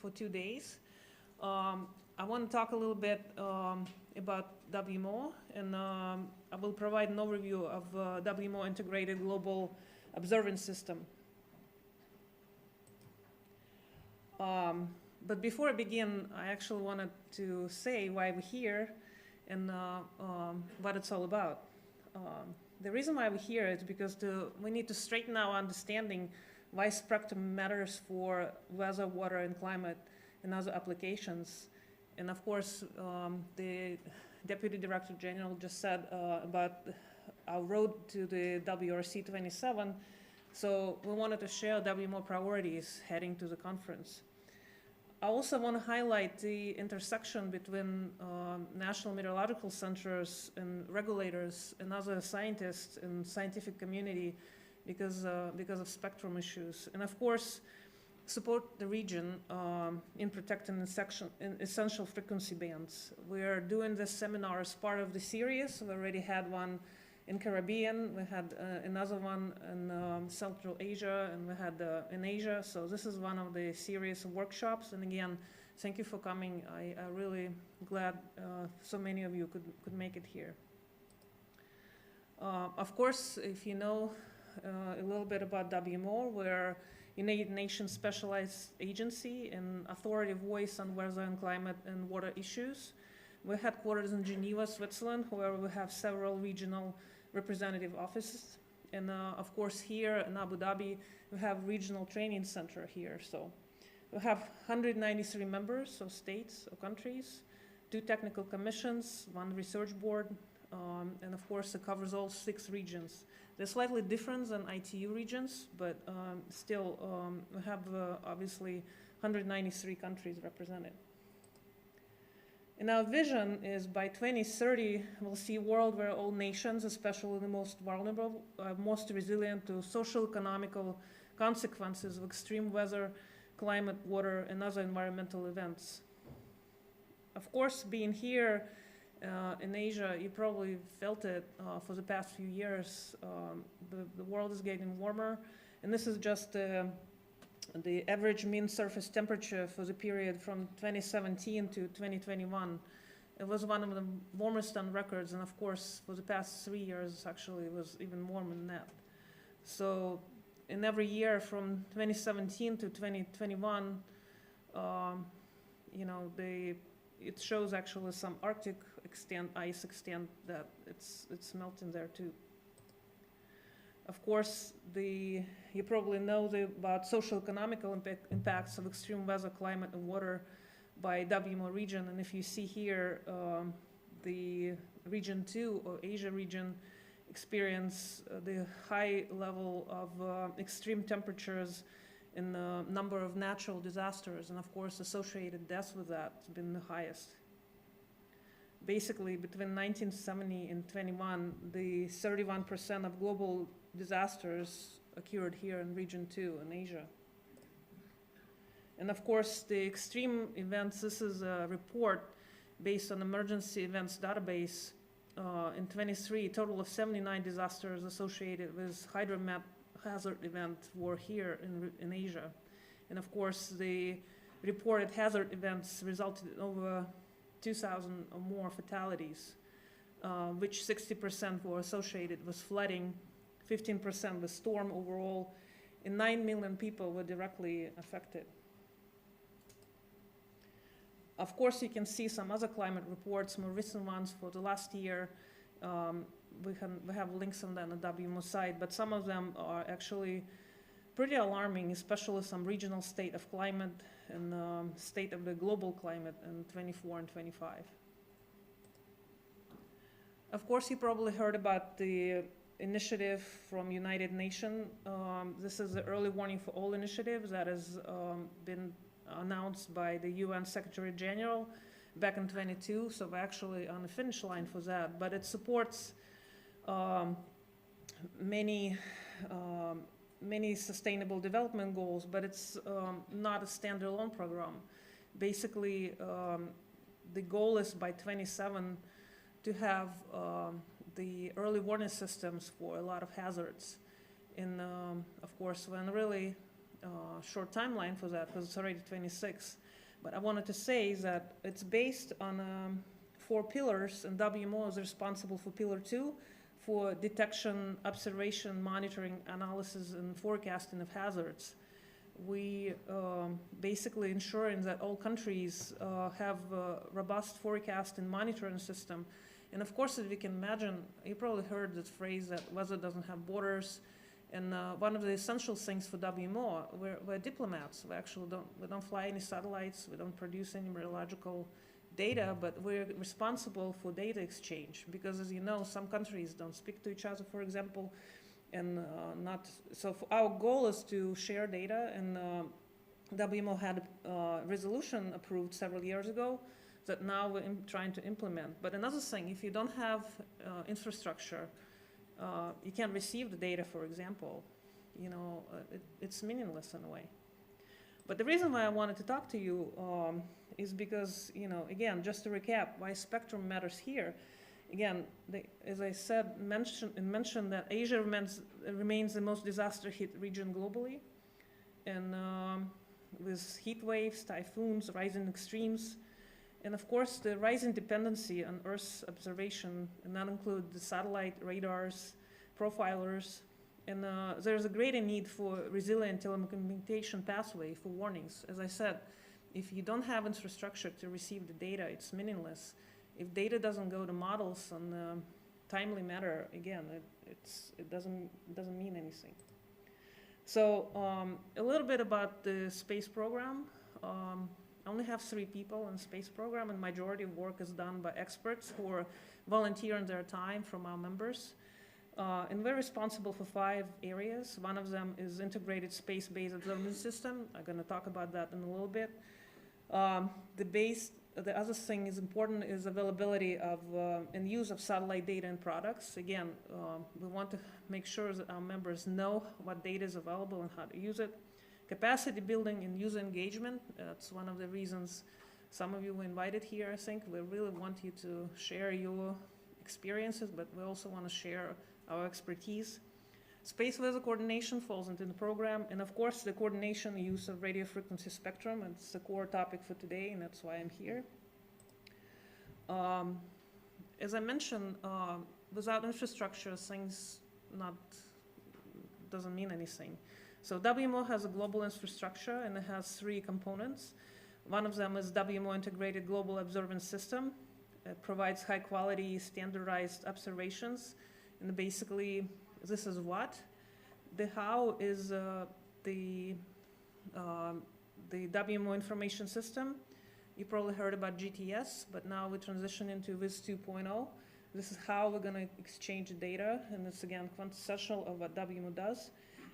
for 2 days. I want to talk a little bit about WMO, and I will provide an overview of WMO Integrated Global Observance System. But before I begin, I actually wanted to say why we're here and what it's all about. The reason why we're here is because we need to straighten our understanding why spectrum matters for weather, water, and climate and other applications. And of course, the Deputy Director General just said about our road to the WRC 27. So we wanted to share WMO priorities heading to the conference. I also want to highlight the intersection between national meteorological centers and regulators and other scientists and scientific community because of spectrum issues. And of course, support the region in protecting essential frequency bands. We are doing this seminar as part of the series. We already had one in Caribbean, we had another one in Central Asia, and we had in Asia. So this is one of the series of workshops. And again, thank you for coming. I'm really glad so many of you could make it here. Of course, if you know a little bit about WMO, we're United Nations specialized agency and authority voice on weather and climate and water issues. We're headquartered in Geneva, Switzerland, where we have several regional representative offices. And of course, here in Abu Dhabi, we have regional training center here. So we have 193 members of states or countries, 2 technical commissions, 1 research board, and of course, it covers all 6 regions. They're slightly different than ITU regions, but still we have obviously 193 countries represented. And our vision is by 2030, we'll see a world where all nations, especially the most vulnerable, are most resilient to social, economical consequences of extreme weather, climate, water, and other environmental events. Of course, being here in Asia, you probably felt it for the past few years. The world is getting warmer, and this is just the average mean surface temperature for the period from 2017 to 2021. It was one of the warmest on records, and of course, for the past 3 years, actually, it was even warmer than that. So, in every year from 2017 to 2021, it shows actually some Arctic ice extent that it's melting there too. Of course, you probably know about social economical impacts of extreme weather, climate, and water by WMO region. And if you see here, the region 2 or Asia region experience the high level of extreme temperatures and the number of natural disasters, and of course associated deaths with that has been the highest. Basically, between 1970 and 21, the 31% of global disasters occurred here in region 2 in Asia. And of course, the extreme events, this is a report based on emergency events database. In 23, a total of 79 disasters associated with hydromet hazard event were here in Asia. And of course, the reported hazard events resulted in over 2,000 or more fatalities, which 60% were associated with flooding, 15% with storm overall, and 9 million people were directly affected. Of course, you can see some other climate reports, more recent ones for the last year. We have links on that on the WMO site, but some of them are actually pretty alarming, especially some regional state of climate and state of the global climate in 24 and 25. Of course, you probably heard about the initiative from United Nations. This is the early warning for all initiative that has been announced by the UN Secretary General back in 22. So we're actually on the finish line for that, but it supports many sustainable development goals, but it's not a standalone program. Basically, the goal is by 27 to have the early warning systems for a lot of hazards. And of course, when really short timeline for that, because it's already 26. But I wanted to say that it's based on 4 pillars, and WMO is responsible for pillar 2, for detection, observation, monitoring, analysis, and forecasting of hazards. We basically ensuring that all countries have a robust forecast and monitoring system. And of course, as we can imagine, you probably heard this phrase that weather doesn't have borders. And one of the essential things for WMO, we're diplomats. We don't fly any satellites. We don't produce any meteorological data, but we're responsible for data exchange because, as you know, some countries don't speak to each other, for example, and so our goal is to share data. And WMO had a resolution approved several years ago that now we're trying to implement. But another thing, if you don't have infrastructure, you can't receive the data, for example. It's meaningless in a way. But the reason why I wanted to talk to you is because, again, just to recap why spectrum matters here. Again, as I said, mentioned that Asia remains the most disaster-hit region globally, and with heat waves, typhoons, rising extremes, and of course the rising dependency on Earth's observation, and that includes the satellite, radars, profilers, and there's a greater need for resilient telecommunication pathway for warnings. As I said, if you don't have infrastructure to receive the data, it's meaningless. If data doesn't go to models on a timely manner, again, it doesn't mean anything. So a little bit about the space program. I only have 3 people in the space program, and majority of work is done by experts who are volunteering their time from our members. And we're responsible for 5 areas. One of them is integrated space-based observation system. I'm going to talk about that in a little bit. The other thing is important is availability of and use of satellite data and products. Again, we want to make sure that our members know what data is available and how to use it. Capacity building and user engagement. That's one of the reasons some of you were invited here, I think. We really want you to share your experiences, but we also want to share our expertise. Space weather coordination falls into the program, and of course the coordination and use of radio frequency spectrum. It's the core topic for today, and that's why I'm here. As I mentioned, without infrastructure, things doesn't mean anything. So WMO has a global infrastructure, and it has 3 components. One of them is WMO Integrated Global Observance System. It provides high-quality, standardized observations, and basically, this is what. The how is the WMO information system. You probably heard about GTS, but now we transition into WIS 2.0. This is how we're going to exchange data, and it's again quintessential of what WMO does.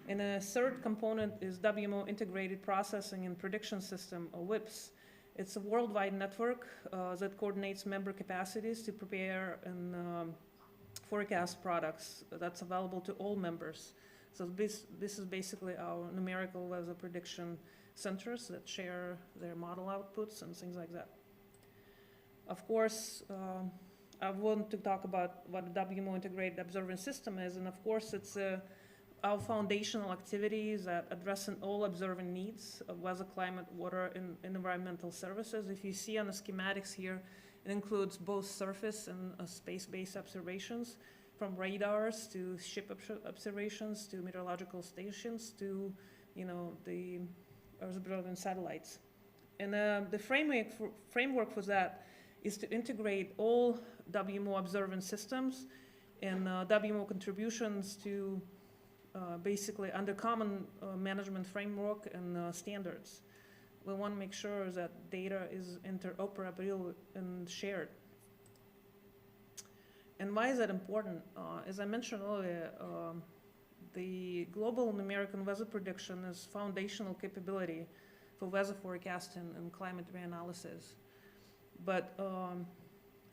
And a third component is WMO Integrated Processing and Prediction System, or WIPS. It's a worldwide network that coordinates member capacities to prepare and forecast products that's available to all members. So this is basically our numerical weather prediction centers that share their model outputs and things like that. Of course, I want to talk about what the WMO Integrated Observance System is, and of course it's our foundational activities that addressing all observing needs of weather, climate, water, and environmental services. If you see on the schematics here, it includes both surface and space-based observations, from radars to ship observations to meteorological stations to, the Earth-observing satellites. And the framework for that is to integrate all WMO observance systems and WMO contributions to basically under common management framework and standards. We want to make sure that data is interoperable and shared. And why is that important? As I mentioned earlier, the global numerical weather prediction is foundational capability for weather forecasting and climate reanalysis. But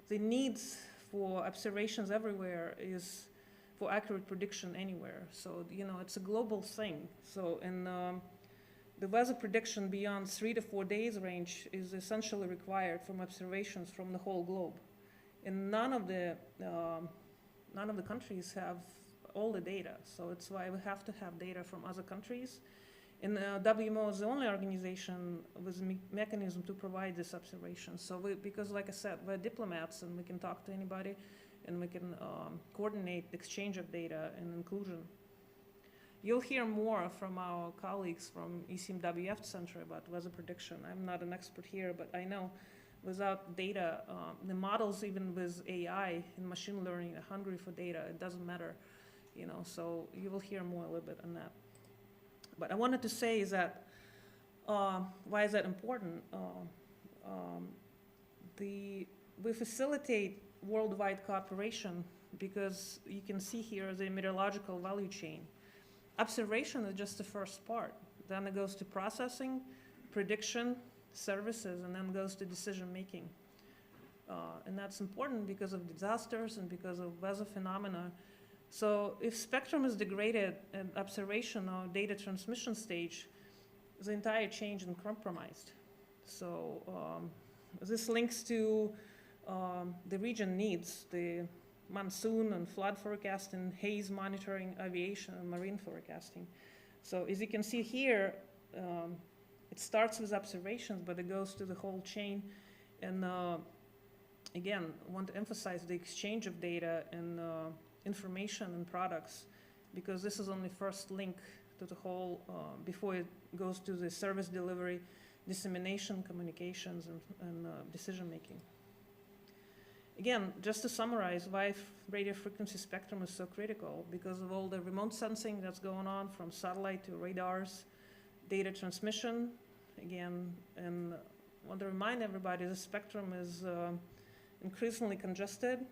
the needs for observations everywhere is for accurate prediction anywhere. So, it's a global thing. So, the weather prediction beyond 3 to 4 days range is essentially required from observations from the whole globe. And none of the countries have all the data. So it's why we have to have data from other countries. And WMO is the only organization with a mechanism to provide this observation. So because like I said, we're diplomats and we can talk to anybody and we can coordinate the exchange of data and inclusion. You'll hear more from our colleagues from ECMWF Center about weather prediction. I'm not an expert here, but I know without data, the models, even with AI and machine learning, are hungry for data. It doesn't matter, you know, so you will hear more a little bit on that. But I wanted to say is that, why is that important? We facilitate worldwide cooperation because you can see here the meteorological value chain. Observation is just the first part. Then it goes to processing, prediction, services, and then goes to decision making. And that's important because of disasters and because of weather phenomena. So if spectrum is degraded at observation or data transmission stage, the entire chain is compromised. So this links to the region needs, the monsoon and flood forecasting, haze monitoring, aviation, and marine forecasting. So as you can see here, it starts with observations, but it goes to the whole chain. And again, I want to emphasize the exchange of data and information and products, because this is only first link to the whole, before it goes to the service delivery, dissemination, communications, and decision making. Again, just to summarize why radio frequency spectrum is so critical, because of all the remote sensing that's going on from satellite to radars, data transmission, again, and I want to remind everybody the spectrum is increasingly congested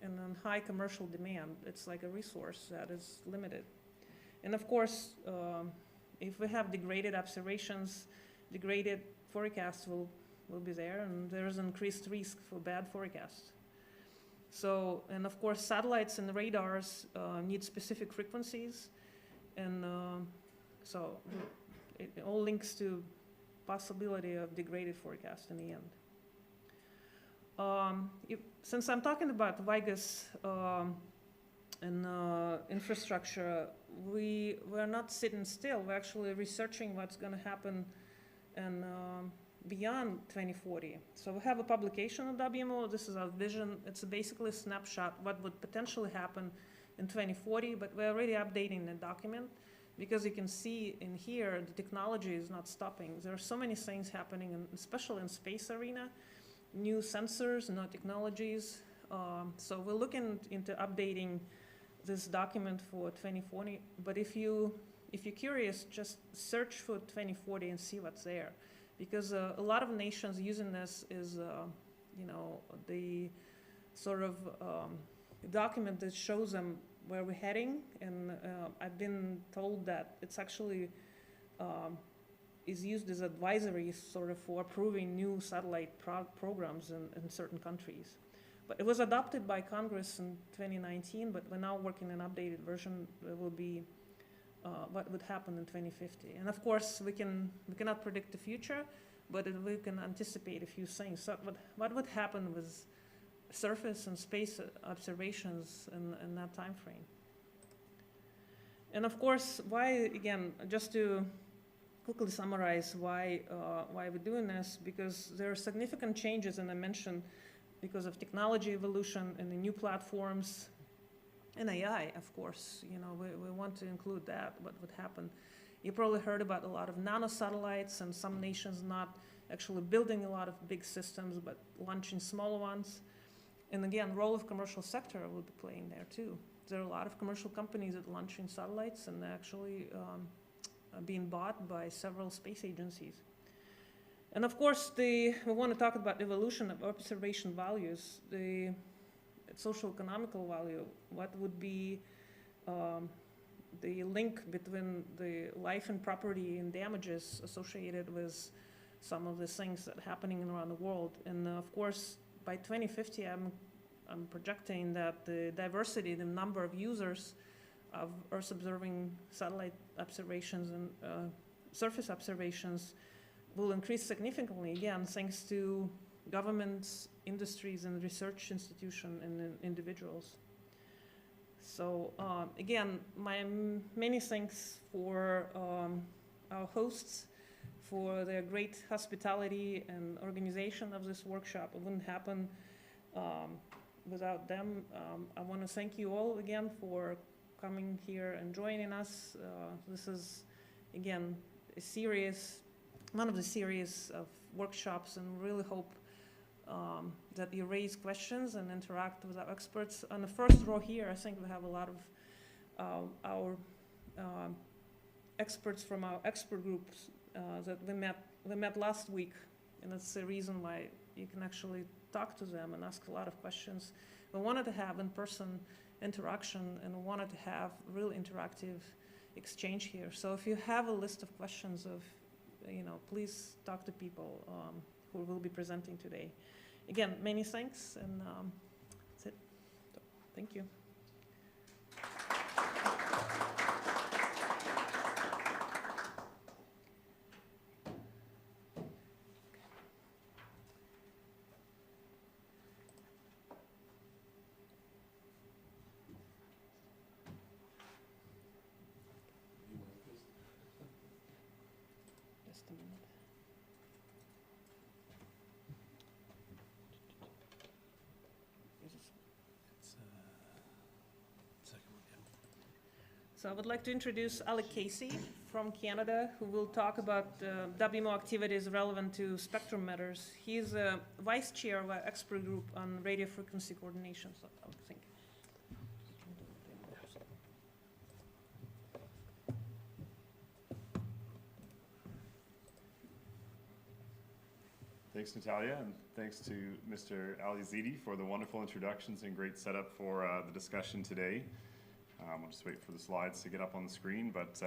and in high commercial demand. It's like a resource that is limited. And of course, if we have degraded observations, degraded forecasts will be there, and there is increased risk for bad forecasts. So, and of course, satellites and radars need specific frequencies, and so it all links to possibility of degraded forecast in the end. Since I'm talking about VIGAS and infrastructure, we're not sitting still. We're actually researching what's going to happen and beyond 2040. So we have a publication on WMO. This is our vision. It's basically a snapshot what would potentially happen in 2040, but we're already updating the document because you can see in here the technology is not stopping. There are so many things happening, especially in space arena, new sensors, new technologies. So we're looking into updating this document for 2040. But if you're curious, just search for 2040 and see what's there. Because a lot of nations using this is, you know, the sort of document that shows them where we're heading. And I've been told that it's actually is used as advisory sort of for approving new satellite programs in certain countries. But it was adopted by Congress in 2019, but we're now working on an updated version that will be what would happen in 2050. And of course, we cannot predict the future, but we can anticipate a few things. So what would happen with surface and space observations in that time frame? And of course, why, again, just to quickly summarize why we're doing this, because there are significant changes, and I mentioned because of technology evolution and the new platforms, and AI, of course, you know, we want to include that, what would happen. You probably heard about a lot of nanosatellites and some nations not actually building a lot of big systems, but launching smaller ones. And again, role of commercial sector will be playing there too. There are a lot of commercial companies that are launching satellites and they're actually being bought by several space agencies. And of course, we want to talk about evolution of observation values. The social economical value, what would be the link between the life and property and damages associated with some of the things that are happening around the world. And of course, by 2050, I'm projecting that the diversity, the number of users of Earth observing satellite observations and surface observations will increase significantly, again, thanks to governments, industries, and research institutions and individuals. So again, my many thanks for our hosts for their great hospitality and organization of this workshop. It wouldn't happen without them. I want to thank you all again for coming here and joining us. This is, again, one of the series of workshops, and really hope that you raise questions and interact with our experts. On the first row here, I think we have a lot of our experts from our expert groups that we met last week, and that's the reason why you can actually talk to them and ask a lot of questions. We wanted to have in-person interaction, and we wanted to have real interactive exchange here. So if you have a list of questions, please talk to people who will be presenting today. Again, many thanks, and that's it. So, thank you. Just a minute. So I would like to introduce Alec Casey from Canada, who will talk about WMO activities relevant to spectrum matters. He is a vice chair of our expert group on radio frequency coordination. So I would think. Thanks, Natalia, and thanks to Mr. Ali Zidi for the wonderful introductions and great setup for the discussion today. I'll just wait for the slides to get up on the screen, but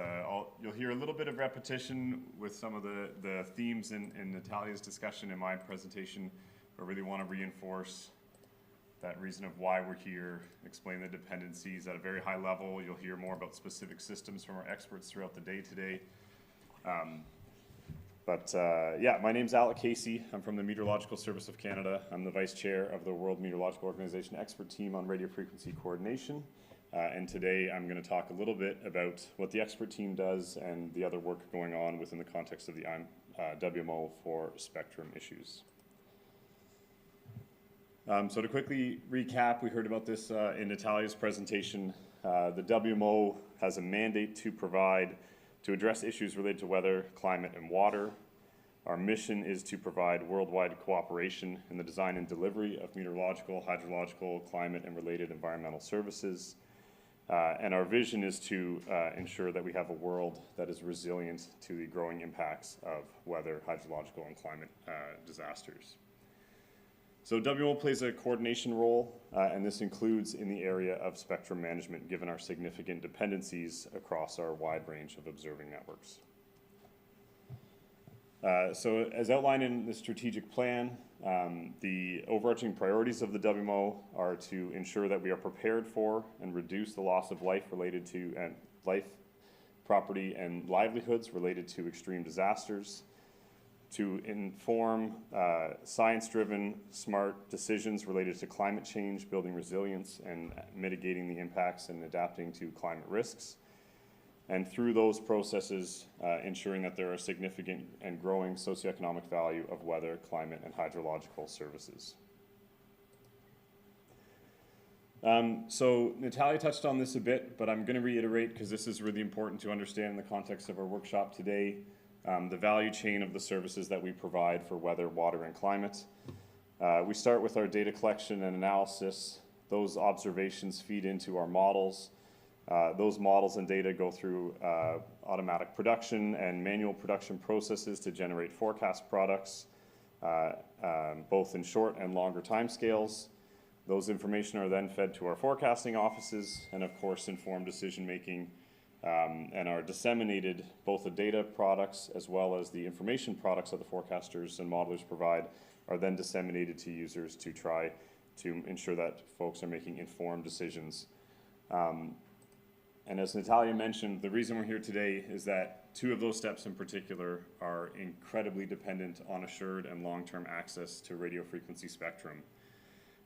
you'll hear a little bit of repetition with some of the themes in Natalia's discussion in my presentation. I really want to reinforce that reason of why we're here, explain the dependencies at a very high level. You'll hear more about specific systems from our experts throughout the day today. Yeah, my name's Alec Casey. I'm from the Meteorological Service of Canada. I'm the Vice Chair of the World Meteorological Organization Expert Team on Radio Frequency Coordination. And today I'm going to talk a little bit about what the expert team does and the other work going on within the context of the WMO for spectrum issues. So to quickly recap, we heard about this in Natalia's presentation. The WMO has a mandate to address issues related to weather, climate, and water. Our mission is to provide worldwide cooperation in the design and delivery of meteorological, hydrological, climate, and related environmental services. And our vision is to ensure that we have a world that is resilient to the growing impacts of weather, hydrological, and climate disasters. So WMO plays a coordination role, and this includes in the area of spectrum management, given our significant dependencies across our wide range of observing networks. So as outlined in the strategic plan, the overarching priorities of the WMO are to ensure that we are prepared for and reduce the loss of life related to life, property, and livelihoods related to extreme disasters, to inform science-driven, smart decisions related to climate change, building resilience, and mitigating the impacts and adapting to climate risks. And through those processes, ensuring that there are significant and growing socioeconomic value of weather, climate, and hydrological services. So Natalia touched on this a bit, but I'm going to reiterate because this is really important to understand in the context of our workshop today, the value chain of the services that we provide for weather, water, and climate. We start with our data collection and analysis. Those observations feed into our models. Those models and data go through automatic production and manual production processes to generate forecast products, both in short and longer timescales. Those information are then fed to our forecasting offices and, of course, inform decision-making and are disseminated. Both the data products as well as the information products that the forecasters and modelers provide are then disseminated to users to try to ensure that folks are making informed decisions. And as Natalia mentioned, the reason we're here today is that two of those steps in particular are incredibly dependent on assured and long-term access to radio frequency spectrum.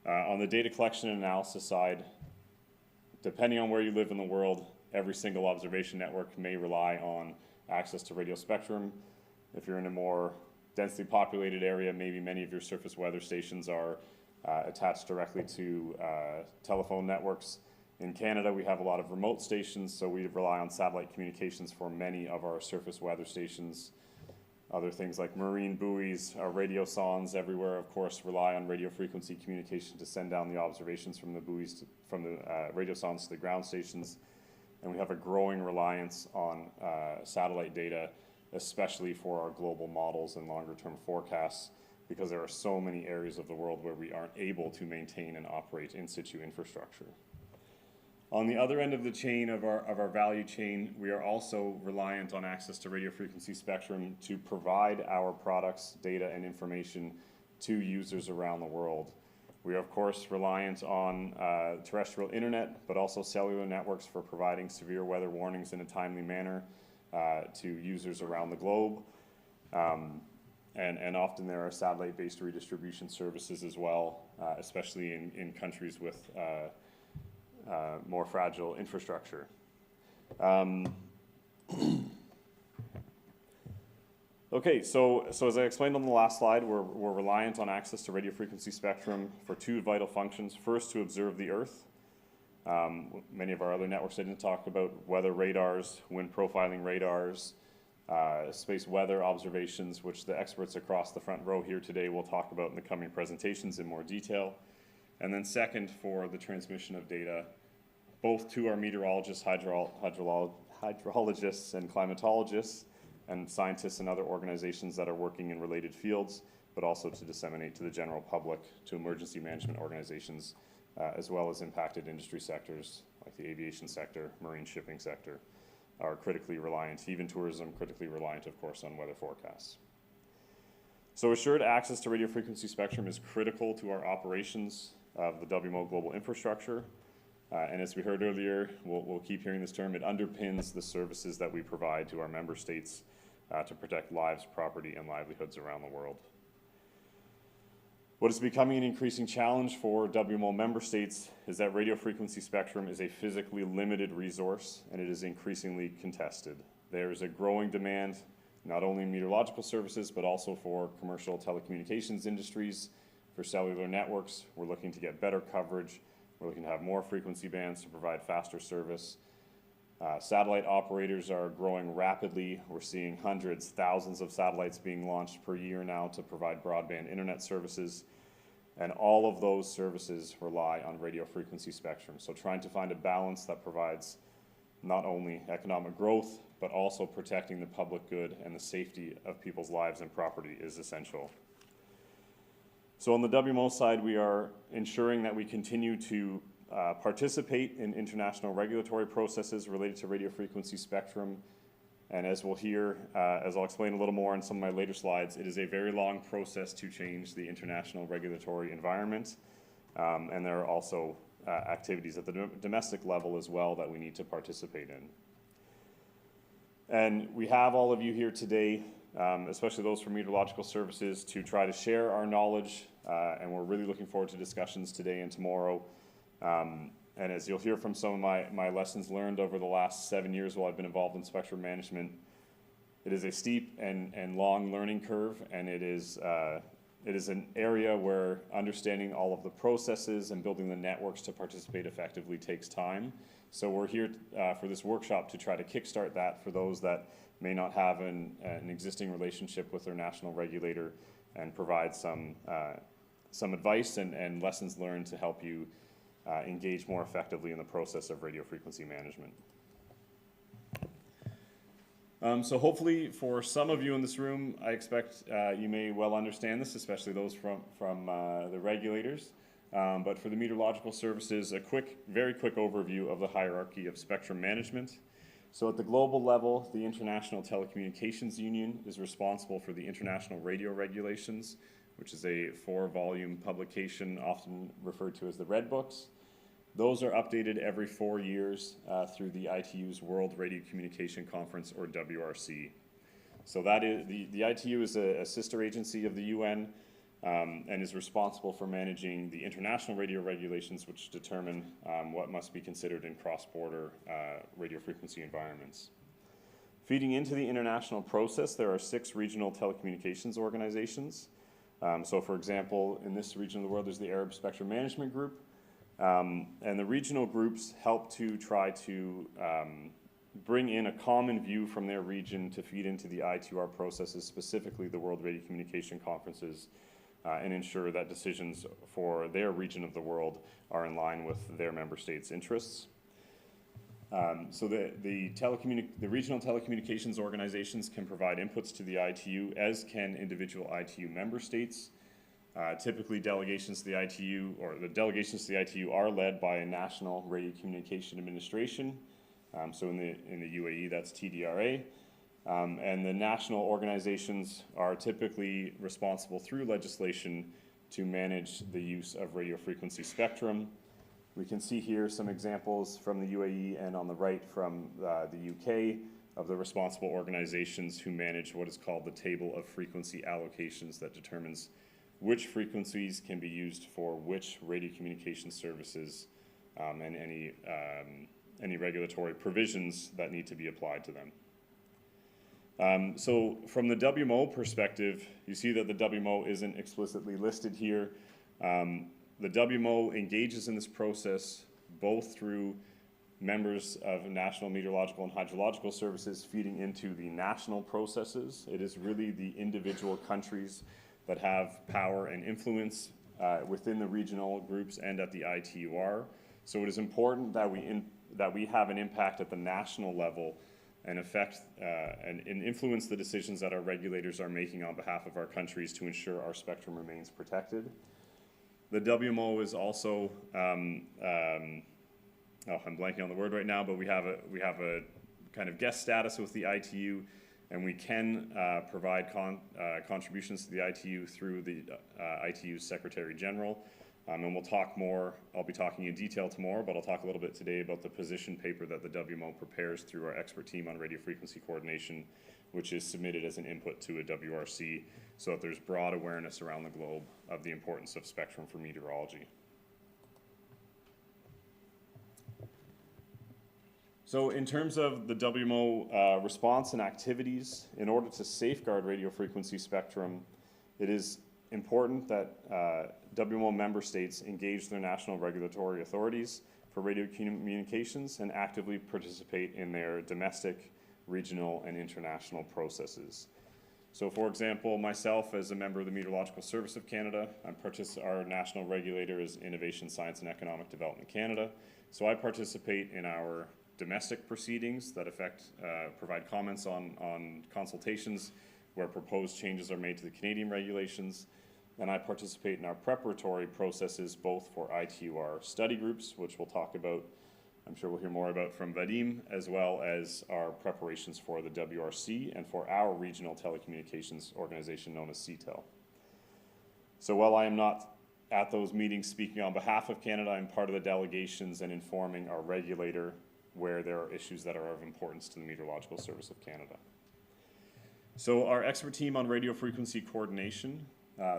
On the data collection and analysis side, depending on where you live in the world, every single observation network may rely on access to radio spectrum. If you're in a more densely populated area, maybe many of your surface weather stations are attached directly to telephone networks. In Canada, we have a lot of remote stations, so we rely on satellite communications for many of our surface weather stations. Other things like marine buoys, our radio sondes everywhere, of course, rely on radio frequency communication to send down the observations from the buoys, from the radio sondes to the ground stations. And we have a growing reliance on satellite data, especially for our global models and longer-term forecasts, because there are so many areas of the world where we aren't able to maintain and operate in situ infrastructure. On the other end of the chain of our value chain, we are also reliant on access to radio frequency spectrum to provide our products, data, and information to users around the world. We are, of course, reliant on terrestrial internet, but also cellular networks for providing severe weather warnings in a timely manner to users around the globe. And often there are satellite-based redistribution services as well, especially in countries with more fragile infrastructure. Okay, so as I explained on the last slide, we're reliant on access to radio frequency spectrum for two vital functions. First, to observe the Earth. Many of our other networks I didn't talk about weather radars, wind profiling radars, space weather observations, which the experts across the front row here today will talk about in the coming presentations in more detail. And then second, for the transmission of data, both to our meteorologists, hydrologists, and climatologists, and scientists and other organizations that are working in related fields, but also to disseminate to the general public, to emergency management organizations, as well as impacted industry sectors like the aviation sector, marine shipping sector, are critically reliant, even tourism, critically reliant, of course, on weather forecasts. So assured access to radio frequency spectrum is critical to our operations of the WMO global infrastructure. And as we heard earlier, we'll keep hearing this term, it underpins the services that we provide to our member states to protect lives, property, and livelihoods around the world. What is becoming an increasing challenge for WMO member states is that radio frequency spectrum is a physically limited resource, and it is increasingly contested. There is a growing demand, not only in meteorological services, but also for commercial telecommunications industries, for cellular networks. We're looking to get better coverage. We're looking to have more frequency bands to provide faster service. Satellite operators are growing rapidly. We're seeing hundreds, thousands of satellites being launched per year now to provide broadband internet services. And all of those services rely on radio frequency spectrum. So trying to find a balance that provides not only economic growth, but also protecting the public good and the safety of people's lives and property is essential. So on the WMO side, we are ensuring that we continue to participate in international regulatory processes related to radio frequency spectrum. And as we'll hear, as I'll explain a little more in some of my later slides, it is a very long process to change the international regulatory environment. And there are also activities at the domestic level as well that we need to participate in. And we have all of you here today, especially those from meteorological services, to try to share our knowledge, and we're really looking forward to discussions today and tomorrow. And as you'll hear from some of my lessons learned over the last 7 years while I've been involved in spectrum management, it is a steep and long learning curve, and it is an area where understanding all of the processes and building the networks to participate effectively takes time. So we're here for this workshop to try to kickstart that for those that may not have an existing relationship with their national regulator, and provide some advice and lessons learned to help you engage more effectively in the process of radio frequency management. So hopefully for some of you in this room, I expect you may well understand this, especially those from the regulators. But for the meteorological services, a very quick overview of the hierarchy of spectrum management. So at the global level, the International Telecommunications Union is responsible for the international radio regulations, which is a 4-volume publication often referred to as the Red Books. Those are updated every 4 years through the ITU's World Radio Communication Conference, or WRC. So that is, the ITU is a sister agency of the UN, and is responsible for managing the international radio regulations, which determine what must be considered in cross-border radio frequency environments. Feeding into the international process, there are 6 regional telecommunications organizations. So for example, in this region of the world, there's the Arab Spectrum Management Group. And the regional groups help to try to bring in a common view from their region to feed into the I2R processes, specifically the World Radio Communication Conferences, and ensure that decisions for their region of the world are in line with their member states' interests. So the regional telecommunications organizations can provide inputs to the ITU, as can individual ITU member states. Typically, delegations to the ITU, or the delegations to the ITU, are led by a National Radio Communication Administration. So in the UAE, that's TDRA. And the national organizations are typically responsible through legislation to manage the use of radio frequency spectrum. We can see here some examples from the UAE and on the right from the UK of the responsible organizations who manage what is called the table of frequency allocations that determines which frequencies can be used for which radio communication services and any regulatory provisions that need to be applied to them. So from the WMO perspective, you see that the WMO isn't explicitly listed here. The WMO engages in this process both through members of National Meteorological and Hydrological Services feeding into the national processes. It is really the individual countries that have power and influence within the regional groups and at the ITUR. So it is important that we have an impact at the national level and affect and influence the decisions that our regulators are making on behalf of our countries to ensure our spectrum remains protected. The WMO is also, I'm blanking on the word right now, but we have a kind of guest status with the ITU, and we can provide contributions to the ITU through the ITU's Secretary General. And we'll talk more, I'll be talking in detail tomorrow, but I'll talk a little bit today about the position paper that the WMO prepares through our expert team on radio frequency coordination, which is submitted as an input to a WRC, so that there's broad awareness around the globe of the importance of spectrum for meteorology. So in terms of the WMO response and activities, in order to safeguard radio frequency spectrum, it is important that WMO member states engage their national regulatory authorities for radio communications and actively participate in their domestic, regional, and international processes. So for example, myself as a member of the Meteorological Service of Canada, our national regulator is Innovation, Science and Economic Development Canada. So I participate in our domestic proceedings that provide comments on consultations where proposed changes are made to the Canadian regulations. And I participate in our preparatory processes both for ITUR study groups, which we'll talk about, I'm sure we'll hear more about from Vadim, as well as our preparations for the WRC and for our regional telecommunications organization known as CTEL. So while I am not at those meetings speaking on behalf of Canada, I'm part of the delegations and informing our regulator where there are issues that are of importance to the Meteorological Service of Canada. So our expert team on radio frequency coordination,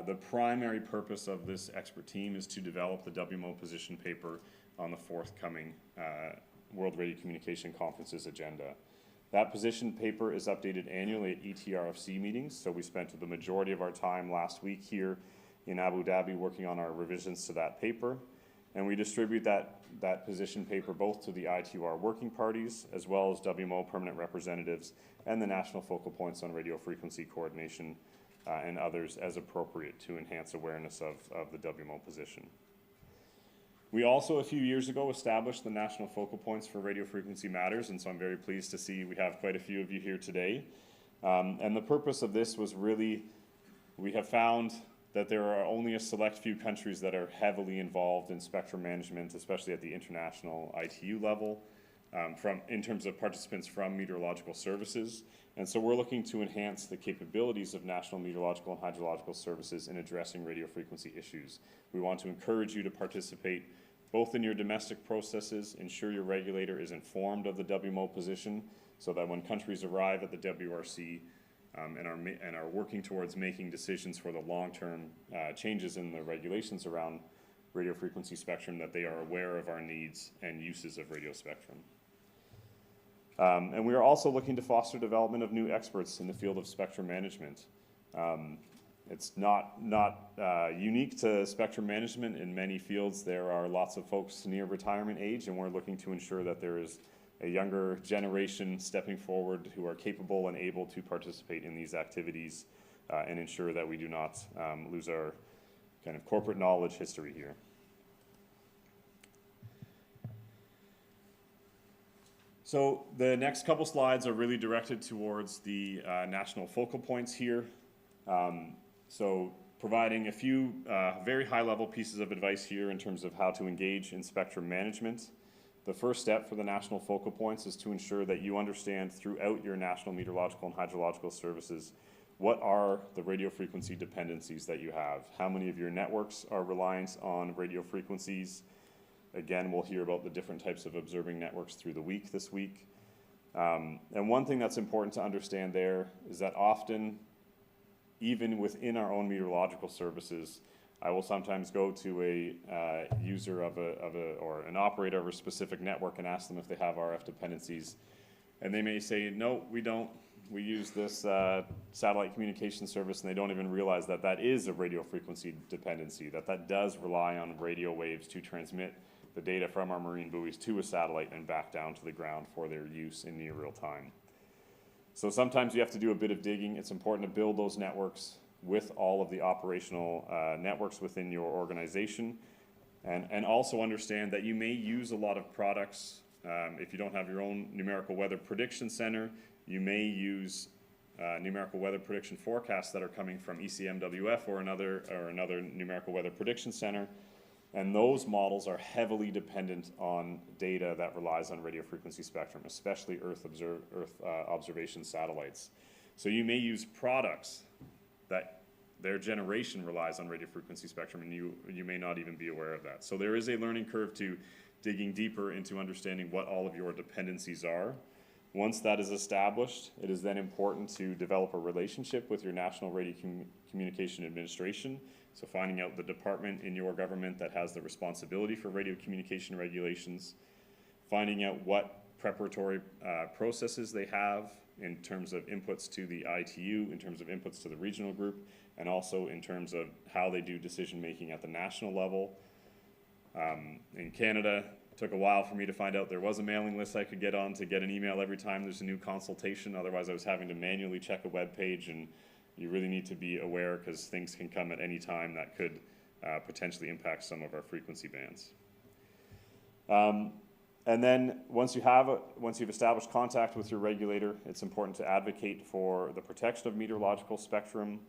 the primary purpose of this expert team is to develop the WMO position paper on the forthcoming World Radio Communication Conference's agenda. That position paper is updated annually at ETRFC meetings, so we spent the majority of our time last week here in Abu Dhabi working on our revisions to that paper, and we distribute that position paper both to the ITUR working parties as well as WMO permanent representatives and the national focal points on radio frequency coordination and others as appropriate to enhance awareness of the WMO position. We also, a few years ago, established the national focal points for radio frequency matters, and so I'm very pleased to see we have quite a few of you here today. And the purpose of this was really, we have found that there are only a select few countries that are heavily involved in spectrum management, especially at the international ITU level, in terms of participants from meteorological services. And so we're looking to enhance the capabilities of national meteorological and hydrological services in addressing radio frequency issues. We want to encourage you to participate both in your domestic processes, ensure your regulator is informed of the WMO position, so that when countries arrive at the WRC and are working towards making decisions for the long-term changes in the regulations around radio frequency spectrum, that they are aware of our needs and uses of radio spectrum. And we are also looking to foster development of new experts in the field of spectrum management. It's not unique to spectrum management. In many fields, there are lots of folks near retirement age, and we're looking to ensure that there is a younger generation stepping forward who are capable and able to participate in these activities and ensure that we do not lose our kind of corporate knowledge history here. So the next couple slides are really directed towards the national focal points here. So providing a few very high-level pieces of advice here in terms of how to engage in spectrum management. The first step for the national focal points is to ensure that you understand throughout your national meteorological and hydrological services what are the radio frequency dependencies that you have. How many of your networks are reliant on radio frequencies? Again, we'll hear about the different types of observing networks through the week this week. And one thing that's important to understand there is that often, even within our own meteorological services, I will sometimes go to a user or an operator of a specific network and ask them if they have RF dependencies. And they may say, no, we don't. We use this satellite communication service, and they don't even realize that that is a radio frequency dependency, that does rely on radio waves to transmit the data from our marine buoys to a satellite and back down to the ground for their use in near real time. So sometimes you have to do a bit of digging. It's important to build those networks with all of the operational networks within your organization, and also understand that you may use a lot of products. If you don't have your own numerical weather prediction center, you may use numerical weather prediction forecasts that are coming from ECMWF or another numerical weather prediction center. And those models are heavily dependent on data that relies on radio frequency spectrum, especially Earth observation satellites. So you may use products that their generation relies on radio frequency spectrum, and you may not even be aware of that. So there is a learning curve to digging deeper into understanding what all of your dependencies are. Once that is established, it is then important to develop a relationship with your National Radio Communication Administration. So finding out the department in your government that has the responsibility for radio communication regulations, finding out what preparatory processes they have in terms of inputs to the ITU, in terms of inputs to the regional group, and also in terms of how they do decision making at the national level. In Canada, it took a while for me to find out there was a mailing list I could get on to get an email every time there's a new consultation. Otherwise I was having to manually check a web page, and you really need to be aware because things can come at any time that could potentially impact some of our frequency bands. And then once you've established contact with your regulator, it's important to advocate for the protection of meteorological spectrum.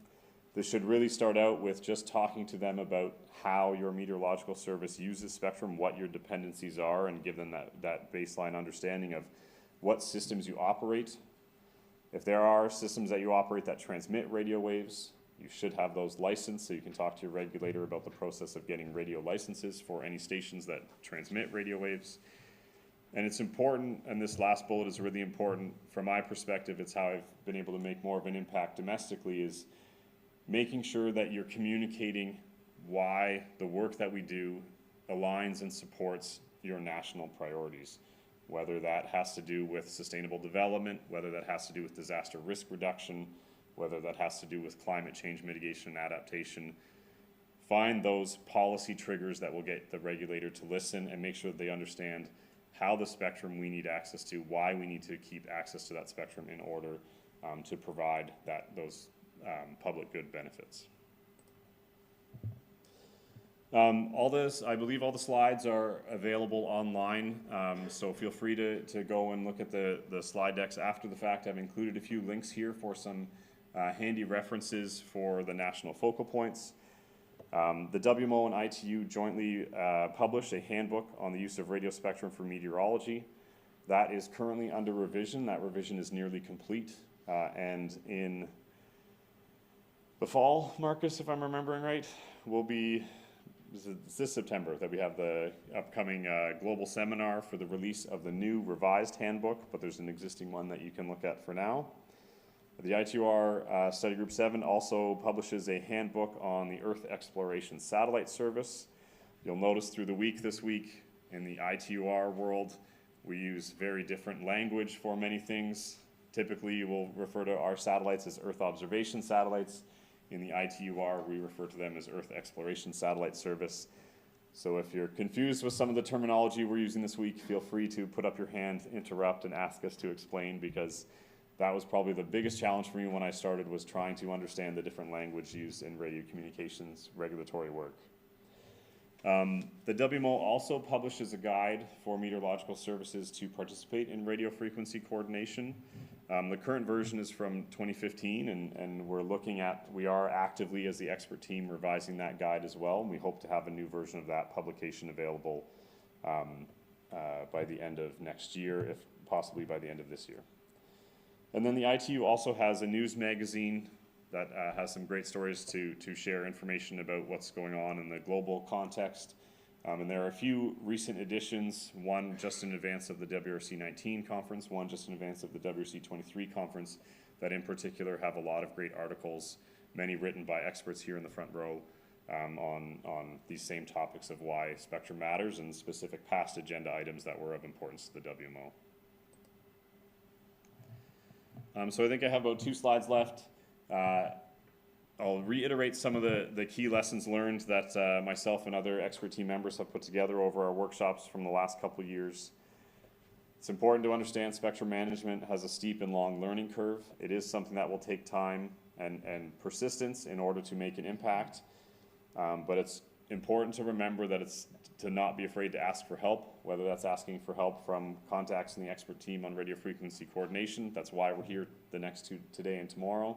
This should really start out with just talking to them about how your meteorological service uses spectrum, what your dependencies are, and give them that baseline understanding of what systems you operate. If there are systems that you operate that transmit radio waves, you should have those licensed so you can talk to your regulator about the process of getting radio licenses for any stations that transmit radio waves. And it's important, and this last bullet is really important from my perspective, it's how I've been able to make more of an impact domestically, is making sure that you're communicating why the work that we do aligns and supports your national priorities. Whether that has to do with sustainable development, whether that has to do with disaster risk reduction, whether that has to do with climate change mitigation and adaptation. Find those policy triggers that will get the regulator to listen and make sure that they understand how the spectrum we need access to, why we need to keep access to that spectrum in order to provide those public good benefits. I believe all the slides are available online, so feel free to go and look at the slide decks after the fact. I've included a few links here for some handy references for the national focal points. The WMO and ITU jointly published a handbook on the use of radio spectrum for meteorology. That is currently under revision. That revision is nearly complete, and in the fall, Marcus, if I'm remembering right, will be this September that we have the upcoming global seminar for the release of the new revised handbook, but there's an existing one that you can look at for now. The ITUR Study Group 7 also publishes a handbook on the Earth Exploration Satellite Service. You'll notice through the week this week in the ITUR world, We use very different language for many things. Typically, you will refer to our satellites as Earth observation satellites. In the ITUR, we refer to them as Earth Exploration Satellite Service. So if you're confused with some of the terminology we're using this week, feel free to put up your hand, interrupt, and ask us to explain, because that was probably the biggest challenge for me when I started, was trying to understand the different language used in radio communications regulatory work. The WMO also publishes a guide for meteorological services to participate in radio frequency coordination. The current version is from 2015, and we are actively, as the expert team, revising that guide as well. And we hope to have a new version of that publication available by the end of next year, if possibly by the end of this year. And then the ITU also has a news magazine that has some great stories to share information about what's going on in the global context. And there are a few recent editions, one just in advance of the WRC 19 conference, one just in advance of the WRC 23 conference, that in particular have a lot of great articles, many written by experts here in the front row, on these same topics of why spectrum matters and specific past agenda items that were of importance to the WMO. So I think I have about 2 slides left. I'll reiterate some of the key lessons learned that myself and other expert team members have put together over our workshops from the last couple of years. It's important to understand spectrum management has a steep and long learning curve. It is something that will take time and persistence in order to make an impact. But it's important to remember that it's to not be afraid to ask for help, whether that's asking for help from contacts in the expert team on radio frequency coordination. That's why we're here the next today and tomorrow.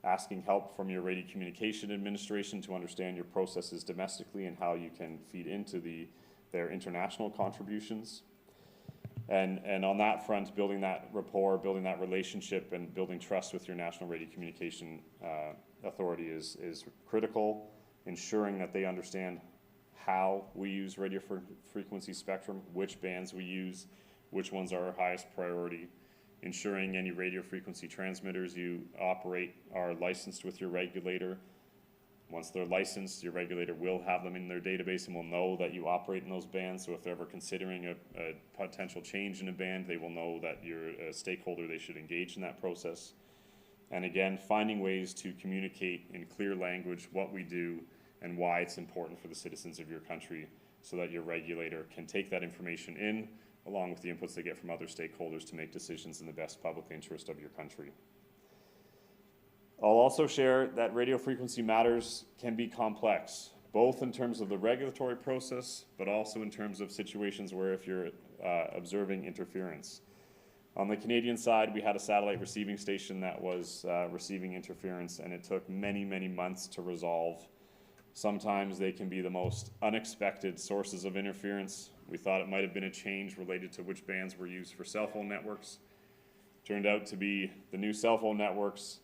Asking help from your radio communication administration to understand your processes domestically and how you can feed into their international contributions. And on that front, building that rapport, building that relationship, and building trust with your national radio communication authority is critical. Ensuring that they understand how we use radio frequency spectrum, which bands we use, which ones are our highest priority. Ensuring any radio frequency transmitters you operate are licensed with your regulator. Once they're licensed, your regulator will have them in their database and will know that you operate in those bands. So if they're ever considering a potential change in a band, they will know that you're a stakeholder, they should engage in that process. And again, finding ways to communicate in clear language what we do and why it's important for the citizens of your country, so that your regulator can take that information in, along with the inputs they get from other stakeholders, to make decisions in the best public interest of your country. I'll also share that radio frequency matters can be complex, both in terms of the regulatory process, but also in terms of situations where if you're observing interference. On the Canadian side, we had a satellite receiving station that was receiving interference, and it took many, many months to resolve. Sometimes they can be the most unexpected sources of interference. We thought it might have been a change related to which bands were used for cell phone networks. Turned out to be the new cell phone networks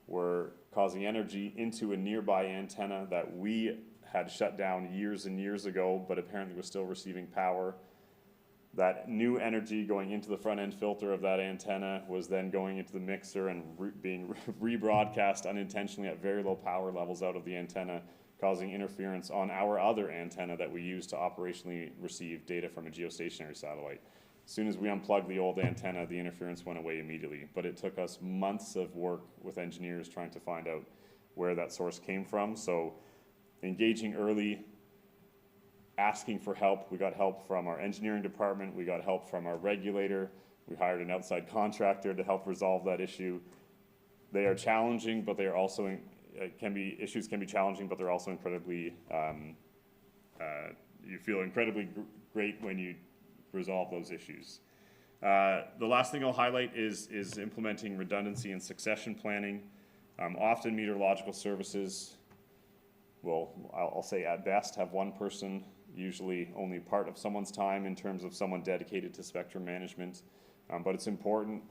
were causing energy into a nearby antenna that we had shut down years and years ago, but apparently was still receiving power. That new energy going into the front end filter of that antenna was then going into the mixer and being rebroadcast unintentionally at very low power levels out of the antenna, causing interference on our other antenna that we use to operationally receive data from a geostationary satellite. As soon as we unplugged the old antenna, the interference went away immediately. But it took us months of work with engineers trying to find out where that source came from. So engaging early, asking for help. We got help from our engineering department. We got help from our regulator. We hired an outside contractor to help resolve that issue. They are challenging, but they are also issues can be challenging, but they're also incredibly, you feel incredibly great when you resolve those issues. The last thing I'll highlight is implementing redundancy and succession planning. Often meteorological services will, I'll say at best, have one person, usually only part of someone's time in terms of someone dedicated to spectrum management. But it's important,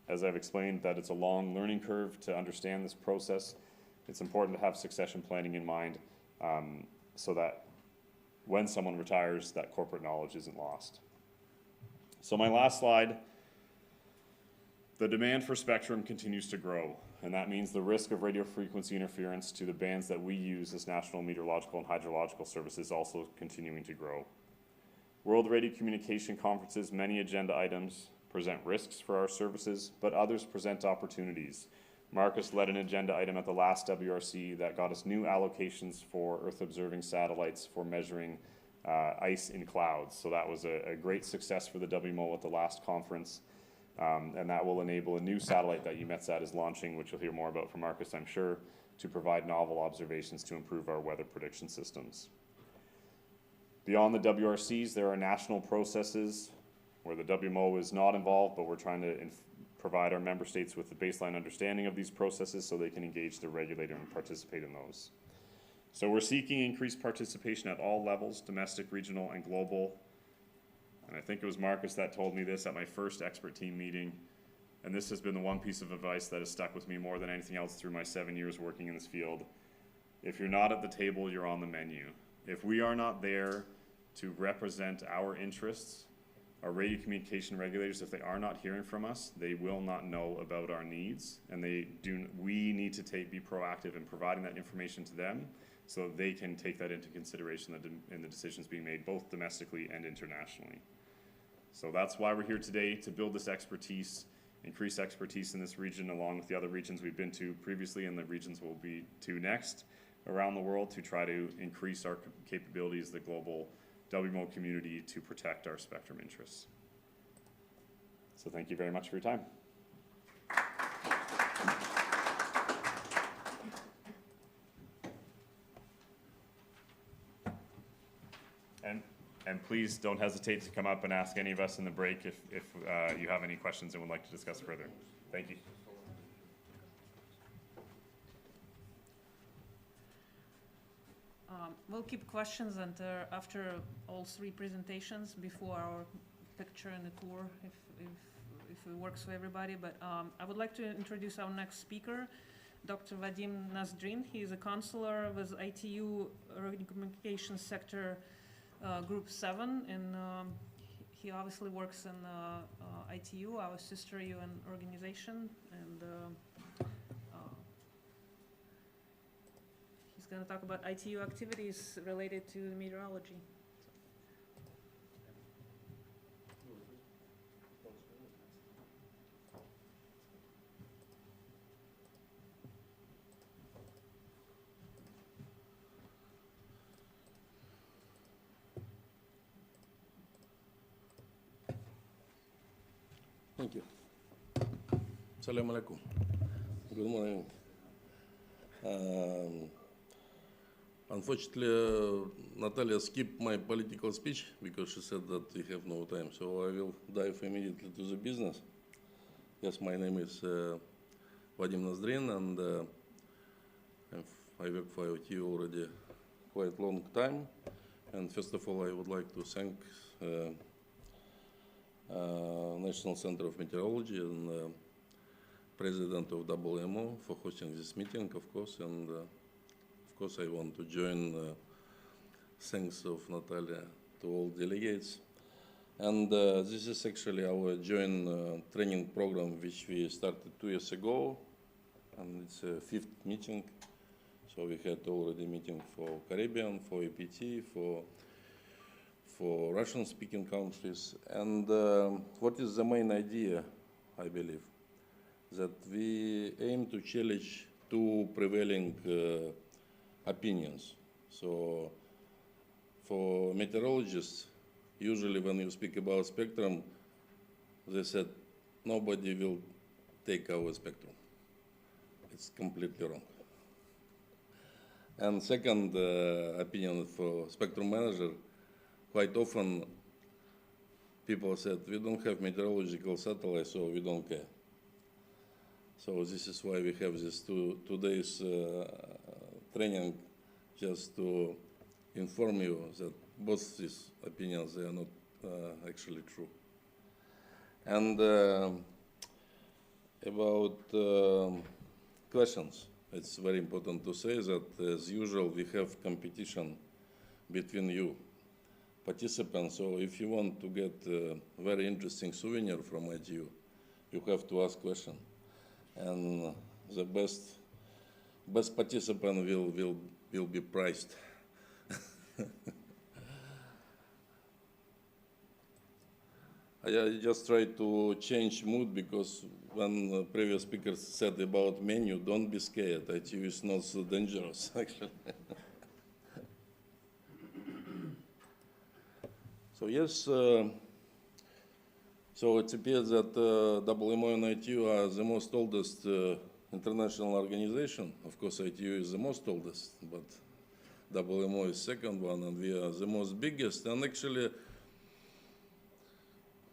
as I've explained, that it's a long learning curve to understand this process. It's important to have succession planning in mind, so that when someone retires, that corporate knowledge isn't lost. So my last slide, the demand for spectrum continues to grow, and that means the risk of radio frequency interference to the bands that we use as national meteorological and hydrological services also continuing to grow. World Radio Communication Conference's many agenda items present risks for our services, but others present opportunities. Marcus led an agenda item at the last WRC that got us new allocations for Earth-observing satellites for measuring ice in clouds. So that was a great success for the WMO at the last conference. And that will enable a new satellite that EUMETSAT is launching, which you'll hear more about from Marcus, I'm sure, to provide novel observations to improve our weather prediction systems. Beyond the WRCs, there are national processes where the WMO is not involved, but we're trying to provide our member states with the baseline understanding of these processes so they can engage the regulator and participate in those. So we're seeking increased participation at all levels, domestic, regional, and global. And I think it was Marcus that told me this at my first expert team meeting. And this has been the one piece of advice that has stuck with me more than anything else through my 7 years working in this field. If you're not at the table, you're on the menu. If we are not there to represent our interests, our radio communication regulators, if they are not hearing from us, they will not know about our needs, and we need to be proactive in providing that information to them so that they can take that into consideration in the decisions being made both domestically and internationally. So that's why we're here today, to build this expertise, increase expertise in this region along with the other regions we've been to previously and the regions we'll be to next around the world, to try to increase our capabilities, the global WMO community, to protect our spectrum interests. So thank you very much for your time. And please don't hesitate to come up and ask any of us in the break if you have any questions and would like to discuss further. Thank you. We'll keep questions until after all three presentations, before our picture and the tour, if it works for everybody. But I would like to introduce our next speaker, Dr. Vadim Nazdrin. He is a counselor with ITU Radio Communications Sector Group 7, and he obviously works in ITU, our sister UN organization, and he's going to talk about ITU activities related to meteorology. Thank you. Assalamu alaikum. Good morning. Unfortunately, Natalia skipped my political speech because she said that we have no time. So I will dive immediately to the business. Yes, my name is Vadim Nazdrin, and I work for ITU already quite a long time. And first of all, I would like to thank National Center of Meteorology and President of WMO for hosting this meeting, of course, and of course I want to join thanks of Natalia to all delegates. And this is actually our joint training program which we started 2 years ago, and it's a 5th meeting. So we had already meeting for Caribbean, for APT, for Russian-speaking countries. And what is the main idea, I believe? That we aim to challenge two prevailing opinions. So for meteorologists, usually when you speak about spectrum, they said nobody will take our spectrum. It's completely wrong. And second opinion for spectrum manager, quite often people said, we don't have meteorological satellites, so we don't care. So this is why we have this two days training, just to inform you that both these opinions, they are not actually true. And about questions, it's very important to say that, as usual, we have competition between you participants. So if you want to get a very interesting souvenir from ITU, you have to ask questions. And the best participant will be prized. I just try to change mood because when the previous speaker said about menu, don't be scared. ITU is not so dangerous, actually. So yes, so it appears that WMO and ITU are the most oldest international organization. Of course, ITU is the most oldest, but WMO is second one, and we are the most biggest. And actually,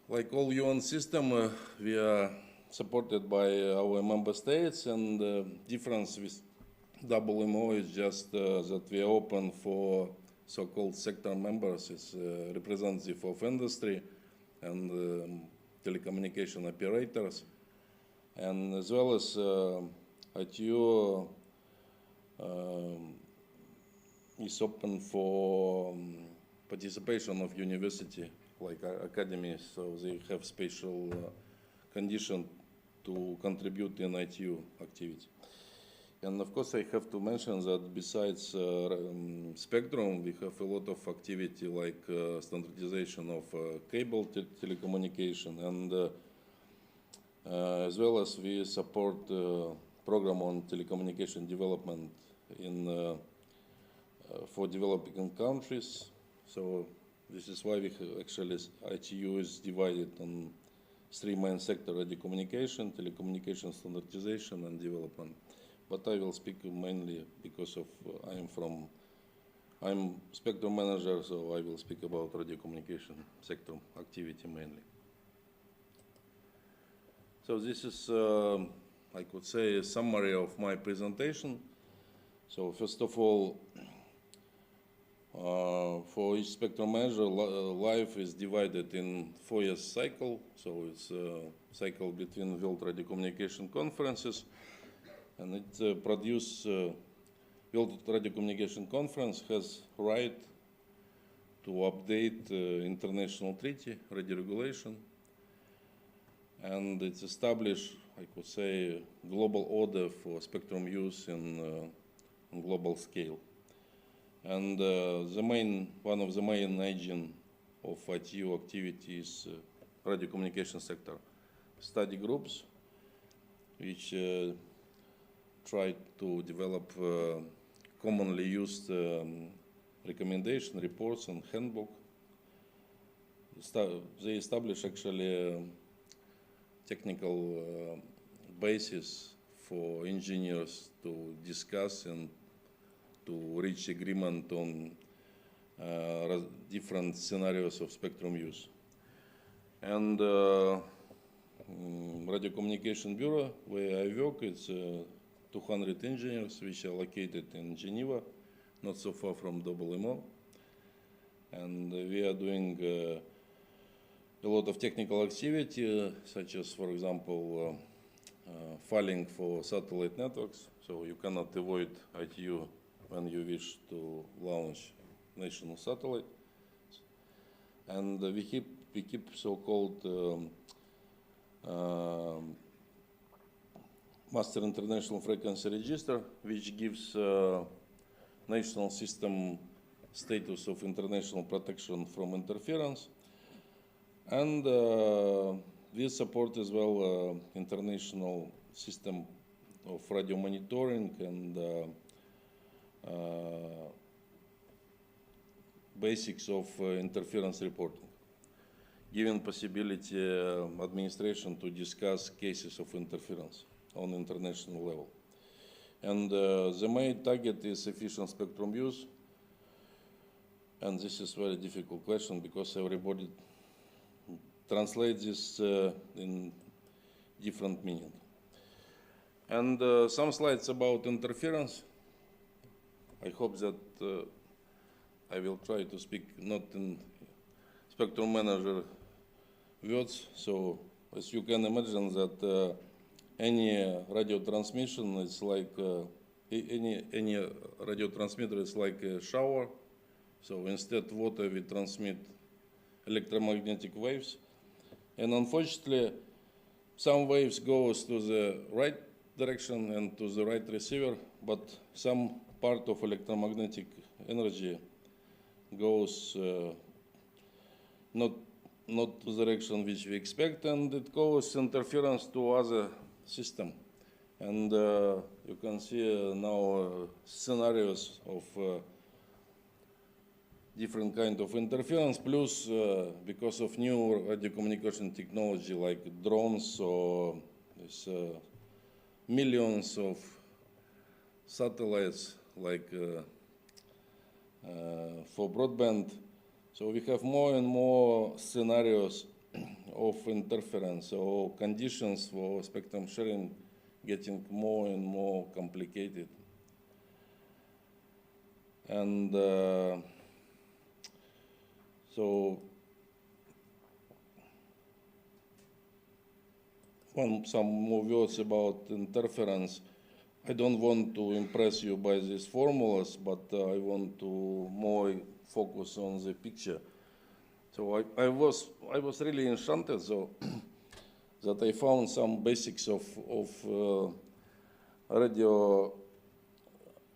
like all UN system, we are supported by our member states, and the difference with WMO is just that we are open for so-called sector members. It's representative of industry and telecommunication operators, and as well as ITU is open for participation of university like academies, so they have special condition to contribute in ITU activity. And of course, I have to mention that besides spectrum, we have a lot of activity like standardization of cable telecommunication, and as well as we support program on telecommunication development in for developing countries. So this is why we actually ITU is divided on three main sectors: radio communication, telecommunication standardization, and development. But I will speak mainly because of I'm spectrum manager, so I will speak about radio communication sector activity mainly. So this is, I could say, a summary of my presentation. So first of all, for each spectrum manager, life is divided in 4 years cycle. So it's a cycle between World Radio Communication Conferences, and it World Radio Communication Conference has right to update international treaty, radio regulation, and it's established, I could say, global order for spectrum use on global scale. And one of the main engine of ITU activities, radio communication sector, study groups, which try to develop commonly used recommendation reports and handbook. They establish actually technical basis for engineers to discuss and to reach agreement on different scenarios of spectrum use. And Radio Communication Bureau, where I work, it's 200 engineers which are located in Geneva, not so far from WMO. And we are doing a lot of technical activity, such as, for example, filing for satellite networks. So you cannot avoid ITU when you wish to launch national satellite. And we keep so-called Master International Frequency Register, which gives national system status of international protection from interference. And we support as well international system of radio monitoring and basics of interference reporting, giving possibility administration to discuss cases of interference on international level. And the main target is efficient spectrum use. And this is a very difficult question because everybody translates this in different meaning. And some slides about interference. I hope that I will try to speak not in spectrum manager words. So as you can imagine that any radio transmission is like any radio transmitter is like a shower. So instead water we transmit electromagnetic waves, and unfortunately some waves goes to the right direction and to the right receiver, but some part of electromagnetic energy goes not not to the direction which we expect, and it causes interference to other system. And you can see now scenarios of different kind of interference, plus because of new radio communication technology like drones or this, millions of satellites like for broadband. So we have more and more scenarios of interference or conditions for spectrum sharing getting more and more complicated. And so some more words about interference. I don't want to impress you by these formulas, but I want to more focus on the picture. So I was really enchanted so that I found some basics of radio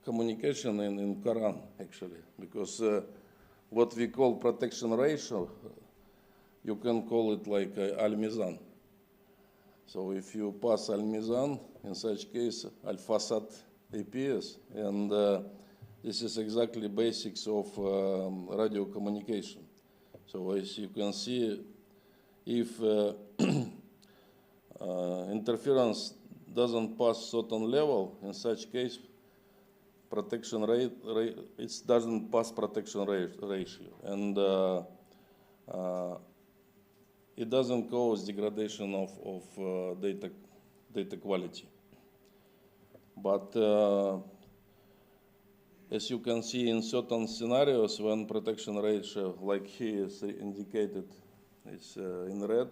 communication in Quran, actually, because what we call protection ratio, you can call it like al-mizan. So if you pass al-mizan, in such case, al-fasad appears, and this is exactly basics of radio communication. So as you can see, if interference doesn't pass certain level, in such case, protection rate it doesn't pass protection ratio, and it doesn't cause degradation of data quality. But as you can see in certain scenarios, when protection ratio, like here is indicated, is in red,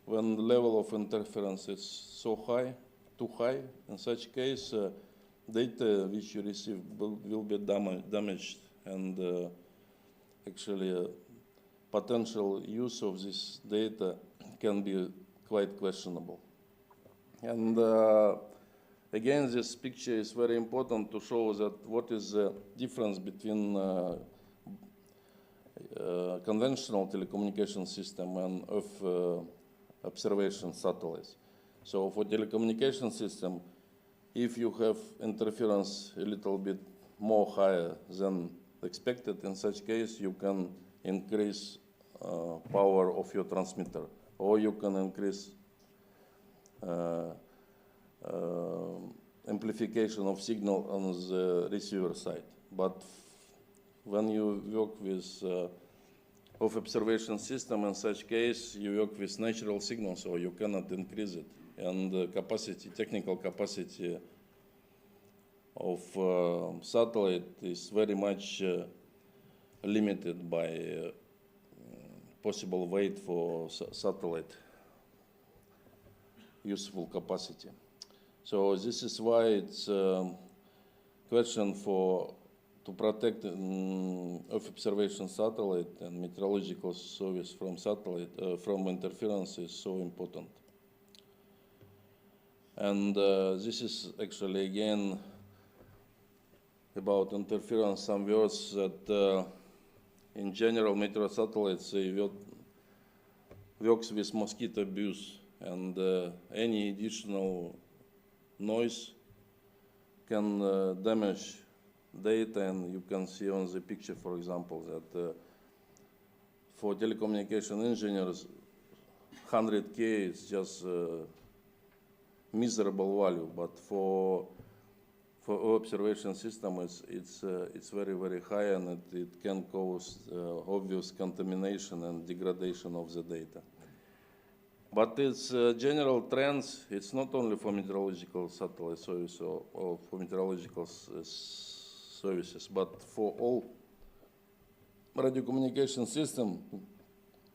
when the level of interference is so high, too high, in such case, data which you receive will be damaged, and actually potential use of this data can be quite questionable. And again, this picture is very important to show that what is the difference between conventional telecommunication system and Earth observation satellites. So for telecommunication system, if you have interference a little bit more higher than expected, in such case you can increase power of your transmitter, or you can increase amplification of signal on the receiver side. But when you work with of observation system, in such case, you work with natural signals, so you cannot increase it. And the capacity, technical capacity of satellite is very much limited by possible weight for satellite useful capacity. So this is why it's a question to protect Earth observation satellite and meteorological service from satellite from interference is so important. And this is actually again about interference. Some words that in general meteor satellites works with mosquito abuse, and any additional noise can damage data, and you can see on the picture, for example, that for telecommunication engineers, 100K is just miserable value, but for observation system, it's very, very high, and it can cause obvious contamination and degradation of the data. But it's general trends. It's not only for meteorological satellite service or for meteorological services, but for all radio communication system.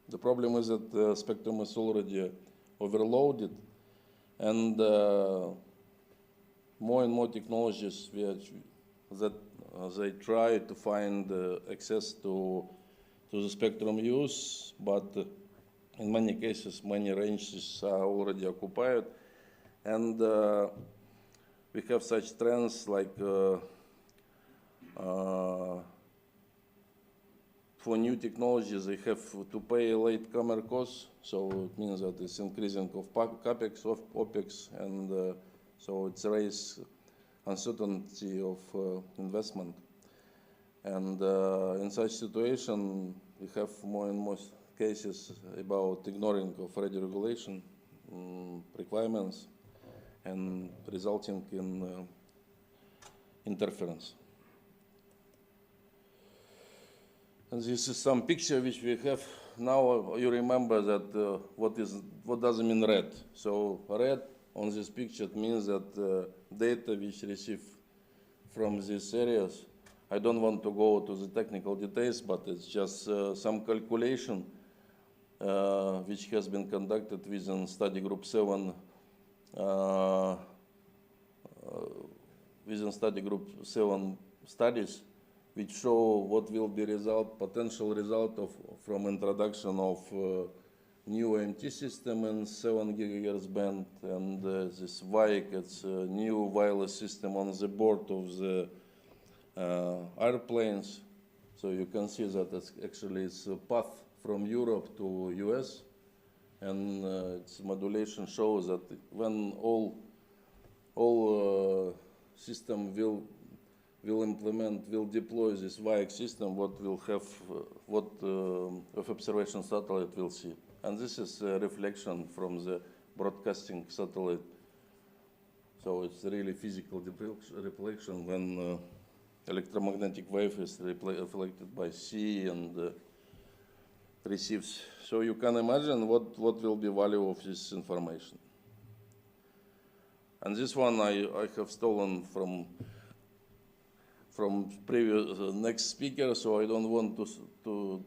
The problem is that the spectrum is already overloaded, and more and more technologies that they try to find access to the spectrum use, but in many cases, many ranges are already occupied, and we have such trends like for new technologies, they have to pay latecomer costs, so it means that it's increasing of capex, of opex, and so it's raise uncertainty of investment. And in such situation, we have more and more cases about ignoring of radio regulation requirements and resulting in interference. And this is some picture which we have now. You remember that what does it mean red? So red on this picture means that data which receive from these areas. I don't want to go to the technical details, but it's just some calculation which has been conducted within study group 7 within study group 7 studies, which show what will be potential result from introduction of new AMT system in 7 GHz band, and this WIC, it's a new wireless system on the board of the airplanes. So you can see that it's a path from Europe to US, and its modulation shows that when all system will deploy this WIC system, what will have, what of observation satellite will see. And this is a reflection from the broadcasting satellite. So it's really physical reflection when electromagnetic wave is reflected by sea and receives. So you can imagine what will be value of this information. And this one I have stolen from previous next speaker, so I don't want to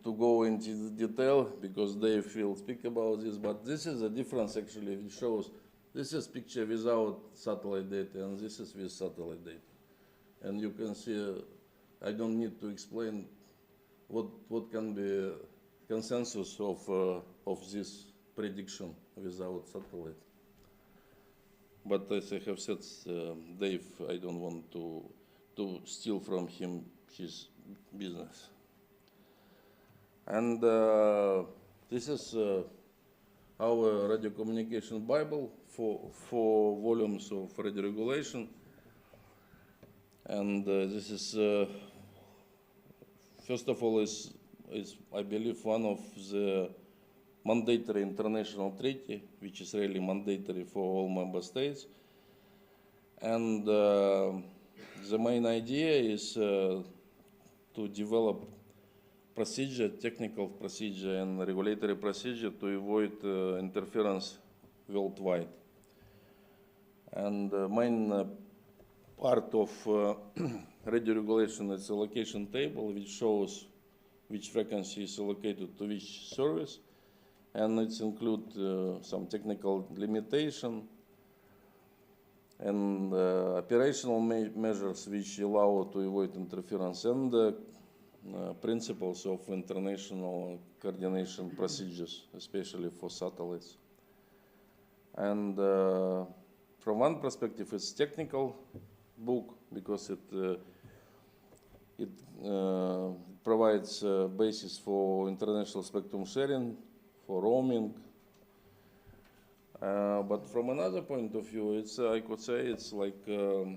go into detail because they will speak about this. But this is a difference actually. It shows this is picture without satellite data, and this is with satellite data. And you can see, I don't need to explain what can be consensus of this prediction without satellite. But as I have said, Dave, I don't want to steal from him his business. And this is our radio communication Bible for volumes of radio regulation. And this is, first of all, is I believe one of the mandatory international treaty, which is really mandatory for all member states. And the main idea is to develop procedure, technical procedure and regulatory procedure to avoid interference worldwide. And the main part of radio regulation is allocation table, which shows which frequency is allocated to which service, and it includes some technical limitation and operational measures which allow to avoid interference, and principles of international coordination procedures, especially for satellites. And from one perspective, it's technical book because it provides a basis for international spectrum sharing, for roaming. But from another point of view, it's I could say it's like a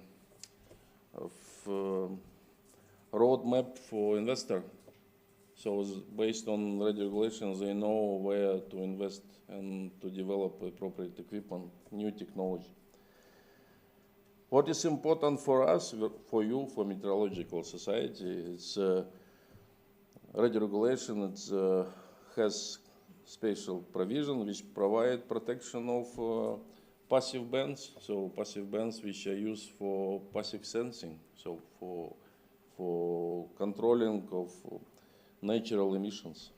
roadmap for investor. So based on radio regulations, they know where to invest and to develop appropriate equipment, new technology. What is important for us, for you, for Meteorological Society, is radio regulation. It has special provision which provide protection of passive bands. So passive bands which are used for passive sensing, so for controlling of natural emissions.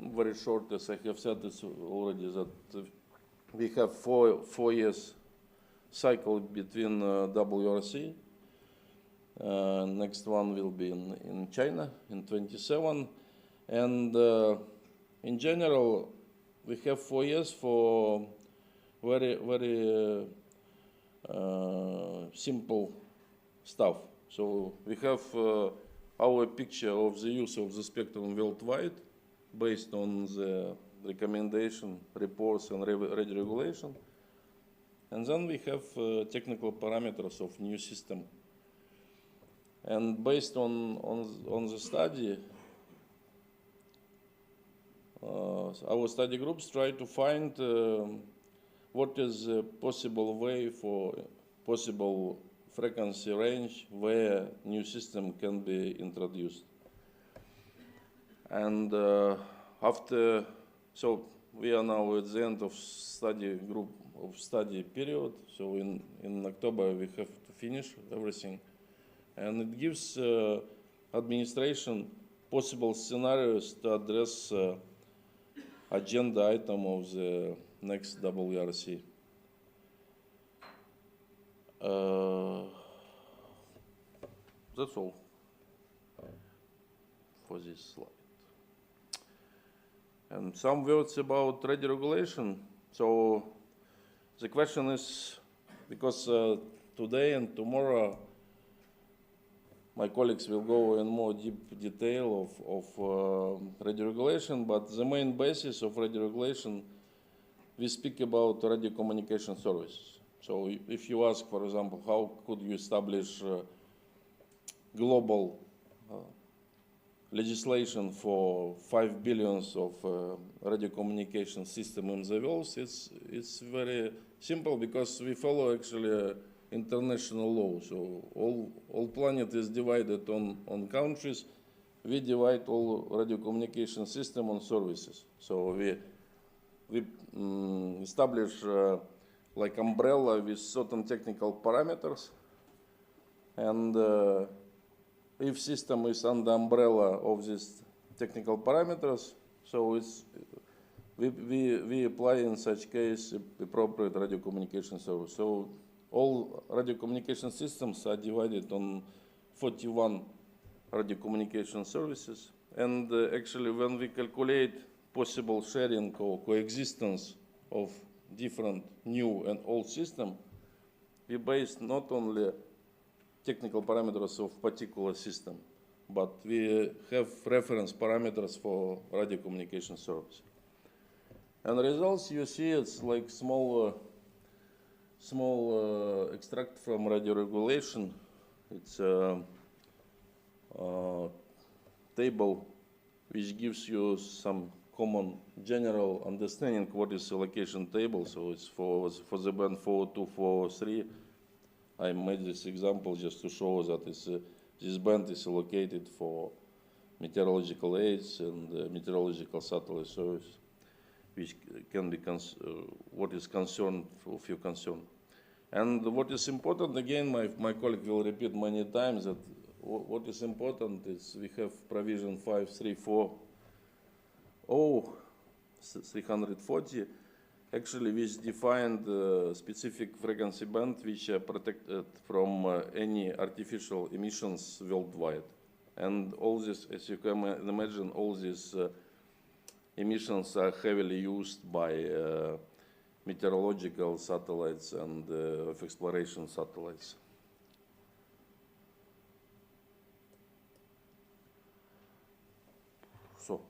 Very short, as I have said this already, that we have four years cycle between WRC. Next one will be in China in 27, and in general we have 4 years for very simple stuff. So we have our picture of the use of the spectrum worldwide based on the recommendation, reports, and radio regulation. And then we have technical parameters of new system. And based on the study, our study groups try to find what is a possible way for possible frequency range where new system can be introduced. And so we are now at the end of study period. So in October we have to finish everything, and it gives administration possible scenarios to address agenda item of the next WRC. That's all for this slide. And some words about radio regulation. So the question is, because today and tomorrow my colleagues will go in more deep detail of radio regulation, but the main basis of radio regulation, we speak about radio communication services. So if you ask, for example, how could you establish global legislation for 5 billion of radio communication system in the world, it's very simple, because we follow actually international law. So all planet is divided on countries. We divide all radio communication system on services. So we establish like umbrella with certain technical parameters, and if system is under umbrella of these technical parameters, so we apply in such case appropriate radio communication service. So all radio communication systems are divided on 41 radio communication services, and actually when we calculate possible sharing or coexistence of different new and old system, we base not only technical parameters of particular system, but we have reference parameters for radio communication service. And the results you see, it's like small extract from radio regulation. It's a table which gives you some common general understanding what is allocation table. So it's for the band 402, 403. I made this example just to show that this band is allocated for meteorological aids and meteorological satellite service, which can be what is concerned of your concern. And what is important, again, my colleague will repeat many times, that what is important is we have provision 534 340, actually which defined specific frequency band which are protected from any artificial emissions worldwide. And all this, as you can imagine, all these emissions are heavily used by meteorological satellites and of exploration satellites. So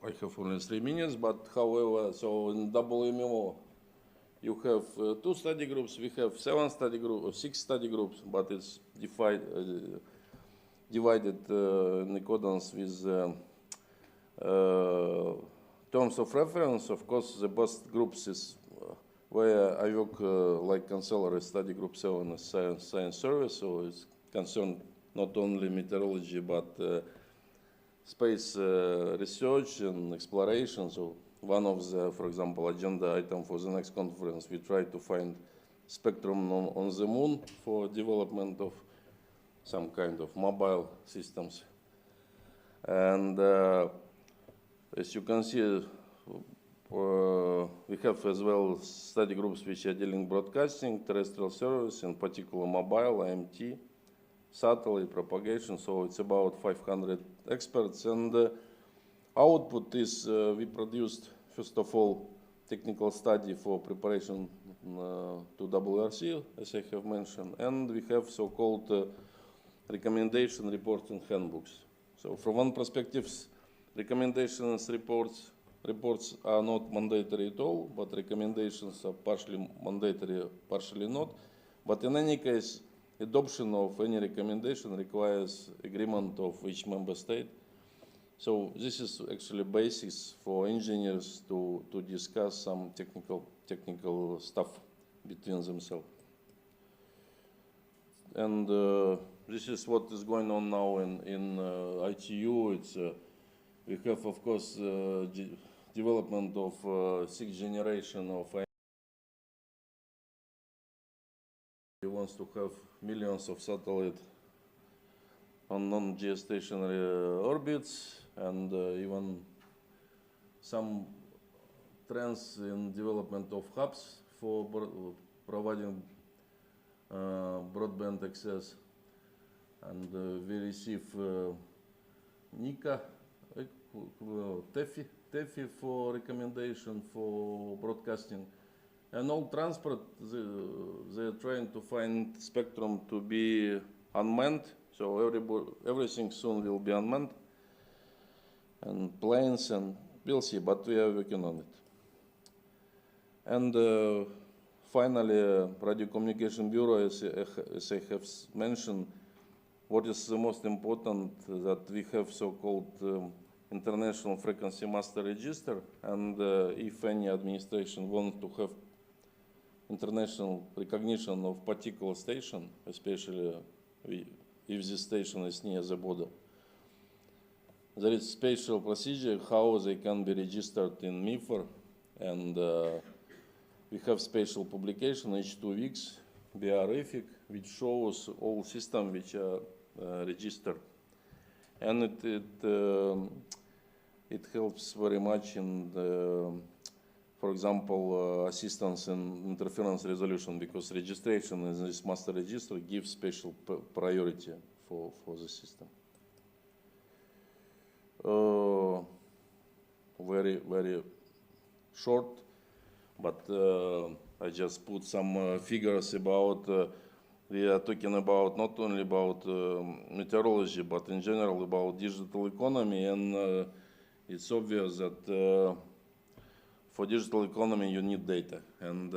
I have only 3 minutes, but however, so in WMO you have 2 study groups, we have 7 study groups, or 6 study groups, but it's divided in accordance with terms of reference. Of course, the best groups is where I work like counselor, study group 7 is science service, so it's concerned not only meteorology, but space research and exploration. So one of the, for example, agenda item for the next conference, we try to find spectrum on the moon for development of some kind of mobile systems. And as you can see, we have as well study groups which are dealing broadcasting, terrestrial service, in particular mobile, IMT, satellite propagation. So it's about 500 experts. And output is we produced, first of all, technical study for preparation to WRC, as I have mentioned, and we have so-called recommendation reports and handbooks. So from one perspective, recommendations reports are not mandatory at all, but recommendations are partially mandatory, partially not. But in any case, adoption of any recommendation requires agreement of each member state. So this is actually basis for engineers to discuss some technical stuff between themselves. And this is what is going on now in ITU. It's we have, of course, development of sixth generation of. He wants to have millions of satellites on non-geostationary orbits, and even some trends in development of hubs for providing broadband access. And we receive NICA, TEFI for recommendation for broadcasting. And all transport, they're trying to find spectrum to be unmanned. So everything soon will be unmanned. And planes, and we'll see, but we are working on it. And finally, Radio Communication Bureau, as I have mentioned, what is the most important, that we have so-called International Frequency Master Register, and if any administration wants to have international recognition of particular station, especially if the station is near the border, there is special procedure how they can be registered in MIFR, and we have special publication each 2 weeks via REFIC, which shows all systems which are registered. And it helps very much in the, for example, assistance in interference resolution, because registration in this master register gives special priority for the system. Very short, but I just put some figures about, we are talking about not only about meteorology, but in general about digital economy, and it's obvious that for digital economy you need data, and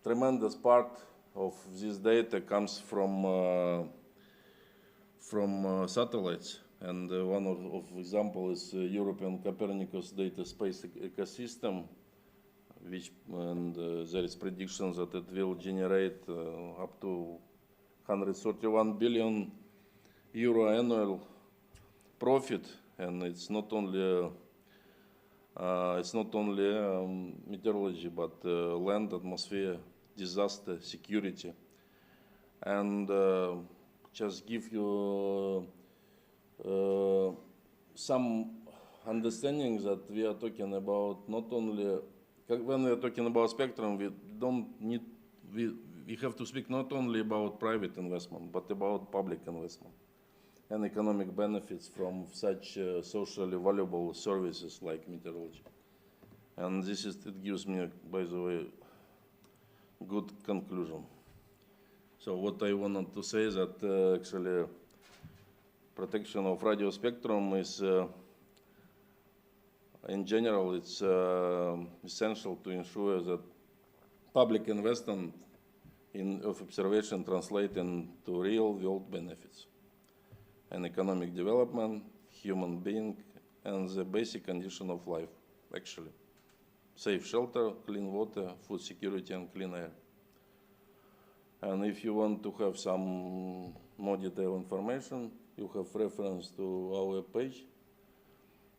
tremendous part of this data comes from satellites. And one of example is European Copernicus data space ecosystem, which, and there is predictions that it will generate up to 131 billion euro annual profit. And it's not only meteorology, but land, atmosphere, disaster, security. And just give you some understanding that we are talking about not only, when we are talking about spectrum, we don't need, we have to speak not only about private investment, but about public investment and economic benefits from such socially valuable services like meteorology. And this is, it gives me, by the way, good conclusion. So what I wanted to say is that actually protection of radio spectrum is, in general, it's essential to ensure that public investment of observation translate into real world benefits and economic development, human being, and the basic condition of life, actually. Safe shelter, clean water, food security, and clean air. And if you want to have some more detailed information, you have reference to our page.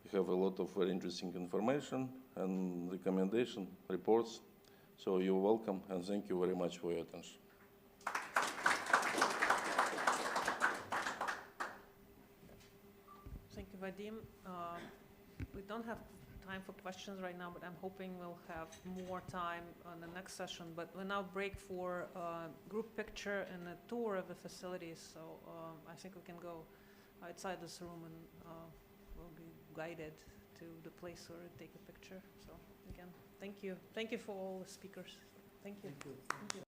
We have a lot of very interesting information and recommendation reports. So you're welcome, and thank you very much for your attention. Thank you, Vadim. We don't have time for questions right now, but I'm hoping we'll have more time on the next session. But we'll now break for group picture and a tour of the facilities. So I think we can go outside this room, and we'll be guided to the place or take a picture. So again, thank you. Thank you for all the speakers. Thank you. Thank you.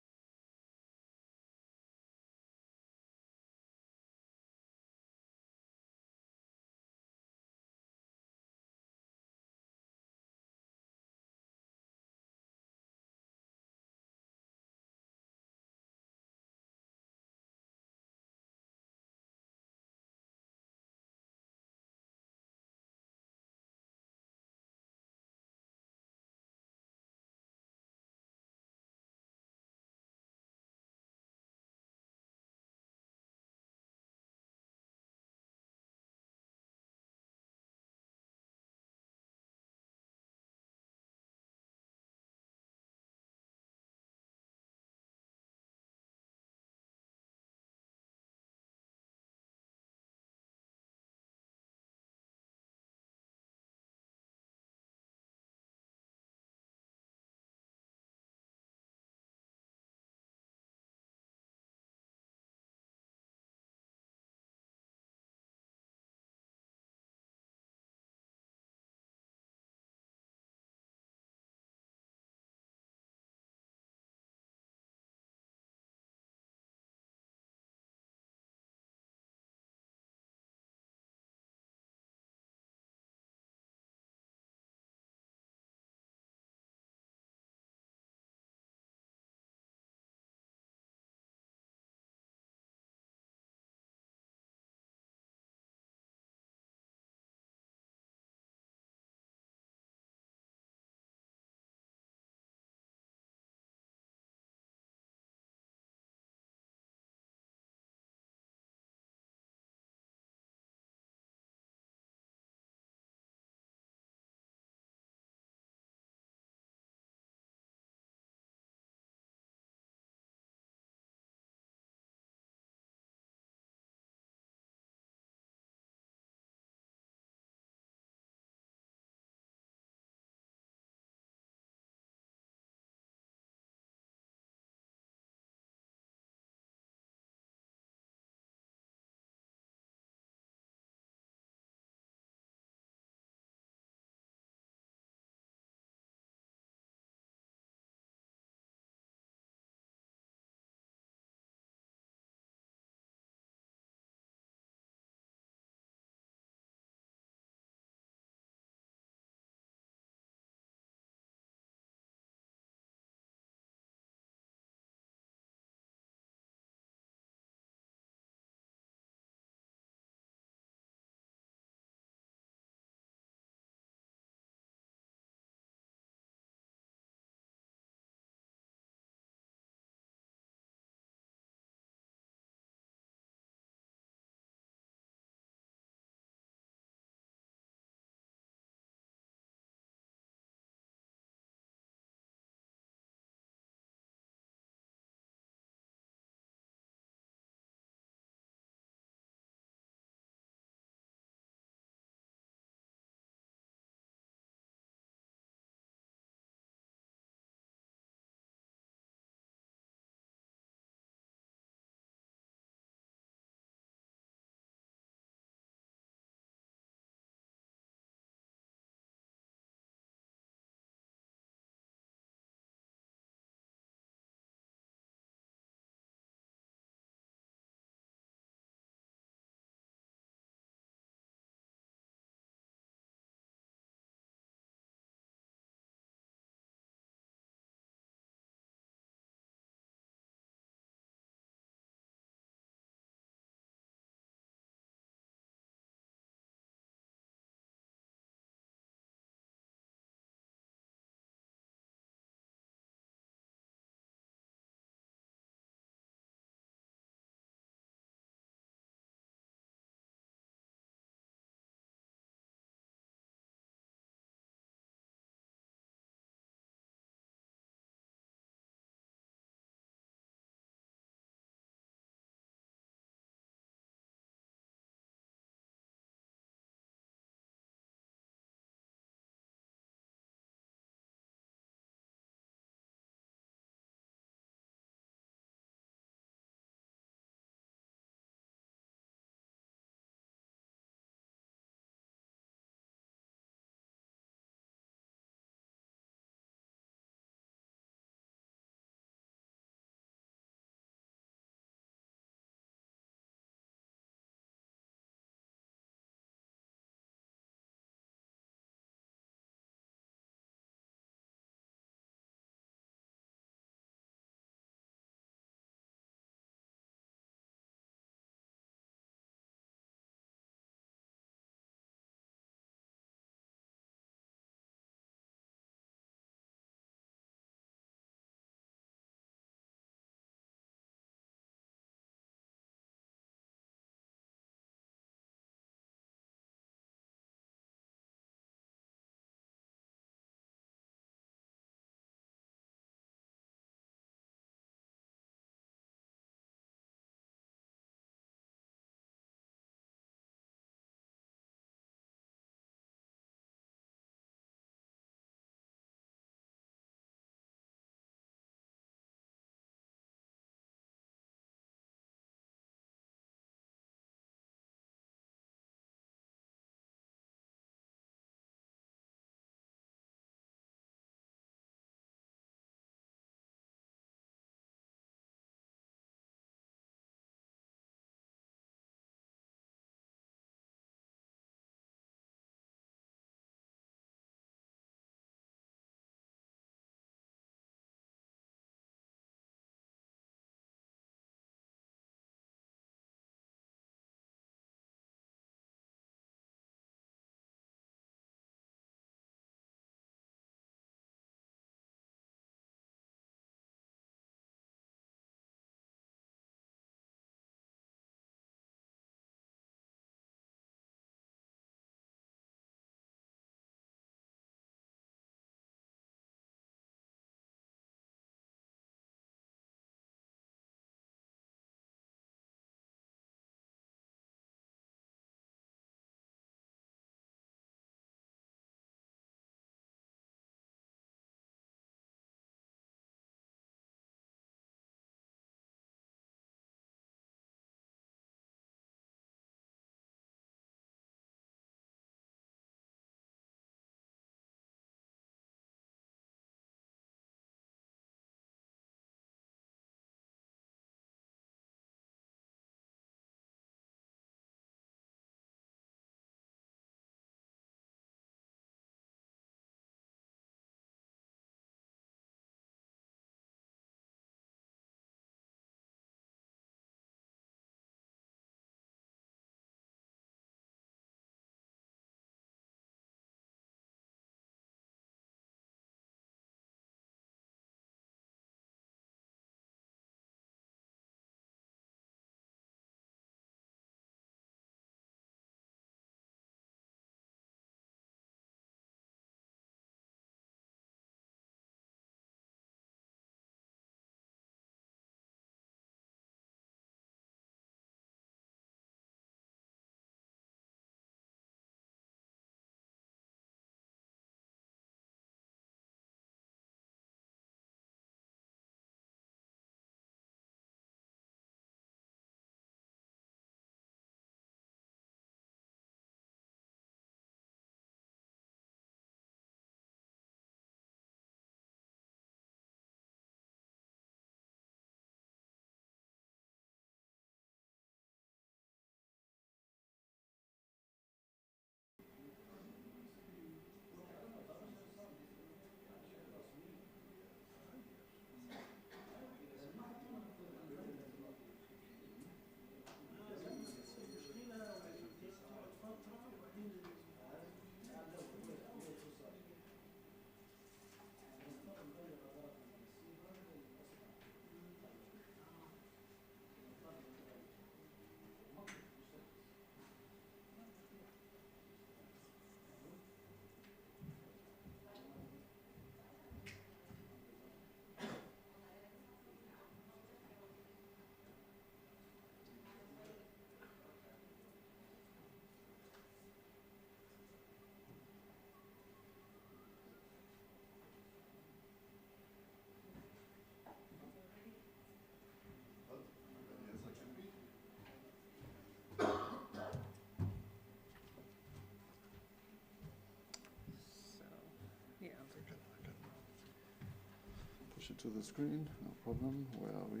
switch it to the screen, no problem. Where are we?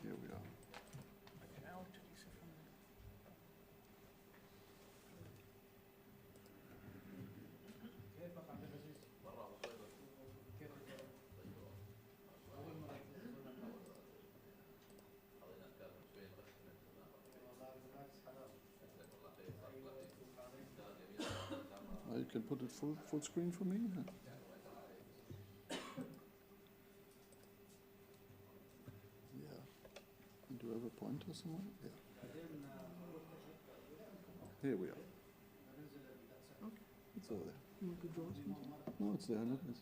Here we are. You can put it full screen for me. Yeah. Do you have a pointer somewhere? Yeah. Here we are. Okay. It's over there. You want to draw something? No, it's there. Look at this.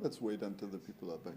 Let's wait until the people are back.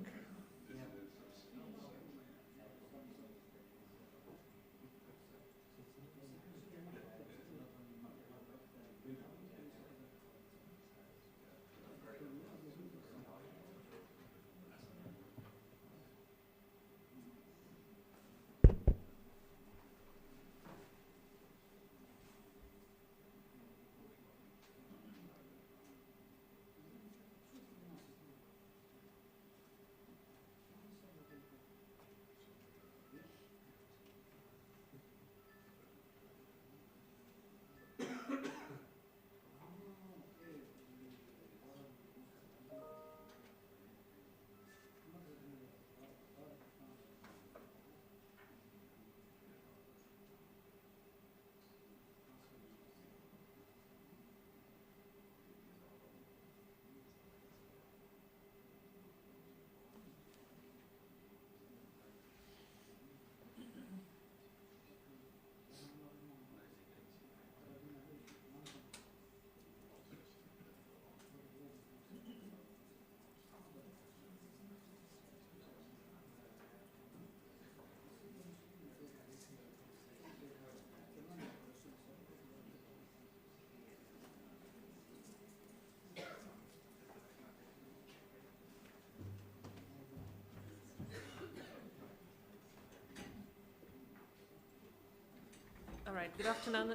All right, good afternoon.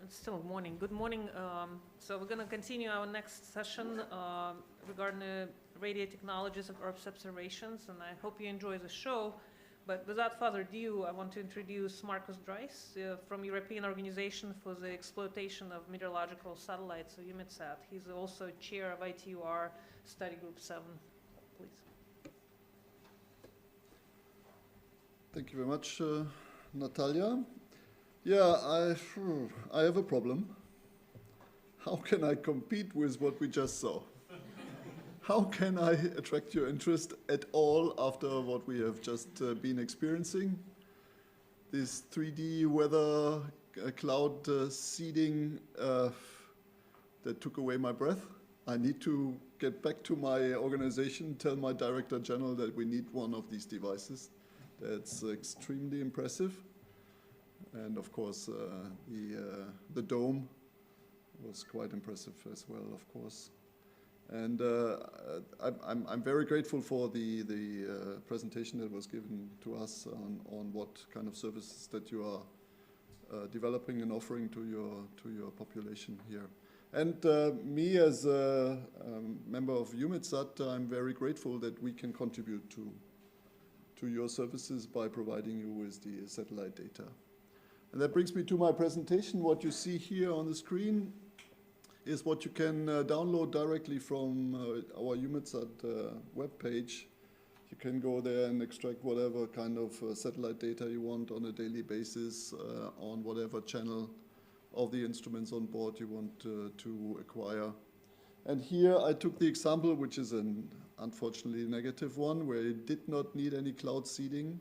It's still morning. Good morning. So we're going to continue our next session regarding the radio technologies of Earth's observations, and I hope you enjoy the show. But without further ado, I want to introduce Markus Dries from European Organization for the Exploitation of Meteorological Satellites, so EUMETSAT. He's also chair of ITUR Study Group 7. Please. Thank you very much, Natalia. Yeah, I have a problem. How can I compete with what we just saw? How can I attract your interest at all after what we have just been experiencing? This 3D weather cloud seeding that took away my breath. I need to get back to my organization, tell my director general that we need one of these devices. That's extremely impressive. And of course, the dome was quite impressive as well, of course. And I'm very grateful for the presentation that was given to us on what kind of services that you are developing and offering to your population here. And me as a member of EUMETSAT, I'm very grateful that we can contribute to your services by providing you with the satellite data. And that brings me to my presentation. What you see here on the screen is what you can download directly from our EUMETSAT webpage. You can go there and extract whatever kind of satellite data you want on a daily basis on whatever channel of the instruments on board you want to acquire. And here I took the example, which is an unfortunately negative one, where it did not need any cloud seeding.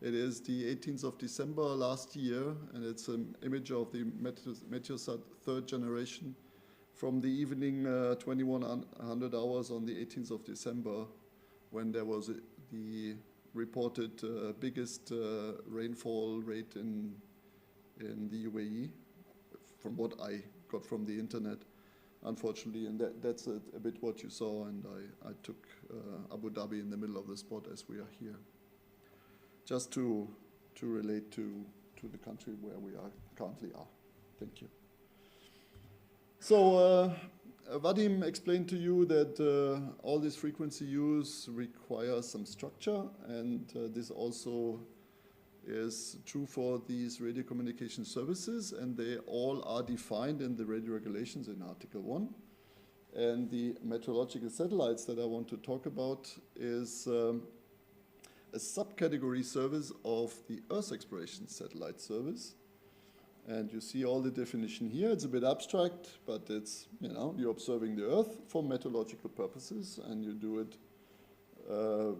It is the 18th of December last year, and it's an image of the Meteosat third generation from the evening 2100 hours on the 18th of December, when there was the reported biggest rainfall rate in the UAE, from what I got from the internet, unfortunately. And that's a bit what you saw, and I took Abu Dhabi in the middle of the spot as we are here, just to relate to the country where we currently are. Thank you. So Vadim explained to you that all this frequency use requires some structure, and this also is true for these radio communication services, and they all are defined in the radio regulations in Article 1. And the meteorological satellites that I want to talk about is a subcategory service of the Earth exploration satellite service. And you see all the definition here. It's a bit abstract, but it's, you're observing the Earth for meteorological purposes, and you do it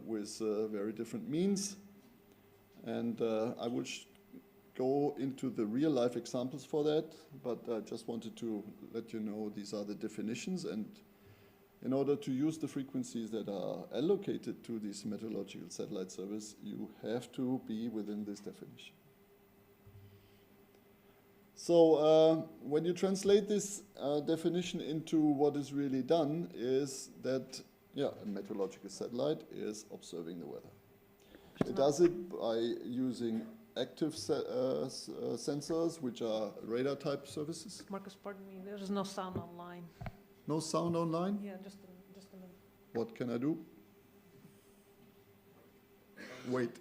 with very different means. And I will go into the real life examples for that, but I just wanted to let you know these are the definitions, and in order to use the frequencies that are allocated to this meteorological satellite service, you have to be within this definition. So when you translate this definition into what is really done is that, a meteorological satellite is observing the weather. It does it by using active sensors, which are radar type services. Marcus, pardon me, there is no sound online. No sound online? Yeah, just a minute. What can I do? Wait.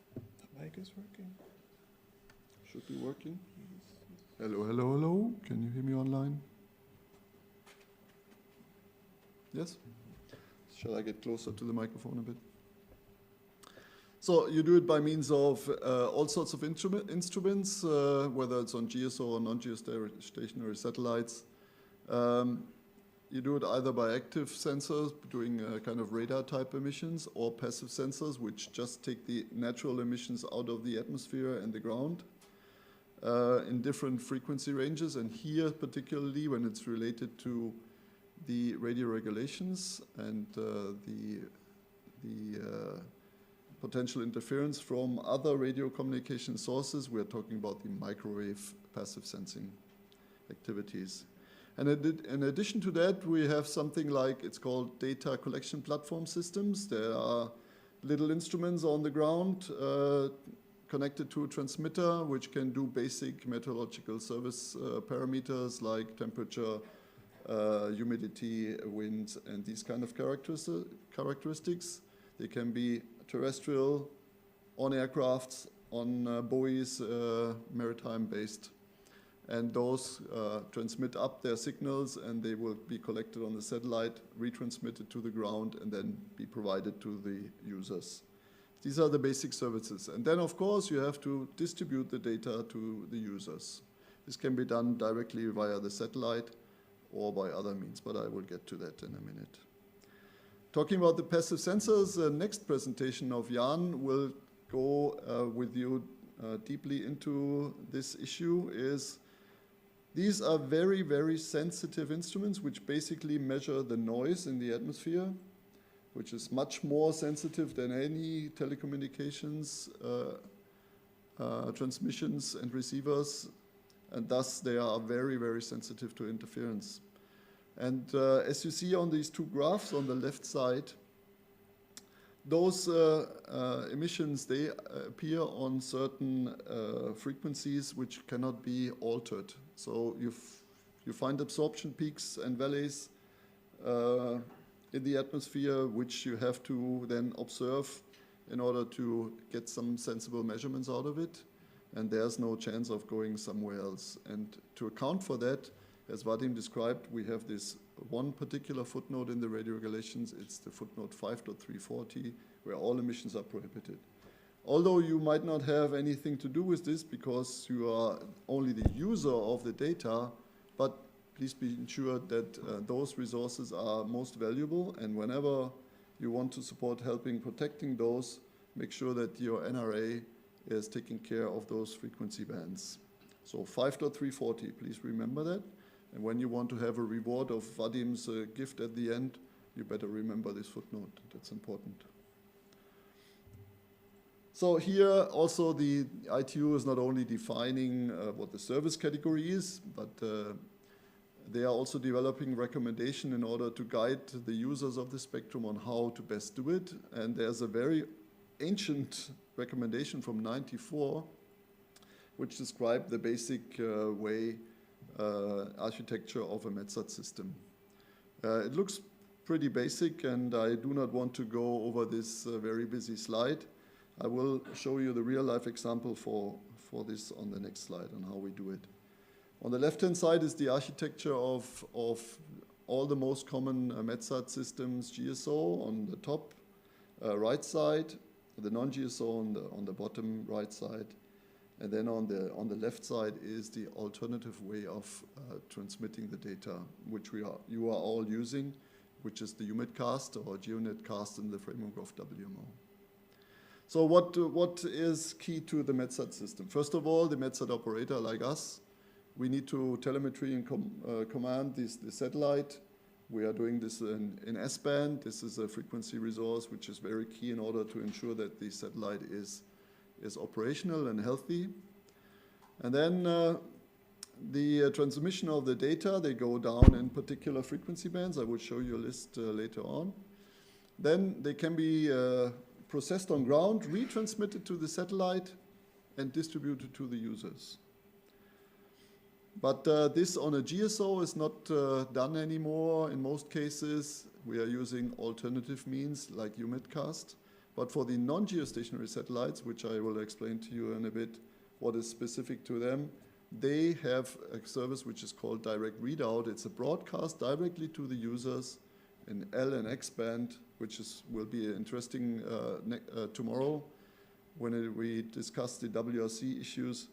The mic is working. Should be working. Hello, hello, hello. Can you hear me online? Yes? Shall I get closer to the microphone a bit? So you do it by means of all sorts of instruments, whether it's on GSO or non-geostationary satellites. You do it either by active sensors, doing kind of radar type emissions, or passive sensors, which just take the natural emissions out of the atmosphere and the ground in different frequency ranges. And here, particularly when it's related to the radio regulations and the potential interference from other radio communication sources, we're talking about the microwave passive sensing activities. And in addition to that, we have something like, it's called data collection platform systems. There are little instruments on the ground connected to a transmitter, which can do basic meteorological service parameters like temperature, humidity, wind, and these kind of characteristics. They can be terrestrial, on aircrafts, on buoys, maritime-based. And those transmit up their signals, and they will be collected on the satellite, retransmitted to the ground, and then be provided to the users. These are the basic services. And then, of course, you have to distribute the data to the users. This can be done directly via the satellite or by other means, but I will get to that in a minute. Talking about the passive sensors, the next presentation of Jan will go with you deeply into this issue. These are very, very sensitive instruments which basically measure the noise in the atmosphere, which is much more sensitive than any telecommunications transmissions and receivers, and thus they are very, very sensitive to interference. And as you see on these two graphs on the left side, those emissions, they appear on certain frequencies which cannot be altered. So you find absorption peaks and valleys in the atmosphere, which you have to then observe in order to get some sensible measurements out of it. And there's no chance of going somewhere else. And to account for that, As Vadim described, we have this one particular footnote in the radio regulations. It's the footnote 5.340, where all emissions are prohibited. Although you might not have anything to do with this because you are only the user of the data, but please be ensured that those resources are most valuable, and whenever you want to support helping protecting those, make sure that your NRA is taking care of those frequency bands. So 5.340, please remember that. And when you want to have a reward of Vadim's gift at the end, you better remember this footnote. That's important. So here also the ITU is not only defining what the service category is, but they are also developing recommendation in order to guide the users of the spectrum on how to best do it. And there's a very ancient recommendation from '94, which described the basic way architecture of a METSAT system. It looks pretty basic, and I do not want to go over this very busy slide. I will show you the real-life example for this on the next slide on how we do it. On the left-hand side is the architecture of all the most common METSAT systems, GSO on the top right side, the non-GSO on the bottom right side, and then on the left side is the alternative way of transmitting the data, which you are all using, which is the UMIDcast or GeoNetcast in the framework of WMO. So what is key to the METSAT system? First of all, the METSAT operator like us, we need to telemetry and command the satellite. We are doing this in S-band. This is a frequency resource which is very key in order to ensure that the satellite is operational and healthy. And then the transmission of the data, they go down in particular frequency bands. I will show you a list later on. Then they can be processed on ground, retransmitted to the satellite, and distributed to the users. But this on a GSO is not done anymore in most cases. We are using alternative means like UMIDcast. But for the non-geostationary satellites, which I will explain to you in a bit what is specific to them, they have a service which is called direct readout. It's a broadcast directly to the users in L and X band, which will be interesting tomorrow when we discuss the WRC issues,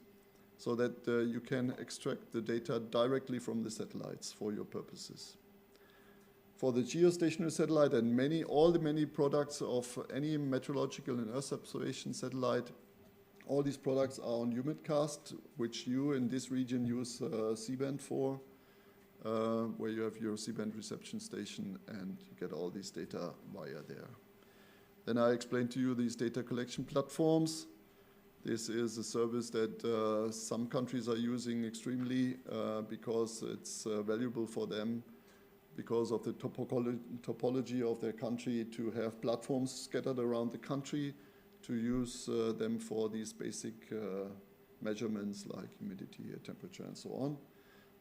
so that you can extract the data directly from the satellites for your purposes. For the geostationary satellite and all the many products of any meteorological and Earth observation satellite, all these products are on UMIDcast, which you in this region use C-band for, where you have your C-band reception station and you get all these data via there. Then I explained to you these data collection platforms. This is a service that some countries are using extremely because it's valuable for them because of the topology of their country to have platforms scattered around the country to use them for these basic measurements like humidity, temperature, and so on.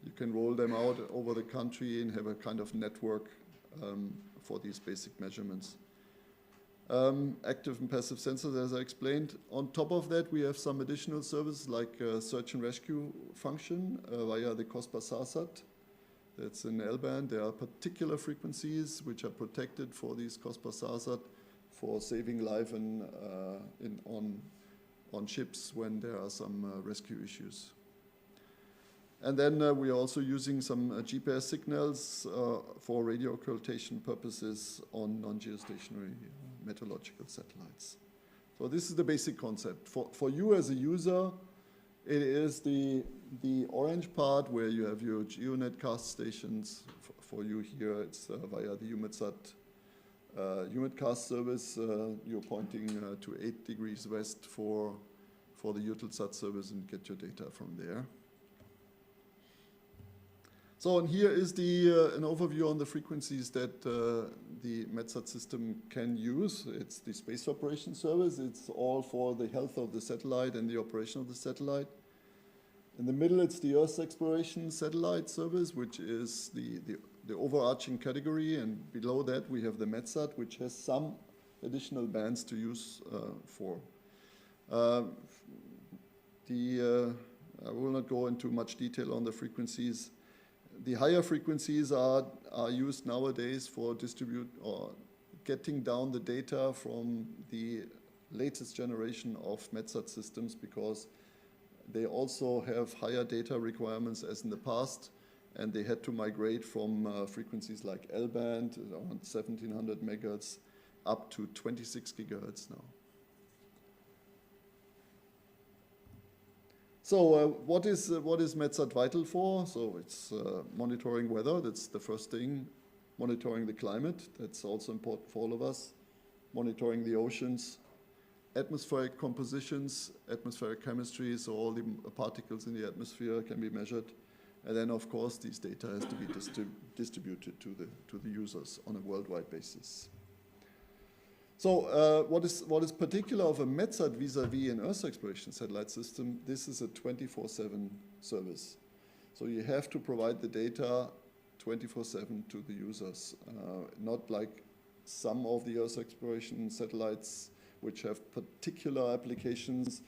You can roll them out over the country and have a kind of network for these basic measurements. Active and passive sensors, as I explained. On top of that, we have some additional services like search and rescue function via the COSPA-SARSAT. That's in L-band. There are particular frequencies which are protected for these COSPA-SARSAT for saving life on ships when there are some rescue issues. And then we are also using some GPS signals for radio occultation purposes on non-geostationary meteorological satellites. So this is the basic concept. For you as a user, it is the orange part where you have your GeoNetcast stations. For you here, it's via the UMIDcast service. You're pointing to 8 degrees west for the Eutelsat service and get your data from there. So and here is an overview on the frequencies that the METSAT system can use. It's the space operation service. It's all for the health of the satellite and the operation of the satellite. In the middle, it's the Earth exploration satellite service, which is the overarching category. And below that, we have the METSAT, which has some additional bands to use for. I will not go into much detail on the frequencies. the higher frequencies are used nowadays for getting down the data from the latest generation of METSAT systems, because they also have higher data requirements as in the past, and they had to migrate from frequencies like L-band, around 1700 megahertz, up to 26 gigahertz now. So what is METSAT vital for? So it's monitoring weather, that's the first thing. Monitoring the climate, that's also important for all of us. Monitoring the oceans, atmospheric compositions, atmospheric chemistry, so all the particles in the atmosphere can be measured. And then, of course, these data has to be distributed to the users on a worldwide basis. So what is particular of a METSAT vis-a-vis an Earth exploration satellite system, this is a 24/7 service. So you have to provide the data 24/7 to the users, not like some of the Earth exploration satellites which have particular applications,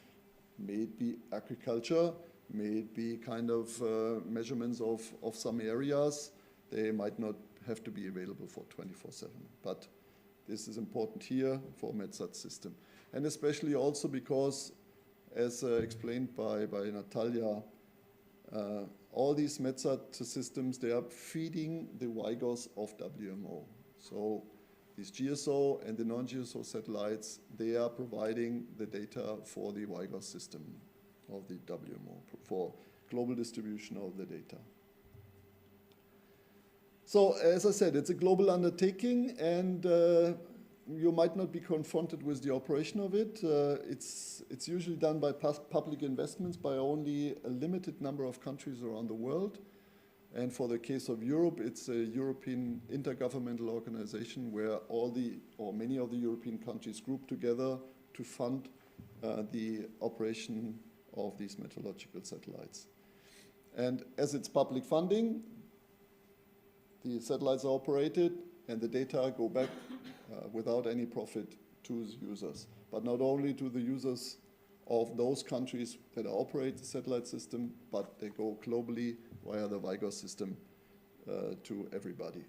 may it be agriculture, may it be kind of measurements of some areas. They might not have to be available for 24/7, but this is important here for METSAT system. And especially also because, as explained by Natalia, all these METSAT systems, they are feeding the WIGOS of WMO. So these GSO and the non-GSO satellites, they are providing the data for the WIGOS system of the WMO for global distribution of the data. So as I said, it's a global undertaking, and you might not be confronted with the operation of it. It's usually done by public investments by only a limited number of countries around the world. And for the case of Europe, it's a European intergovernmental organization where many of the European countries group together to fund the operation of these meteorological satellites. And as it's public funding, the satellites are operated and the data go back without any profit to the users. But not only to the users of those countries that operate the satellite system, but they go globally via the WIGOS system to everybody.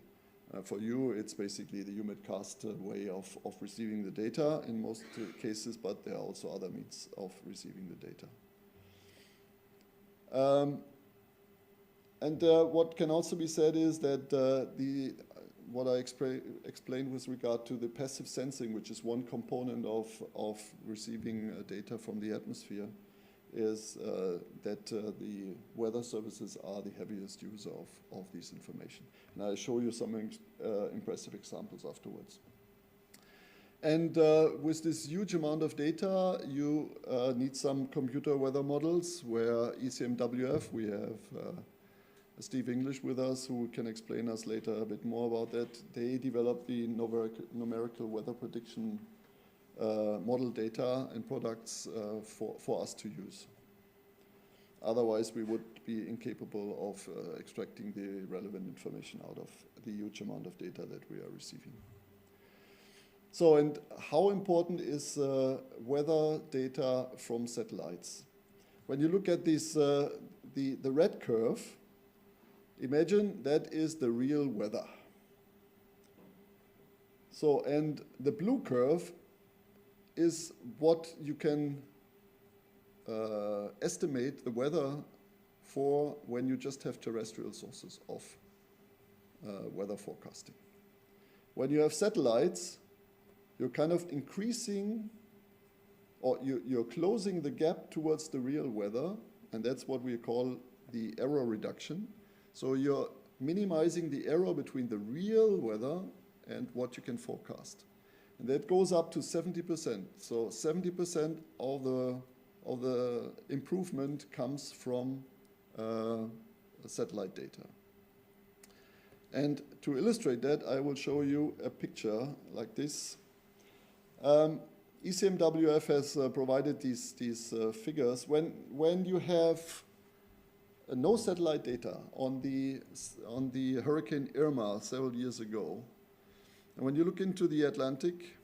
For you, it's basically the UMIDcast way of receiving the data in most cases, but there are also other means of receiving the data. What can also be said is that what I explained with regard to the passive sensing, which is one component of receiving data from the atmosphere, is that the weather services are the heaviest user of this information. And I'll show you some impressive examples afterwards. And with this huge amount of data, you need some computer weather models where ECMWF, we have Steve English with us, who can explain us later a bit more about that. They developed the numerical weather prediction model data and products for us to use. Otherwise, we would be incapable of extracting the relevant information out of the huge amount of data that we are receiving. So, and how important is weather data from satellites? When you look at this, the red curve, imagine that is the real weather. So, and the blue curve is what you can estimate the weather for when you just have terrestrial sources of weather forecasting. When you have satellites, you're kind of increasing, or you're closing the gap towards the real weather, and that's what we call the error reduction. So you're minimizing the error between the real weather and what you can forecast. And that goes up to 70%. So 70% of the improvement comes from satellite data. And to illustrate that, I will show you a picture like this. ECMWF has provided these figures. When you have no satellite data on the Hurricane Irma several years ago, and when you look into the Atlantic,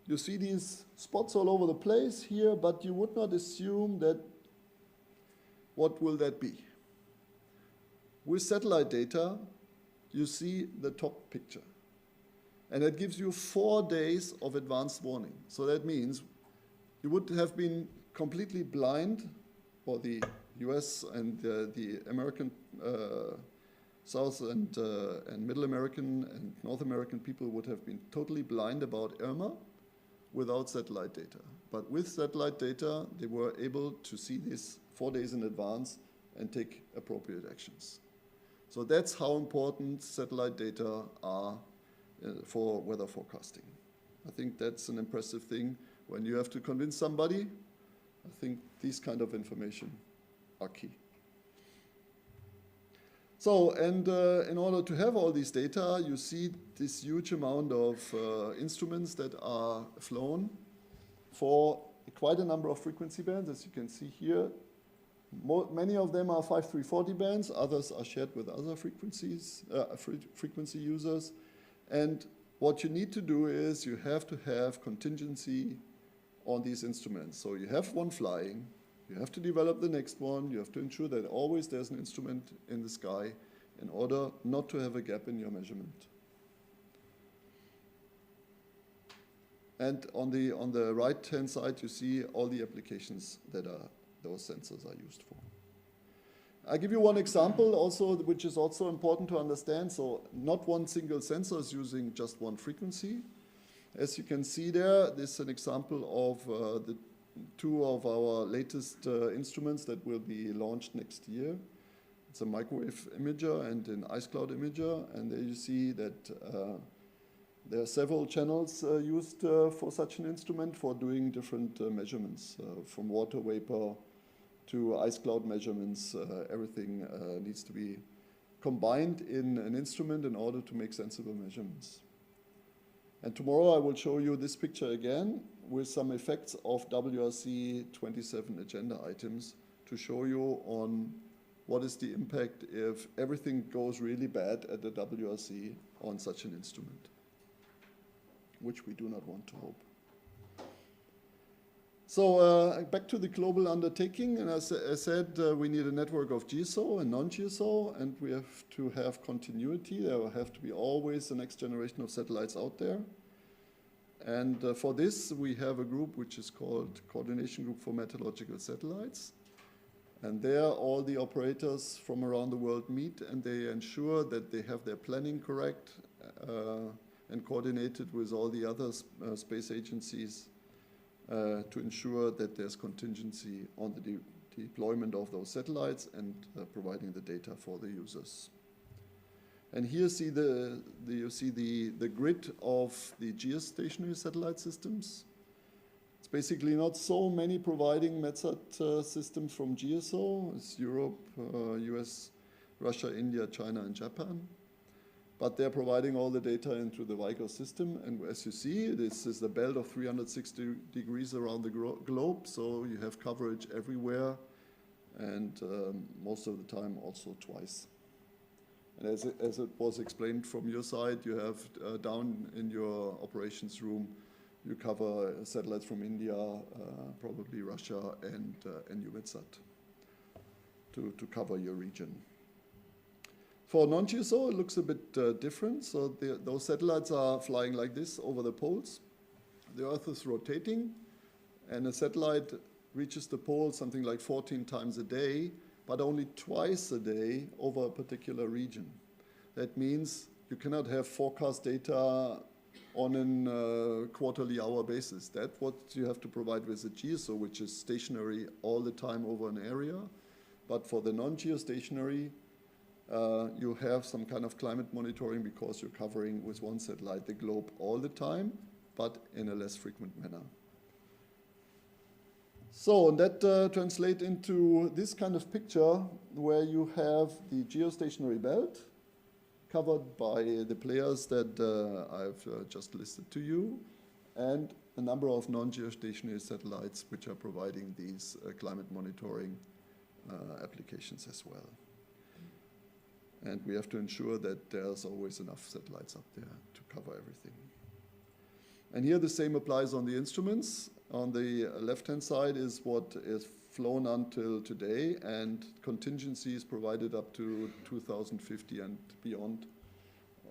you see these spots all over the place here, but you would not assume that, what will that be? With satellite data, you see the top picture. And it gives you 4 days of advanced warning. So that means you would have been completely blind, or the US and the American, South and Middle American and North American people would have been totally blind about Irma without satellite data. But with satellite data, they were able to see this 4 days in advance and take appropriate actions. So that's how important satellite data are for weather forecasting. I think that's an impressive thing. When you have to convince somebody, I think these kind of information are key. So, and in order to have all these data, you see this huge amount of instruments that are flown for quite a number of frequency bands, as you can see here. Many of them are 5340 bands, others are shared with other frequencies, frequency users. And what you need to do is you have to have contingency on these instruments. So you have one flying, you have to develop the next one, you have to ensure that always there's an instrument in the sky in order not to have a gap in your measurement. And on the right-hand side, you see all the applications that those sensors are used for. I give you one example also, which is also important to understand. So not one single sensor is using just one frequency. As you can see there, this is an example of the 2 of our latest instruments that will be launched next year. It's a microwave imager and an ice cloud imager. And there you see that there are several channels used for such an instrument for doing different measurements, from water vapor to ice cloud measurements. Everything needs to be combined in an instrument in order to make sensible measurements. And tomorrow I will show you this picture again with some effects of WRC 27 agenda items to show you on what is the impact if everything goes really bad at the WRC on such an instrument, which we do not want to hope. So back to the global undertaking, and as I said, we need a network of GSO and non-GSO, and we have to have continuity. There will have to be always the next generation of satellites out there. And for this, we have a group which is called Coordination Group for Meteorological Satellites. And there, all the operators from around the world meet, and they ensure that they have their planning correct and coordinated with all the other space agencies to ensure that there's contingency on the deployment of those satellites and providing the data for the users. And here you see the grid of the geostationary satellite systems. It's basically not so many providing METSAT systems from GSO. It's Europe, US, Russia, India, China, and Japan. But they're providing all the data into the WIGO system. And as you see, this is the belt of 360 degrees around the globe. So you have coverage everywhere, and most of the time also twice. And as it was explained from your side, you have down in your operations room, you cover satellites from India, probably Russia, and EUMETSAT to cover your region. For non-GSO, it looks a bit different. So those satellites are flying like this over the poles. The Earth is rotating, and a satellite reaches the pole something like 14 times a day, but only twice a day over a particular region. That means you cannot have forecast data on a quarterly hour basis. That's what you have to provide with the GSO, which is stationary all the time over an area. But for the non-geostationary, you have some kind of climate monitoring because you're covering with one satellite the globe all the time, but in a less frequent manner. So that translates into this kind of picture where you have the geostationary belt covered by the players that I've just listed to you, and a number of non-geostationary satellites which are providing these climate monitoring applications as well. And we have to ensure that there's always enough satellites up there to cover everything. And here the same applies on the instruments. On the left-hand side is what is flown until today, and contingency is provided up to 2050 and beyond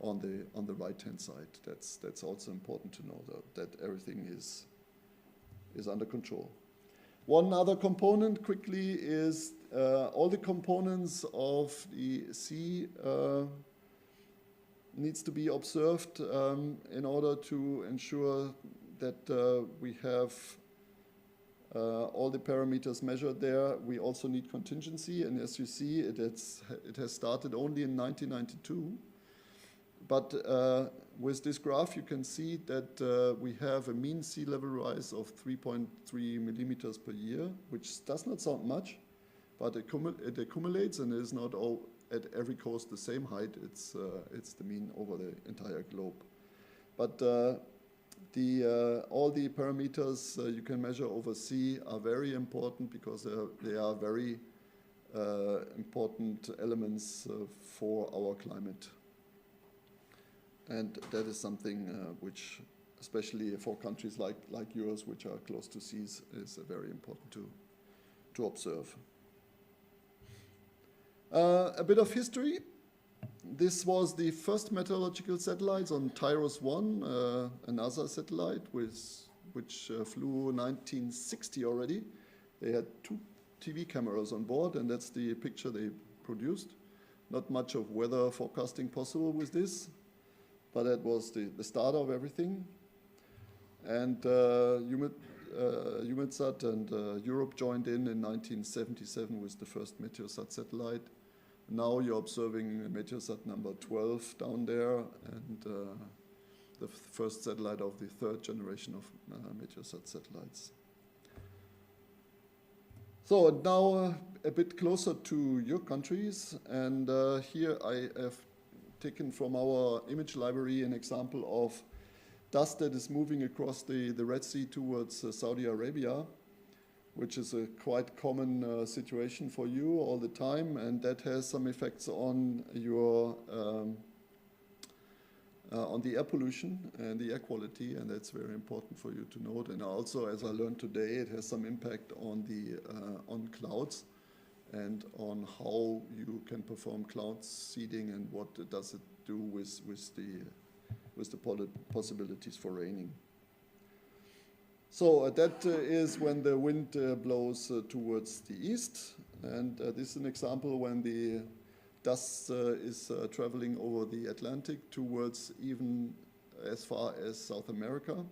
on the right-hand side. That's also important to know, that everything is under control. One other component quickly is all the components of the sea needs to be observed in order to ensure that we have all the parameters measured there. We also need contingency, and as you see, it has started only in 1992. But with this graph, you can see that we have a mean sea level rise of 3.3 millimeters per year, which does not sound much, but it accumulates and is not all at every coast the same height. It's the mean over the entire globe. But all the parameters you can measure over sea are very important because they are very important elements for our climate. And that is something which, especially for countries like yours, which are close to seas, is very important to observe. A bit of history. This was the first meteorological satellites on TIROS-1, a NASA satellite which flew 1960 already. They had 2 TV cameras on board, and that's the picture they produced. Not much of weather forecasting possible with this, but that was the start of everything. And EUMETSAT and Europe joined in 1977 with the first Meteosat satellite. Now you're observing Meteosat number 12 down there, and the first satellite of the 3rd generation of Meteosat satellites. So now a bit closer to your countries, and here I have taken from our image library an example of dust that is moving across the Red Sea towards Saudi Arabia, which is a quite common situation for you all the time, and that has some effects on your on the air pollution and the air quality, and that's very important for you to note. And also, as I learned today, it has some impact on the on clouds and on how you can perform cloud seeding and what does it do with the possibilities for raining. So that is when the wind blows towards the east, and this is an example when the dust is traveling over the Atlantic towards even as far as South America.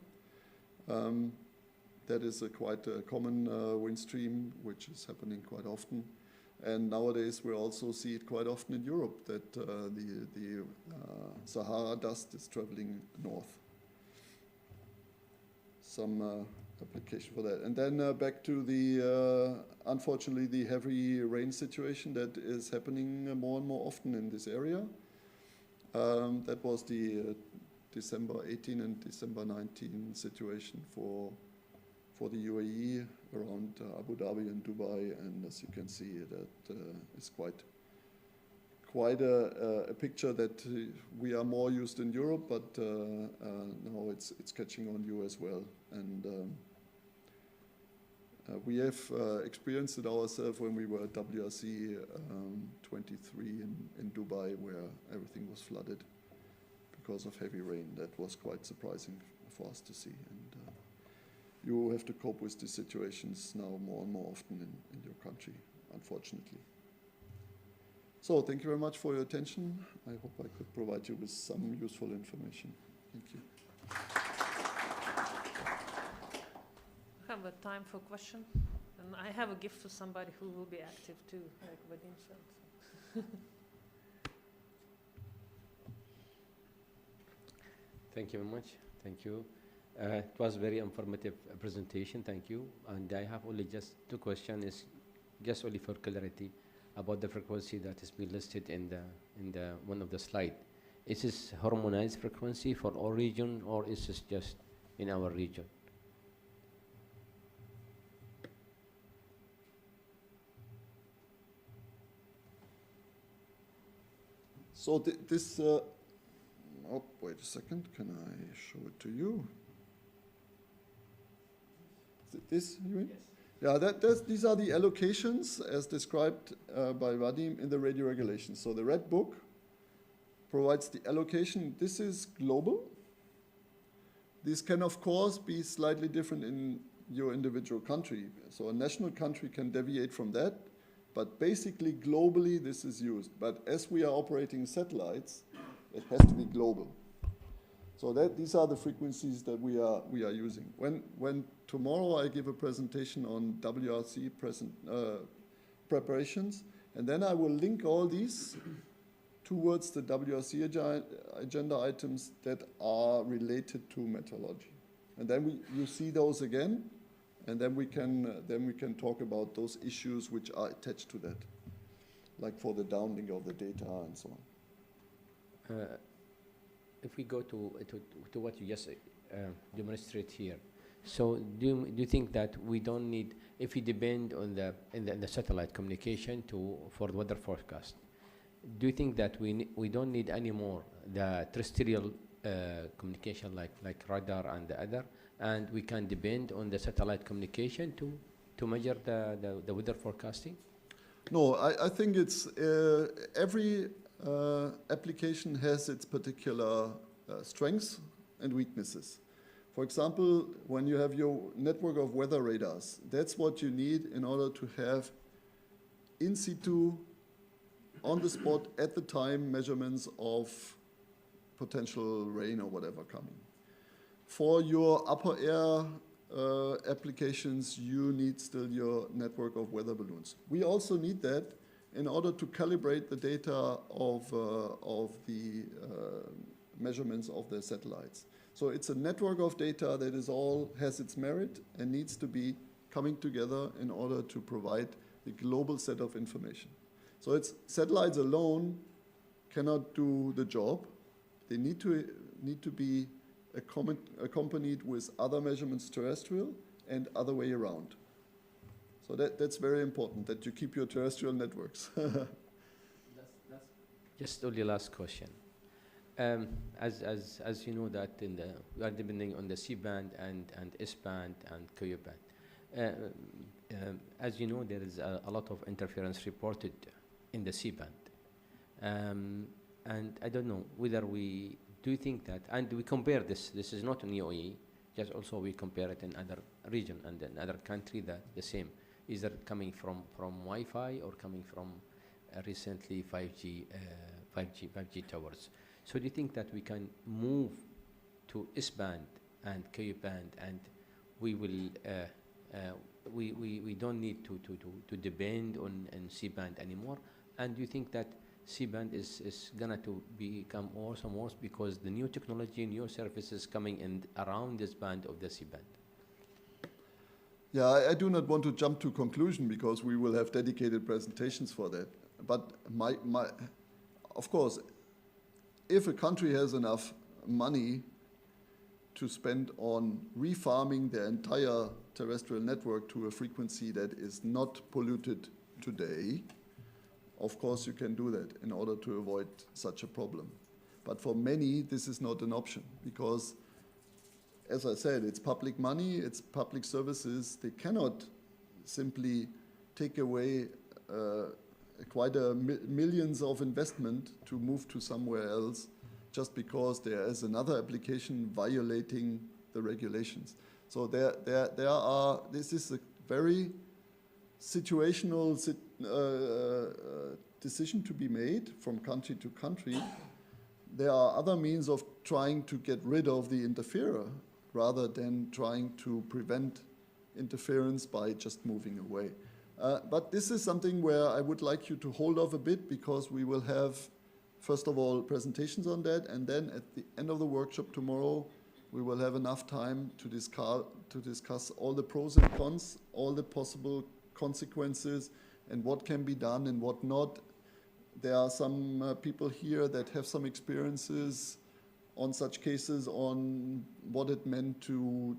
That is a quite a common wind stream, which is happening quite often. And nowadays we also see it quite often in Europe, that the Sahara dust is traveling north. Some application for that. And then back to the, unfortunately, the heavy rain situation that is happening more and more often in this area. That was the December 18 and December 19 situation for the UAE around Abu Dhabi and Dubai, and as you can see, that is quite a picture that we are more used in Europe, but now it's catching on you as well. And we have experienced it ourselves when we were at WRC 23 in Dubai, where everything was flooded because of heavy rain. That was quite surprising for us to see. And you have to cope with these situations now more and more often in your country, unfortunately. So thank you very much for your attention. I hope I could provide you with some useful information. Thank you. I have a time for question, and I have a gift for somebody who will be active too, like Vadim said. Thank you very much. Thank you. It was very informative presentation. Thank you. And I have only just 2 questions, just only for clarity about the frequency that is being listed in the one of the slide. Is this harmonized frequency for all region, or is this just in our region? So this, oh, wait a second, can I show it to you? This, you mean? Yes. Yeah, these are the allocations as described by Vadim in the radio regulations. So the red book provides the allocation. This is global. This can, of course, be slightly different in your individual country. So a national country can deviate from that, but basically globally this is used. But as we are operating satellites, it has to be global. So these are the frequencies that we are using. When tomorrow I give a presentation on WRC preparations, and then I will link all these towards the WRC agenda items that are related to meteorology. And then you see those again, and then we can talk about those issues which are attached to that, like for the downlink of the data and so on. If we go to what you just demonstrate here, so do you think that we don't need, if we depend on the satellite communication for the weather forecast, do you think that we don't need anymore the terrestrial communication like radar and the other, and we can depend on the satellite communication to measure the weather forecasting? No, I think it's every application has its particular strengths and weaknesses. For example, when you have your network of weather radars, that's what you need in order to have in situ, on the spot, at the time, measurements of potential rain or whatever coming. For your upper air applications, you need still your network of weather balloons. We also need that in order to calibrate the data of the measurements of the satellites. So it's a network of data that has its merit and needs to be coming together in order to provide the global set of information. So satellites alone cannot do the job. They need to be accompanied with other measurements terrestrial and other way around. So that's very important, that you keep your terrestrial networks. Just only last question. As you know that we are depending on the C-band and S-band and Ku-band. As you know, there is a lot of interference reported in the C-band. And I don't know whether do you think that, and we compare this is not in UAE, just also we compare it in other region and in other country that the same. Is it coming from Wi-Fi or coming from recently 5G towers? So do you think that we can move to S-band and Ku-band, and we will we don't need to depend on C-band anymore? And do you think that C-band is gonna to become worse and worse because the new technology, new services coming in around this band of the C-band? Yeah, I do not want to jump to conclusion because we will have dedicated presentations for that. But of course, if a country has enough money to spend on refarming their entire terrestrial network to a frequency that is not polluted today, of course you can do that in order to avoid such a problem. But for many, this is not an option because, as I said, it's public money, it's public services. They cannot simply take away quite millions of investment to move to somewhere else just because there is another application violating the regulations. So this is a very situational decision to be made from country to country. There are other means of trying to get rid of the interferer rather than trying to prevent interference by just moving away. But this is something where I would like you to hold off a bit because we will have, first of all, presentations on that, and then at the end of the workshop tomorrow, we will have enough time to discuss all the pros and cons, all the possible consequences, and what can be done and what not. There are some people here that have some experiences on such cases, on what it meant to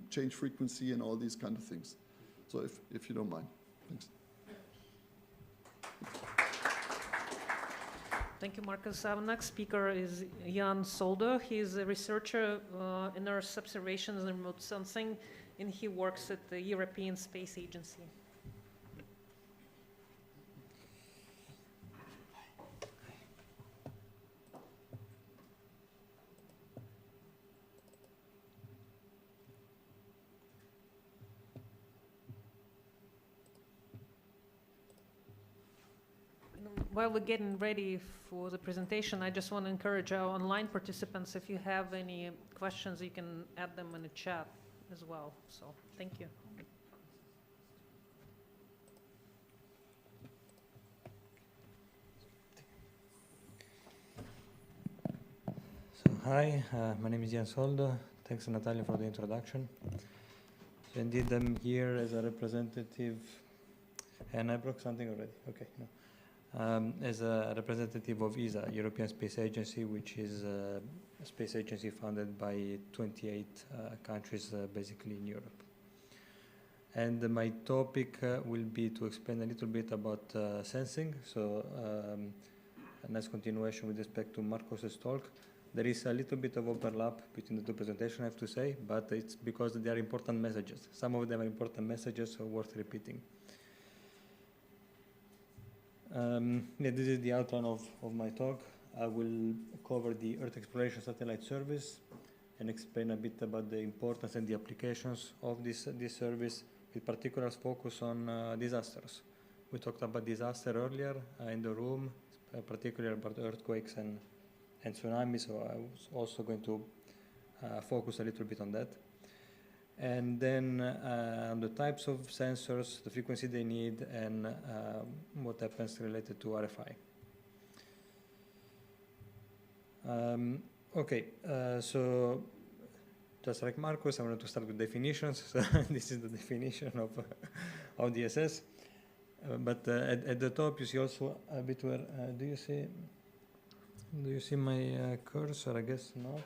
change frequency and all these kind of things. So if you don't mind. Thanks. Thank you, Marcus. Our next speaker is Jan Solder. He is a researcher in Earth observations and remote sensing and he works at the European Space Agency. While we're getting ready for the presentation, I just want to encourage our online participants, if you have any questions, you can add them in the chat as well. So, thank you. So, hi, my name is Jan Soldo. Thanks, Natalia, for the introduction. So indeed, I'm here as a representative, and I broke something already. Okay, no. As a representative of ESA, European Space Agency, which is a space agency funded by 28 countries, basically in Europe. And my topic will be to explain a little bit about sensing. So a nice continuation with respect to Marcos's talk. There is a little bit of overlap between the two presentations, I have to say, but it's because they are important messages. Some of them are important messages, so worth repeating. Yeah, this is the outline of my talk. I will cover the Earth Exploration Satellite Service and explain a bit about the importance and the applications of this service, with particular focus on disasters. We talked about disaster earlier in the room, particularly about earthquakes and tsunamis, so I was also going to focus a little bit on that. And then on the types of sensors, the frequency they need, and what happens related to RFI. Okay, so just like Marcos, I wanted to start with definitions. So this is the definition of DSS. But at the top, you see also a bit where, do you see my cursor? I guess not.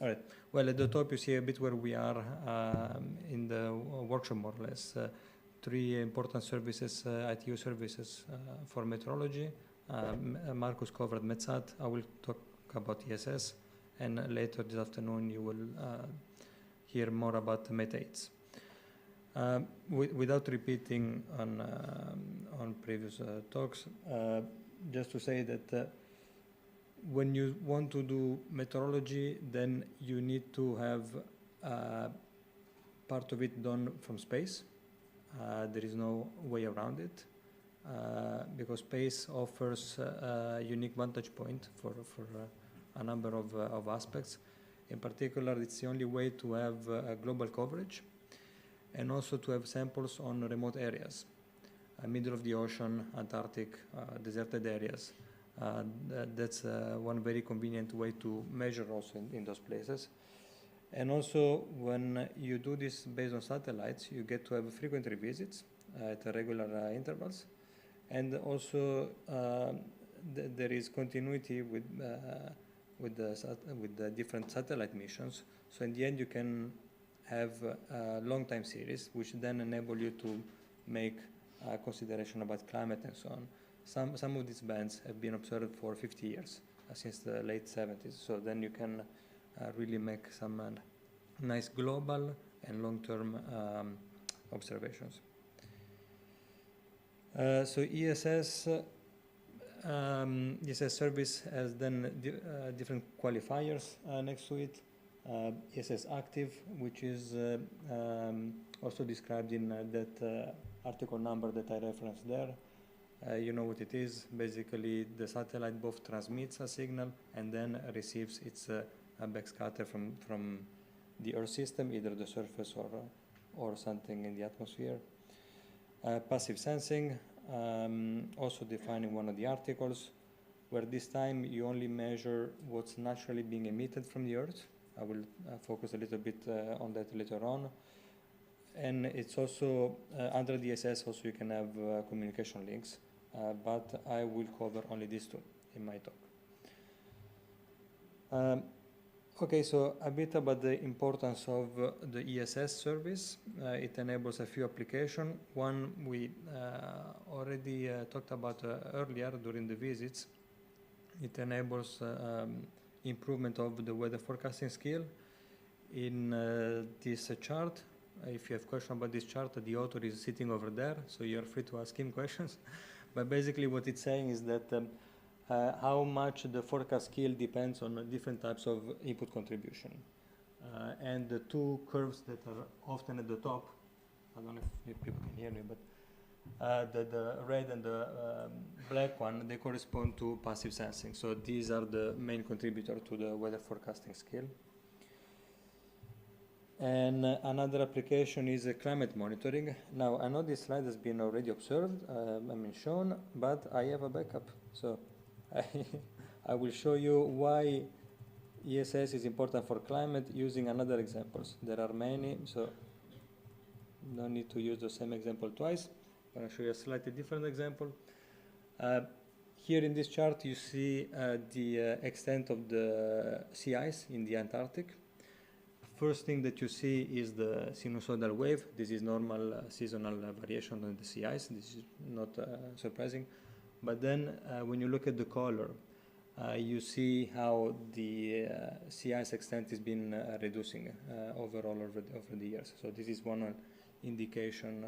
All right. Well, at the top, you see a bit where we are in the workshop, more or less. Three important services, ITU services for meteorology. Marcus covered METSAT. I will talk about ESS. And later this afternoon, you will hear more about MET8s. Without repeating on previous talks, just to say that when you want to do meteorology, then you need to have part of it done from space. There is no way around it because space offers a unique vantage point for a number of aspects. In particular, it's the only way to have global coverage and also to have samples on remote areas, middle of the ocean, Antarctic, deserted areas. That's one very convenient way to measure also in those places. And also, when you do this based on satellites, you get to have frequent revisits at regular intervals. And also, there is continuity with the different satellite missions. So in the end, you can have a long time series, which then enable you to make consideration about climate and so on. Some of these bands have been observed for 50 years, since the late 70s. So then you can really make some nice global and long-term observations. So ESS service has then different qualifiers next to it. ESS active, which is also described in that article number that I referenced there. You know what it is. Basically, the satellite both transmits a signal and then receives its backscatter from the Earth system, either the surface or something in the atmosphere. Passive sensing, also defined in one of the articles, where this time you only measure what's naturally being emitted from the Earth. I will focus a little bit on that later on. And it's also, under DSS, also you can have communication links, but I will cover only these two in my talk. Okay, so a bit about the importance of the ESS service. It enables a few applications. One we already talked about earlier during the visits. It enables improvement of the weather forecasting skill. In this chart, If you have questions about this chart, the author is sitting over there, so you're free to ask him questions. But basically what it's saying is that how much the forecast skill depends on different types of input contribution. And the two curves that are often at the top, I don't know if people can hear me, but the red and the black one, they correspond to passive sensing. So these are the main contributor to the weather forecasting skill. And another application is climate monitoring. Now, I know this slide has been already observed, shown, but I have a backup. So I will show you why ESS is important for climate using another examples. There are many, so no need to use the same example twice. I'm going to show you a slightly different example. Here in this chart, you see the extent of the sea ice in the Antarctic. First thing that you see is the sinusoidal wave. This is normal seasonal variation on the sea ice. This is not surprising. But then when you look at the color, you see how the sea ice extent has been reducing overall over the years. So this is one indication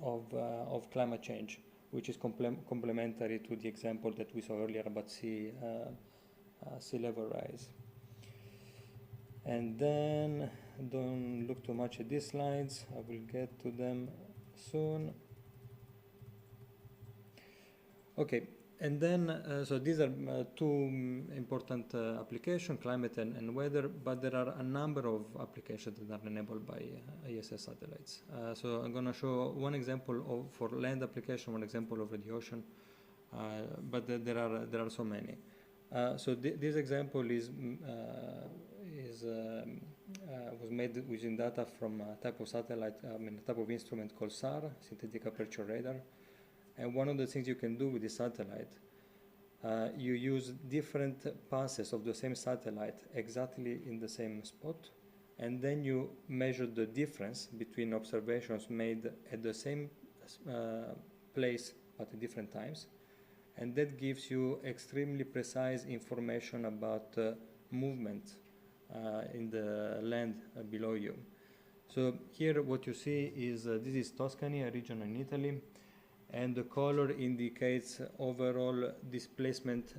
of climate change, which is complementary to the example that we saw earlier about sea level rise. And then don't look too much at these slides. I will get to them soon. Okay, and then so these are two important applications, climate and weather, but there are a number of applications that are enabled by ISS satellites. So I'm going to show one example for land application, one example over the ocean, but there are so many. So this example was made using data from a type of satellite, a type of instrument called SAR, synthetic aperture radar. And one of the things you can do with this satellite, you use different passes of the same satellite exactly in the same spot, and then you measure the difference between observations made at the same place but at different times. And that gives you extremely precise information about movement in the land below you. So here what you see is this is Tuscany, a region in Italy, and the color indicates overall displacement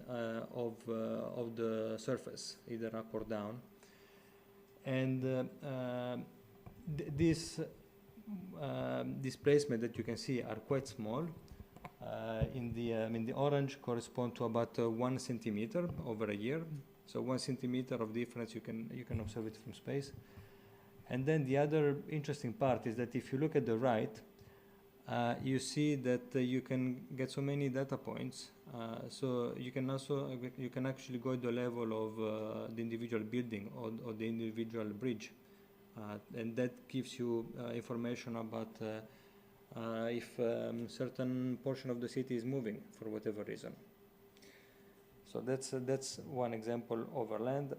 of the surface, either up or down. And this displacement that you can see are quite small. In the orange correspond to about 1 centimeter over a year. So 1 centimeter of difference, you can observe it from space. And then the other interesting part is that if you look at the right, you see that you can get so many data points. So you can actually go to the level of the individual building or the individual bridge, and that gives you information about if certain portion of the city is moving for whatever reason. So that's one example over land.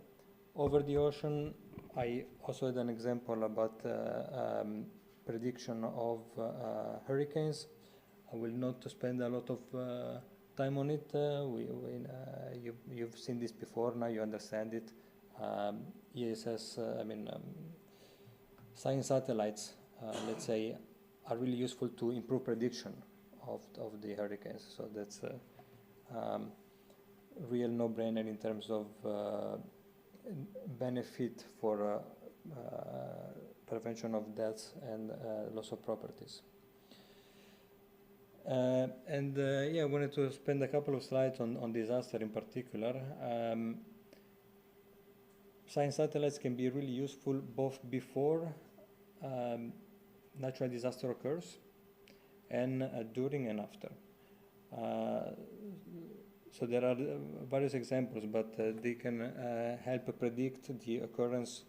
Over the ocean, I also had an example about prediction of hurricanes. I will not spend a lot of time on it. You've seen this before, now you understand it. ESS, science satellites, let's say, are really useful to improve prediction of the hurricanes. So that's a real no-brainer in terms of benefit for prevention of deaths and loss of properties. I wanted to spend a couple of slides on disaster in particular. Science satellites can be really useful both before natural disaster occurs and during and after. So there are various examples, but they can help predict the occurrence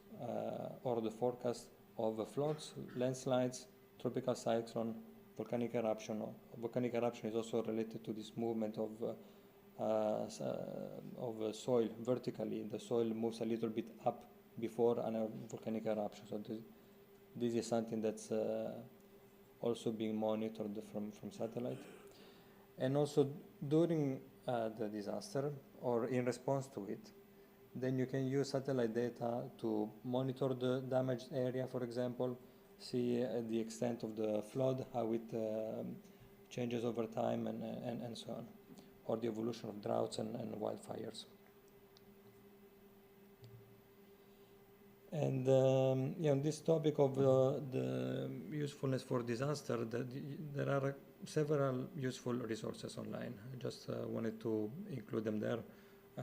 or the forecast of floods, landslides, tropical cyclone, volcanic eruption. Volcanic eruption is also related to this movement of soil vertically. The soil moves a little bit up before a volcanic eruption. So this is something that's also being monitored from satellite. And also during the disaster or in response to it, Then you can use satellite data to monitor the damaged area, for example, see the extent of the flood, how it changes over time, and so on, or the evolution of droughts and wildfires. And on this topic of the usefulness for disaster, there are several useful resources online. I just wanted to include them there.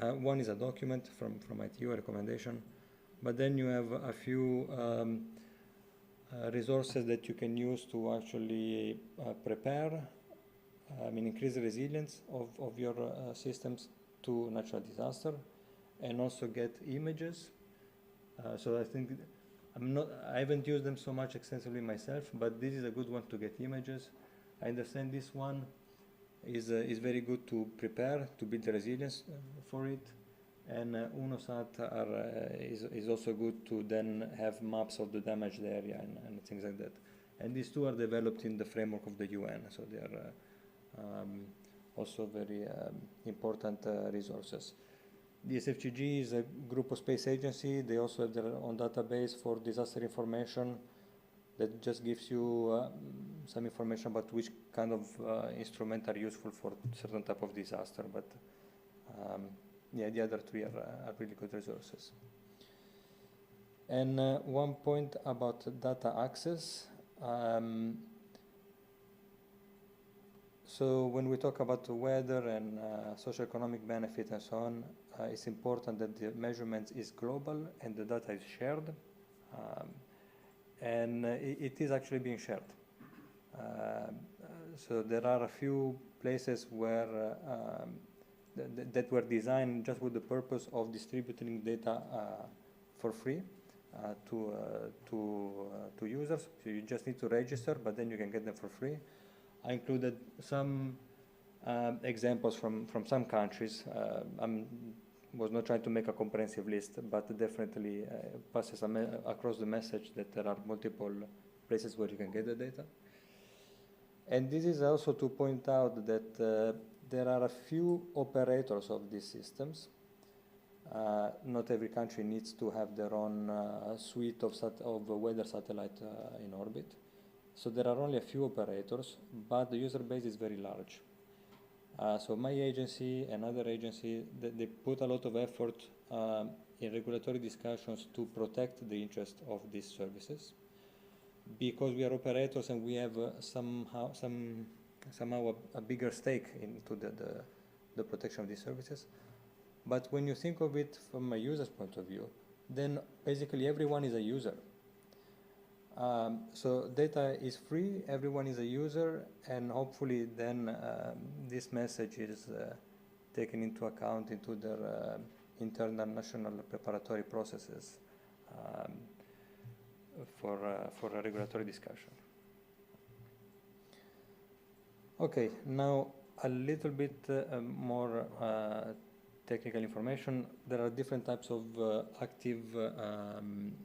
One is a document from ITU, a recommendation, but then you have a few resources that you can use to actually prepare, increase the resilience of your systems to natural disaster, and also get images. So I think I haven't used them so much extensively myself, but this is a good one to get images. I understand this one is very good to prepare, to build the resilience for it. And UNOSAT is also good to then have maps of the damaged area and things like that. And these two are developed in the framework of the UN, so they are also very important resources. The SFGG is a group of space agency. They also have their own database for disaster information that just gives you some information about which kind of instruments are useful for certain type of disaster. But the other three are really good resources. And one point about data access. So when we talk about the weather and socioeconomic benefit and so on, it's important that the measurement is global and the data is shared. And it is actually being shared. So there are a few places where that were designed just with the purpose of distributing data for free to users. So you just need to register, but then you can get them for free. I included some examples from some countries. I was not trying to make a comprehensive list, but definitely passes across the message that there are multiple places where you can get the data. And this is also to point out that there are a few operators of these systems. Not every country needs to have their own suite of weather satellite in orbit. So there are only a few operators, but the user base is very large. So my agency and other agencies, they put a lot of effort in regulatory discussions to protect the interest of these services, because we are operators and we have somehow a bigger stake into the protection of these services. But when you think of it from a user's point of view, then basically everyone is a user. So data is free, everyone is a user, and hopefully then this message is taken into account into their internal national preparatory processes for a regulatory discussion. Okay, now a little bit more technical information. There are different types of active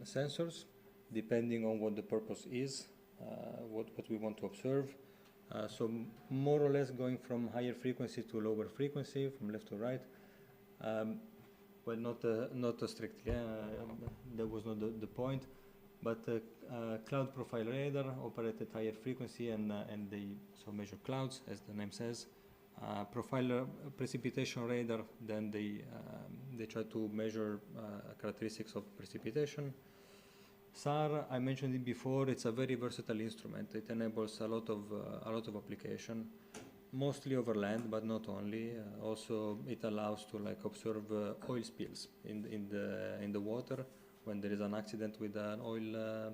sensors, depending on what the purpose is, what we want to observe. So more or less going from higher frequency to lower frequency, from left to right. Well, not strictly, that was not the point, but cloud profile radar operate at higher frequency and they so measure clouds, as the name says. Profile precipitation radar, then they try to measure characteristics of precipitation. SAR, I mentioned it before, it's a very versatile instrument. It enables a lot of application, mostly over land, but not only. Also, it allows to observe oil spills in the water when there is an accident with an oil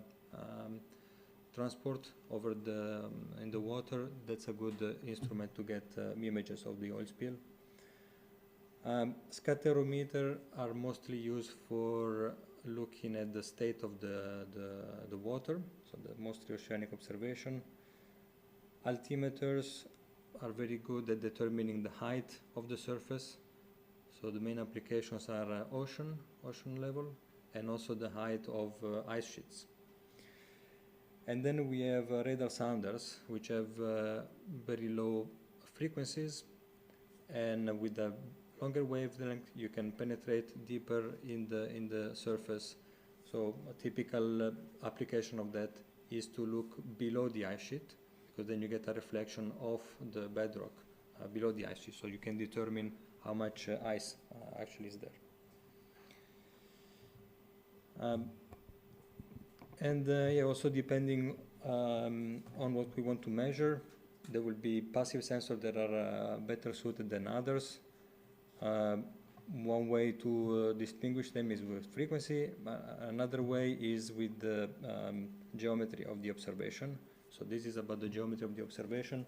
transport in the water. That's a good instrument to get images of the oil spill. Scatterometer are mostly used for looking at the state of the water, so the mostly oceanic observation. Altimeters are very good at determining the height of the surface. So the main applications are ocean level, and also the height of ice sheets. And then we have radar sounders, which have very low frequencies and with a longer wavelength, you can penetrate deeper in the surface. So a typical application of that is to look below the ice sheet, because then you get a reflection of the bedrock below the ice sheet, so you can determine how much ice actually is there. Yeah, also depending on what we want to measure, there will be passive sensors that are better suited than others. One way to distinguish them is with frequency. Another way is with the geometry of the observation. So this is about the geometry of the observation.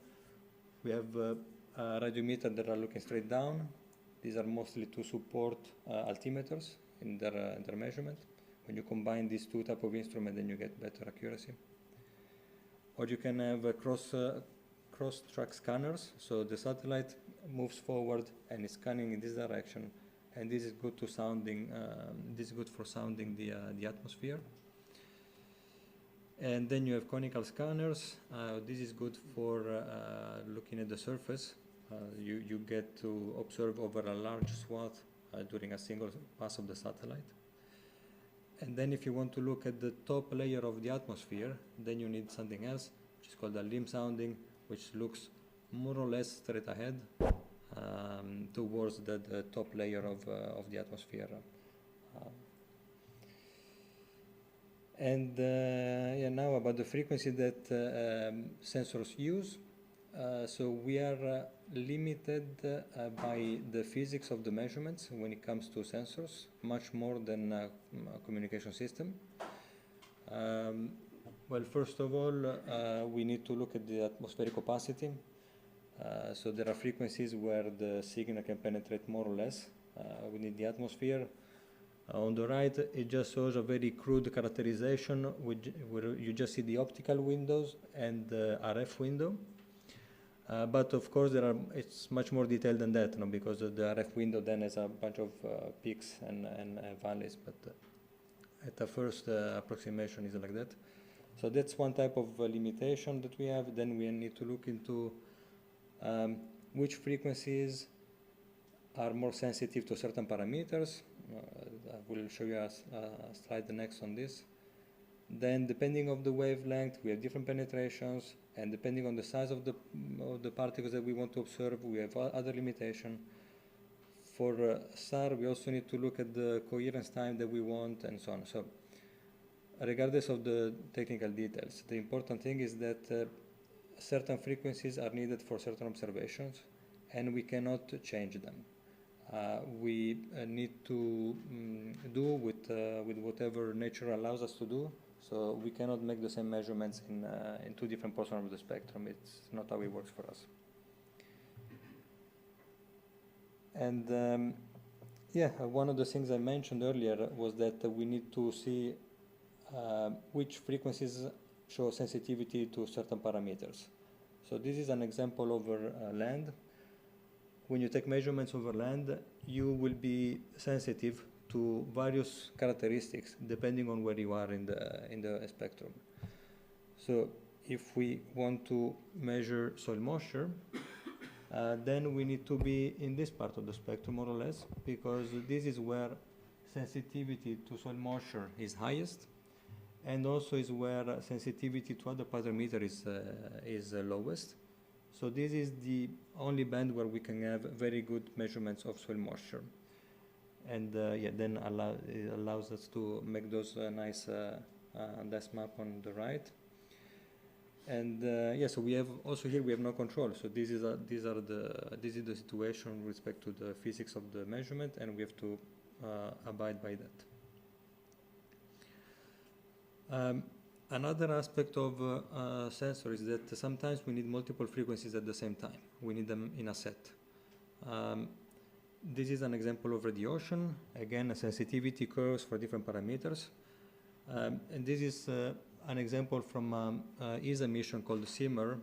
We have radiometers that are looking straight down. These are mostly to support altimeters in their measurement. When you combine these two types of instruments, then you get better accuracy. Or you can have cross-track scanners. So the satellite moves forward and is scanning in this direction, and this is good to sounding. This is good for sounding the atmosphere. And then you have conical scanners. This is good for looking at the surface. You get to observe over a large swath during a single pass of the satellite. And then if you want to look at the top layer of the atmosphere, then you need something else, which is called a limb sounding, which looks more or less straight ahead towards the top layer of the atmosphere. Yeah, now about the frequency that sensors use. So we are limited by the physics of the measurements when it comes to sensors, much more than a communication system. Well, first of all, we need to look at the atmospheric opacity. So there are frequencies where the signal can penetrate more or less within the atmosphere. On the right, it just shows a very crude characterization where you just see the optical windows and the RF window. But of course, it's much more detailed than that, because the RF window then has a bunch of peaks and valleys. But at the first approximation is like that. So that's one type of limitation that we have. Then we need to look into which frequencies are more sensitive to certain parameters. I will show you a slide next on this. Then depending on the wavelength, we have different penetrations, and depending on the size of the particles that we want to observe, we have other limitation. For SAR, we also need to look at the coherence time that we want, and so on. So regardless of the technical details, the important thing is that certain frequencies are needed for certain observations, and we cannot change them. We need to do with whatever nature allows us to do. So we cannot make the same measurements in two different portions of the spectrum. It's not how it works for us. And yeah, one of the things I mentioned earlier was that we need to see which frequencies show sensitivity to certain parameters. So this is an example over land. When you take measurements over land, you will be sensitive to various characteristics depending on where you are in the spectrum. So if we want to measure soil moisture, then we need to be in this part of the spectrum more or less, because this is where sensitivity to soil moisture is highest, and also is where sensitivity to other parameters is lowest. So this is the only band where we can have very good measurements of soil moisture. And yeah, then it allows us to make those nice map on the right. And yeah, so we have also here we have no control. So this is the situation with respect to the physics of the measurement, and we have to abide by that. Another aspect of sensor is that sometimes we need multiple frequencies at the same time. We need them in a set. This is an example over the ocean. Again, sensitivity curves for different parameters. And this is an example from ESA mission called SIMMER,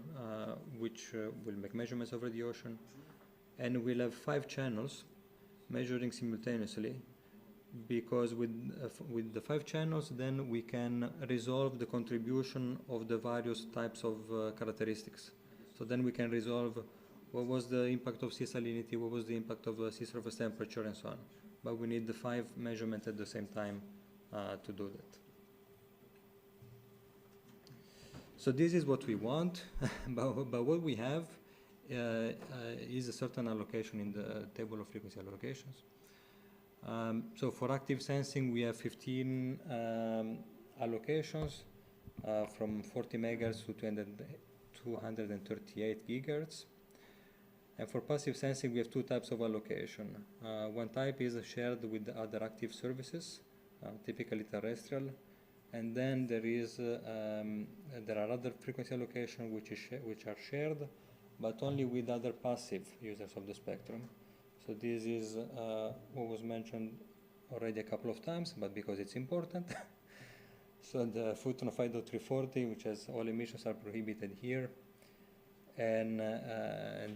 which will make measurements over the ocean. And we'll have 5 channels measuring simultaneously, because with the 5 channels, then we can resolve the contribution of the various types of characteristics. So then we can resolve what was the impact of sea salinity, what was the impact of sea surface temperature, and so on. But we need the 5 measurements at the same time to do that. So this is what we want, but what we have is a certain allocation in the table of frequency allocations. So for active sensing, we have 15 allocations from 40 megahertz to 238 gigahertz. And for passive sensing, we have 2 types of allocation. One type is shared with the other active services, typically terrestrial. And then there are other frequency allocation which are shared, but only with other passive users of the spectrum. So this is what was mentioned already a couple of times, but because it's important. So the footnote 5.340, which has all emissions are prohibited here. And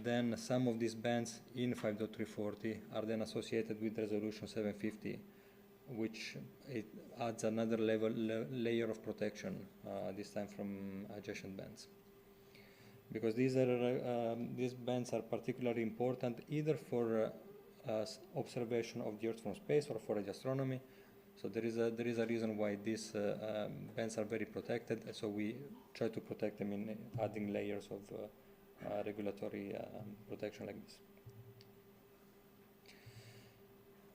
then some of these bands in 5.340 are then associated with resolution 750, which it adds another layer of protection, this time from adjacent bands. Because these bands are particularly important either for observation of the Earth from space or for astronomy. So there is a reason why these bands are very protected, and so we try to protect them in adding layers of regulatory protection like this.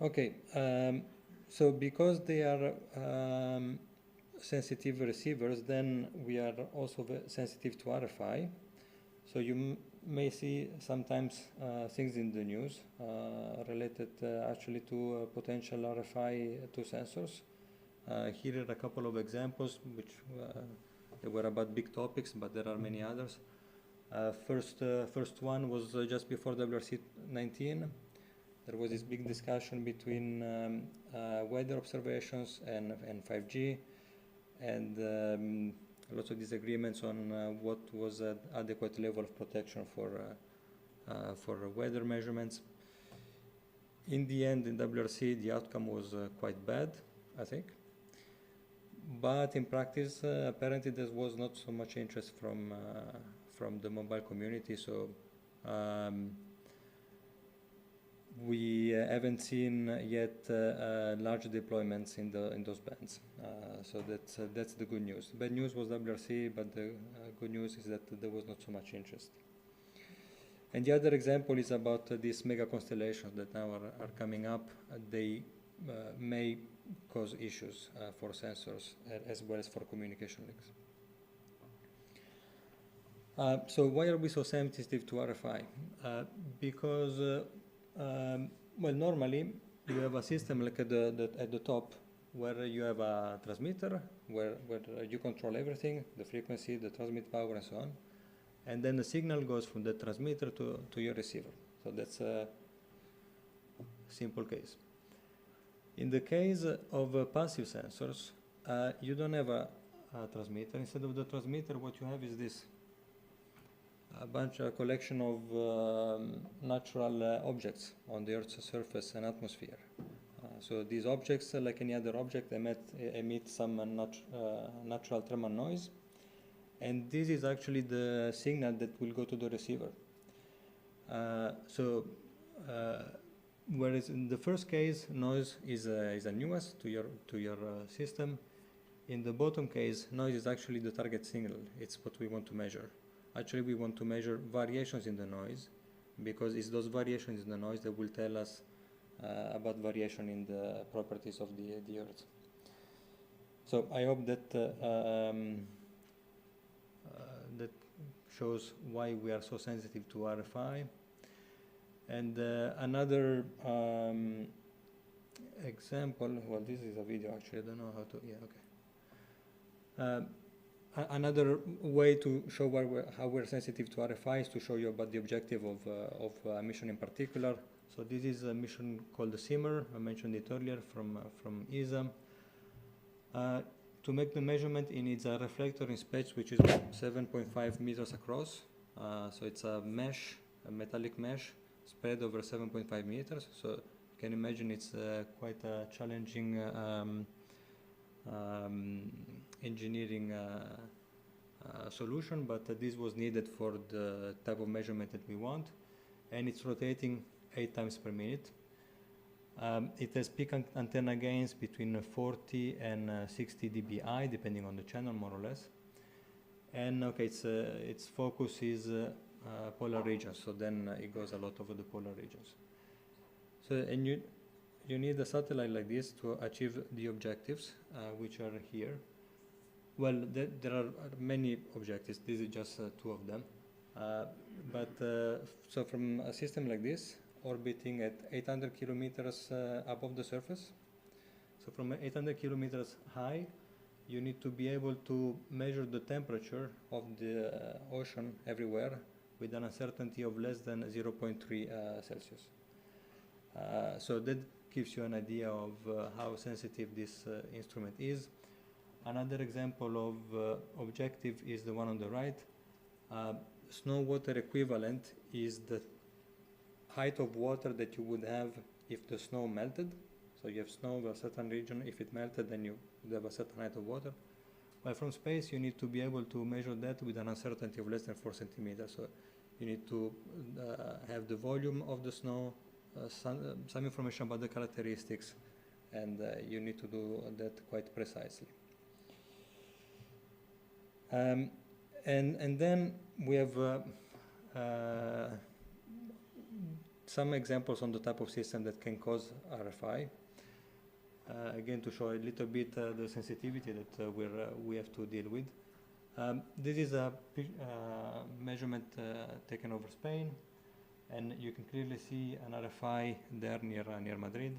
Okay, so because they are sensitive receivers, then we are also sensitive to RFI. So you may see sometimes things in the news related actually to potential RFI to sensors. Here are a couple of examples which they were about big topics, but there are many others. First one was just before WRC 19. There was this big discussion between weather observations and 5G, and lots of disagreements on what was an adequate level of protection for weather measurements. In the end, in WRC, the outcome was quite bad, I think. But in practice, apparently there was not so much interest from the mobile community, so we haven't seen yet large deployments in those bands. So that's the good news. The bad news was WRC, but the good news is that there was not so much interest. And the other example is about these mega constellations that now are coming up. They may cause issues for sensors as well as for communication links. So why are we so sensitive to RFI? Because well, normally you have a system like at the top where you have a transmitter where you control everything, the frequency, the transmit power, and so on. And then the signal goes from the transmitter to your receiver. So that's a simple case. In the case of passive sensors, you don't have a transmitter. Instead of the transmitter, what you have is this. A collection of natural objects on the Earth's surface and atmosphere. So these objects, like any other object, emit some natural thermal noise, and this is actually the signal that will go to the receiver. Whereas in the first case, noise is a nuisance to your system. In the bottom case, noise is actually the target signal. It's what we want to measure. Actually, we want to measure variations in the noise, because it's those variations in the noise that will tell us about variation in the properties of the Earth. So I hope that that shows why we are so sensitive to RFI. And another example, well, this is a video actually, I don't know how to, yeah, okay. Another way to show how we're sensitive to RFI is to show you about the objective of a mission in particular. So this is a mission called the SIMR. I mentioned it earlier from ESA. To make the measurement, it needs a reflector in space which is 7.5 meters across. So it's a mesh, a metallic mesh, spread over 7.5 meters. So you can imagine it's quite a challenging engineering solution, but this was needed for the type of measurement that we want. and it's rotating 8 times per minute. It has peak antenna gains between 40 and 60 dBi, depending on the channel, more or less. And okay, its focus is polar regions, so then it goes a lot over the polar regions. So, and you need a satellite like this to achieve the objectives, which are here. Well, there are many objectives. This is just 2 of them. So from a system like this, orbiting at 800 kilometers above the surface, so from 800 kilometers high, you need to be able to measure the temperature of the ocean everywhere with an uncertainty of less than 0.3 Celsius. So that gives you an idea of how sensitive this instrument is. Another example of objective is the one on the right. Snow water equivalent is the height of water that you would have if the snow melted. So you have snow over a certain region. If it melted, then you would have a certain height of water. But from space, you need to be able to measure that with an uncertainty of less than 4 centimeters. So you need to have the volume of the snow, some information about the characteristics, and you need to do that quite precisely. And then we have some examples on the type of system that can cause RFI. Again, to show a little bit the sensitivity that we have to deal with. This is a measurement taken over Spain, and you can clearly see an RFI there near Madrid.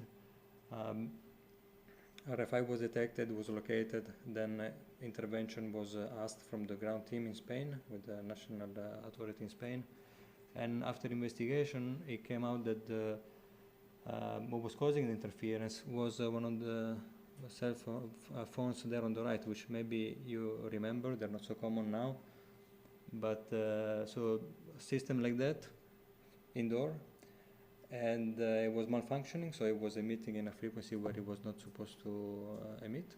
RFI was detected, was located, then intervention was asked from the ground team in Spain with the national authority in Spain. And after investigation, it came out that what was causing the interference was one of the cell phones there on the right, which maybe you remember. They're not so common now. But so a system like that, indoor, and it was malfunctioning, so it was emitting in a frequency where it was not supposed to emit.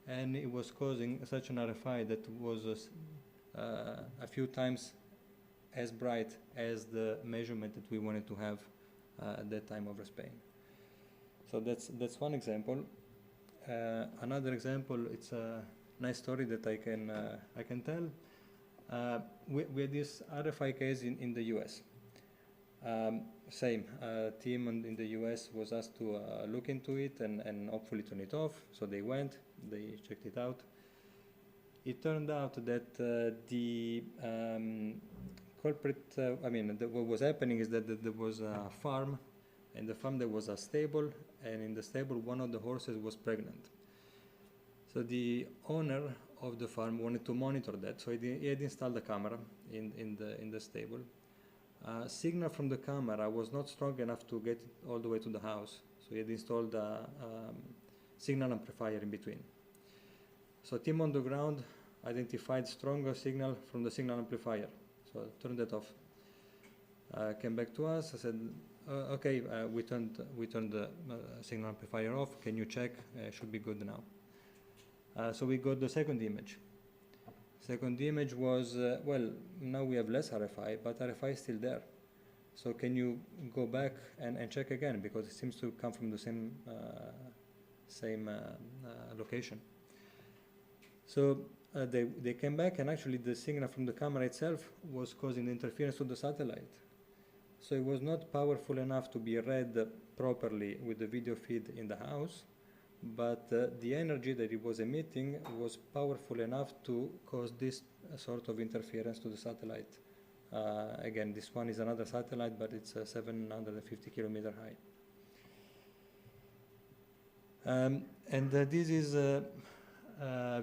And it was causing such an RFI that was a few times as bright as the measurement that we wanted to have at that time over Spain. So that's one example. Another example, it's a nice story that I can tell. We had this RFI case in the US. Same team in the US was asked to look into it and hopefully turn it off. So they went, they checked it out. It turned out that the culprit, what was happening is that there was a farm. In the farm there was a stable, and in the stable one of the horses was pregnant. So the owner of the farm wanted to monitor that, so he had installed a camera in the stable. Signal from the camera was not strong enough to get it all the way to the house, so he had installed a signal amplifier in between. So team on the ground identified stronger signal from the signal amplifier, so turned that off. Came back to us. I said, okay, we turned the signal amplifier off. Can you check? Should be good now. So we got the second image. Second image was, well, now we have less RFI, but RFI is still there. So can you go back and check again, because it seems to come from the same location. So they came back, and actually the signal from the camera itself was causing the interference to the satellite. So it was not powerful enough to be read properly with the video feed in the house, but the energy that it was emitting was powerful enough to cause this sort of interference to the satellite. Again, this one is another satellite, but it's 750 kilometer high. This is a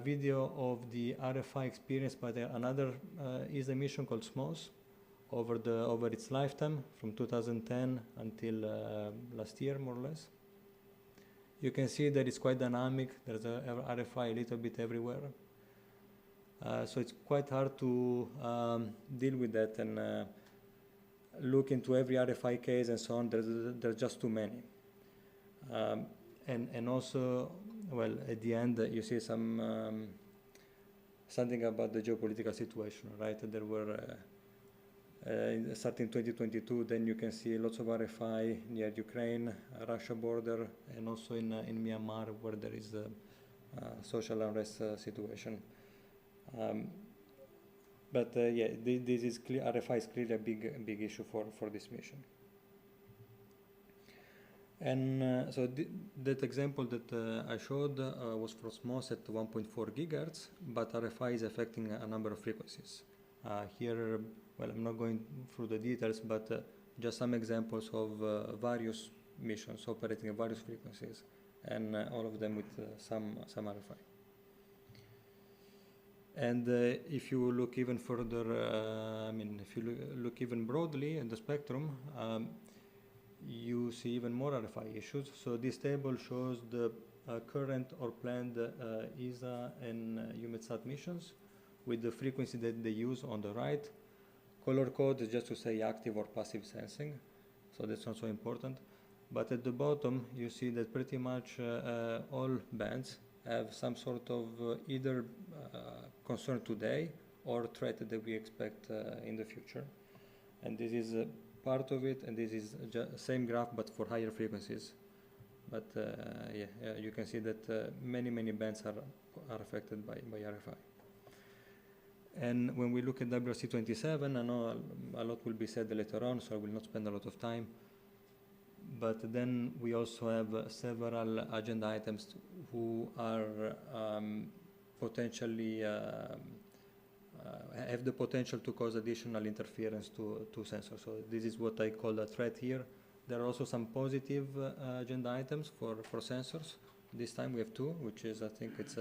video of the RFI experience by another ESA mission called SMOS over its lifetime from 2010 until last year, more or less. You can see that it's quite dynamic. There's a RFI a little bit everywhere. So it's quite hard to deal with that and look into every RFI case and so on. There's just too many. And also, well, at the end, you see something about the geopolitical situation, right? There were Starting 2022, then you can see lots of RFI near Ukraine, Russia border, and also in Myanmar, where there is a social unrest situation. But yeah, this is clear. RFI is clearly a big issue for this mission. And so that example that I showed was for SMOS at 1.4 gigahertz, but RFI is affecting a number of frequencies. Here, well, I'm not going through the details, but just some examples of various missions operating at various frequencies, and all of them with some RFI. And if you look even further, if you look even broadly at the spectrum, you see even more RFI issues. So this table shows the current or planned ESA and EUMETSAT missions with the frequency that they use on the right. Color code is just to say active or passive sensing, so that's not so important. But at the bottom, you see that pretty much all bands have some sort of either concern today or threat that we expect in the future. And this is part of it, and this is same graph but for higher frequencies. But yeah, you can see that many bands are affected by RFI. And when we look at WRC27, I know a lot will be said later on, so I will not spend a lot of time. But then we also have several agenda items who are potentially have the potential to cause additional interference to sensors. So this is what I call a threat here. There are also some positive agenda items for sensors. This time we have two, which is, I think it's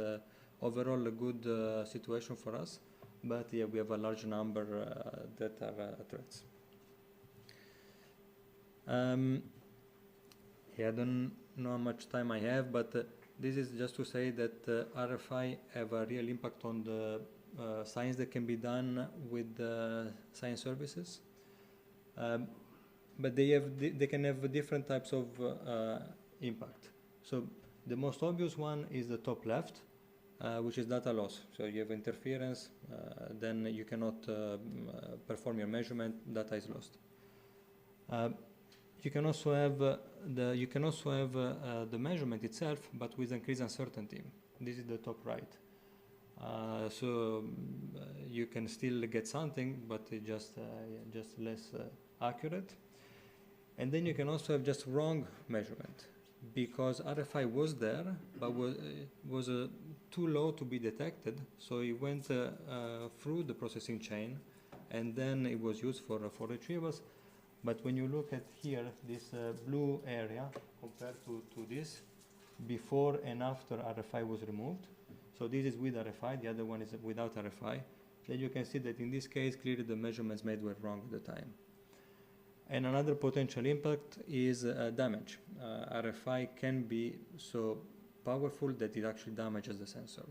overall a good situation for us. But yeah, we have a large number that are threats. Yeah, I don't know how much time I have, but this is just to say that RFI have a real impact on the science that can be done with science services. But they can have different types of impact. So the most obvious one is the top left, which is data loss. So you have interference, then you cannot perform your measurement, data is lost. You can also have the measurement itself, but with increased uncertainty. This is the top right. So you can still get something, but it just less accurate. And then you can also have just wrong measurement, because RFI was there, but was too low to be detected. So it went through the processing chain, and then it was used for retrievals. But when you look at here, this blue area compared to this, before and after RFI was removed, so this is with RFI, the other one is without RFI, then you can see that in this case, clearly the measurements made were wrong at the time. And another potential impact is damage. RFI can be so powerful that it actually damages the sensor.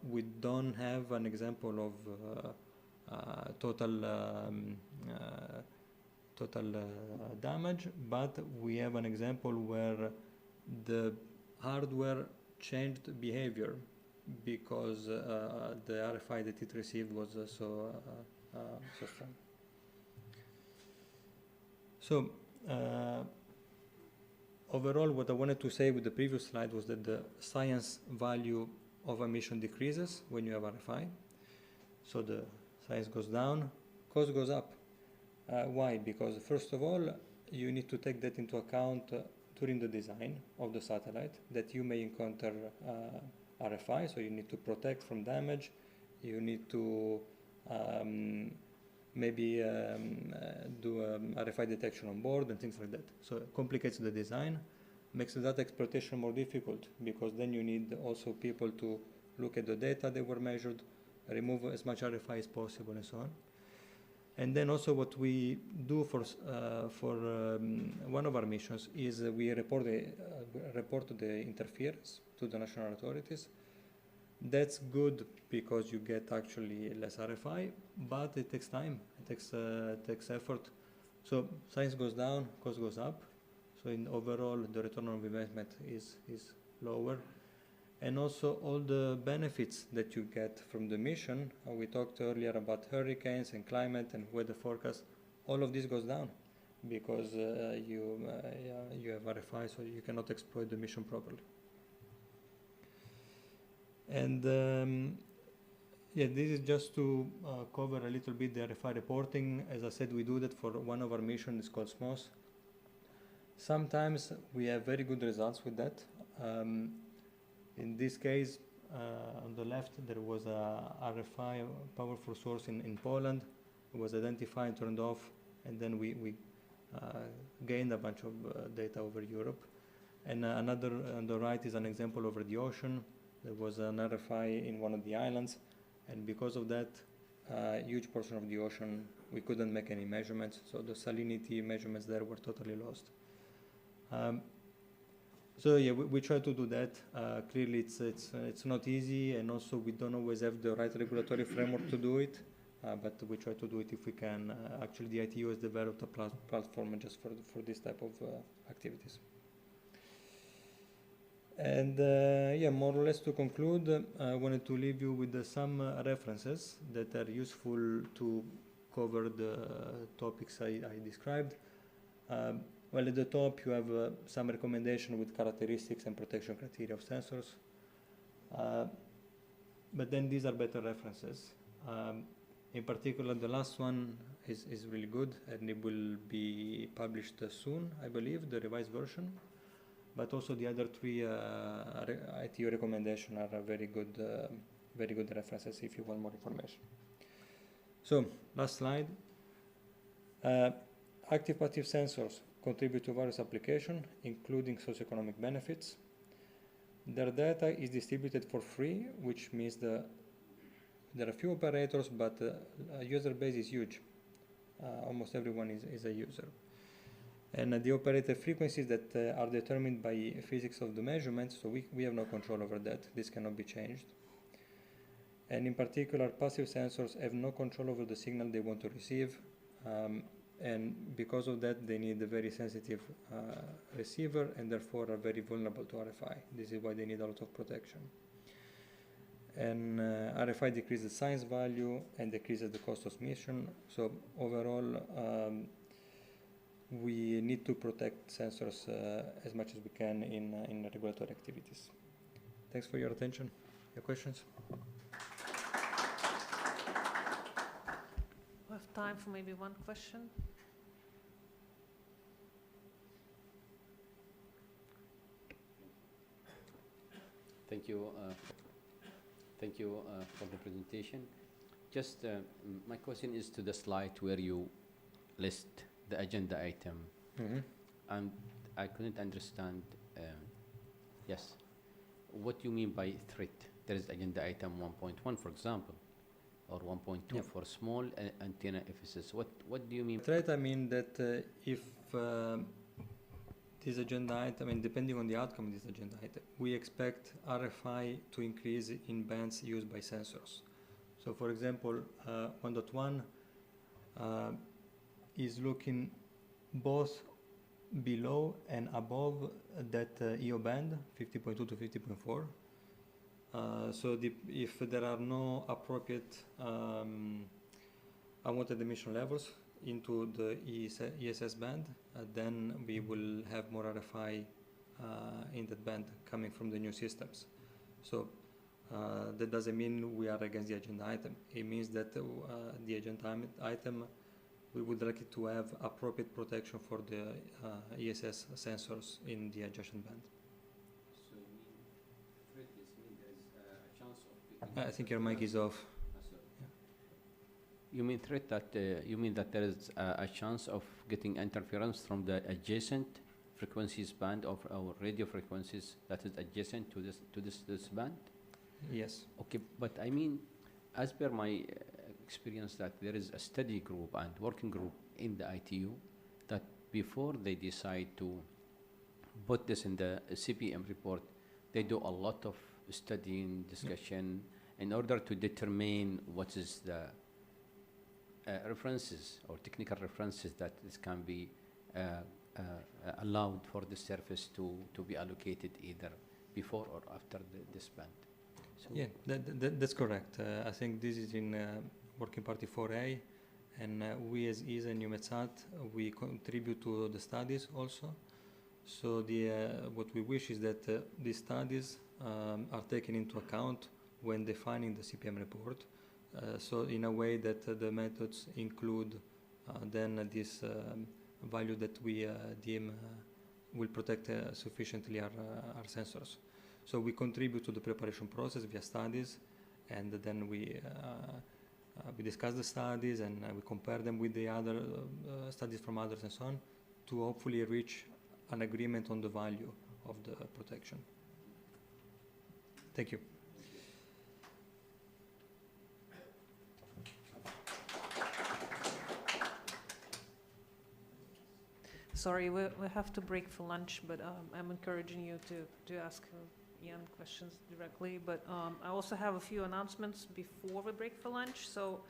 We don't have an example of total damage, but we have an example where the hardware changed behavior because the RFI that it received was so strong. So overall, what I wanted to say with the previous slide was that the science value of a mission decreases when you have RFI. So the science goes down, cost goes up. Why? Because first of all, you need to take that into account during the design of the satellite, that you may encounter RFI, so you need to protect from damage, you need to maybe do RFI detection on board and things like that. So it complicates the design, makes the data exploitation more difficult, because then you need also people to look at the data that were measured, remove as much RFI as possible, and so on. And then also what we do for one of our missions is we report the interference to the national authorities. That's good because you get actually less RFI, but it takes time, it takes effort. So science goes down, cost goes up. So in overall, the return on investment is lower. and also all the benefits that you get from the mission. We talked earlier about hurricanes and climate and weather forecast. All of this goes down because you have RFI, so you cannot exploit the mission properly. And this is just to cover a little bit the RFI reporting. As I said, we do that for one of our missions. It's called SMOS. Sometimes we have very good results with that. In this case, on the left, there was a RFI, powerful source in Poland. It was identified, turned off, and then we gained a bunch of data over Europe. And another on the right is an example over the ocean. There was an RFI in one of the islands, and because of that, a huge portion of the ocean, we couldn't make any measurements, so the salinity measurements there were totally lost. So yeah, we try to do that. Clearly, it's not easy, and also we don't always have the right regulatory framework to do it, but we try to do it if we can. Actually, the ITU has developed a platform just for this type of activities. And yeah, more or less to conclude, I wanted to leave you with some references that are useful to cover the topics I described. Well, at the top you have some recommendation with characteristics and protection criteria of sensors. But then these are better references. In particular, the last one is really good, and it will be published soon, I believe, the revised version. But also the other three ITU recommendations are very good references if you want more information. So, last slide. Active passive sensors contribute to various applications, including socioeconomic benefits. Their data is distributed for free, which means there are few operators, but user base is huge. Almost everyone is a user. And the operator frequencies that are determined by physics of the measurements, so we have no control over that. This cannot be changed. And in particular, passive sensors have no control over the signal they want to receive. And because of that, they need a very sensitive receiver, and therefore are very vulnerable to RFI. This is why they need a lot of protection. And RFI decreases science value and decreases the cost of mission. So overall, we need to protect sensors as much as we can in regulatory activities. Thanks for your attention. Your questions? We have time for maybe one question. Thank you. Thank you for the presentation. Just my question is to the slide where you list the agenda item, and I couldn't understand. Yes, what you mean by threat? There is agenda item 1.1, for example, or 1.2 for small antenna FSS. What do you mean? Threat, I mean that if this agenda item, and depending on the outcome of this agenda item, we expect RFI to increase in bands used by sensors. So for example, 1.1 is looking both below and above that EO band, 50.2 to 50.4. So if there are no appropriate unwanted emission levels into the ESS band, then we will have more RFI in that band coming from the new systems. So that doesn't mean we are against the agenda item. It means that the agenda item, we would like it to have appropriate protection for the ESS sensors in the adjacent band. So you mean threat mean there is a chance of... I think your mic is off. You mean threat that you mean that there is a chance of getting interference from the adjacent frequencies band of our radio frequencies that is adjacent to this band? Yes. Okay, but I mean, as per my experience, that there is a study group and working group in the ITU that before they decide to put this in the CPM report, they do a lot of studying, discussion, in order to determine what is the references or technical references that this can be allowed for the surface to be allocated either before or after this band. So Yeah, that's correct. I think this is in Working Party 4A, and we as ESA and UMETSAT, we contribute to the studies also. So what we wish is that these studies are taken into account when defining the CPM report. So in a way that the methods include then this value that we deem will protect sufficiently our sensors. So we contribute to the preparation process via studies, and then we discuss the studies and we compare them with the other studies from others and so on, to hopefully reach an agreement on the value of the protection. Thank you. Sorry, we have to break for lunch, but I'm encouraging you to ask Ian questions directly. But I also have a few announcements before we break for lunch. So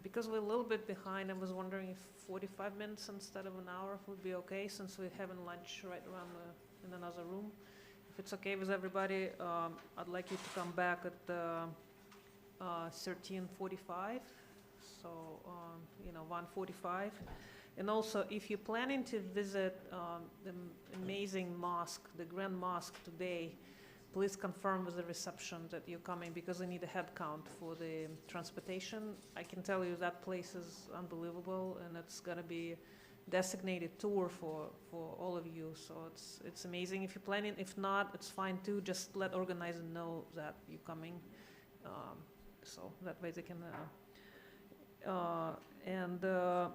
because we're a little bit behind, I was wondering if 45 minutes instead of an hour would be okay, since we're having lunch right around in another room. If it's okay with everybody, I'd like you to come back at 13:45, so 1:45. And also, if you're planning to visit the amazing mosque, the Grand Mosque today, please confirm with the reception that you're coming, because I need a head count for the transportation. I can tell you that place is unbelievable, and it's going to be designated tour for all of you. So it's amazing if you're planning. If not, it's fine too. Just let organizer know that you're coming, so that way they can.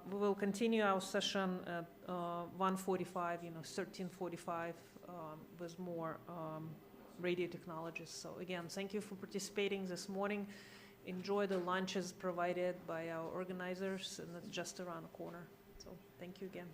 We will continue our session at 1:45, 13:45, with more radio technologists. So again, thank you for participating this morning. Enjoy the lunches provided by our organizers, and it's just around the corner. So thank you again.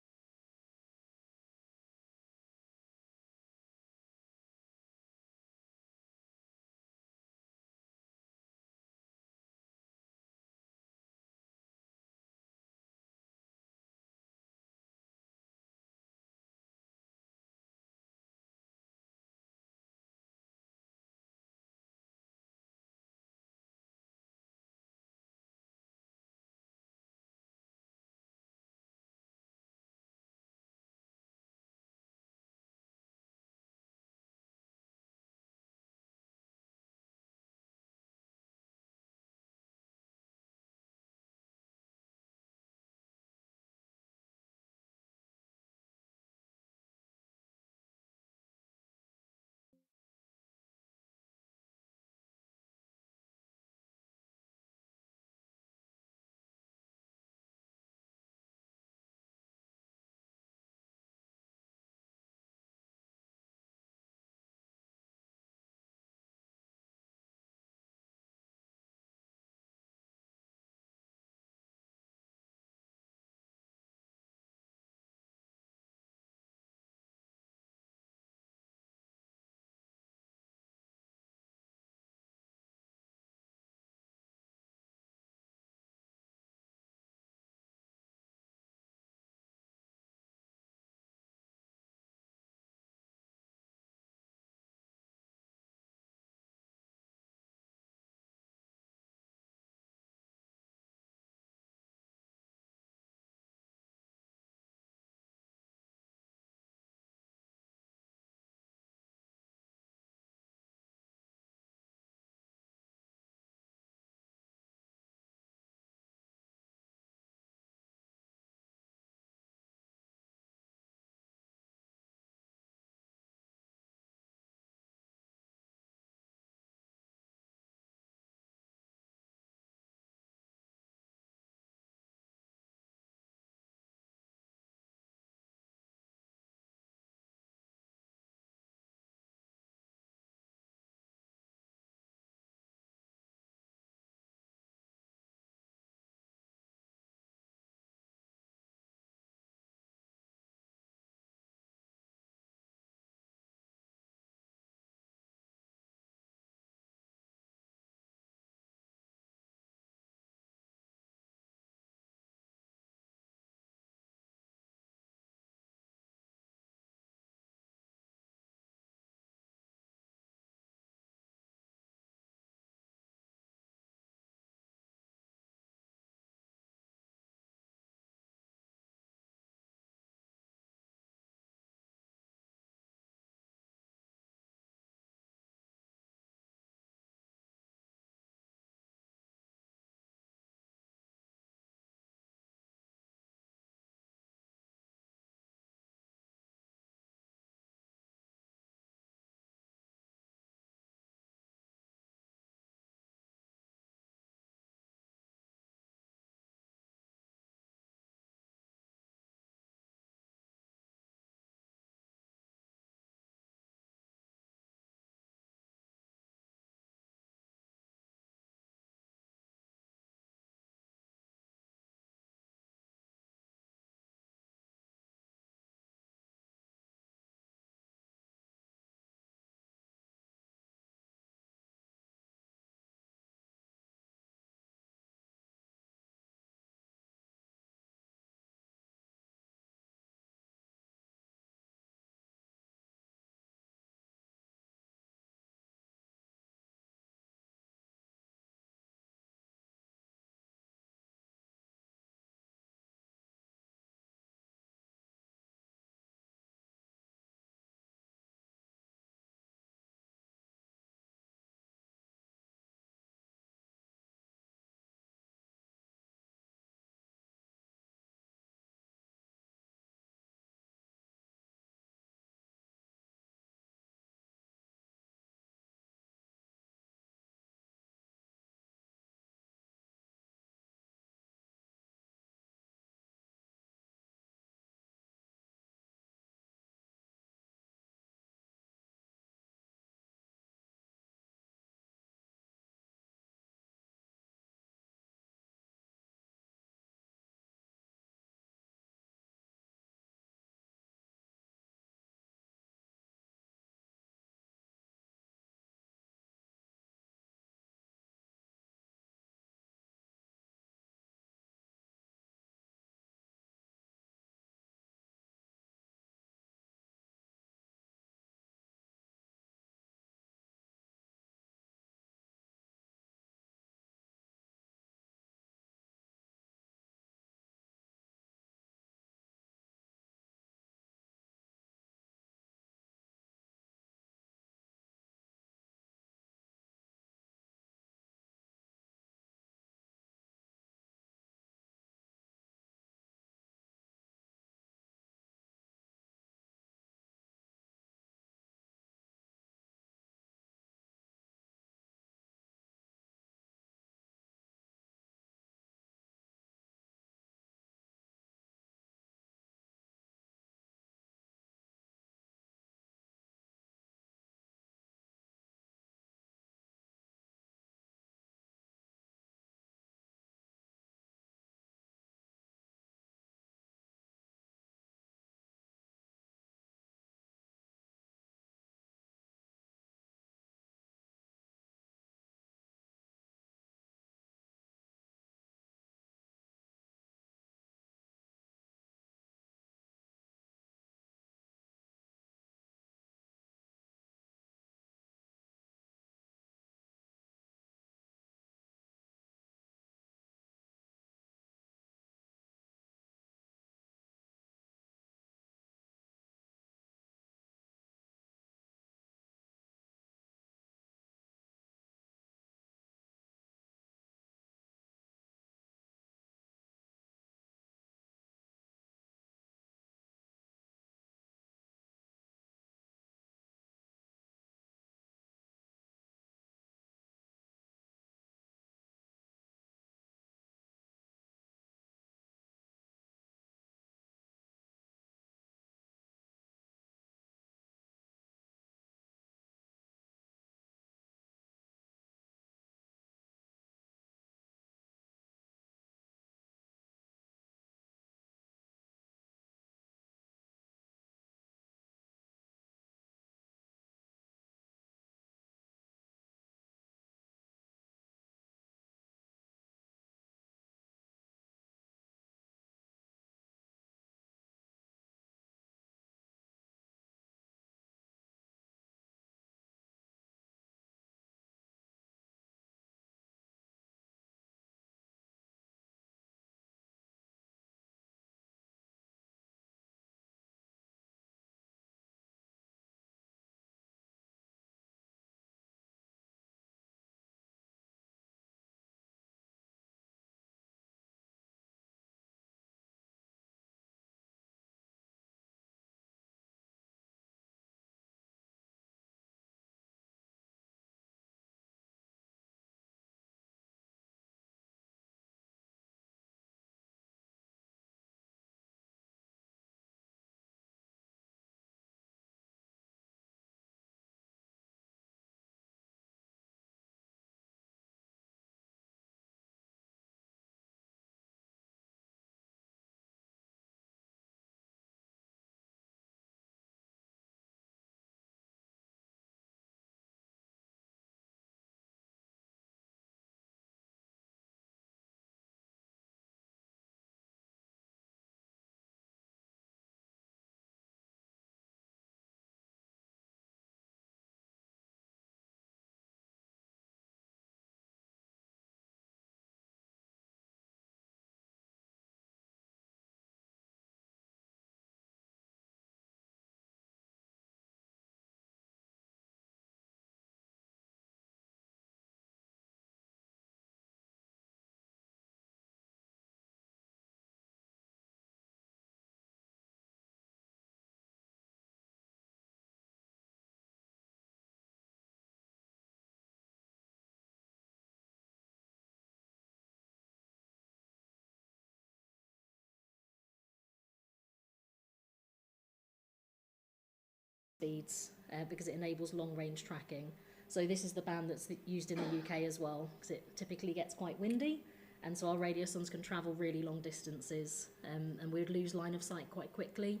speeds because it enables long-range tracking. So this is the band that's used in the UK as well, because it typically gets quite windy, and so our radiosondes can travel really long distances, and we would lose line of sight quite quickly.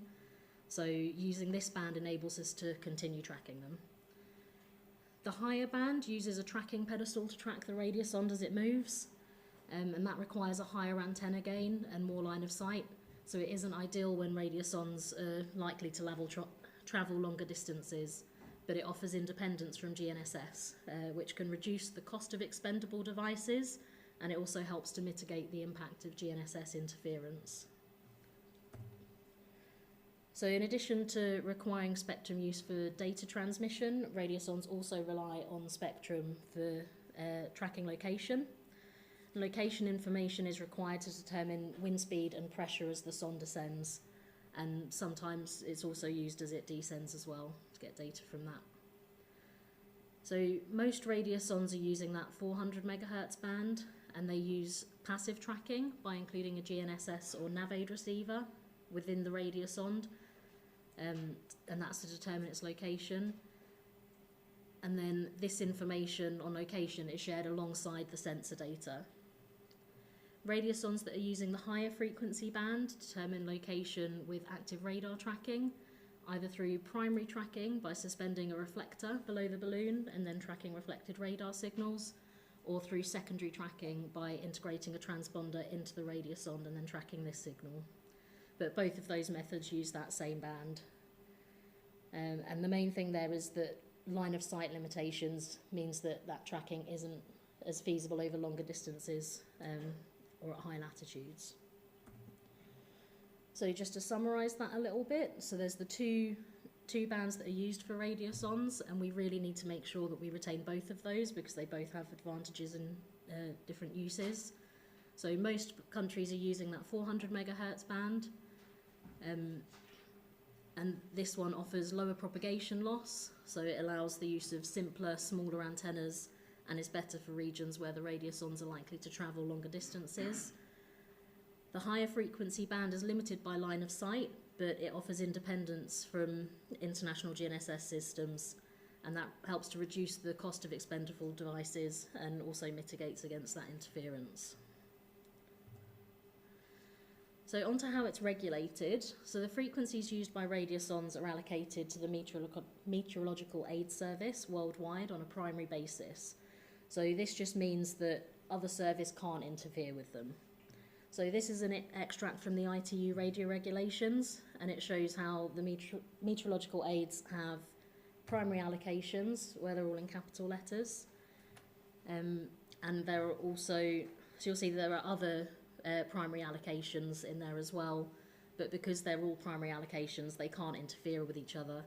So using this band enables us to continue tracking them. The higher band uses a tracking pedestal to track the radiosonde as it moves, and that requires a higher antenna gain and more line of sight. So it isn't ideal when radiosondes are likely to travel longer distances, but it offers independence from GNSS, which can reduce the cost of expendable devices, and it also helps to mitigate the impact of GNSS interference. So in addition to requiring spectrum use for data transmission, radiosondes also rely on spectrum for tracking location. Location information is required to determine wind speed and pressure as the sonde descends, and sometimes it's also used as it descends as well to get data from that. So most radiosondes are using that 400 megahertz band, and they use passive tracking by including a GNSS or NavAid receiver within the radiosonde, and that's to determine its location. And then this information on location is shared alongside the sensor data. Radiosondes that are using the higher frequency band determine location with active radar tracking, either through primary tracking by suspending a reflector below the balloon and then tracking reflected radar signals, or through secondary tracking by integrating a transponder into the radiosonde and then tracking this signal. But both of those methods use that same band. And the main thing there is that line of sight limitations means that tracking isn't as feasible over longer distances or at high latitudes. So just to summarise that a little bit, so there's the two bands that are used for radiosondes, and we really need to make sure that we retain both of those because they both have advantages and different uses. So most countries are using that 400 megahertz band, and this one offers lower propagation loss, so it allows the use of simpler, smaller antennas and is better for regions where the radiosondes are likely to travel longer distances. The higher frequency band is limited by line of sight, but it offers independence from international GNSS systems, and that helps to reduce the cost of expendable devices and also mitigates against that interference. So on to how it's regulated. So the frequencies used by radiosondes are allocated to the Meteorological Aid Service worldwide on a primary basis. So this just means that other service can't interfere with them. So this is an extract from the ITU radio regulations, and it shows how the meteorological aids have primary allocations, where they're all in capital letters. And there are also, so you'll see there are other primary allocations in there as well, but because they're all primary allocations, they can't interfere with each other,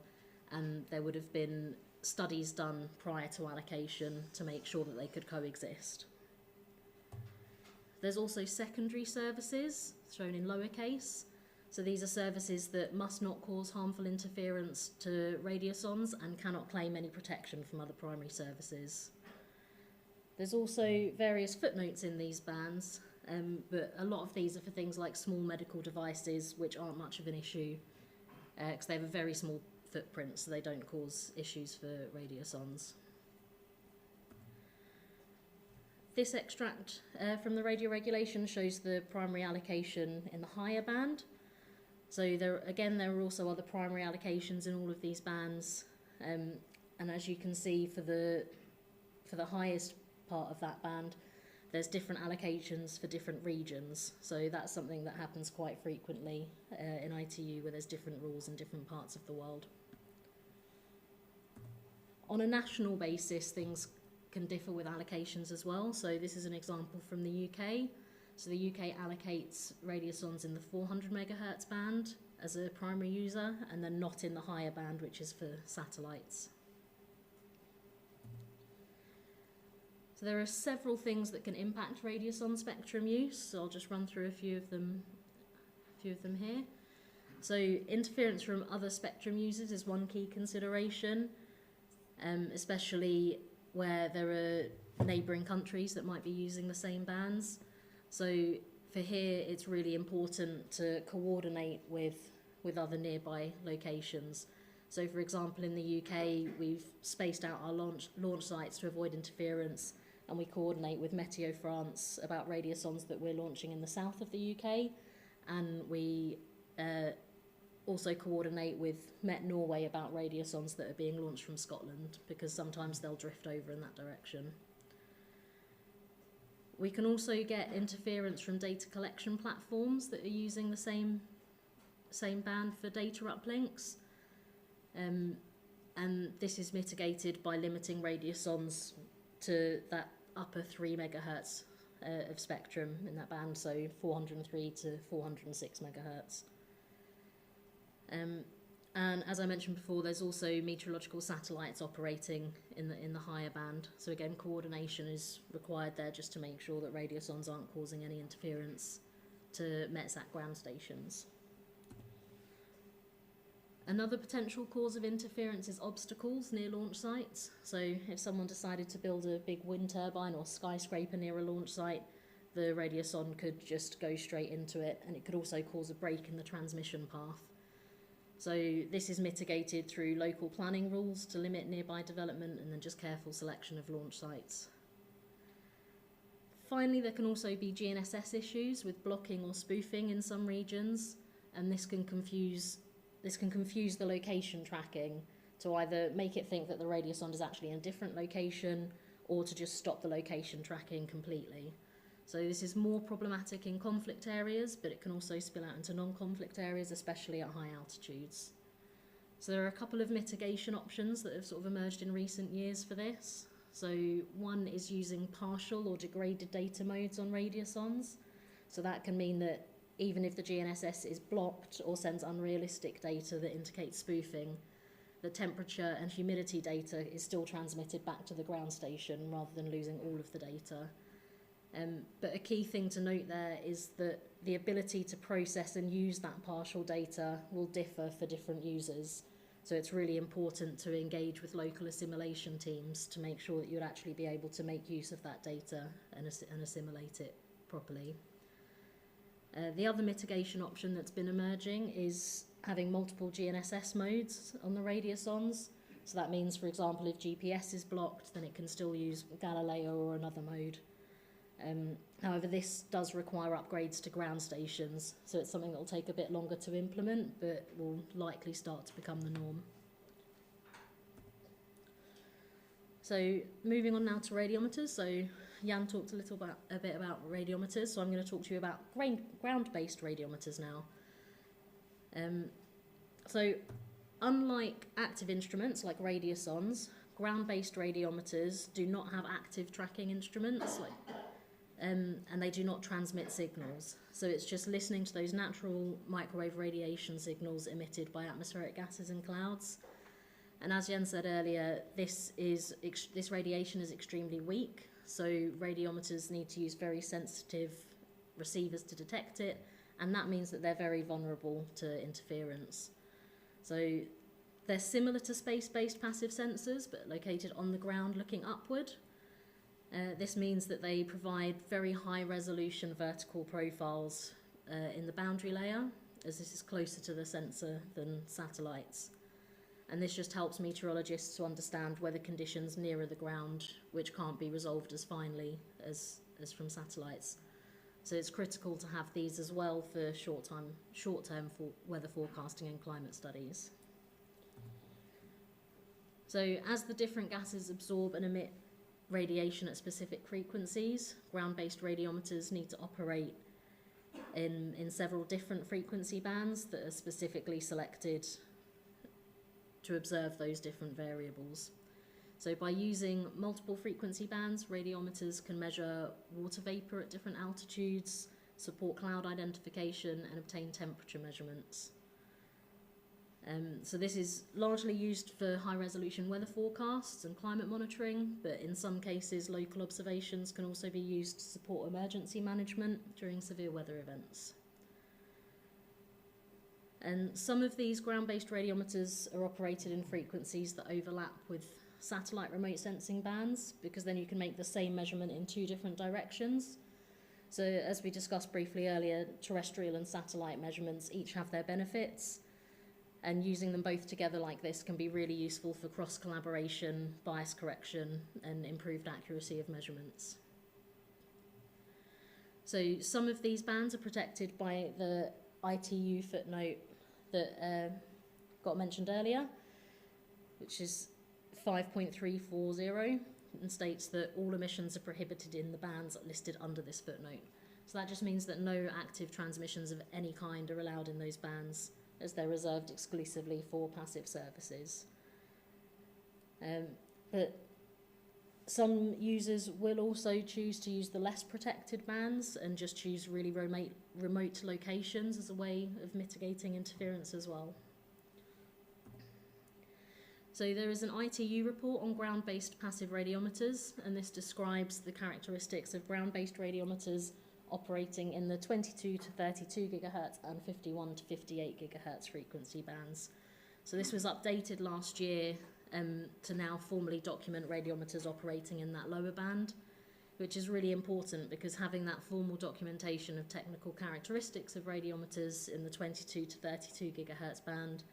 and there would have been studies done prior to allocation to make sure that they could coexist. There's also secondary services, shown in lowercase. So these are services that must not cause harmful interference to radiosondes and cannot claim any protection from other primary services. There's also various footnotes in these bands, but a lot of these are for things like small medical devices, which aren't much of an issue, because they have a very small footprint, so they don't cause issues for radiosondes. This extract from the radio regulation shows the primary allocation in the higher band. So there are also other primary allocations in all of these bands, and as you can see, for the highest part of that band, there's different allocations for different regions. So that's something that happens quite frequently in ITU, where there's different rules in different parts of the world. On a national basis, things can differ with allocations as well. So this is an example from the UK. So the UK allocates radiosondes in the 400 megahertz band as a primary user, and then not in the higher band, which is for satellites. So there are several things that can impact radiosonde spectrum use, so I'll just run through a few of them here. So interference from other spectrum users is one key consideration, especially where there are neighbouring countries that might be using the same bands. So for here, it's really important to coordinate with other nearby locations. So, for example, in the UK, we've spaced out our launch sites to avoid interference, and we coordinate with Meteo France about radiosondes that we're launching in the south of the UK, and we also coordinate with Met Norway about radiosondes that are being launched from Scotland, because sometimes they'll drift over in that direction. We can also get interference from data collection platforms that are using the same band for data uplinks. And this is mitigated by limiting radiosondes to that upper 3 megahertz of spectrum in that band, so 403 to 406 megahertz. And as I mentioned before, there's also meteorological satellites operating in the higher band. So again, coordination is required there just to make sure that radiosondes aren't causing any interference to METSAT ground stations. Another potential cause of interference is obstacles near launch sites. So if someone decided to build a big wind turbine or skyscraper near a launch site, the radiosonde could just go straight into it, and it could also cause a break in the transmission path. So this is mitigated through local planning rules to limit nearby development, and then just careful selection of launch sites. Finally, there can also be GNSS issues with blocking or spoofing in some regions, and this can confuse the location tracking to either make it think that the radiosonde is actually in a different location, or to just stop the location tracking completely. So this is more problematic in conflict areas, but it can also spill out into non-conflict areas, especially at high altitudes. So there are a couple of mitigation options that have sort of emerged in recent years for this. So one is using partial or degraded data modes on radiosondes. So that can mean that even if the GNSS is blocked or sends unrealistic data that indicates spoofing, the temperature and humidity data is still transmitted back to the ground station rather than losing all of the data. But a key thing to note there is that the ability to process and use that partial data will differ for different users. So it's really important to engage with local assimilation teams to make sure that you'd actually be able to make use of that data and assimilate it properly. The other mitigation option that's been emerging is having multiple GNSS modes on the radiosondes. So that means, for example, if GPS is blocked, then it can still use Galileo or another mode. However, this does require upgrades to ground stations, so it's something that will take a bit longer to implement, but will likely start to become the norm. So moving on now to radiometers. So Jan talked a bit about radiometers, so I'm going to talk to you about ground-based radiometers now. So unlike active instruments like radiosondes, ground-based radiometers do not have active tracking instruments, and they do not transmit signals. So it's just listening to those natural microwave radiation signals emitted by atmospheric gases and clouds. And as Jan said earlier, this radiation is extremely weak, so radiometers need to use very sensitive receivers to detect it, and that means that they're very vulnerable to interference. So they're similar to space-based passive sensors, but located on the ground looking upward. This means that they provide very high-resolution vertical profiles in the boundary layer, as this is closer to the sensor than satellites. And this just helps meteorologists to understand weather conditions nearer the ground, which can't be resolved as finely as from satellites. So it's critical to have these as well for short-term weather forecasting and climate studies. So as the different gases absorb and emit radiation at specific frequencies, ground-based radiometers need to operate in several different frequency bands that are specifically selected to observe those different variables. So by using multiple frequency bands, radiometers can measure water vapor at different altitudes, support cloud identification, and obtain temperature measurements. So this is largely used for high-resolution weather forecasts and climate monitoring, but in some cases local observations can also be used to support emergency management during severe weather events. And some of these ground-based radiometers are operated in frequencies that overlap with satellite remote sensing bands, because then you can make the same measurement in two different directions. So as we discussed briefly earlier, terrestrial and satellite measurements each have their benefits. And using them both together like this can be really useful for cross-collaboration, bias correction, and improved accuracy of measurements. So some of these bands are protected by the ITU footnote that got mentioned earlier, which is 5.340, and states that all emissions are prohibited in the bands listed under this footnote. So that just means that no active transmissions of any kind are allowed in those bands, as they're reserved exclusively for passive services. But some users will also choose to use the less protected bands and just choose really remote locations as a way of mitigating interference as well. So there is an ITU report on ground-based passive radiometers, and this describes the characteristics of ground-based radiometers operating in the 22 to 32 gigahertz and 51 to 58 gigahertz frequency bands. So this was updated last year to now formally document radiometers operating in that lower band, which is really important because having that formal documentation of technical characteristics of radiometers in the 22 to 32 gigahertz band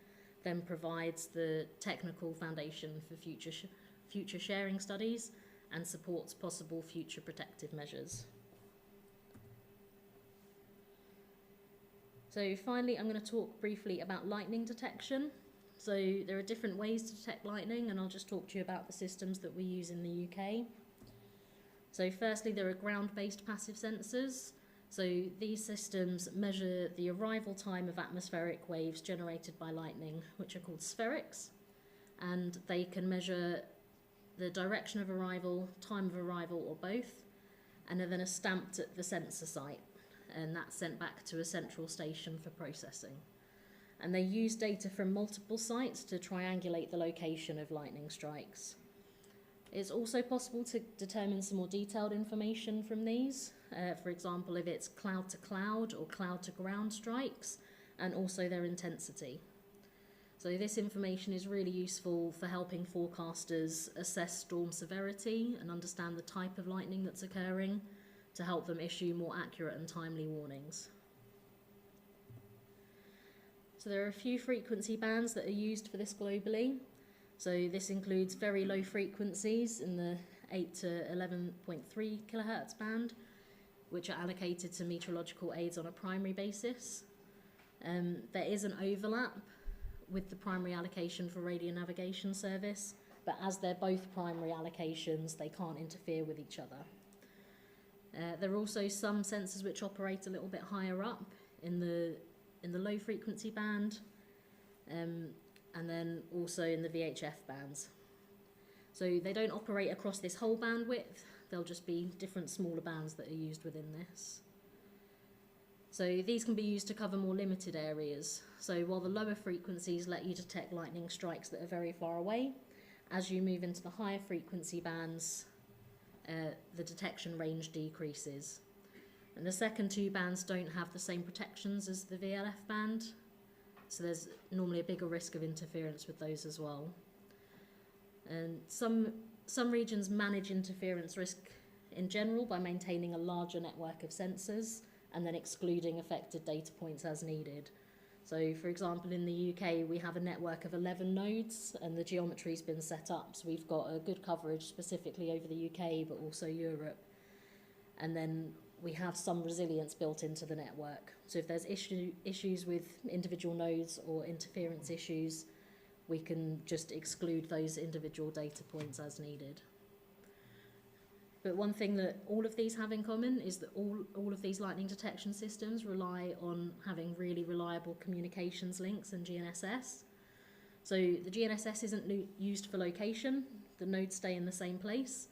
then provides the technical foundation for future sharing studies and supports possible future protective measures. So finally, I'm going to talk briefly about lightning detection. So there are different ways to detect lightning, and I'll just talk to you about the systems that we use in the UK. So firstly, there are ground-based passive sensors. So these systems measure the arrival time of atmospheric waves generated by lightning, which are called spherics, and they can measure the direction of arrival, time of arrival, or both, and are then stamped at the sensor site, and that's sent back to a central station for processing. And they use data from multiple sites to triangulate the location of lightning strikes. It's also possible to determine some more detailed information from these, for example, if it's cloud to cloud or cloud to ground strikes, and also their intensity. So this information is really useful for helping forecasters assess storm severity and understand the type of lightning that's occurring to help them issue more accurate and timely warnings. So there are a few frequency bands that are used for this globally. So this includes very low frequencies in the 8 to 11.3 kilohertz band, which are allocated to meteorological aids on a primary basis. There is an overlap with the primary allocation for radio navigation service, but as they're both primary allocations, they can't interfere with each other. There are also some sensors which operate a little bit higher up in the low frequency band, and then also in the VHF bands. So they don't operate across this whole bandwidth, they'll just be different smaller bands that are used within this. So these can be used to cover more limited areas. So while the lower frequencies let you detect lightning strikes that are very far away, as you move into the higher frequency bands, the detection range decreases. And the second two bands don't have the same protections as the VLF band, so there's normally a bigger risk of interference with those as well. And some regions manage interference risk in general by maintaining a larger network of sensors and then excluding affected data points as needed. So for example, in the UK, we have a network of 11 nodes and the geometry's been set up, so we've got a good coverage specifically over the UK, but also Europe. And then we have some resilience built into the network. So if there's issues with individual nodes or interference issues, we can just exclude those individual data points as needed. But one thing that all of these have in common is that all of these lightning detection systems rely on having really reliable communications links and GNSS. So the GNSS isn't used for location, the nodes stay in the same place,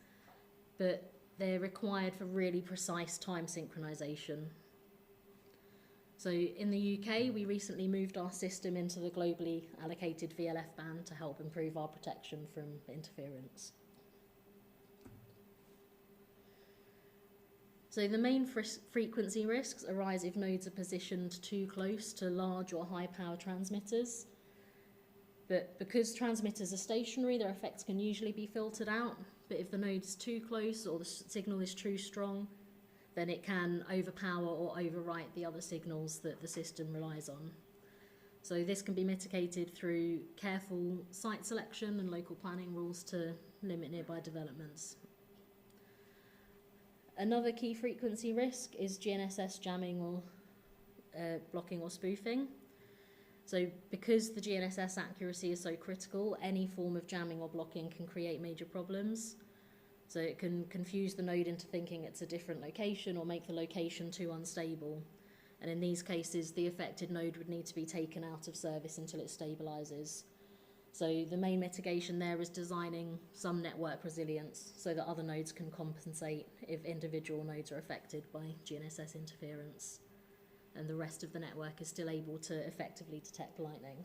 but they're required for really precise time synchronization. So in the UK, we recently moved our system into the globally allocated VLF band to help improve our protection from interference. So the main frequency risks arise if nodes are positioned too close to large or high power transmitters. But because transmitters are stationary, their effects can usually be filtered out. But if the node is too close or the signal is too strong, then it can overpower or overwrite the other signals that the system relies on. So this can be mitigated through careful site selection and local planning rules to limit nearby developments. Another key frequency risk is GNSS jamming or blocking or spoofing. So because the GNSS accuracy is so critical, any form of jamming or blocking can create major problems. So it can confuse the node into thinking it's a different location or make the location too unstable. And in these cases, the affected node would need to be taken out of service until it stabilizes. So the main mitigation there is designing some network resilience so that other nodes can compensate if individual nodes are affected by GNSS interference, and the rest of the network is still able to effectively detect lightning.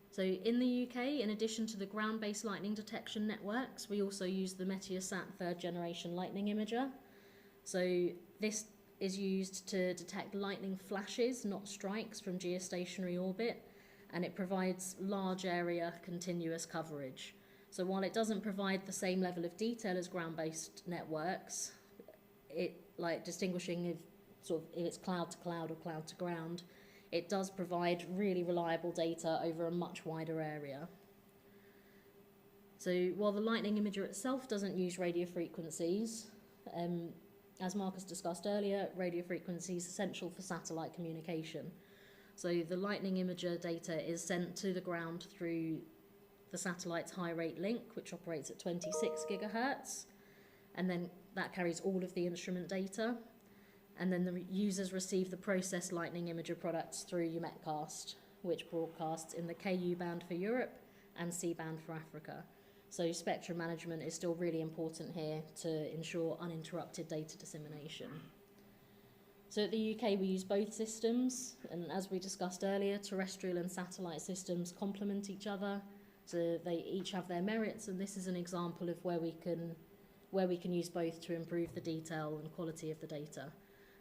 So in the UK, in addition to the ground-based lightning detection networks, we also use the Meteosat third generation lightning imager. So this is used to detect lightning flashes, not strikes, from geostationary orbit, and it provides large area continuous coverage. So while it doesn't provide the same level of detail as ground-based networks, it, like distinguishing if it's cloud to cloud or cloud to ground, it does provide really reliable data over a much wider area. So while the lightning imager itself doesn't use radio frequencies, as Marcus discussed earlier, radio frequency is essential for satellite communication. So the lightning imager data is sent to the ground through the satellite's high rate link, which operates at 26 gigahertz, and then that carries all of the instrument data. And then the users receive the processed lightning imager products through UMetcast, which broadcasts in the KU band for Europe and C band for Africa. So spectrum management is still really important here to ensure uninterrupted data dissemination. So at the UK, we use both systems, and as we discussed earlier, terrestrial and satellite systems complement each other, so they each have their merits, and this is an example of where we can use both to improve the detail and quality of the data.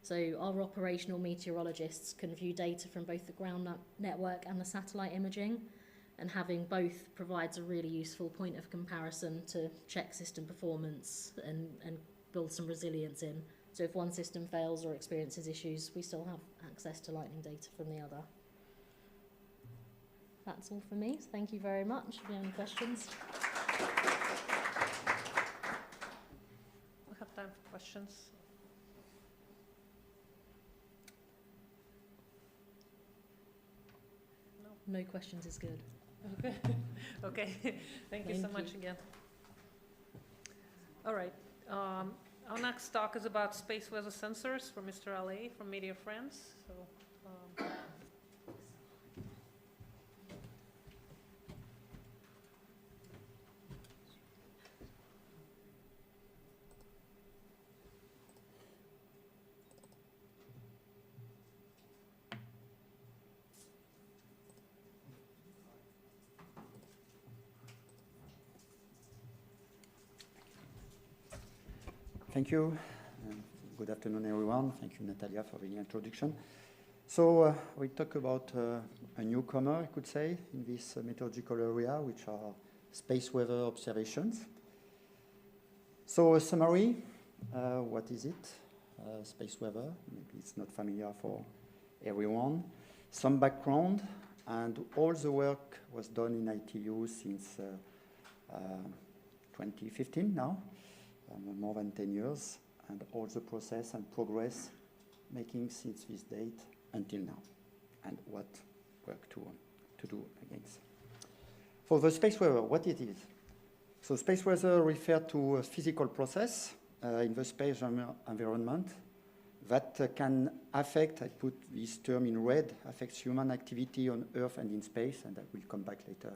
So our operational meteorologists can view data from both the ground network and the satellite imaging, and having both provides a really useful point of comparison to check system performance and build some resilience in. So if one system fails or experiences issues, we still have access to lightning data from the other. That's all from me. Thank you very much. If you have any questions. We have time for questions. No questions is good. Okay. Okay. Thank you so much again. All right. Our next talk is about space weather sensors from Mr. LA from Media France. So, Thank you. Good afternoon, everyone. Thank you, Natalia, for the introduction. So we talk about a newcomer, I could say, in this meteorological area, which are space weather observations. So a summary, what is it? Space weather, maybe it's not familiar for everyone. Some background, and all the work was done in ITU since 2015 now. More than 10 years, and all the process and progress making since this date until now, and what work to do against. For the space weather, what it is? So space weather refers to a physical process in the space environment that can affect, I put this term in red, affects human activity on Earth and in space, and I will come back later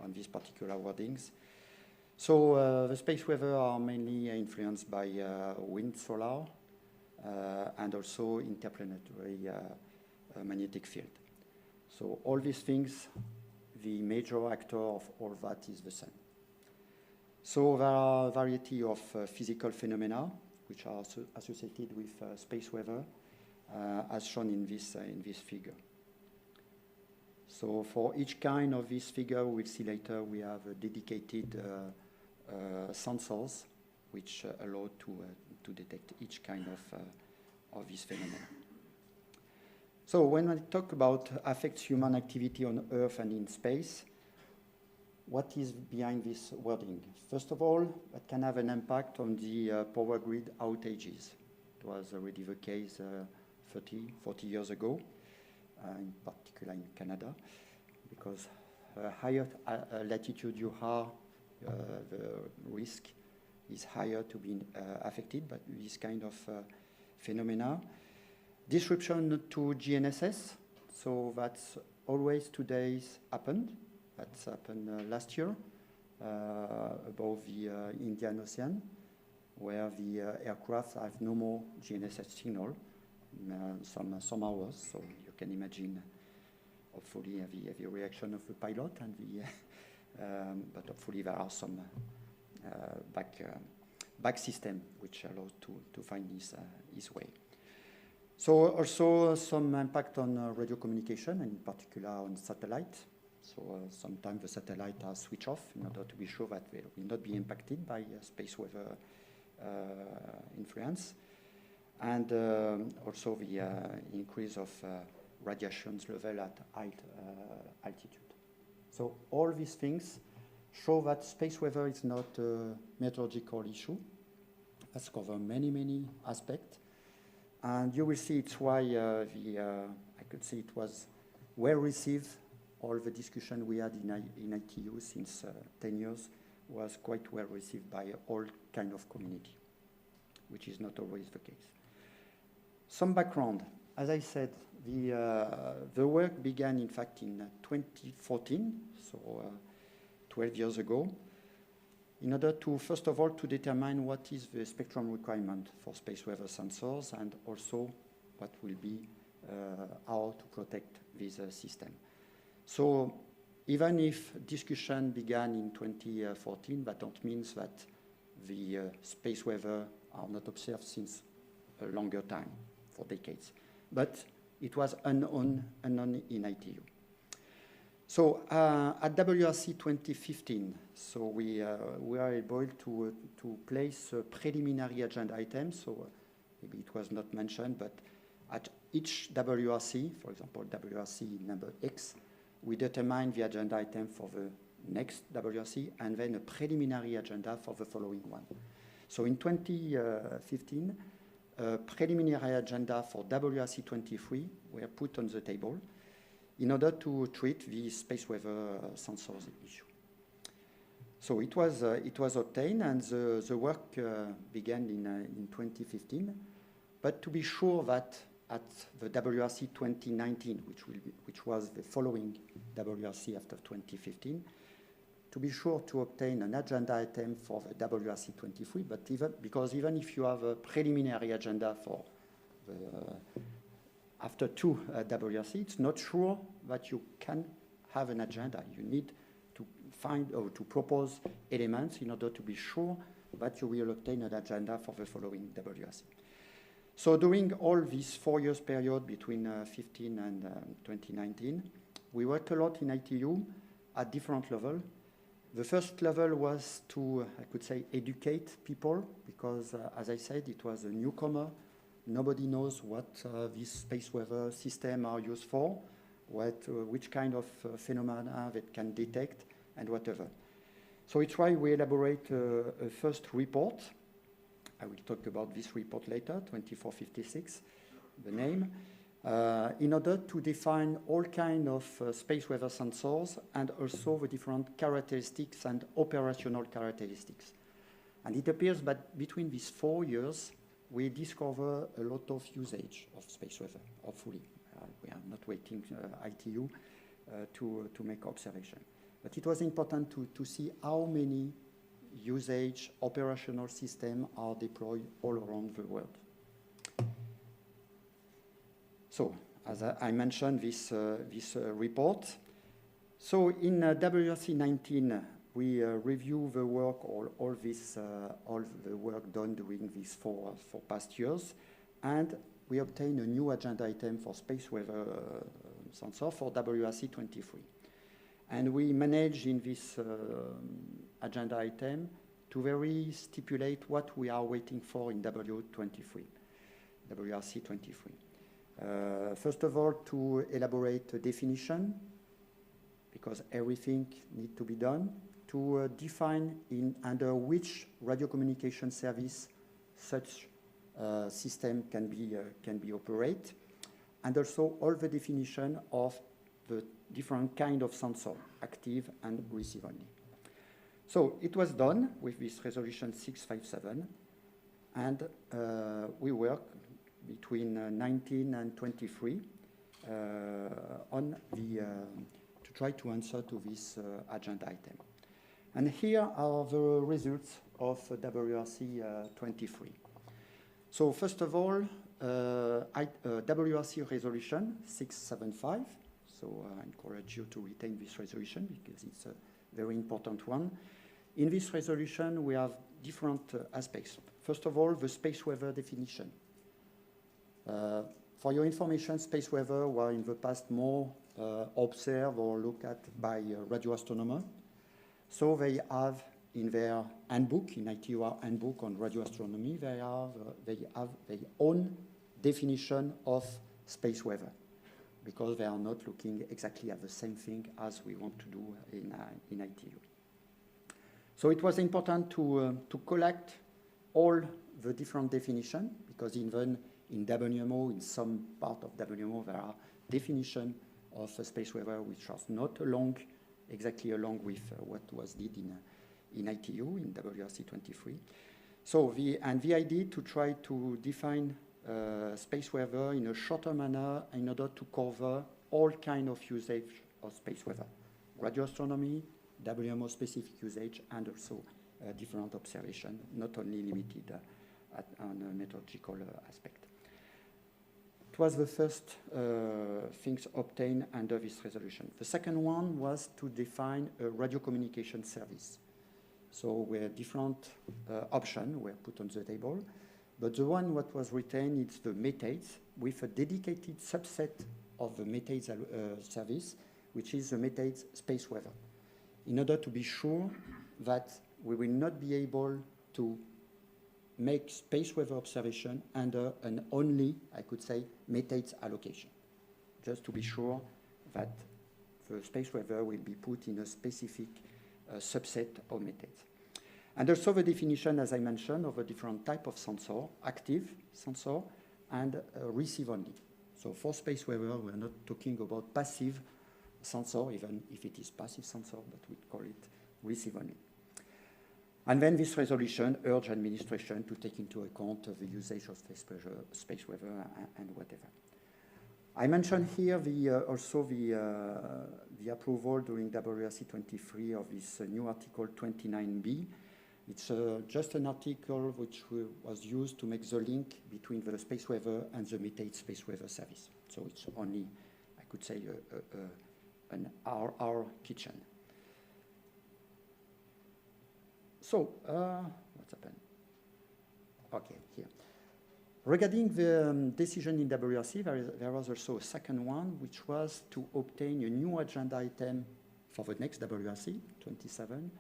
on these particular wordings. So the space weather are mainly influenced by wind, solar, and also interplanetary magnetic field. So all these things, the major actor of all that is the sun. So there are a variety of physical phenomena which are associated with space weather, as shown in this figure. So for each kind of this figure, we'll see later, we have a dedicated sensors which allow to detect each kind of this phenomenon. So when I talk about affects human activity on Earth and in space, what is behind this wording? First of all, it can have an impact on the power grid outages. It was already the case 30, 40 years ago, in particular in Canada, because higher latitude you are, the risk is higher to be affected by this kind of phenomena. Disruption to GNSS, so that's always today's happened. That's happened last year above the Indian Ocean, where the aircraft have no more GNSS signal some hours. So you can imagine, hopefully, the reaction of the pilot and the, but hopefully there are some back system which allows to find his way. So also some impact on radio communication, and in particular on satellite. So sometimes the satellite are switched off in order to be sure that they will not be impacted by space weather influence. And also the increase of radiations level at high altitude. So all these things show that space weather is not a meteorological issue. That's covered many aspects. And you will see it's why I could say it was well received. All the discussion we had in ITU since 10 years was quite well received by all kind of community, which is not always the case. Some background. As I said, the work began, in fact, in 2014, so 12 years ago, in order to, first of all, to determine what is the spectrum requirement for space weather sensors, and also what will be how to protect this system. So even if discussion began in 2014, that don't mean that the space weather are not observed since a longer time, for decades. But it was unknown in ITU. So at WRC 2015, so we were able to place a preliminary agenda item. So maybe it was not mentioned, but at each WRC, for example, WRC number X, we determine the agenda item for the next WRC and then a preliminary agenda for the following one. So in 2015, a preliminary agenda for WRC 23 were put on the table in order to treat the space weather sensors issue. So it was obtained, and the work began in 2015. But to be sure that at the WRC 2019, which was the following WRC after 2015, to be sure to obtain an agenda item for the WRC 23, but because even if you have a preliminary agenda for the after two WRC, it's not sure that you can have an agenda. You need to find or to propose elements in order to be sure that you will obtain an agenda for the following WRC. So during all this 4 years period between 15 and 2019, we worked a lot in ITU at different levels. The first level was to, I could say, educate people, because as I said, it was a newcomer. Nobody knows what these space weather systems are used for, which kind of phenomena that can detect, and whatever. So it's why we elaborate a first report. I will talk about this report later, 2456, the name, in order to define all kinds of space weather sensors and also the different characteristics and operational characteristics. And it appears that between these 4 years, we discover a lot of usage of space weather, hopefully. We are not waiting ITU to make observation. But it was important to see how many usage operational systems are deployed all around the world. So, as I mentioned, this report. So in WRC 19, we review the work, all the work done during these four past years, and we obtain a new agenda item for space weather sensor for WRC 23. And we manage in this agenda item to very stipulate what we are waiting for in WRC 23. First of all, to elaborate a definition, because everything needs to be done, to define under which radio communication service such system can be operated, and also all the definition of the different kind of sensor, active and receive only. So it was done with this resolution 657, and we work between 19 and 23 on the to try to answer to this agenda item. And here are the results of WRC 23. So first of all, WRC resolution 675. So I encourage you to retain this resolution because it's a very important one. In this resolution, we have different aspects. First of all, the space weather definition. For your information, space weather were in the past more observed or looked at by radio astronomers. So they have in their handbook, in ITUR handbook on radio astronomy, they have their own definition of space weather, because they are not looking exactly at the same thing as we want to do in ITU. So it was important to collect all the different definitions, because even in WMO, in some part of WMO, there are definitions of space weather which are not exactly along with what was did in ITU, in WRC 23. So the idea to try to define space weather in a shorter manner in order to cover all kind of usage of space weather, radio astronomy, WMO specific usage, and also different observation, not only limited on a meteorological aspect. It was the first things obtained under this resolution. The second one was to define a radio communication service. So where different options were put on the table, but the one what was retained is the METAIDS, with a dedicated subset of the METAIDS service, which is the METAIDS space weather, in order to be sure that we will not be able to make space weather observation under an only, I could say, METAIDS allocation, just to be sure that the space weather will be put in a specific subset of METAIDS. And also the definition, as I mentioned, of a different type of sensor, active sensor and receive only. So for space weather, we're not talking about passive sensor, even if it is passive sensor, but we call it receive only. And then this resolution urged administration to take into account the usage of space weather and whatever. I mentioned here also the approval during WRC 23 of this new article 29B. It's just an article which was used to make the link between the space weather and the METAIDS space weather service. So it's only, I could say, an our kitchen. So, what's happened? Okay, here. Regarding the decision in WRC, there was also a second one, which was to obtain a new agenda item for the next WRC, 27,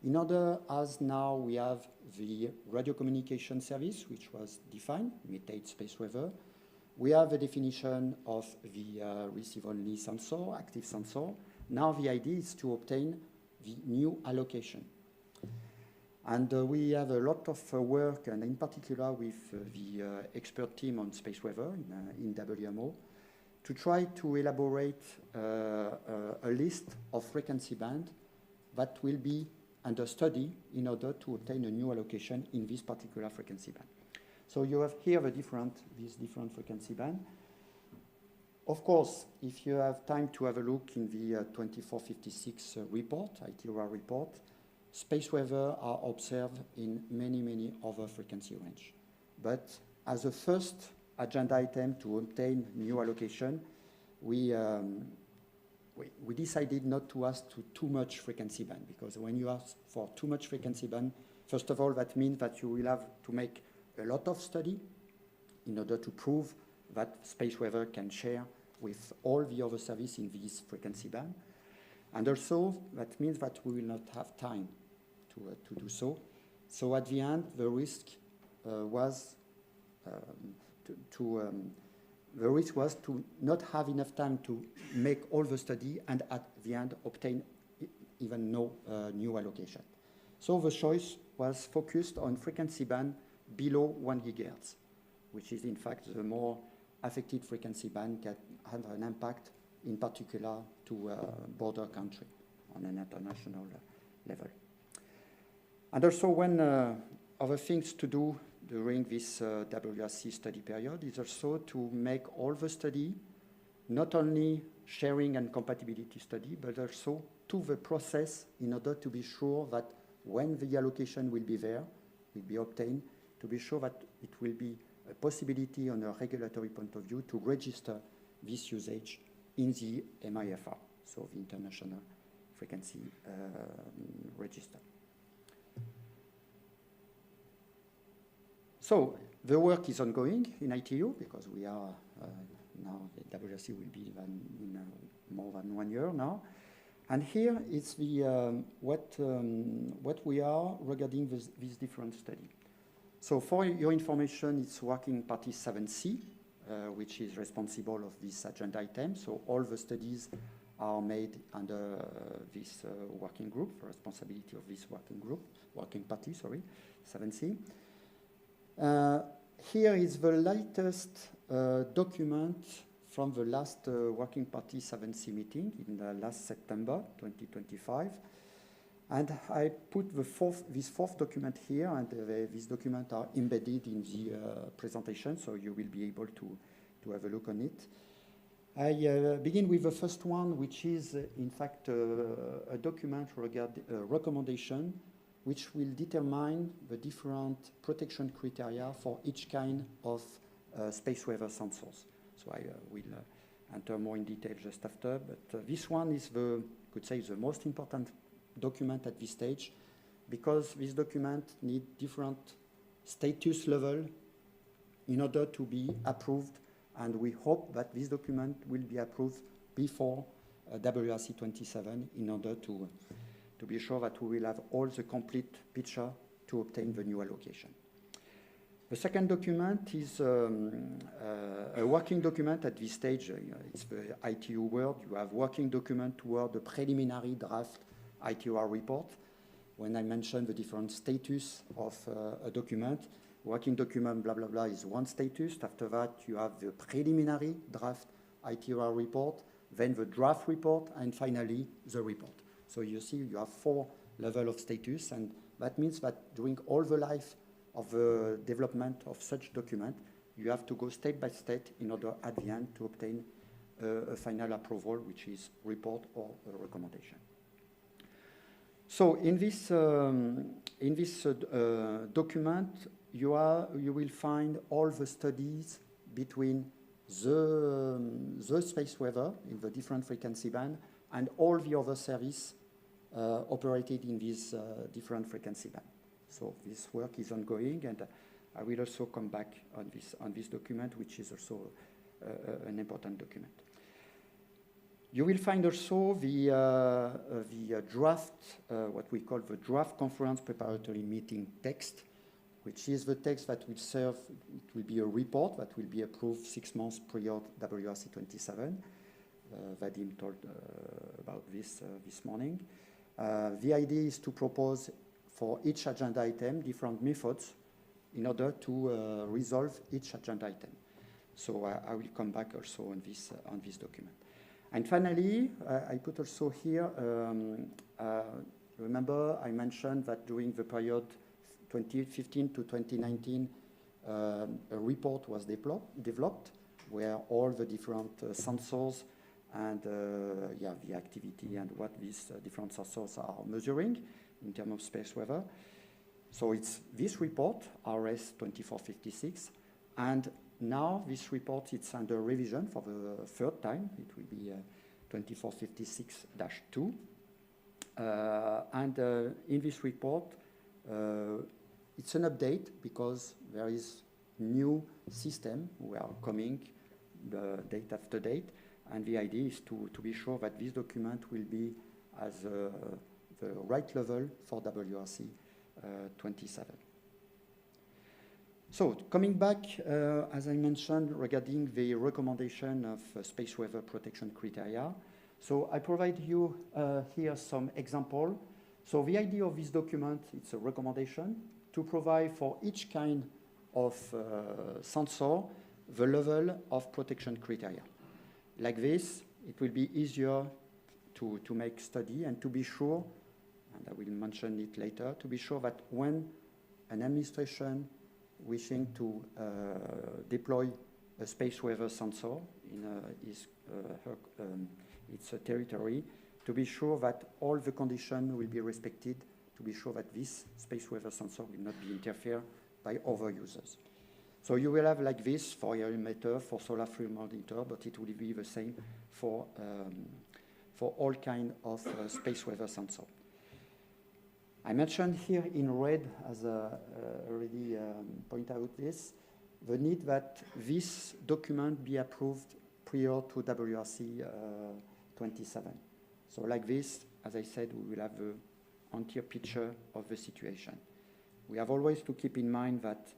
in order, as now we have the radio communication service, which was defined, METAIDS space weather. We have a definition of the receive-only sensor, active sensor. Now the idea is to obtain the new allocation. And we have a lot of work, and in particular with the expert team on space weather in WMO, to try to elaborate a list of frequency band that will be under study in order to obtain a new allocation in this particular frequency band. So you have here these different frequency band. Of course, if you have time to have a look in the 2456 report, ITUR report, space weather are observed in many other frequency range. But as a first agenda item to obtain new allocation, we decided not to ask to too much frequency band, because when you ask for too much frequency band, first of all, that means that you will have to make a lot of study in order to prove that space weather can share with all the other services in this frequency band. And also, that means that we will not have time to do so. So at the end, the risk was the risk was to not have enough time to make all the study and at the end obtain even no new allocation. So the choice was focused on frequency band below 1 GHz, which is in fact the more affected frequency band that have an impact in particular to border country on an international level. And also one other things to do during this WRC study period is also to make all the study, not only sharing and compatibility study, but also to the process in order to be sure that when the allocation will be there, will be obtained, to be sure that it will be a possibility on a regulatory point of view to register this usage in the MIFR, so the International Frequency Register. So the work is ongoing in ITU because we are now, the WRC will be in more than 1 year now. And here is the, what we are regarding this different study. So for your information, it's Working Party 7C, which is responsible of this agenda item. So all the studies are made under this working group, the responsibility of this working group, Working Party, sorry, 7C. Here is the latest document from the last Working Party 7C meeting in last September 2025. And I put this fourth document here, and these documents are embedded in the presentation, so you will be able to have a look on it. I begin with the first one, which is in fact a document regarding recommendation which will determine the different protection criteria for each kind of space weather sensors. So I will enter more in detail just after, but this one is the, could say, the most important document at this stage, because this document needs different status level in order to be approved, and we hope that this document will be approved before WRC 27 in order to be sure that we will have all the complete picture to obtain the new allocation. The second document is a working document at this stage. It's the ITU world. You have working document toward the preliminary draft ITUR report. When I mentioned the different status of a document, working document blah blah blah is one status. After that, you have the preliminary draft ITUR report, then the draft report, and finally the report. So you see you have 4 levels of status, and that means that during all the life of the development of such document, you have to go step by step in order at the end to obtain a final approval, which is report or a recommendation. So in this document, you will find all the studies between the space weather in the different frequency band and all the other service operated in this different frequency band. So this work is ongoing, and I will also come back on this document, which is also an important document. You will find also the draft, what we call the draft conference preparatory meeting text, which is the text that will serve, it will be a report that will be approved 6 months prior to WRC 27. Vadim told about this this morning. The idea is to propose for each agenda item different methods in order to resolve each agenda item. So I will come back also on this document. And finally, I put also here, remember I mentioned that during the period 2015 to 2019, a report was developed where all the different sensors and the activity and what these different sensors are measuring in terms of space weather. So it's this report, RS 2456, and now this report is under revision for the 3rd time. It will be 2456-2. And in this report, it's an update because there is new system we are coming date after date, and the idea is to be sure that this document will be as the right level for WRC 27. So coming back, as I mentioned, regarding the recommendation of space weather protection criteria. So I provide you here some example. So the idea of this document, it's a recommendation to provide for each kind of sensor the level of protection criteria. Like this, it will be easier to make study and to be sure, and I will mention it later, to be sure that when an administration wishing to deploy a space weather sensor in its territory, to be sure that all the conditions will be respected, to be sure that this space weather sensor will not be interfered by other users. So you will have like this for air emitter, for solar field monitor, but it will be the same for all kind of space weather sensor. I mentioned here in red, as already pointed out this, the need that this document be approved prior to WRC 27. So like this, as I said, we will have the entire picture of the situation. We have always to keep in mind that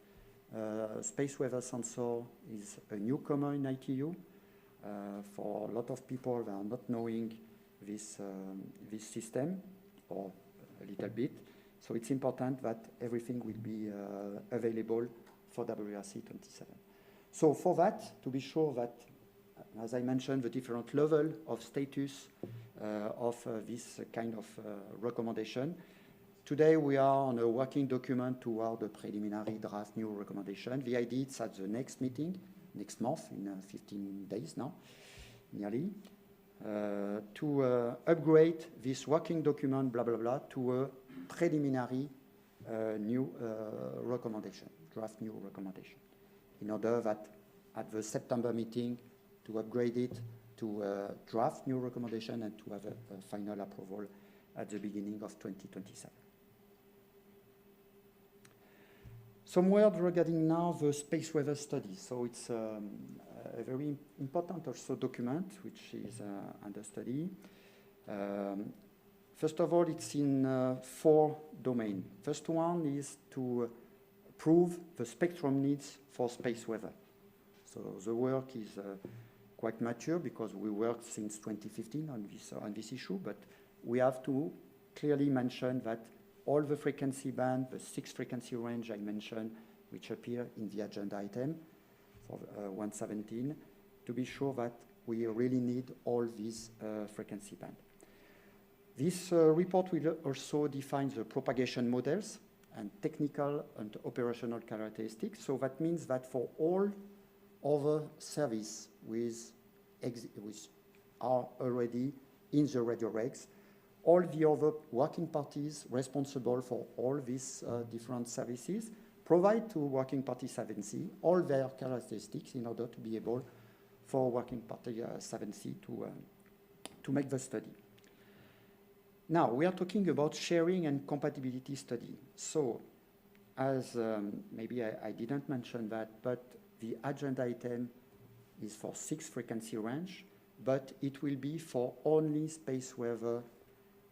space weather sensor is a newcomer in ITU. For a lot of people that are not knowing this system, or a little bit. So it's important that everything will be available for WRC 27. So for that, to be sure that, as I mentioned, the different level of status of this kind of recommendation. Today we are on a working document toward the preliminary draft new recommendation. The idea is at the next meeting, next month, in 15 days now, nearly, to upgrade this working document, blah, blah, blah, to a preliminary new recommendation, draft new recommendation, in order that at the September meeting to upgrade it to a draft new recommendation and to have a final approval at the beginning of 2027. Some words regarding now the space weather study. So it's a very important also document which is under study. First of all, it's in 4 domains. First one is to prove the spectrum needs for space weather. So the work is quite mature because we worked since 2015 on this issue, but we have to clearly mention that all the frequency band, the 6 frequency range I mentioned, which appear in the agenda item for 117, to be sure that we really need all these frequency band. This report will also define the propagation models and technical and operational characteristics. So that means that for all other service which are already in the radio regs, all the other working parties responsible for all these different services provide to working party 7C all their characteristics in order to be able for working party 7C to make the study. Now, we are talking about sharing and compatibility study. So, as maybe I didn't mention that, but the agenda item is for 6 frequency range, but it will be for only space weather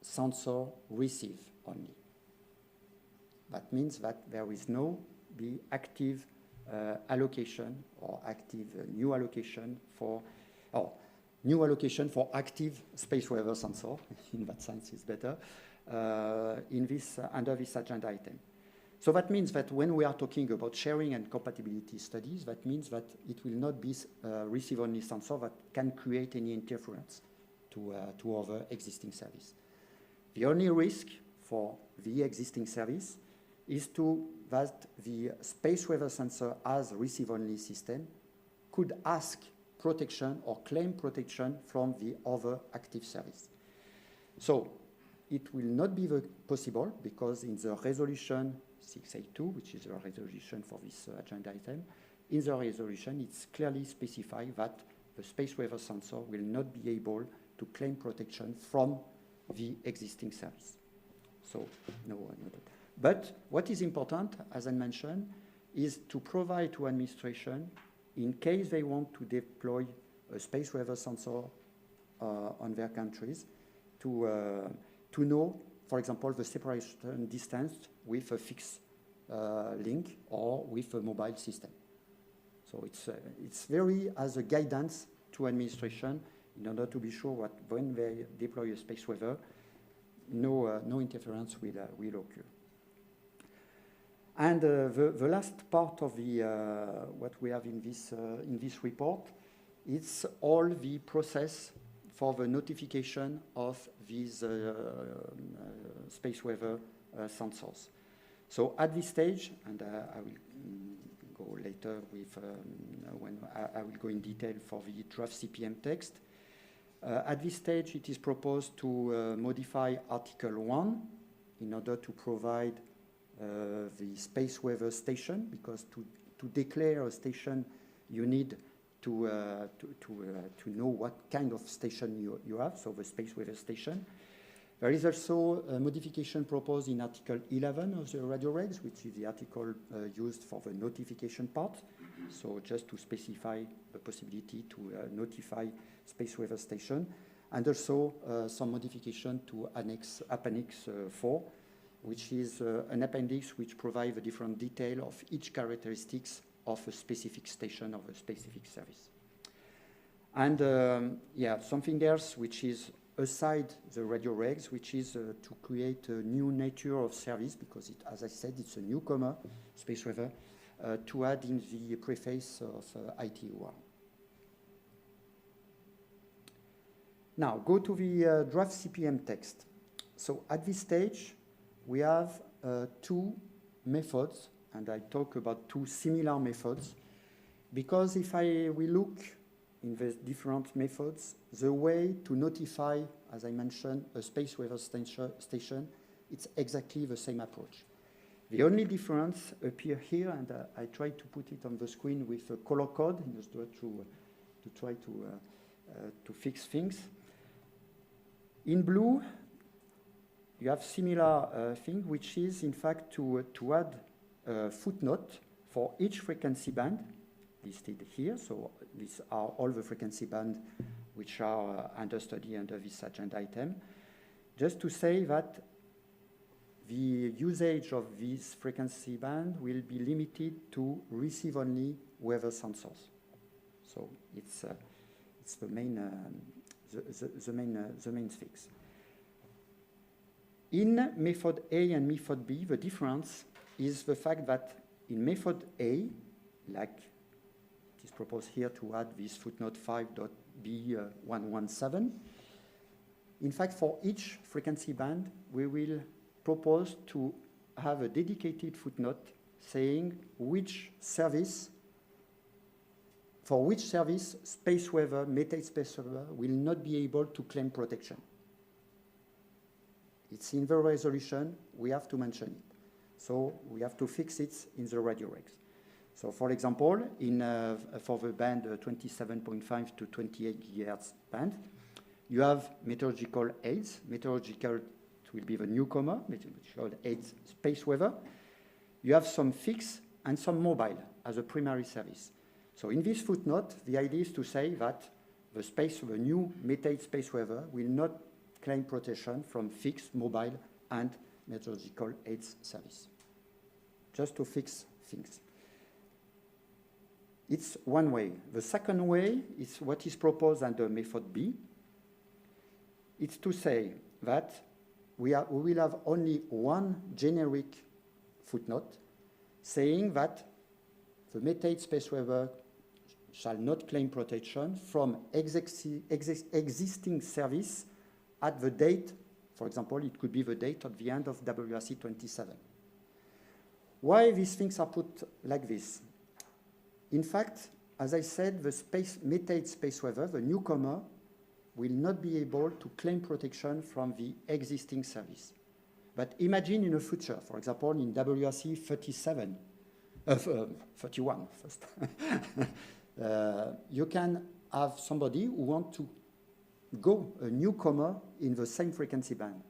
sensor receive only. That means that there is no active allocation or active new allocation for active space weather sensor. In that sense, it's better under this agenda item. So that means that when we are talking about sharing and compatibility studies, that means that it will not be receive-only sensor that can create any interference to other existing service. The only risk for the existing service is that the space weather sensor as receive-only system could ask protection or claim protection from the other active service. So it will not be possible because in the resolution 682, which is the resolution for this agenda item, in the resolution it's clearly specified that the space weather sensor will not be able to claim protection from the existing service. So, no. But what is important, as I mentioned, is to provide to administration, in case they want to deploy a space weather sensor on their countries, to know, for example, the separation distance with a fixed link or with a mobile system. So it's very as a guidance to administration in order to be sure that when they deploy a space weather, no interference will occur. And the last part of the what we have in this report, it's all the process for the notification of these space weather sensors. So at this stage, and I will go later with when I will go in detail for the draft CPM text. At this stage, it is proposed to modify Article 1 in order to provide the space weather station, because to declare a station, you need to know what kind of station you have, so the space weather station. There is also a modification proposed in Article 11 of the radio regs, which is the article used for the notification part. So just to specify the possibility to notify space weather station, and also some modification to Appendix 4, which is an appendix which provides the different detail of each characteristics of a specific station of a specific service. And yeah, something else which is aside the radio regs, which is to create a new nature of service, because it, as I said, it's a newcomer, space weather, to add in the preface of ITUR. Now, go to the draft CPM text. So at this stage, we have two methods, and I talk about two similar methods, because if we look in the different methods, the way to notify, as I mentioned, a space weather station, it's exactly the same approach. The only difference appear here, and I try to put it on the screen with a color code in order to try to fix things. In blue, you have similar thing, which is in fact to add a footnote for each frequency band listed here. So these are all the frequency bands which are under study under this agenda item. Just to say that the usage of this frequency band will be limited to receive-only weather sensors. So it's the main main fix. In method A and method B, the difference is the fact that in method A, like it is proposed here to add this footnote 5.B117, in fact, for each frequency band, we will propose to have a dedicated footnote saying which service, for which service space weather, Meta space weather, will not be able to claim protection. It's in the resolution, we have to mention it. So we have to fix it in the radio regs. So for example, for the band 27.5 to 28 GHz band, you have meteorological aids. Meteorological will be the newcomer, meteorological aids space weather. You have some fixed and some mobile as a primary service. So in this footnote, the idea is to say that the new Meta space weather will not claim protection from fixed, mobile, and meteorological aids service. Just to fix things. It's one way. The second way is what is proposed under method B. It's to say that we will have only one generic footnote saying that the Meta space weather shall not claim protection from existing service at the date, for example, it could be the date of the end of WRC 27. Why these things are put like this? In fact, as I said, the Meta space weather, the newcomer, will not be able to claim protection from the existing service. But imagine in the future, for example, in WRC 31 first, you can have somebody who wants to go a newcomer in the same frequency band.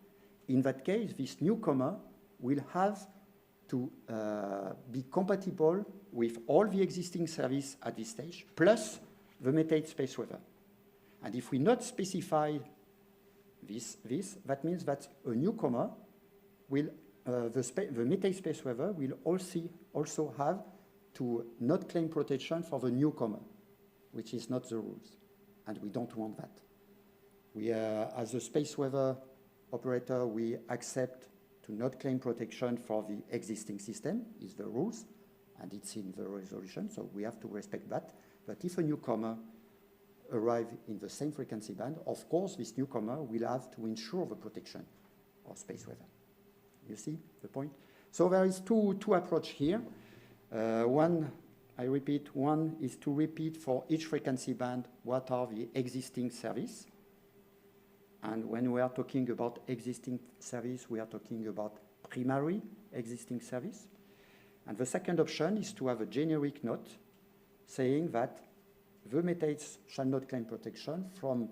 In that case, this newcomer will have to be compatible with all the existing service at this stage, plus the Meta space weather. And if we not specify this, that means that a newcomer will the Mete space weather will also have to not claim protection for the newcomer, which is not the rules, and we don't want that. We, as a space weather operator, we accept to not claim protection for the existing system, is the rules, and it's in the resolution, so we have to respect that. But if a newcomer arrives in the same frequency band, of course, this newcomer will have to ensure the protection of space weather. You see the point? So there is two approaches here. One, I repeat, one is to repeat for each frequency band what are the existing service. And when we are talking about existing service, we are talking about primary existing service. And the second option is to have a generic note saying that the Meteorology shall not claim protection from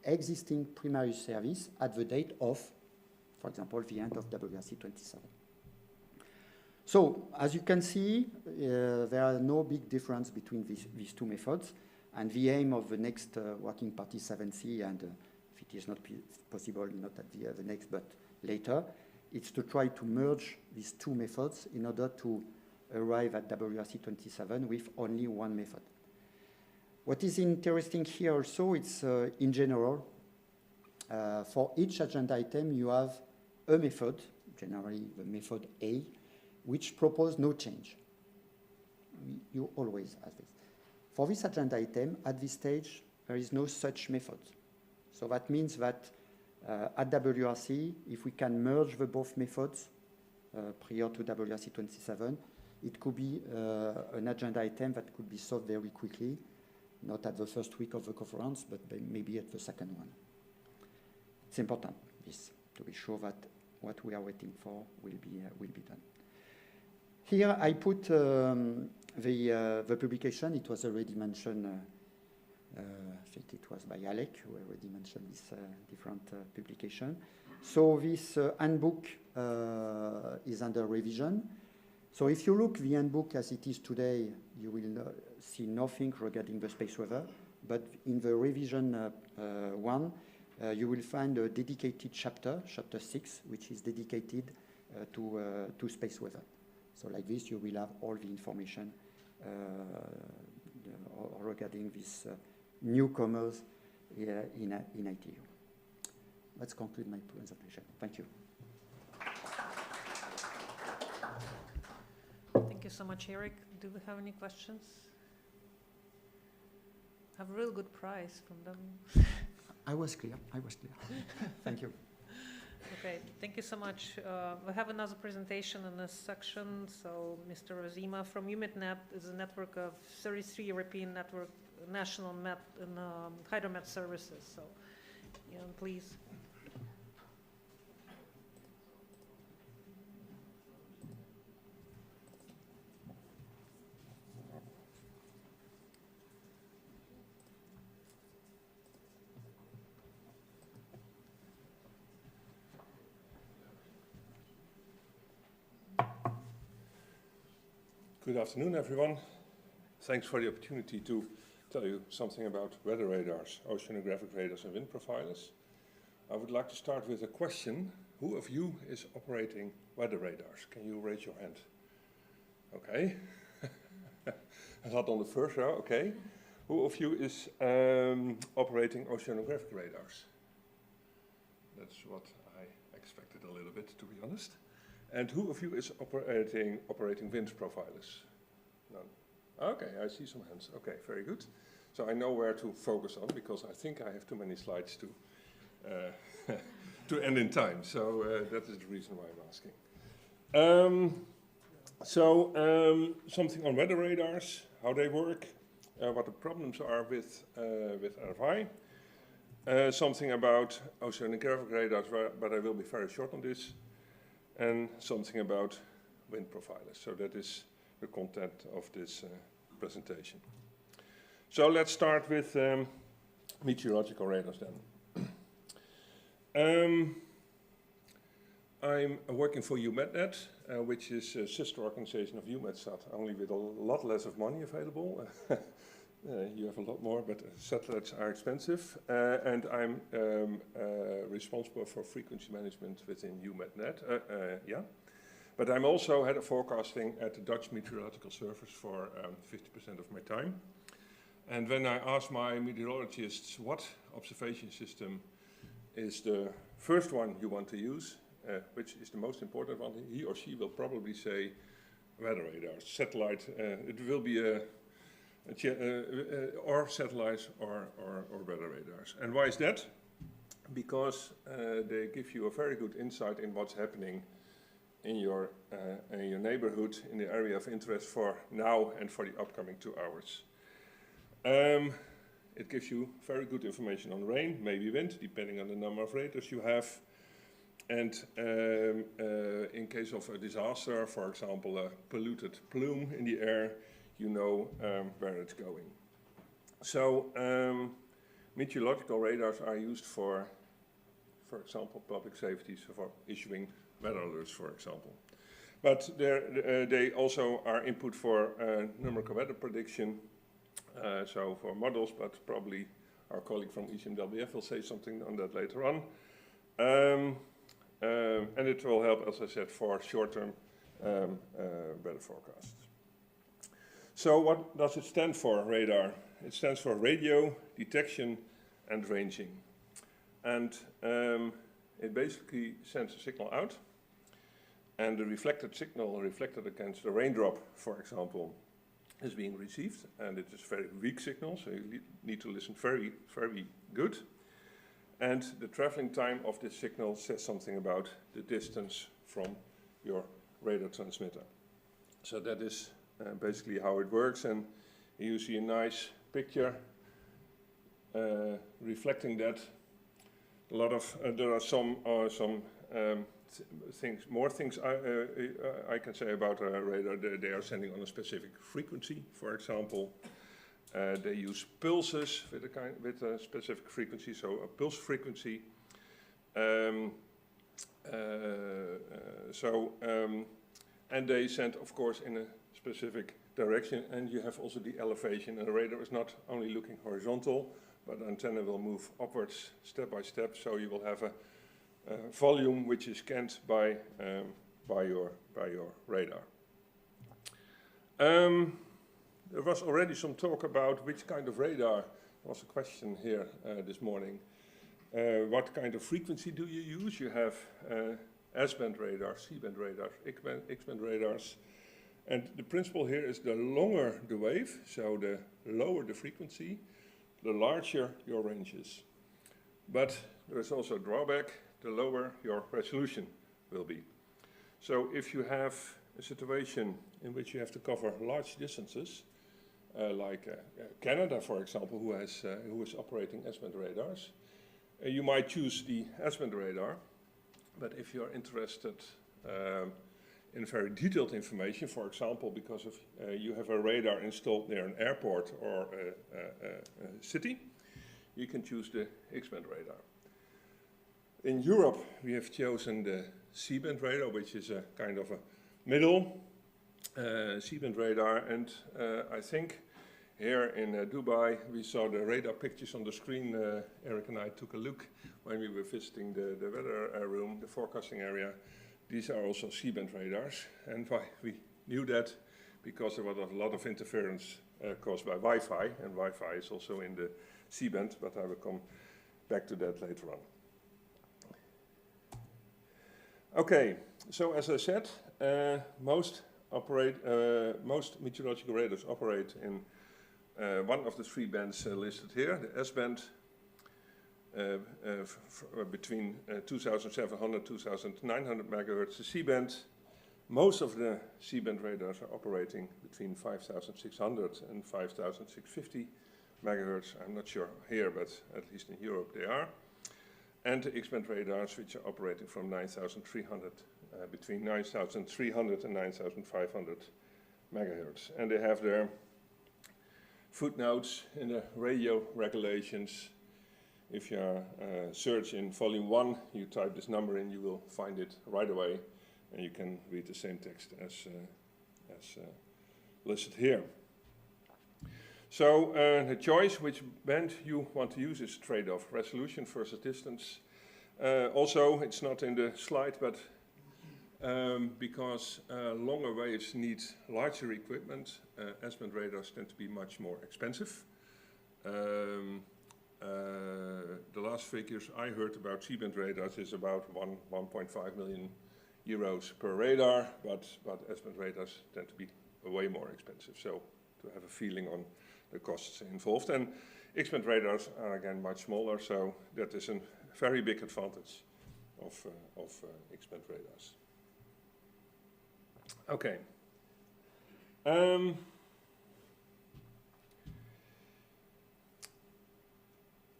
existing primary service at the date of, for example, the end of WRC 27. So, as you can see, there are no big difference between these two methods. And the aim of the next working party 7C, and if it is not possible, not at the next, but later, it's to try to merge these two methods in order to arrive at WRC 27 with only one method. What is interesting here also, it's in general, for each agenda item, you have a method, generally the method A, which proposes no change. You always have this. For this agenda item, at this stage, there is no such method. So that means that at WRC, if we can merge the both methods prior to WRC 27, it could be an agenda item that could be solved very quickly, not at the first week of the conference, but maybe at the second one. It's important, this, to be sure that what we are waiting for will be done. Here I put the publication. It was already mentioned, I think it was by Alec, who already mentioned this different publication. So this handbook is under revision. So if you look the handbook as it is today, you will see nothing regarding the space weather, but in the revision one, you will find a dedicated chapter, chapter 6, which is dedicated to space weather. So like this, you will have all the information regarding these newcomers in ITU. Let's conclude my presentation. Thank you. Thank you so much, Eric. Do we have any questions? Have a real good prize from them. I was clear. Thank you. Okay, thank you so much. We have another presentation in this section. So Mr. Razima from UMETNet is a network of 33 European national met and hydromet services. So, please. Good afternoon, everyone. Thanks for the opportunity to tell you something about weather radars, oceanographic radars and wind profilers. I would like to start with a question. Who of you is operating weather radars? Can you raise your hand? Okay. Not on the first row, okay. Who of you is operating oceanographic radars? That's what I expected a little bit, to be honest. And who of you is operating wind profilers? None. Okay, I see some hands. Okay, very good. So I know where to focus on because I think I have too many slides to end in time. So that is the reason why I'm asking. Something on weather radars, how they work, what the problems are with RFI. Something about oceanographic radars, but I will be very short on this. And something about wind profilers. So that is the content of this presentation. So let's start with meteorological radars then. I'm working for UMETNet, which is a sister organization of UMETSAT, only with a lot less of money available. You have a lot more, but satellites are expensive. And I'm responsible for frequency management within UMETNet. But I'm also head of forecasting at the Dutch Meteorological Service for 50% of my time. And when I ask my meteorologists what observation system is the first one you want to use, which is the most important one, he or she will probably say weather radars, satellite. It will be or satellites or weather radars. And why is that? Because they give you a very good insight in what's happening in your neighborhood, in the area of interest for now and for the upcoming 2 hours. It gives you very good information on rain, maybe wind, depending on the number of radars you have. And in case of a disaster, for example, a polluted plume in the air, you know where it's going. So meteorological radars are used for example, public safety, so for issuing weather alerts, for example. But they also are input for numerical weather prediction, so for models, but probably our colleague from ECMWF will say something on that later on. And it will help, as I said, for short-term weather forecasts. So what does it stand for, radar? It stands for radio, detection, and ranging. And it basically sends a signal out, and the reflected signal, reflected against a raindrop, for example, is being received, and it is a very weak signal, so you need to listen very, very good. And the traveling time of this signal says something about the distance from your radar transmitter. So that is basically how it works, and you see a nice picture reflecting that. A lot of there are some things, more things I can say about a radar. They are sending on a specific frequency, for example. They use pulses with a specific frequency, so a pulse frequency. And they send, of course, in a specific direction, and you have also the elevation. And the radar is not only looking horizontal, but the antenna will move upwards step by step, so you will have a volume which is scanned by your radar. There was already some talk about which kind of radar. There was a question here this morning. What kind of frequency do you use? You have S-band radars, C-band radars, X-band radars. And the principle here is the longer the wave, so the lower the frequency, the larger your range is. But there is also a drawback, the lower your resolution will be. So if you have a situation in which you have to cover large distances, like Canada, for example, who is operating S-band radars, you might choose the S-band radar. But if you're interested in very detailed information, for example, because of you have a radar installed near an airport or a city, you can choose the X-band radar. In Europe, we have chosen the C-band radar, which is a kind of a middle C-band radar, and I think here in Dubai we saw the radar pictures on the screen. Eric and I took a look when we were visiting the weather room, the forecasting area. These are also C-band radars, and why we knew that because there was a lot of interference caused by Wi-Fi, and Wi-Fi is also in the C-band, but I will come back to that later on. Okay, so as I said, most meteorological radars operate in one of the three bands listed here, the S-band, between 2,700 2,900 megahertz, the C-band. Most of the C-band radars are operating between 5,600 and 5,650 megahertz. I'm not sure here, but at least in Europe they are. And the X-band radars, which are operating from 9,300, between 9,300 and 9,500 megahertz. And they have their footnotes in the radio regulations. If you search in volume 1, you type this number in, you will find it right away, and you can read the same text as listed here. So the choice which band you want to use is a trade-off, resolution versus distance. Also, it's not in the slide, but because longer waves need larger equipment. S-band radars tend to be much more expensive. The last figures I heard about C-band radars is about 1.5 million euros per radar, but S-band radars tend to be way more expensive. So to have a feeling on the costs involved. And X-band radars are again much smaller, so that is a very big advantage of X-band radars. Okay.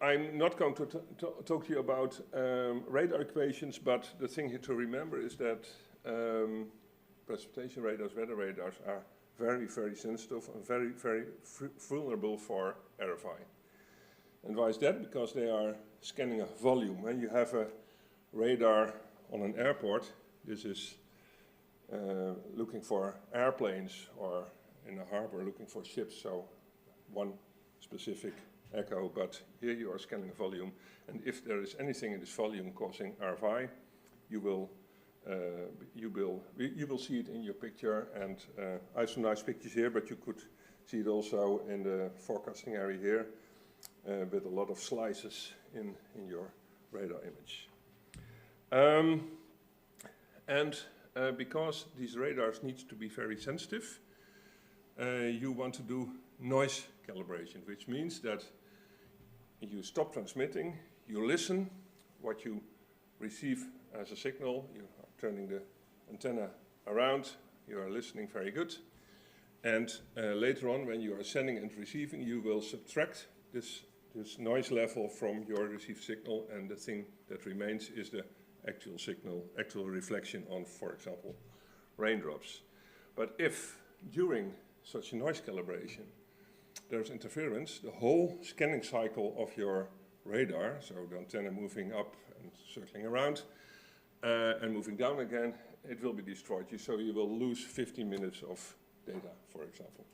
I'm not going to talk to you about radar equations, but the thing here to remember is that precipitation radars, weather radars, are very, very sensitive and very, very vulnerable for RFI. And why is that? Because they are scanning a volume. When you have a radar on an airport, this is looking for airplanes, or in a harbor looking for ships, so one specific echo, but here you are scanning a volume, and if there is anything in this volume causing RFI, you will see it in your picture, and I have some nice pictures here, but you could see it also in the forecasting area here, with a lot of slices in your radar image. Because these radars need to be very sensitive, you want to do noise calibration, which means that you stop transmitting, you listen what you receive as a signal, you are turning the antenna around, you are listening very good, and later on when you are sending and receiving, you will subtract this noise level from your received signal, and the thing that remains is the actual signal, actual reflection on, for example, raindrops. But if during such a noise calibration there's interference, the whole scanning cycle of your radar, so the antenna moving up and circling around and moving down again, it will be destroyed. So you will lose 15 minutes of data, for example.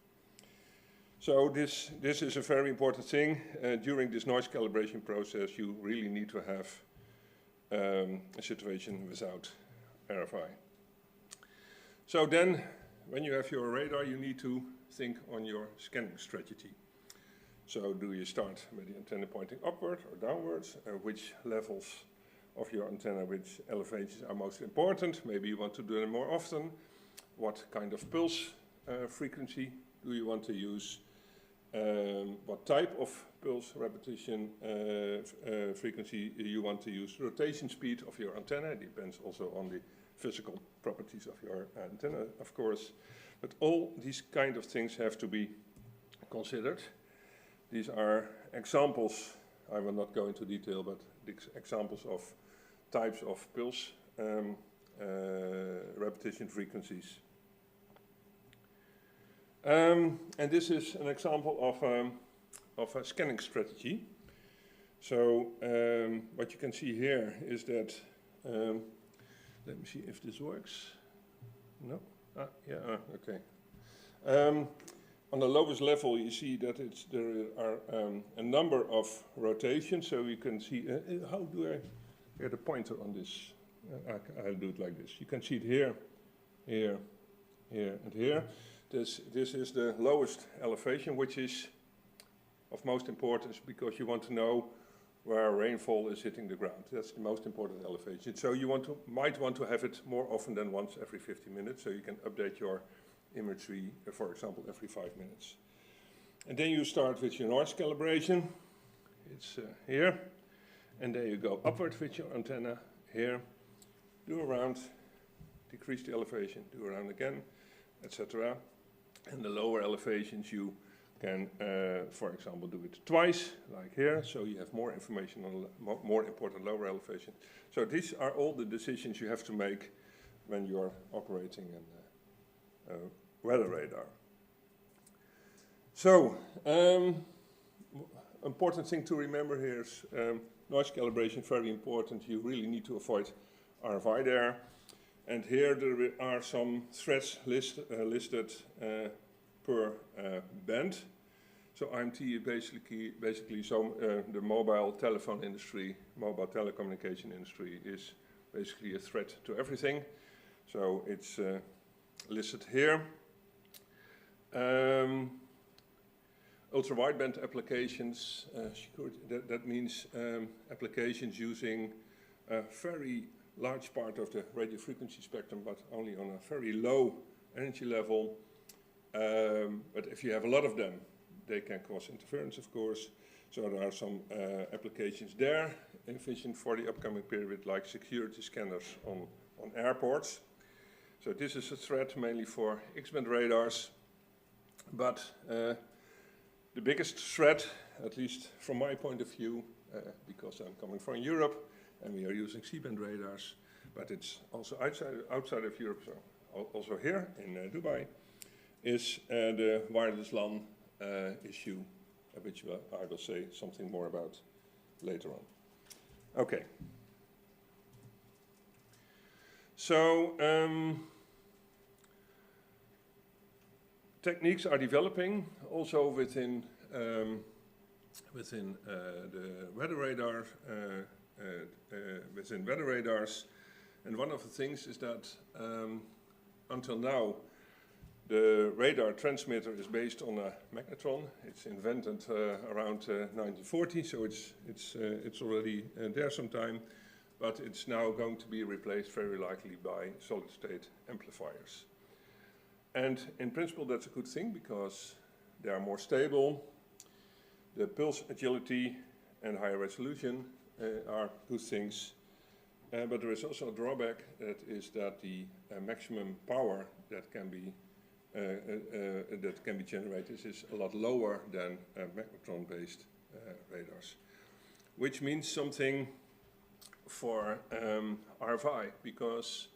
So this is a very important thing. During this noise calibration process, you really need to have a situation without RFI. So then, when you have your radar, you need to think on your scanning strategy. So do you start with the antenna pointing upward or downwards? Which levels of your antenna, which elevations are most important? Maybe you want to do them more often. What kind of pulse frequency do you want to use? What type of pulse repetition frequency you want to use? Rotation speed of your antenna depends also on the physical properties of your antenna, of course. But all these kind of things have to be considered. These are examples, I will not go into detail, but examples of types of pulse repetition frequencies. And this is an example of a scanning strategy. So what you can see here is that, let me see if this works. No? Okay. On the lowest level, you see that there are a number of rotations. So you can see, how do I get a pointer on this? I'll do it like this. You can see it here, here, here, and here. This is the lowest elevation, which is of most importance because you want to know where rainfall is hitting the ground. That's the most important elevation. So you might want to have it more often than once every 50 minutes, so you can update your imagery, for example, every 5 minutes. And then you start with your noise calibration. It's here. And then you go upward with your antenna here. Do around, decrease the elevation, do around again, etc. And the lower elevations you can, for example, do it twice, like here, so you have more information on more important lower elevation. So these are all the decisions you have to make when you are operating a weather radar. So, important thing to remember here is noise calibration, very important. You really need to avoid RFI there. And here there are some threats listed per band. So IMT is basically the mobile telephone industry, mobile telecommunication industry is basically a threat to everything. So it's listed here. Ultra-wideband applications, that means applications using a very large part of the radio frequency spectrum, but only on a very low energy level. But if you have a lot of them, they can cause interference, of course. So there are some applications there envisioned for the upcoming period, like security scanners on airports. So this is a threat mainly for X-band radars. But the biggest threat, at least from my point of view, because I'm coming from Europe and we are using C-band radars, but it's also outside of Europe, so also here in Dubai, is the wireless LAN issue, which I will say something more about later on. Okay. So techniques are developing also within the weather radar, within weather radars, and one of the things is that until now the radar transmitter is based on a magnetron. It's invented around 1940, so it's already there some time, but it's now going to be replaced very likely by solid-state amplifiers. And in principle, that's a good thing because they are more stable. The pulse agility and higher resolution are good things. But there is also a drawback, that is that the maximum power that can be generated is a lot lower than magnetron-based radars, which means something for RFI, because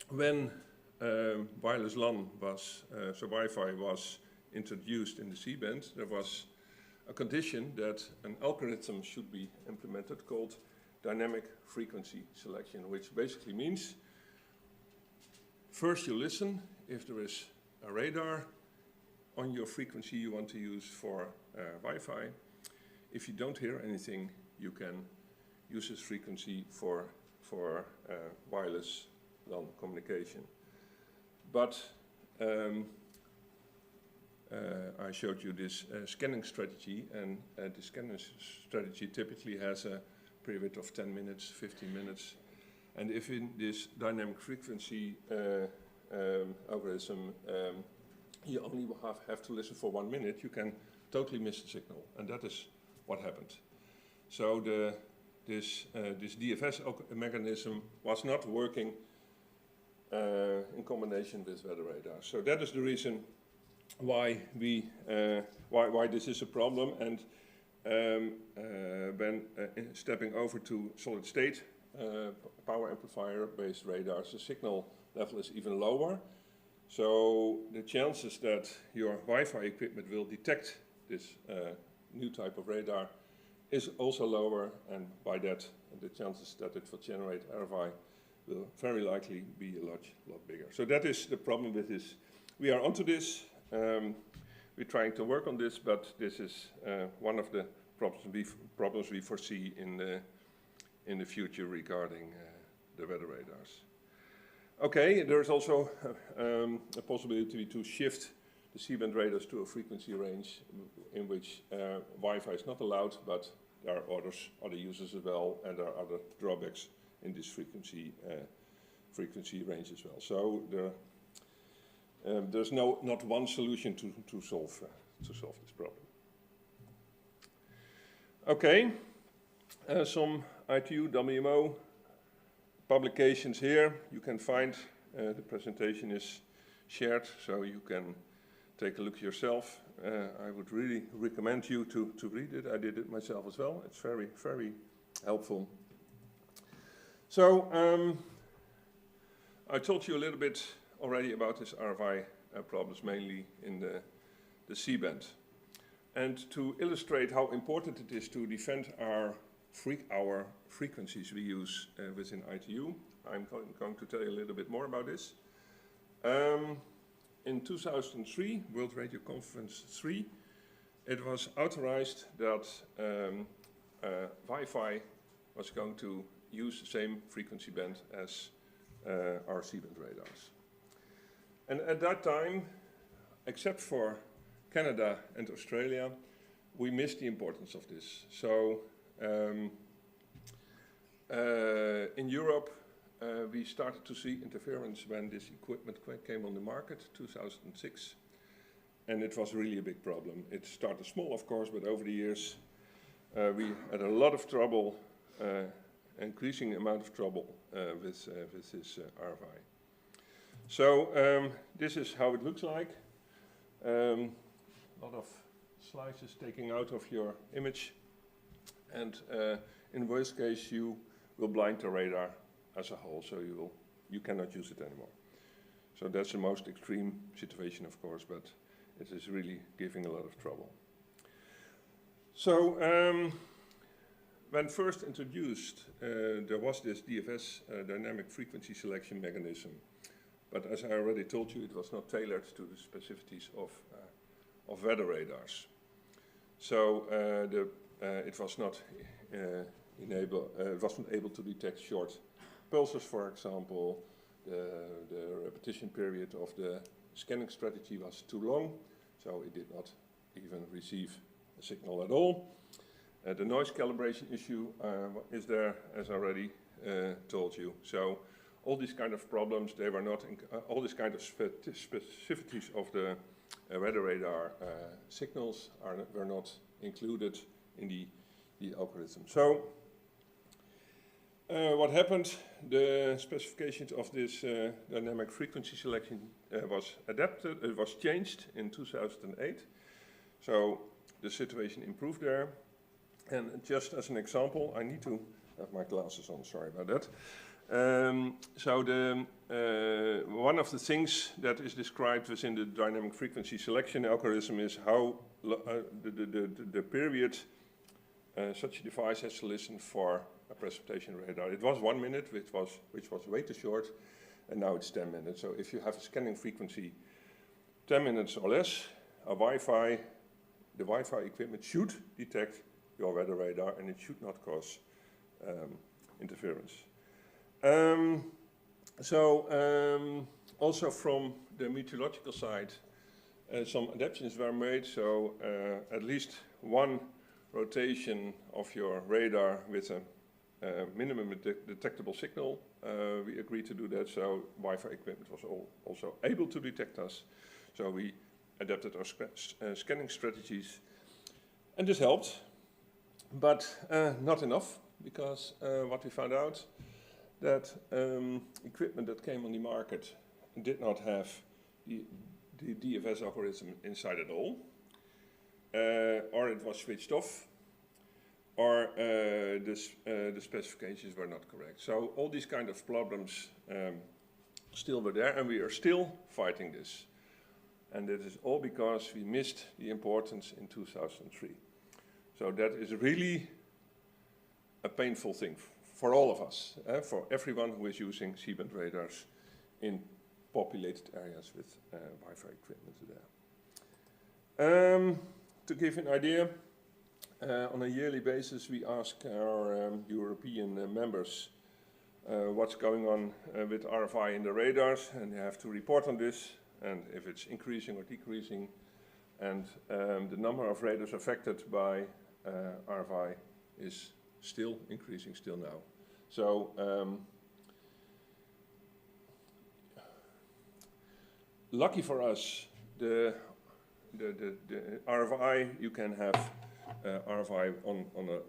when wireless LAN was, so Wi-Fi was introduced in the C-band, there was a condition that an algorithm should be implemented called dynamic frequency selection, which basically means first you listen if there is a radar on your frequency you want to use for Wi-Fi. If you don't hear anything, you can use this frequency for wireless LAN communication. But I showed you this scanning strategy, and the scanning strategy typically has a period of 10 minutes, 15 minutes. And if in this dynamic frequency algorithm you only have to listen for 1 minute, you can totally miss the signal, and that is what happened. So this DFS mechanism was not working in combination with weather radar. So that is the reason why why this is a problem. And when stepping over to solid state power amplifier based radars, the signal level is even lower. So the chances that your Wi-Fi equipment will detect this new type of radar is also lower, and by that the chances that it will generate RFI will very likely be a lot bigger. So that is the problem with this. We are onto this. We're trying to work on this, but this is one of the problems we foresee in the future regarding the weather radars. Okay, there is also a possibility to shift the C-band radars to a frequency range in which Wi-Fi is not allowed, but there are other users as well, and there are other drawbacks in this frequency range as well. So there's not one solution to solve this problem. Okay, some ITU WMO publications here. You can find the presentation is shared, so you can take a look yourself. I would really recommend you to read it. I did it myself as well. It's very, very helpful. So I told you a little bit already about this RFI problems, mainly in the C-band. And to illustrate how important it is to defend our frequencies we use within ITU, I'm going to tell you a little bit more about this. In 2003, World Radio Conference 3, it was authorized that Wi-Fi was going to use the same frequency band as our C-band radars. And at that time, except for Canada and Australia, we missed the importance of this. So in Europe, we started to see interference when this equipment came on the market, 2006, and it was really a big problem. It started small, of course, but over the years, we had a lot of trouble, increasing amount of trouble with this RFI. So this is how it looks like. A lot of slices taking out of your image, and in worst case, you will blind the radar as a whole, so you cannot use it anymore. So that's the most extreme situation, of course, but it is really giving a lot of trouble. So when first introduced, there was this DFS, dynamic frequency selection mechanism, but as I already told you, it was not tailored to the specificities of weather radars. So it was not it wasn't able to detect short pulses, for example. The repetition period of the scanning strategy was too long, so it did not even receive a signal at all. The noise calibration issue is there, as I already told you. So all these kind of problems, they were not, all these kind of specificities of the weather radar signals were not included in the algorithm. So what happened, the specifications of this dynamic frequency selection was adapted, it was changed in 2008. So the situation improved there. And just as an example, I need to have my glasses on, sorry about that. So one of the things that is described within the dynamic frequency selection algorithm is how the period such a device has to listen for a precipitation radar. It was 1 minute, which was way too short, and now it's 10 minutes. So if you have a scanning frequency 10 minutes or less, the Wi-Fi equipment should detect your weather radar, and it should not cause interference. Also from the meteorological side, some adaptations were made. So at least one rotation of your radar with a minimum detectable signal, we agreed to do that. So Wi-Fi equipment was also able to detect us. So we adapted our scanning strategies, and this helped. But not enough, because what we found out, that equipment that came on the market did not have the DFS algorithm inside at all, or it was switched off, or the specifications were not correct. So all these kind of problems still were there, and we are still fighting this. And it is all because we missed the importance in 2003. So that is really a painful thing for all of us, for everyone who is using C-band radars in populated areas with Wi-Fi equipment there. To give you an idea, on a yearly basis we ask our European members what's going on with RFI in the radars, and they have to report on this, and if it's increasing or decreasing. And the number of radars affected by RFI is still increasing still now. So lucky for us, the RFI, you can have RFI on a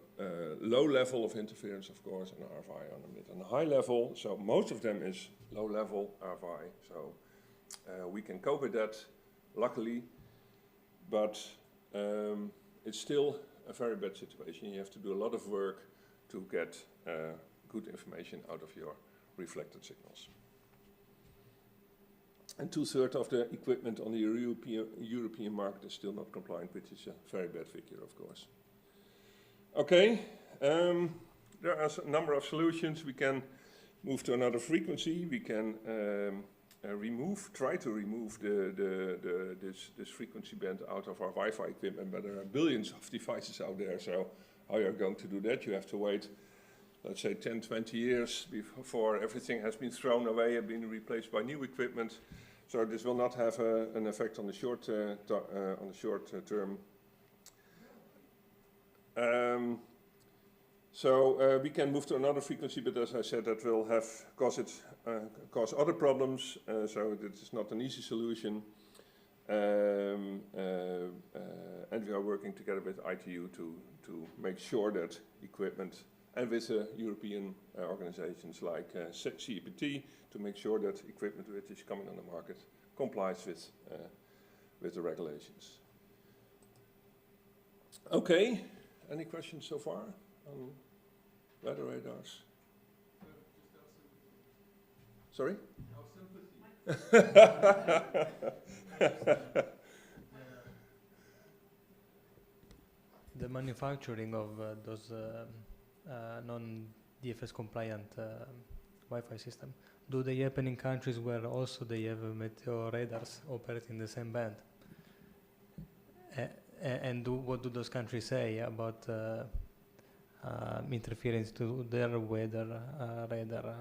low level of interference, of course, and RFI on a mid and a high level. So most of them is low level RFI. So we can cope with that, luckily, but it's still a very bad situation. You have to do a lot of work to get good information out of your reflected signals. And 2/3 of the equipment on the European market is still not compliant, which is a very bad figure, of course. Okay, there are a number of solutions. We can move to another frequency. We can try to remove this frequency band out of our Wi-Fi equipment, but there are billions of devices out there, so how you're going to do that? You have to wait let's say 10, 20 years before everything has been thrown away and been replaced by new equipment. So this will not have an effect on the short term. So we can move to another frequency, but as I said, that will cause other problems. So it is not an easy solution. And we are working together with ITU to make sure that equipment, and with European organizations like CEPT, to make sure that equipment which is coming on the market complies with the regulations. Okay, any questions so far on weather radars? Sorry? The manufacturing of those non-DFS compliant Wi-Fi system, do they happen in countries where also they have meteor radars operating the same band? And what do those countries say about interference to their weather radar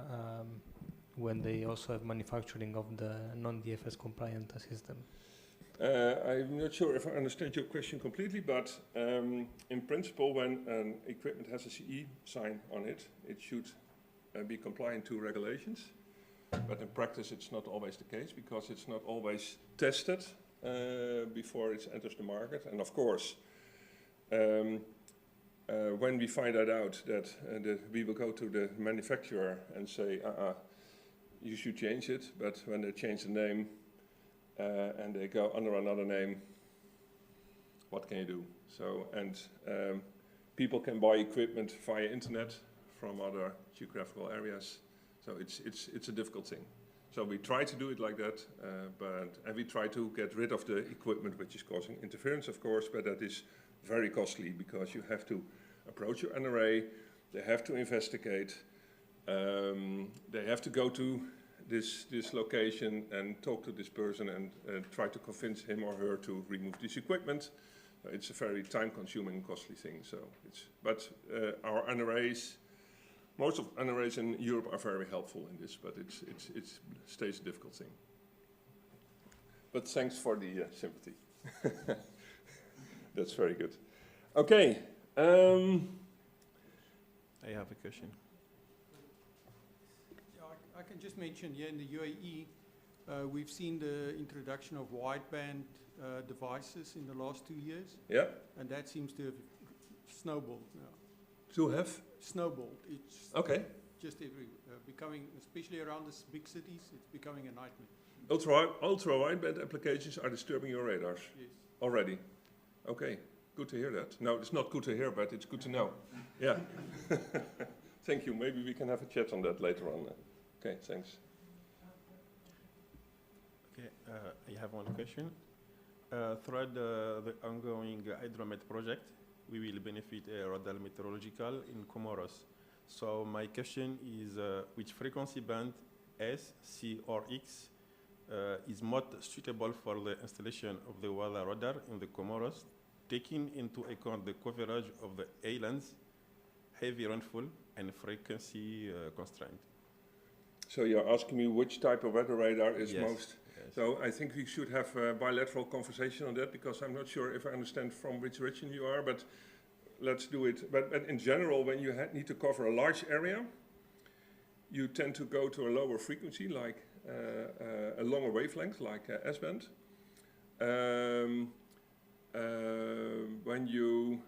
when they also have manufacturing of the non-DFS compliant system? I'm not sure if I understand your question completely, but in principle, when an equipment has a CE sign on it, it should be compliant to regulations. But in practice, it's not always the case because it's not always tested before it enters the market. And of course, when we find that out, that we will go to the manufacturer and say, you should change it. But when they change the name, and they go under another name, what can you do? So, and people can buy equipment via internet from other geographical areas. So it's a difficult thing. So we try to do it like that, and we try to get rid of the equipment which is causing interference, of course, but that is very costly because you have to approach your NRA, they have to investigate, they have to go to this location and talk to this person and try to convince him or her to remove this equipment. It's a very time-consuming and costly thing. So but our NRAs, most of NRAs in Europe are very helpful in this, but it stays a difficult thing. But thanks for the sympathy. That's very good. Okay. I have a question. I can just mention here in the UAE, we've seen the introduction of wideband devices in the last 2 years. Yeah. And that seems to have snowballed now. To have? Snowballed. It's okay. Just becoming, especially around the big cities, it's becoming a nightmare. Ultra-wideband applications are disturbing your radars? Yes. Already? Okay. Good to hear that. No, it's not good to hear, but it's good to know. Yeah. Thank you. Maybe we can have a chat on that later on. Okay, thanks. Okay, I have one question. Throughout the ongoing Hydromet project, we will benefit radar meteorological in Comoros. So my question is, which frequency band S, C, or X is most suitable for the installation of the weather radar in the Comoros, taking into account the coverage of the islands, heavy rainfall, and frequency constraint? So you're asking me which type of weather radar is yes. most... Yes. So I think we should have a bilateral conversation on that, because I'm not sure if I understand from which region you are, but let's do it. But in general, when you need to cover a large area, you tend to go to a lower frequency, like a longer wavelength, like S-band. When you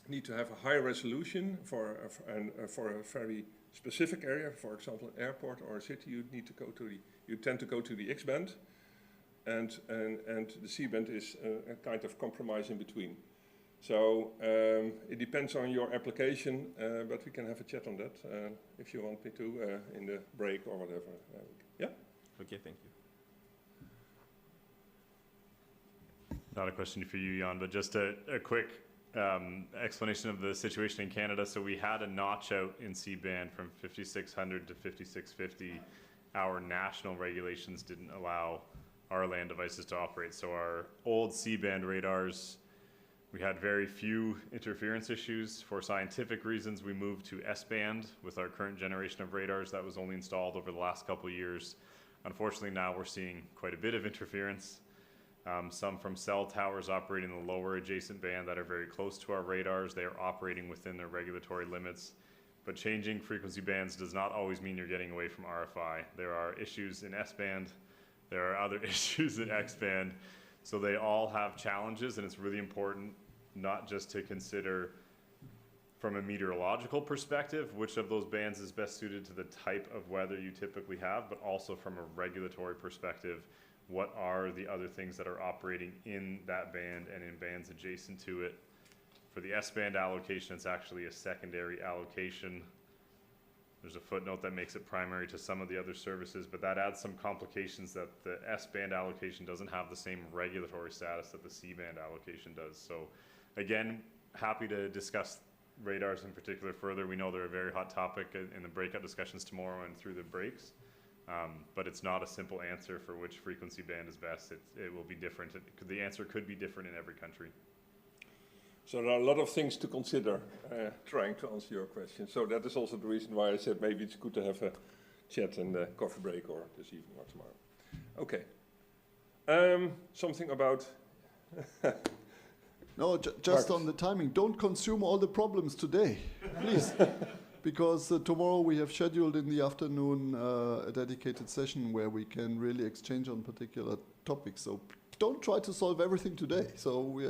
need to have a higher resolution for a very specific area, for example, an airport or a city, you tend to go to the X-band, and the C-band is a kind of compromise in between. So it depends on your application, but we can have a chat on that if you want me to in the break or whatever. Yeah? Okay, thank you. Not a question for you, Jan, but just a quick explanation of the situation in Canada. So we had a notch out in C-band from 5600 to 5650. Our national regulations didn't allow our land devices to operate. So our old C-band radars, We had very few interference issues. For scientific reasons, we moved to S-band with our current generation of radars that was only installed over the last couple of years. Unfortunately, now we're seeing quite a bit of interference. Some from cell towers operating in the lower adjacent band that are very close to our radars. They are operating within their regulatory limits. But changing frequency bands does not always mean you're getting away from RFI. There are issues in S-band. There are other issues in X-band. So they all have challenges, and it's really important not just to consider from a meteorological perspective which of those bands is best suited to the type of weather you typically have, but also from a regulatory perspective, what are the other things that are operating in that band and in bands adjacent to it. For the S-band allocation, it's actually a secondary allocation. There's a footnote that makes it primary to some of the other services, but that adds some complications that the S-band allocation doesn't have the same regulatory status that the C-band allocation does. So again, happy to discuss radars in particular further. We know they're a very hot topic in the breakout discussions tomorrow and through the breaks, but it's not a simple answer for which frequency band is best. It will be different. The answer could be different in every country. So there are a lot of things to consider trying to answer your question. So that is also the reason why I said maybe it's good to have a chat and a coffee break or this evening or tomorrow. Okay. Something about... No, just on the timing. Don't consume all the problems today, please. Because tomorrow we have scheduled in the afternoon a dedicated session where we can really exchange on particular topics. So don't try to solve everything today. So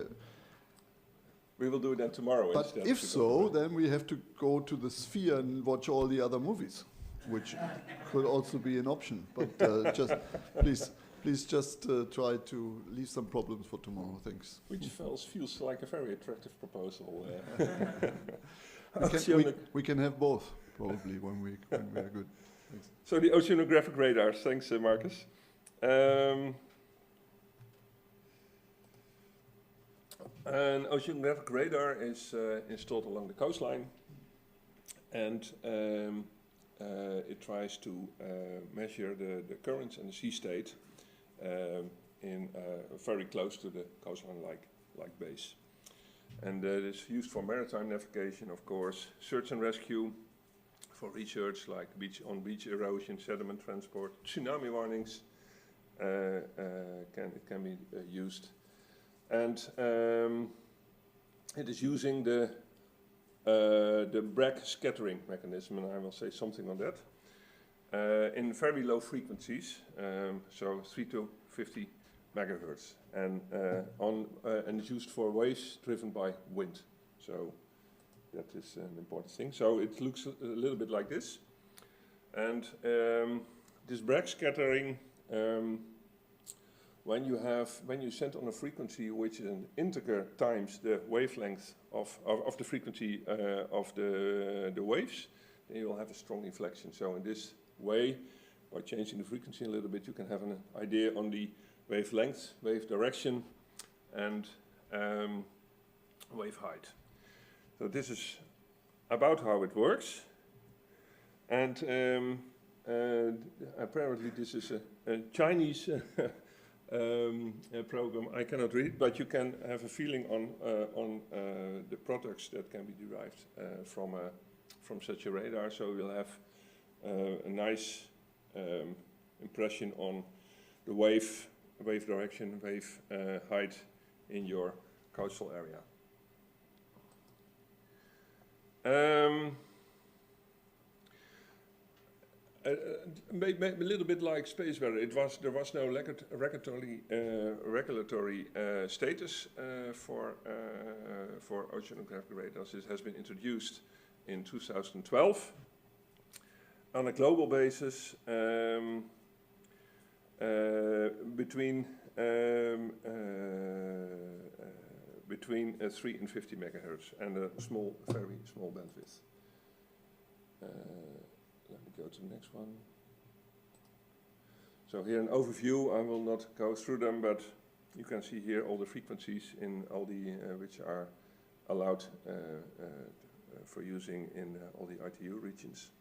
we will do that tomorrow. But if so, then we have to go to the Sphere and watch all the other movies, which could also be an option. But just please just try to leave some problems for tomorrow. Thanks. Which feels like a very attractive proposal. We can have both probably when we are good. Thanks. So the oceanographic radars. Thanks, Marcus. An oceanographic radar is installed along the coastline, and it tries to measure the currents and the sea state in very close to the coastline-like base. And it's used for maritime navigation, of course, search and rescue, for research like beach erosion, sediment transport, tsunami warnings. It can be used. And it is using the Bragg scattering mechanism, and I will say something on that, in very low frequencies, so 3 to 50 megahertz, and it's used for waves driven by wind. So that is an important thing. So it looks a little bit like this, and this Bragg scattering. When you send on a frequency which is an integer times the wavelength of the frequency of the waves, then you will have a strong inflection. So in this way, by changing the frequency a little bit, you can have an idea on the wavelength, wave direction, and wave height. So this is about how it works. And apparently this is a Chinese program. I cannot read, but you can have a feeling on the products that can be derived from such a radar. So you'll have a nice impression on the wave direction, wave height in your coastal area. A little bit like space weather. There was no regulatory status for oceanographic radars. It has been introduced in 2012 on a global basis between 3 and 50 megahertz and a very small bandwidth. Let me go to the next one. So here an overview. I will not go through them, but you can see here all the frequencies in all the which are allowed for using in all the ITU regions.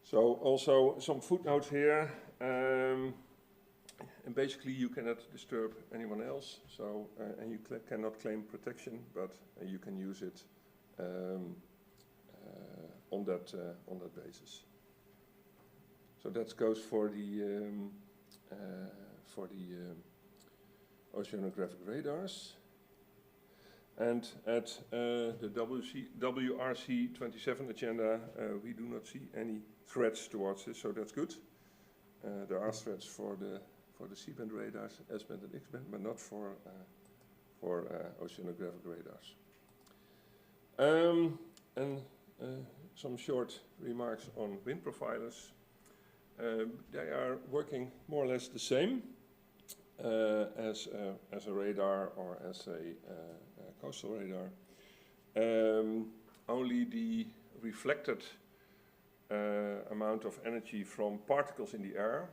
So also some footnotes here. and basically you cannot disturb anyone else, so, and you cannot claim protection, but you can use it on that basis. So that goes for the oceanographic radars. And at the WRC 27 agenda, we do not see any threats towards this, so that's good. There are threats for the C-band radars, S-band and X-band, but not for oceanographic radars. And some short remarks on wind profilers. They are working more or less the same as a radar or as a coastal radar. Only the reflected amount of energy from particles in the air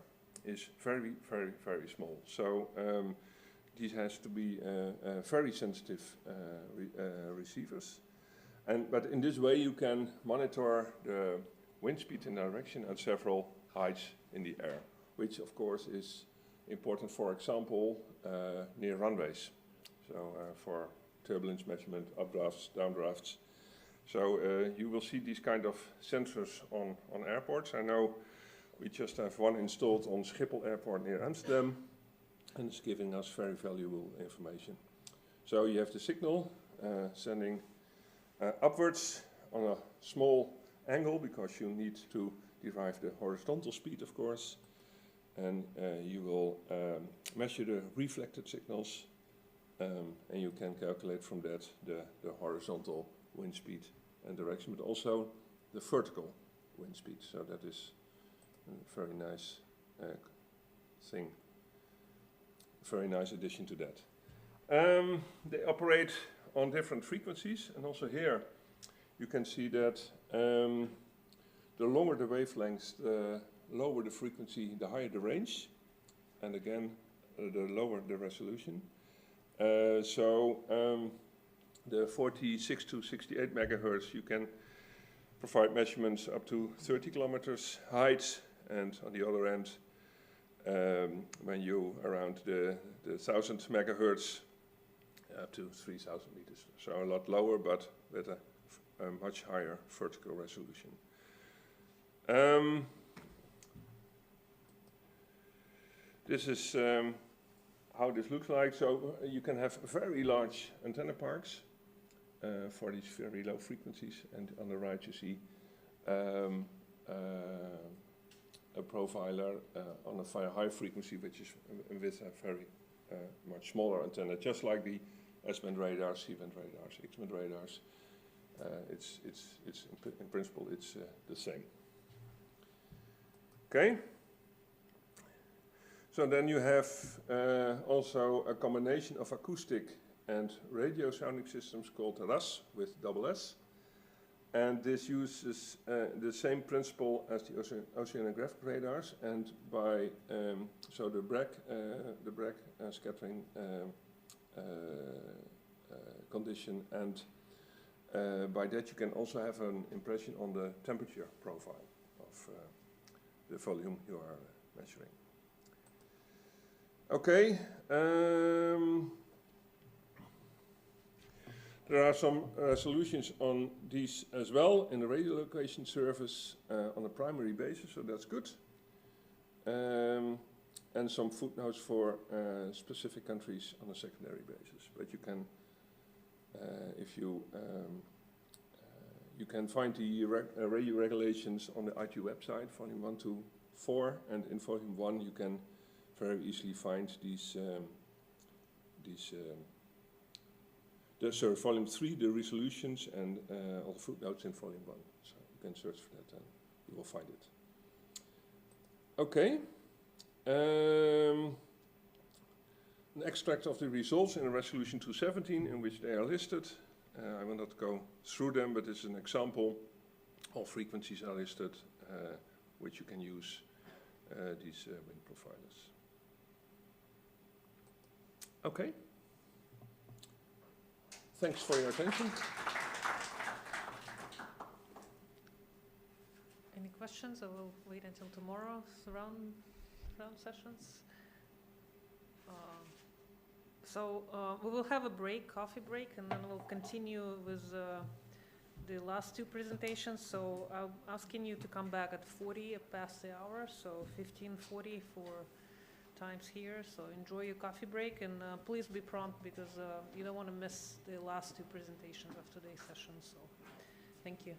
is very, very, very small. So these has to be very sensitive receivers. But in this way you can monitor the wind speed and direction at several heights in the air, which of course is important, for example, near runways. So for turbulence measurement, updrafts, downdrafts. So you will see these kind of sensors on airports. I know we just have one installed on Schiphol Airport near Amsterdam, and it's giving us very valuable information. So you have the signal sending upwards on a small angle, because you need to derive the horizontal speed, of course, and you will measure the reflected signals, and you can calculate from that the horizontal wind speed and direction, but also the vertical wind speed. So that is a very nice thing, very nice addition to that. They operate on different frequencies, and also here you can see that the longer the wavelengths, the lower the frequency, the higher the range, and again the lower the resolution. The 46 to 68 megahertz, you can provide measurements up to 30 kilometers height, and on the other end, when you around the 1000 megahertz, up to 3000 meters. So a lot lower, but with a much higher vertical resolution. This is how this looks like. So you can have very large antenna parks for these very low frequencies, and on the right you see a profiler on a very high frequency, which is with a very much smaller antenna, just like the S-band radars, C-band radars, X-band radars. In principle it's the same. Okay. So then you have also a combination of acoustic and radio sounding systems called RAS with double S. And this uses the same principle as the oceanographic radars, and by so the Bragg scattering condition, and by that you can also have an impression on the temperature profile of the volume you are measuring. Okay. There are some solutions on these as well in the radio location service on a primary basis, so that's good. And some footnotes for specific countries on a secondary basis. But you can, if you can find the radio regulations on the ITU website, volume 1 to 4, and in volume 1 you can very easily find these. Sorry, volume 3, the resolutions, and all the footnotes in volume 1. So you can search for that and you will find it. Okay. An extract of the results in resolution 217 in which they are listed. I will not go through them, but it's an example. All frequencies are listed, which you can use these wind profilers. Okay. Thanks for your attention. Any questions? I will wait until tomorrow's round sessions. We will have a break, coffee break, and then we'll continue with the last two presentations. So I'm asking you to come back at 40 past the hour, so 15:40 for times here. So enjoy your coffee break, and please be prompt because you don't want to miss the last two presentations of today's session. So thank you.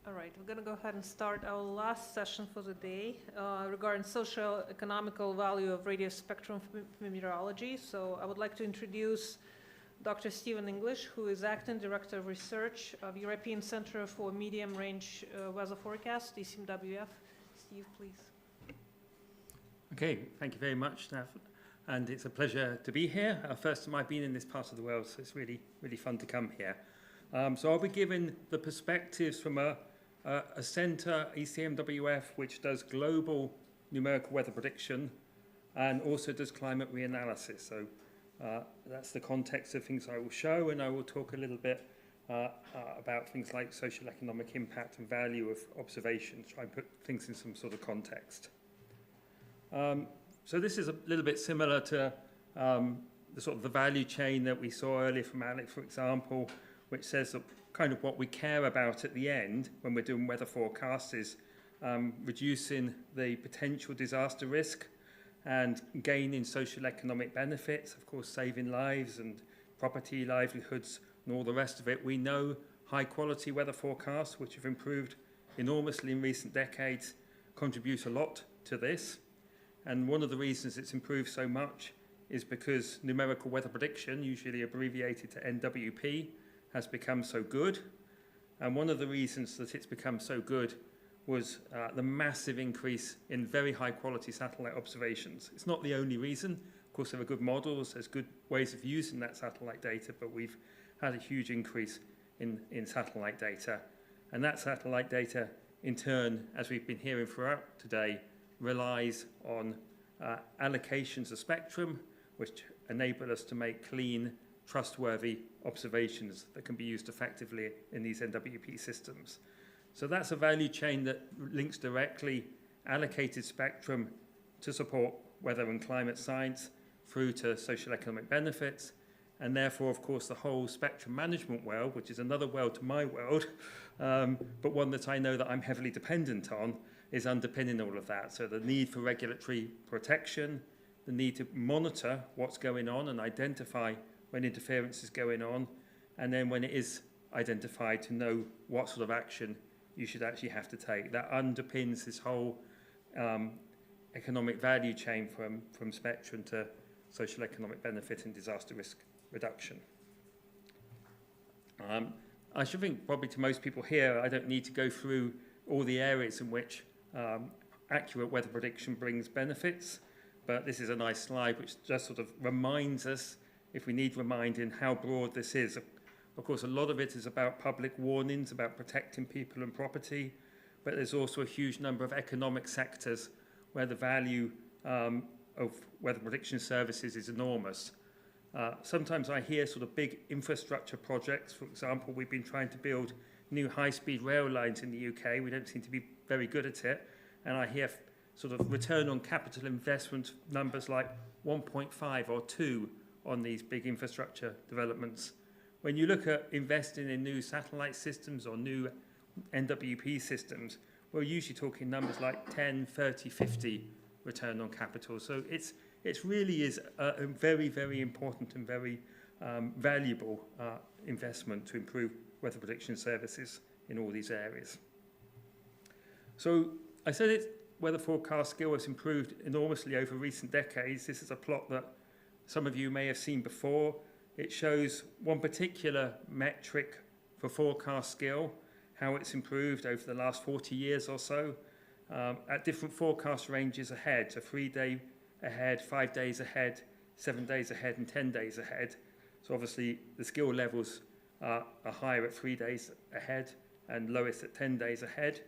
All right, we're going to go ahead and start our last session for the day regarding socio-economical value of radio spectrum for meteorology. So I would like to introduce Dr. Stephen English, who is Acting Director of Research of European Center for Medium Range Weather Forecast, ECMWF. Steve, please. Okay, thank you very much, Nav. And it's a pleasure to be here. First time I've been in this part of the world, so it's really, really fun to come here. So I'll be giving the perspectives from a centre, ECMWF, which does global numerical weather prediction and also does climate reanalysis. So that's the context of things I will show, and I will talk a little bit about things like social economic impact and value of observations, try and put things in some sort of context. So this is a little bit similar to the sort of the value chain that we saw earlier from Alex, for example, which says that kind of what we care about at the end when we're doing weather forecasts is reducing the potential disaster risk and gaining social economic benefits, of course saving lives and property, livelihoods and all the rest of it. We know high quality weather forecasts, which have improved enormously in recent decades, contribute a lot to this. And one of the reasons it's improved so much is because numerical weather prediction, usually abbreviated to NWP, has become so good. And one of the reasons that it's become so good was the massive increase in very high quality satellite observations. It's not the only reason. Of course, there are good models, there's good ways of using that satellite data, but we've had a huge increase in satellite data. And that satellite data, in turn, as we've been hearing throughout today, relies on allocations of spectrum, which enable us to make clean, trustworthy observations that can be used effectively in these NWP systems. So that's a value chain that links directly allocated spectrum to support weather and climate science through to social economic benefits, and therefore, of course, the whole spectrum management world, which is another world to my world, but one that I know that I'm heavily dependent on, is underpinning all of that. So the need for regulatory protection, the need to monitor what's going on and identify when interference is going on, and then when it is identified, to know what sort of action you should actually have to take. That underpins this whole economic value chain from spectrum to social economic benefit and disaster risk reduction. I should think probably to most people here, I don't need to go through all the areas in which accurate weather prediction brings benefits, but this is a nice slide which just sort of reminds us, if we need reminding, how broad this is. Of course, a lot of it is about public warnings, about protecting people and property, but there's also a huge number of economic sectors where the value of weather prediction services is enormous. Sometimes I hear sort of big infrastructure projects. For example, we've been trying to build new high-speed rail lines in the UK. We don't seem to be very good at it. And I hear sort of return on capital investment numbers like 1.5 or 2 on these big infrastructure developments. When you look at investing in new satellite systems or new NWP systems, we're usually talking numbers like 10, 30, 50 return on capital. So it really is a very, very important and very valuable investment to improve weather prediction services in all these areas. So I said weather forecast skill has improved enormously over recent decades. This is a plot that some of you may have seen before. It shows one particular metric for forecast skill, how it's improved over the last 40 years or so, at different forecast ranges ahead, so 3-day ahead, 5 days ahead, 7 days ahead, and 10 days ahead. So obviously the skill levels are higher at 3 days ahead and lowest at 10 days ahead.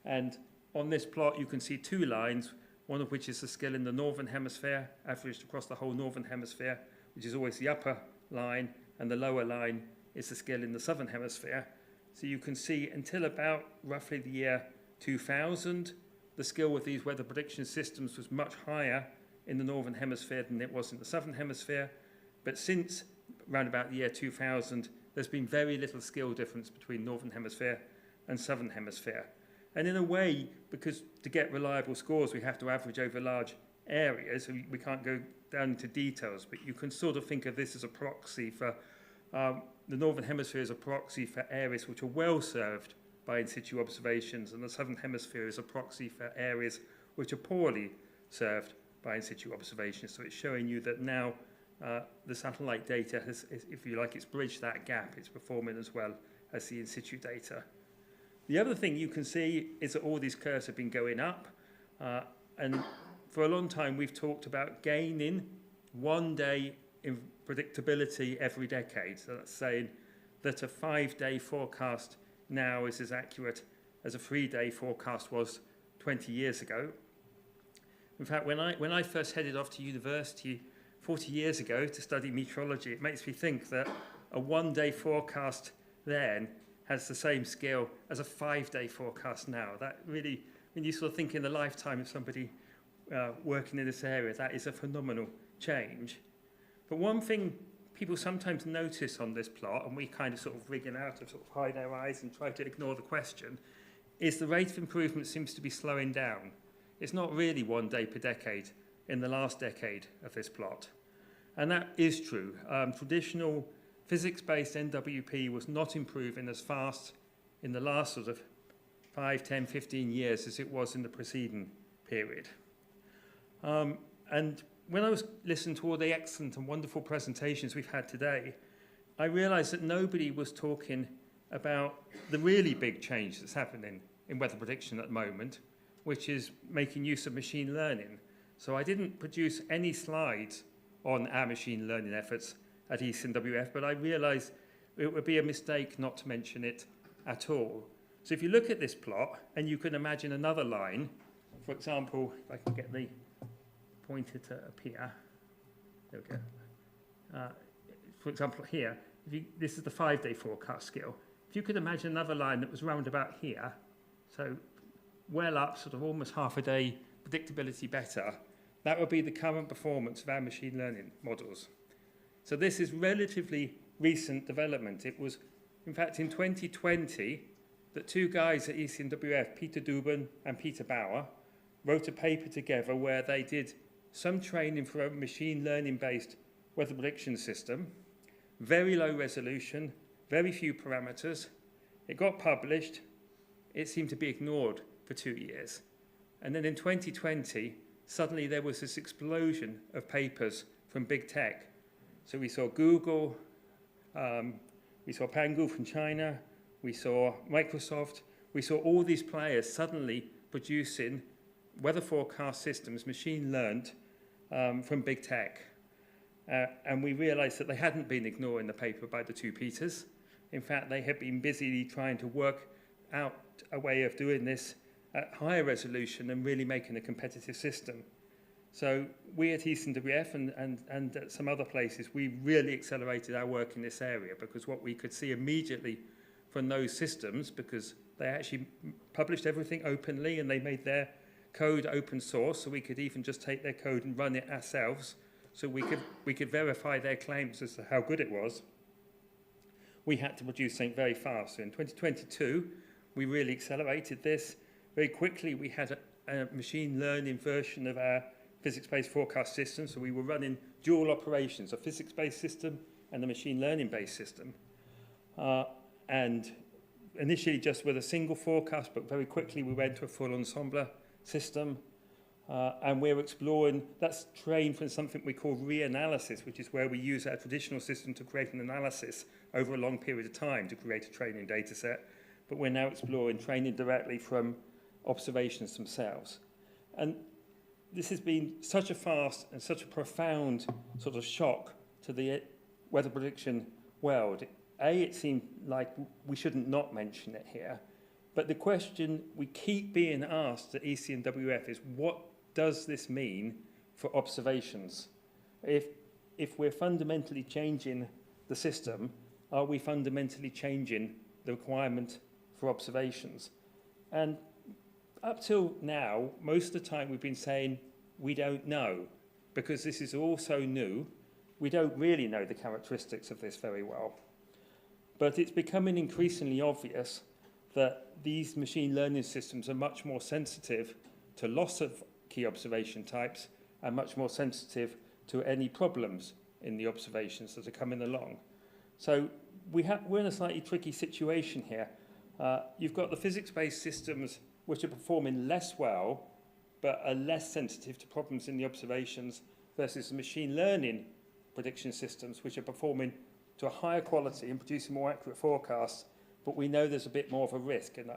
And on this plot you can see two lines, one of which is the skill in the northern hemisphere, averaged across the whole northern hemisphere, which is always the upper line, and the lower line is the skill in the southern hemisphere. So you can see until about roughly the year 2000, the skill with these weather prediction systems was much higher in the northern hemisphere than it was in the southern hemisphere. But since around about the year 2000, there's been very little skill difference between northern hemisphere and southern hemisphere. And in a way, because to get reliable scores, we have to average over large areas, so we can't go down into details, but you can sort of think of this as a proxy for, the northern hemisphere as a proxy for areas which are well served by in situ observations, and the southern hemisphere is a proxy for areas which are poorly served by in situ observations. So it's showing you that now the satellite data has, if you like, it's bridged that gap. It's performing as well as the in situ data. The other thing you can see is that all these curves have been going up, and for a long time we've talked about gaining 1 day in predictability every decade. So that's saying that a 5-day forecast now is as accurate as a 3-day forecast was 20 years ago. In fact, when I first headed off to university 40 years ago to study meteorology, it makes me think that a 1-day forecast then has the same skill as a 5-day forecast now. That really, when you sort of think in the lifetime of somebody working in this area, that is a phenomenal change. But one thing people sometimes notice on this plot, and we kind of sort of wriggle out of sort of hide our eyes and try to ignore the question, is the rate of improvement seems to be slowing down. It's not really 1 day per decade in the last decade of this plot. And that is true. Traditional physics-based NWP was not improving as fast in the last sort of 5, 10, 15 years as it was in the preceding period. And when I was listening to all the excellent and wonderful presentations we've had today, I realized that nobody was talking about the really big change that's happening in weather prediction at the moment, which is making use of machine learning. So I didn't produce any slides on our machine learning efforts at ECNWF, but I realized it would be a mistake not to mention it at all. So if you look at this plot, and you can imagine another line, for example, if I can get the pointer to appear, there we go. For example, here, this is the 5-day forecast scale. If you could imagine another line that was round about here, so well up, sort of almost half a day predictability better, that would be the current performance of our machine learning models. So this is relatively recent development. It was, in fact, in 2020 that 2 guys at ECNWF, Peter Dubin and Peter Bauer, wrote a paper together where they did some training for a machine learning-based weather prediction system, very low resolution, very few parameters. It got published. It seemed to be ignored for 2 years. And then in 2020, suddenly there was this explosion of papers from big tech. So we saw Google, we saw Pangu from China, we saw Microsoft, we saw all these players suddenly producing weather forecast systems, machine learned, from big tech. And we realized that they hadn't been ignoring the paper by the 2 Peters. In fact, they had been busily trying to work out a way of doing this at higher resolution and really making a competitive system. So we at ECNWF and at some other places, we really accelerated our work in this area, because what we could see immediately from those systems, because they actually published everything openly and they made their code open source, so we could even just take their code and run it ourselves, so we could verify their claims as to how good it was. We had to produce something very fast. So in 2022, we really accelerated this. Very quickly, we had a machine learning version of our physics-based forecast system, so we were running dual operations, a physics-based system and a machine learning-based system. And initially just with a single forecast, but very quickly we went to a full ensemble system. And we're exploring, that's trained from something we call reanalysis, which is where we use our traditional system to create an analysis over a long period of time to create a training data set. But we're now exploring training directly from observations themselves. And this has been such a fast and such a profound sort of shock to the weather prediction world. It seemed like we shouldn't not mention it here. But the question we keep being asked at ECNWF is, what does this mean for observations? If we're fundamentally changing the system, are we fundamentally changing the requirement for observations? And up till now, most of the time we've been saying we don't know, because this is all so new. We don't really know the characteristics of this very well. But it's becoming increasingly obvious that these machine learning systems are much more sensitive to loss of key observation types and much more sensitive to any problems in the observations that are coming along. So we're in a slightly tricky situation here. You've got the physics-based systems which are performing less well, but are less sensitive to problems in the observations versus the machine learning prediction systems, which are performing to a higher quality and producing more accurate forecasts, but we know there's a bit more of a risk. And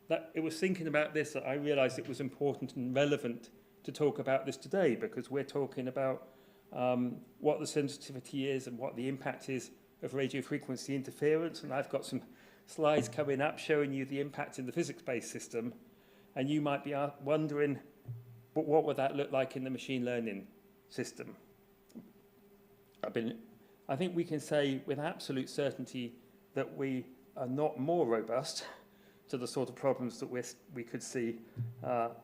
that it was thinking about this that I realised it was important and relevant to talk about this today, because we're talking about what the sensitivity is and what the impact is of radio frequency interference. And I've got some slides coming up showing you the impact in the physics-based system. And you might be wondering, but what would that look like in the machine learning system? I think we can say with absolute certainty that we are not more robust to the sort of problems that we could see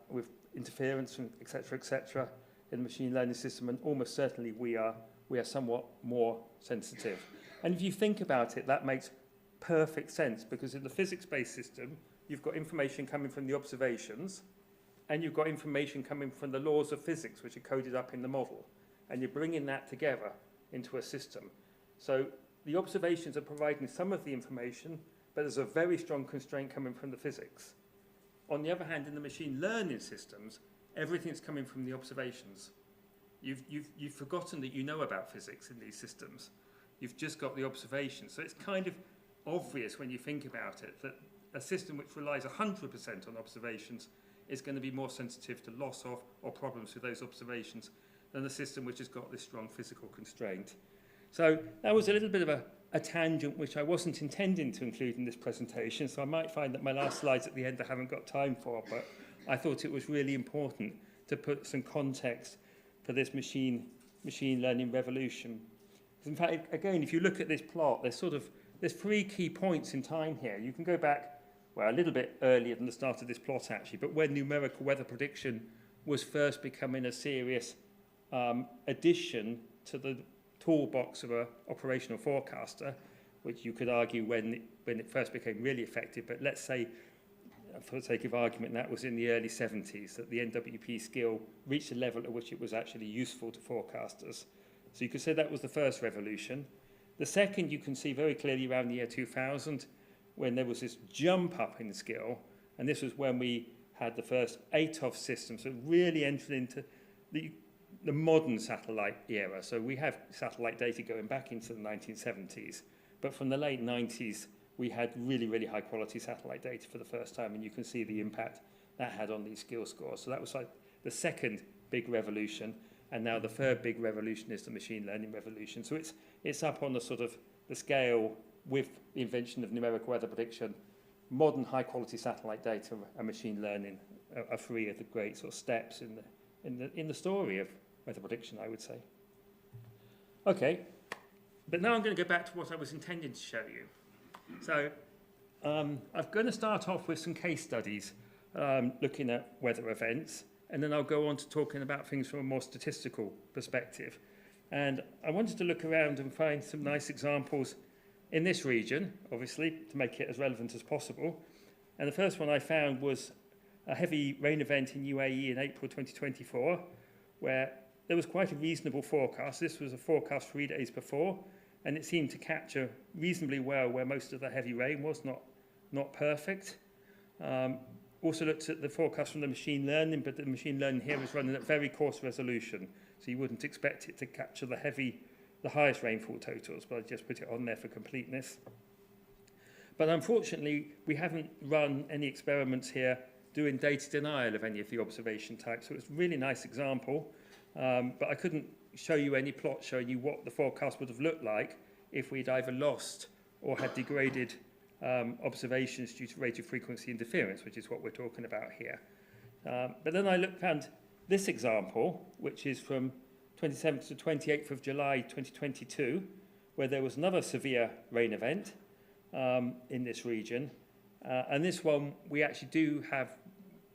with interference, and et cetera, in the machine learning system, and almost certainly we are somewhat more sensitive. And if you think about it, that makes perfect sense, because in the physics-based system, you've got information coming from the observations, and you've got information coming from the laws of physics, which are coded up in the model, and you're bringing that together into a system. So the observations are providing some of the information, but there's a very strong constraint coming from the physics. On the other hand, in the machine learning systems, everything's coming from the observations. You've forgotten that you know about physics in these systems. You've just got the observations. So it's kind of obvious when you think about it that a system which relies 100% on observations is going to be more sensitive to loss of or problems with those observations than a system which has got this strong physical constraint. So that was a little bit of a tangent which I wasn't intending to include in this presentation, so I might find that my last slides at the end I haven't got time for, but I thought it was really important to put some context for this machine learning revolution. In fact, again, if you look at this plot, there's 3 key points in time here. You can go back, well, a little bit earlier than the start of this plot actually, but when numerical weather prediction was first becoming a serious addition to the toolbox of an operational forecaster, which you could argue when it first became really effective, but let's say, for the sake of argument, that was in the early 70s, that the NWP skill reached a level at which it was actually useful to forecasters. So you could say that was the first revolution. The second you can see very clearly around the year 2000, when there was this jump up in skill, and this was when we had the first ATOF system, so really entered into the modern satellite era. So we have satellite data going back into the 1970s, but from the late 90s, we had really, really high quality satellite data for the first time, and you can see the impact that had on these skill scores. So that was like the second big revolution, and now the third big revolution is the machine learning revolution. So it's up on the sort of the scale with the invention of numerical weather prediction. Modern high quality satellite data and machine learning are 3 of the great sort of steps in the story of weather prediction, I would say. Okay, but now I'm going to go back to what I was intending to show you. So I'm going to start off with some case studies looking at weather events, and then I'll go on to talking about things from a more statistical perspective. And I wanted to look around and find some nice examples in this region, obviously, to make it as relevant as possible. And the first one I found was a heavy rain event in UAE in April 2024, where there was quite a reasonable forecast. This was a forecast 3 days before, and it seemed to capture reasonably well where most of the heavy rain was, not perfect. Also looked at the forecast from the machine learning, but the machine learning here was running at very coarse resolution, so you wouldn't expect it to capture the highest rainfall totals, but I just put it on there for completeness. But unfortunately, we haven't run any experiments here doing data denial of any of the observation types, so it's a really nice example, but I couldn't show you any plot showing you what the forecast would have looked like if we'd either lost or had degraded observations due to radio frequency interference, which is what we're talking about here. But then I found this example, which is from 27th to 28th of July 2022, where there was another severe rain event in this region. And this one, we actually do have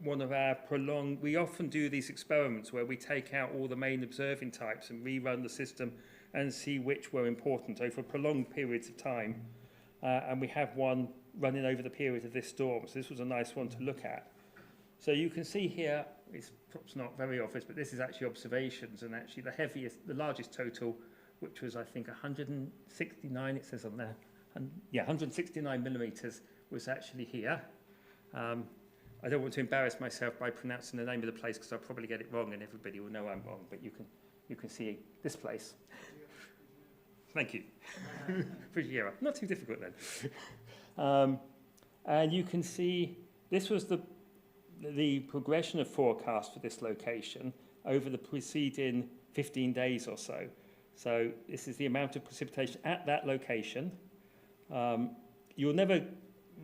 one of our prolonged, we often do these experiments where we take out all the main observing types and rerun the system and see which were important over prolonged periods of time. And we have one running over the period of this storm. So this was a nice one to look at. So you can see here, it's perhaps not very obvious, but this is actually observations, and actually the largest total, which was I think 169, it says on there, and yeah, 169 millimeters, was actually here. I don't want to embarrass myself by pronouncing the name of the place because I'll probably get it wrong and everybody will know I'm wrong, but you can see this place. Thank you. Frigiera. Not too difficult then. And you can see this was the progression of forecast for this location over the preceding 15 days or so. So this is the amount of precipitation at that location. You'll never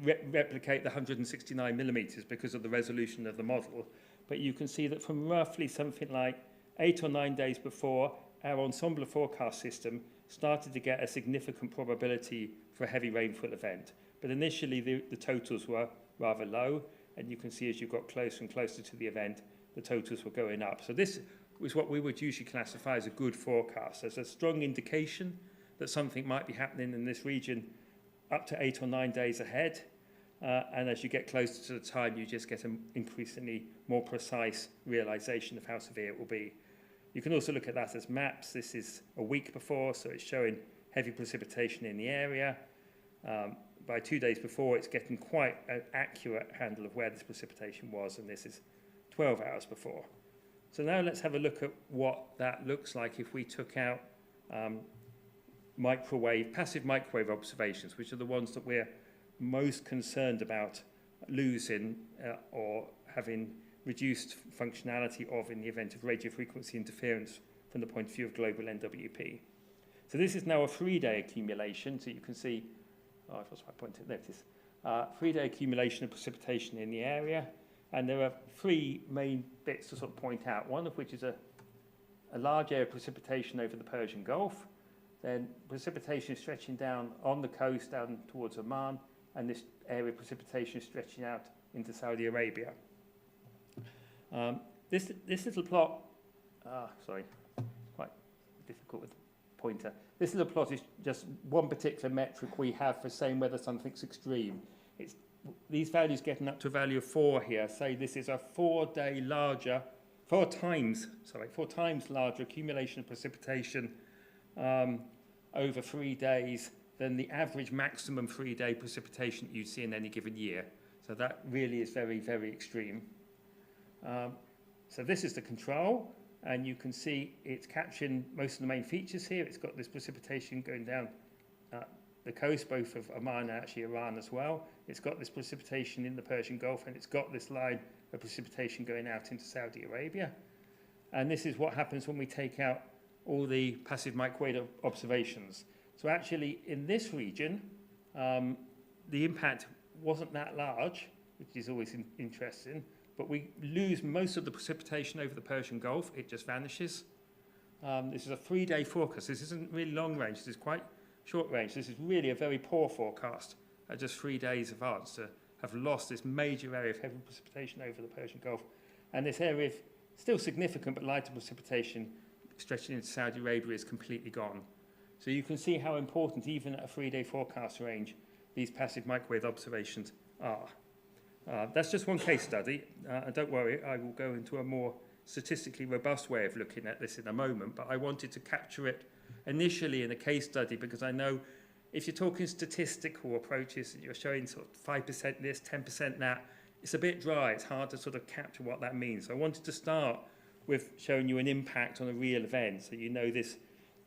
replicate the 169 millimetres because of the resolution of the model, but you can see that from roughly something like 8 or 9 days before, our ensemble forecast system started to get a significant probability for a heavy rainfall event. But initially the totals were rather low, and you can see as you got closer and closer to the event, the totals were going up. So this was what we would usually classify as a good forecast, as a strong indication that something might be happening in this region up to 8 or 9 days ahead. And as you get closer to the time, you just get an increasingly more precise realization of how severe it will be. You can also look at that as maps. This is a week before, so it's showing heavy precipitation in the area. By 2 days before, it's getting quite an accurate handle of where this precipitation was, and this is 12 hours before. So now let's have a look at what that looks like if we took out passive microwave observations, which are the ones that we're most concerned about losing or having reduced functionality of in the event of radio frequency interference from the point of view of global NWP. So this is now a 3-day accumulation, so you can see, I've lost my pointer, there it is. 3-day accumulation of precipitation in the area, and there are 3 main bits to sort of point out, one of which is a large area of precipitation over the Persian Gulf, then precipitation stretching down on the coast down towards Oman, and this area of precipitation stretching out into Saudi Arabia. This little plot, sorry, quite difficult with the pointer. This little plot is just one particular metric we have for saying whether something's extreme. It's these values getting up to a value of 4 here say this is a 4 times larger accumulation of precipitation over 3 days than the average maximum 3-day precipitation you'd see in any given year. So that really is very, very extreme. So this is the control, and you can see it's capturing most of the main features here. It's got this precipitation going down the coast, both of Oman and actually Iran as well. It's got this precipitation in the Persian Gulf, and it's got this line of precipitation going out into Saudi Arabia. And this is what happens when we take out all the passive microwave observations. So actually, in this region, the impact wasn't that large, which is always interesting, but we lose most of the precipitation over the Persian Gulf. It just vanishes. This is a 3-day forecast. This isn't really long range. This is quite short range. This is really a very poor forecast at just 3 days advance to have lost this major area of heavy precipitation over the Persian Gulf. And this area of still significant but lighter precipitation stretching into Saudi Arabia is completely gone. So you can see how important, even at a 3-day forecast range, these passive microwave observations are. That's just one case study. And don't worry, I will go into a more statistically robust way of looking at this in a moment, but I wanted to capture it initially in a case study because I know if you're talking statistical approaches and you're showing sort of 5% this, 10% that, it's a bit dry. It's hard to sort of capture what that means. So I wanted to start with showing you an impact on a real event, so you know this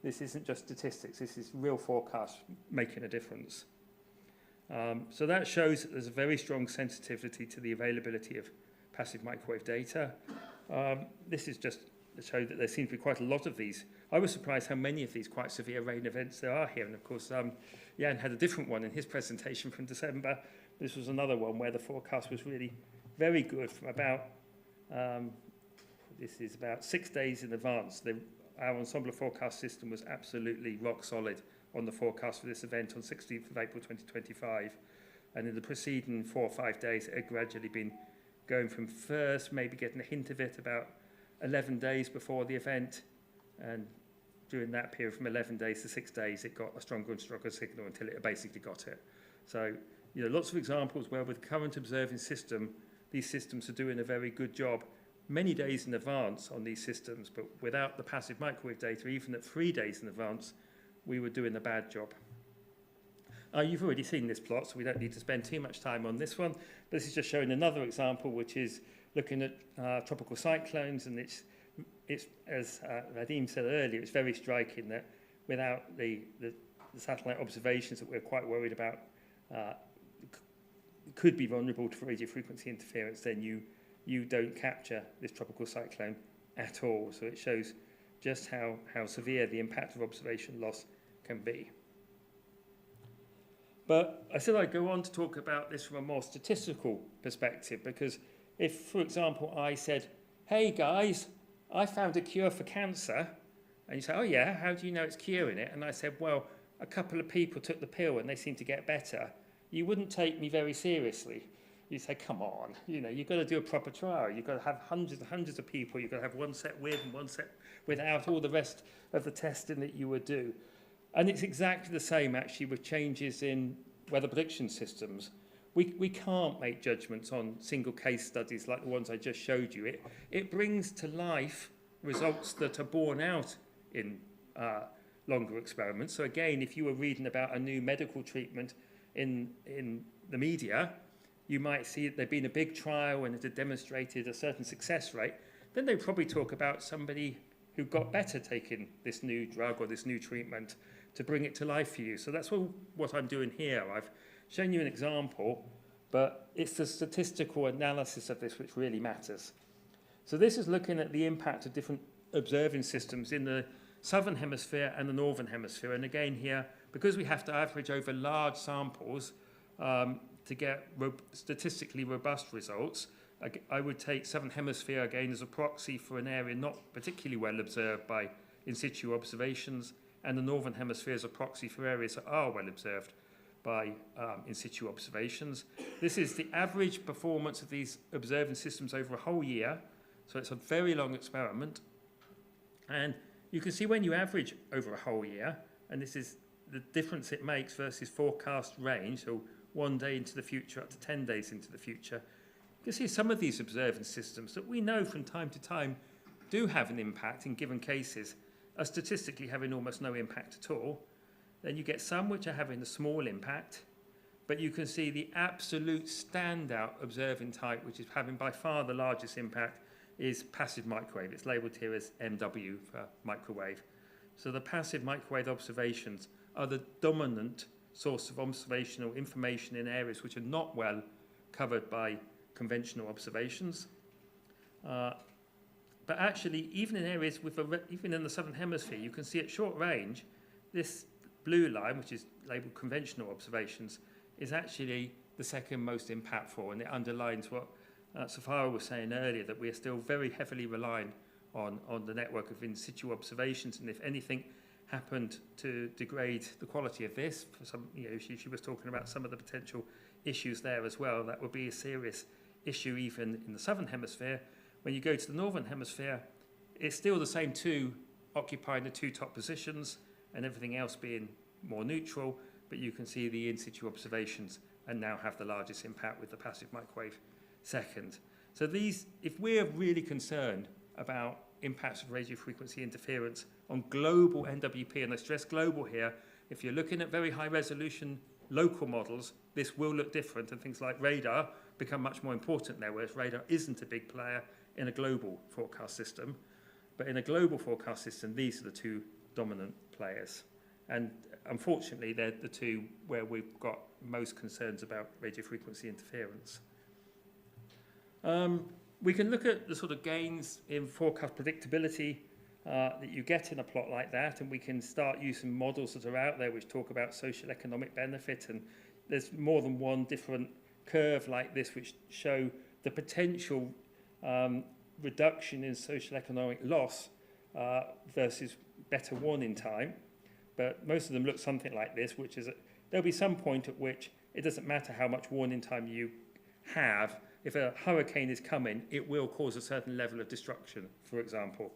isn't just statistics, this is real forecast making a difference. So that shows that there's a very strong sensitivity to the availability of passive microwave data. This is just to show that there seems to be quite a lot of these. I was surprised how many of these quite severe rain events there are here, and of course Jan had a different one in his presentation from December. This was another one where the forecast was really very good from about, this is about 6 days in advance. Our ensemble forecast system was absolutely rock solid on the forecast for this event on 16th of April 2025. And in the preceding 4 or 5 days, it had gradually been going from first, maybe getting a hint of it about 11 days before the event. And during that period from 11 days to 6 days, it got a stronger and stronger signal until it basically got it. So, you know, lots of examples where with the current observing system, these systems are doing a very good job many days in advance on these systems, but without the passive microwave data, even at 3 days in advance, we were doing a bad job. You've already seen this plot, so we don't need to spend too much time on this one. But this is just showing another example, which is looking at tropical cyclones, and it's as Vadim said earlier, it's very striking that without the satellite observations that we're quite worried about could be vulnerable to radio frequency interference, then you don't capture this tropical cyclone at all. So it shows just how severe the impact of observation loss can be. But I said I'd go on to talk about this from a more statistical perspective, because if, for example, I said, hey guys, I found a cure for cancer, and you say, oh yeah, how do you know it's curing it? And I said, well, a couple of people took the pill and they seem to get better. You wouldn't take me very seriously. You say, come on, you've got to do a proper trial. You've got to have hundreds and hundreds of people. You've got to have one set with and one set without all the rest of the testing that you would do. And it's exactly the same, actually, with changes in weather prediction systems. We can't make judgments on single case studies like the ones I just showed you. It brings to life results that are borne out in longer experiments. So again, if you were reading about a new medical treatment in the media, you might see that there'd been a big trial and it had demonstrated a certain success rate. Then they'd probably talk about somebody who got better taking this new drug or this new treatment to bring it to life for you. So that's what I'm doing here. I've shown you an example, but it's the statistical analysis of this which really matters. So this is looking at the impact of different observing systems in the southern hemisphere and the northern hemisphere. And again here, because we have to average over large samples to get statistically robust results, I would take southern hemisphere again as a proxy for an area not particularly well observed by in situ observations, and the northern hemisphere as a proxy for areas that are well observed by in situ observations. This is the average performance of these observing systems over a whole year, so it's a very long experiment. And you can see when you average over a whole year, and this is the difference it makes versus forecast range, so 1 day into the future up to 10 days into the future. You can see some of these observing systems that we know from time to time do have an impact in given cases are statistically having almost no impact at all. Then you get some which are having a small impact, but you can see the absolute standout observing type, which is having by far the largest impact, is passive microwave. It's labelled here as MW for microwave. So the passive microwave observations are the dominant source of observational information in areas which are not well covered by conventional observations. But actually, even in areas with even in the southern hemisphere, you can see at short range, this blue line, which is labelled conventional observations, is actually the second most impactful, and it underlines what Safara was saying earlier, that we are still very heavily reliant on the network of in situ observations, and if anything happened to degrade the quality of this, for some, she was talking about some of the potential issues there as well, that would be a serious issue even in the southern hemisphere. When you go to the northern hemisphere, it's still the same two occupying the two top positions and everything else being more neutral, but you can see the in situ observations and now have the largest impact with the passive microwave second. So these, if we're really concerned about impacts of radio frequency interference on global NWP, and I stress global here, if you're looking at very high resolution local models, this will look different, and things like radar become much more important there, whereas radar isn't a big player in a global forecast system. But in a global forecast system, these are the two dominant players. And unfortunately, they're the two where we've got most concerns about radio frequency interference. We can look at the sort of gains in forecast predictability that you get in a plot like that, and we can start using models that are out there which talk about social economic benefit, and there's more than one different curve like this which show the potential reduction in social economic loss versus better warning time. But most of them look something like this, which is there'll be some point at which it doesn't matter how much warning time you have. If a hurricane is coming, it will cause a certain level of destruction, for example.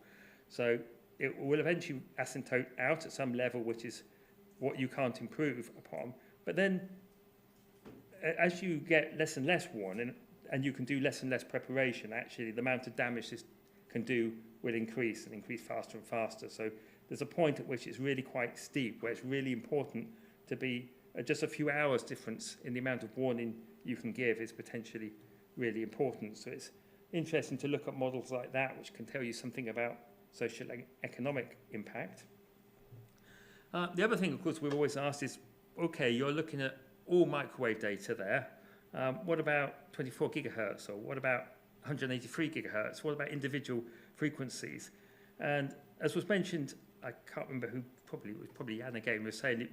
So it will eventually asymptote out at some level, which is what you can't improve upon. But then as you get less and less warning, and you can do less and less preparation, actually the amount of damage this can do will increase and increase faster and faster. So there's a point at which it's really quite steep, where it's really important to be just a few hours difference in the amount of warning you can give is potentially really important. So it's interesting to look at models like that, which can tell you something about social and economic impact. The other thing, of course, we've always asked is, okay, you're looking at all microwave data there. What about 24 gigahertz, or what about 183 gigahertz? What about individual frequencies? And as was mentioned, I can't remember who, it was probably Jan again, was saying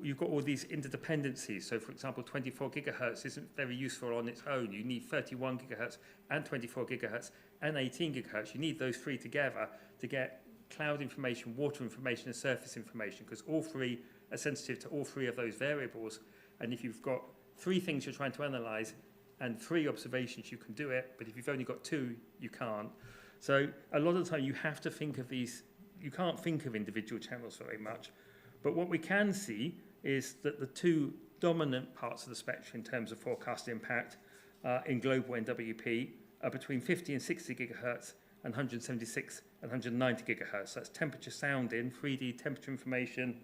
you've got all these interdependencies. So, for example, 24 gigahertz isn't very useful on its own. You need 31 gigahertz and 24 gigahertz and 18 gigahertz. You need those three together to get cloud information, water information, and surface information, because all three are sensitive to all three of those variables. And if you've got three things you're trying to analyze and three observations, you can do it. But if you've only got two, you can't. So a lot of the time you have to think of these, you can't think of individual channels very much. But what we can see is that the two dominant parts of the spectrum in terms of forecast impact in global NWP are between 50 and 60 gigahertz and 176 and 190 gigahertz. That's temperature sounding, 3D temperature information,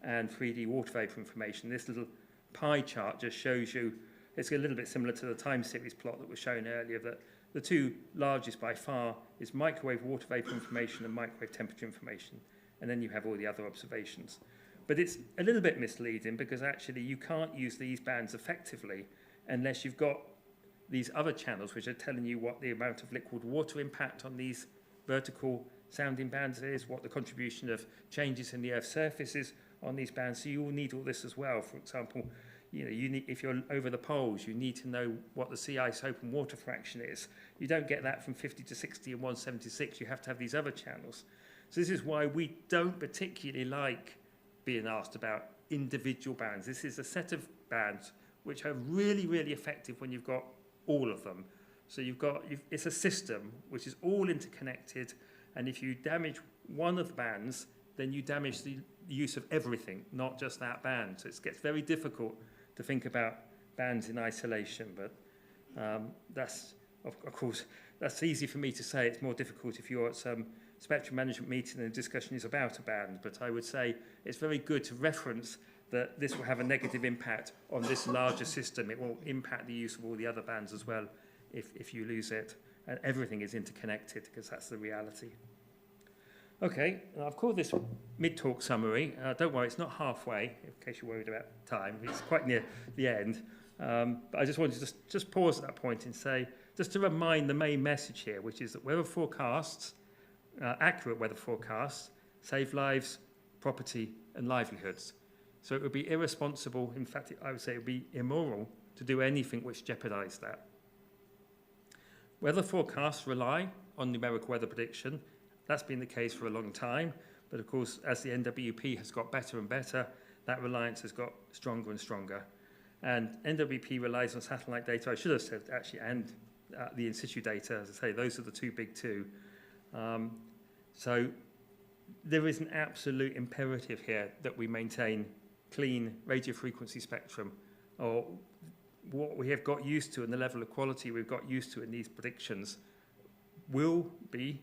and 3D water vapor information. This little pie chart just shows you, it's a little bit similar to the time series plot that was shown earlier, that the two largest by far is microwave water vapor information and microwave temperature information. And then you have all the other observations. But it's a little bit misleading, because actually you can't use these bands effectively unless you've got these other channels which are telling you what the amount of liquid water impact on these vertical sounding bands is, what the contribution of changes in the Earth's surface is on these bands. So you will need all this as well. For example, you need, if you're over the poles, you need to know what the sea ice open water fraction is. You don't get that from 50 to 60 and 176. You have to have these other channels. So this is why we don't particularly like being asked about individual bands. This is a set of bands which are really, really effective when you've got all of them. So it's a system which is all interconnected, and if you damage one of the bands, then you damage the use of everything, not just that band. So it gets very difficult to think about bands in isolation, but that's, of course, that's easy for me to say. It's more difficult if you're at some spectrum management meeting and the discussion is about a band, but I would say it's very good to reference that this will have a negative impact on this larger system. It will impact the use of all the other bands as well if you lose it. And everything is interconnected, because that's the reality. Okay, I've called this mid-talk summary. Don't worry, it's not halfway, in case you're worried about time. It's quite near the end. But I just wanted to just pause at that point and say, just to remind the main message here, which is that weather forecasts, accurate weather forecasts, save lives, property, and livelihoods. So it would be irresponsible, in fact, I would say it would be immoral to do anything which jeopardized that. Weather forecasts rely on numerical weather prediction. That's been the case for a long time. But of course, as the NWP has got better and better, that reliance has got stronger and stronger. And NWP relies on satellite data, I should have said actually, and the in situ data. As I say, those are the two big two. So there is an absolute imperative here that we maintain clean radio frequency spectrum, or what we have got used to and the level of quality we've got used to in these predictions will be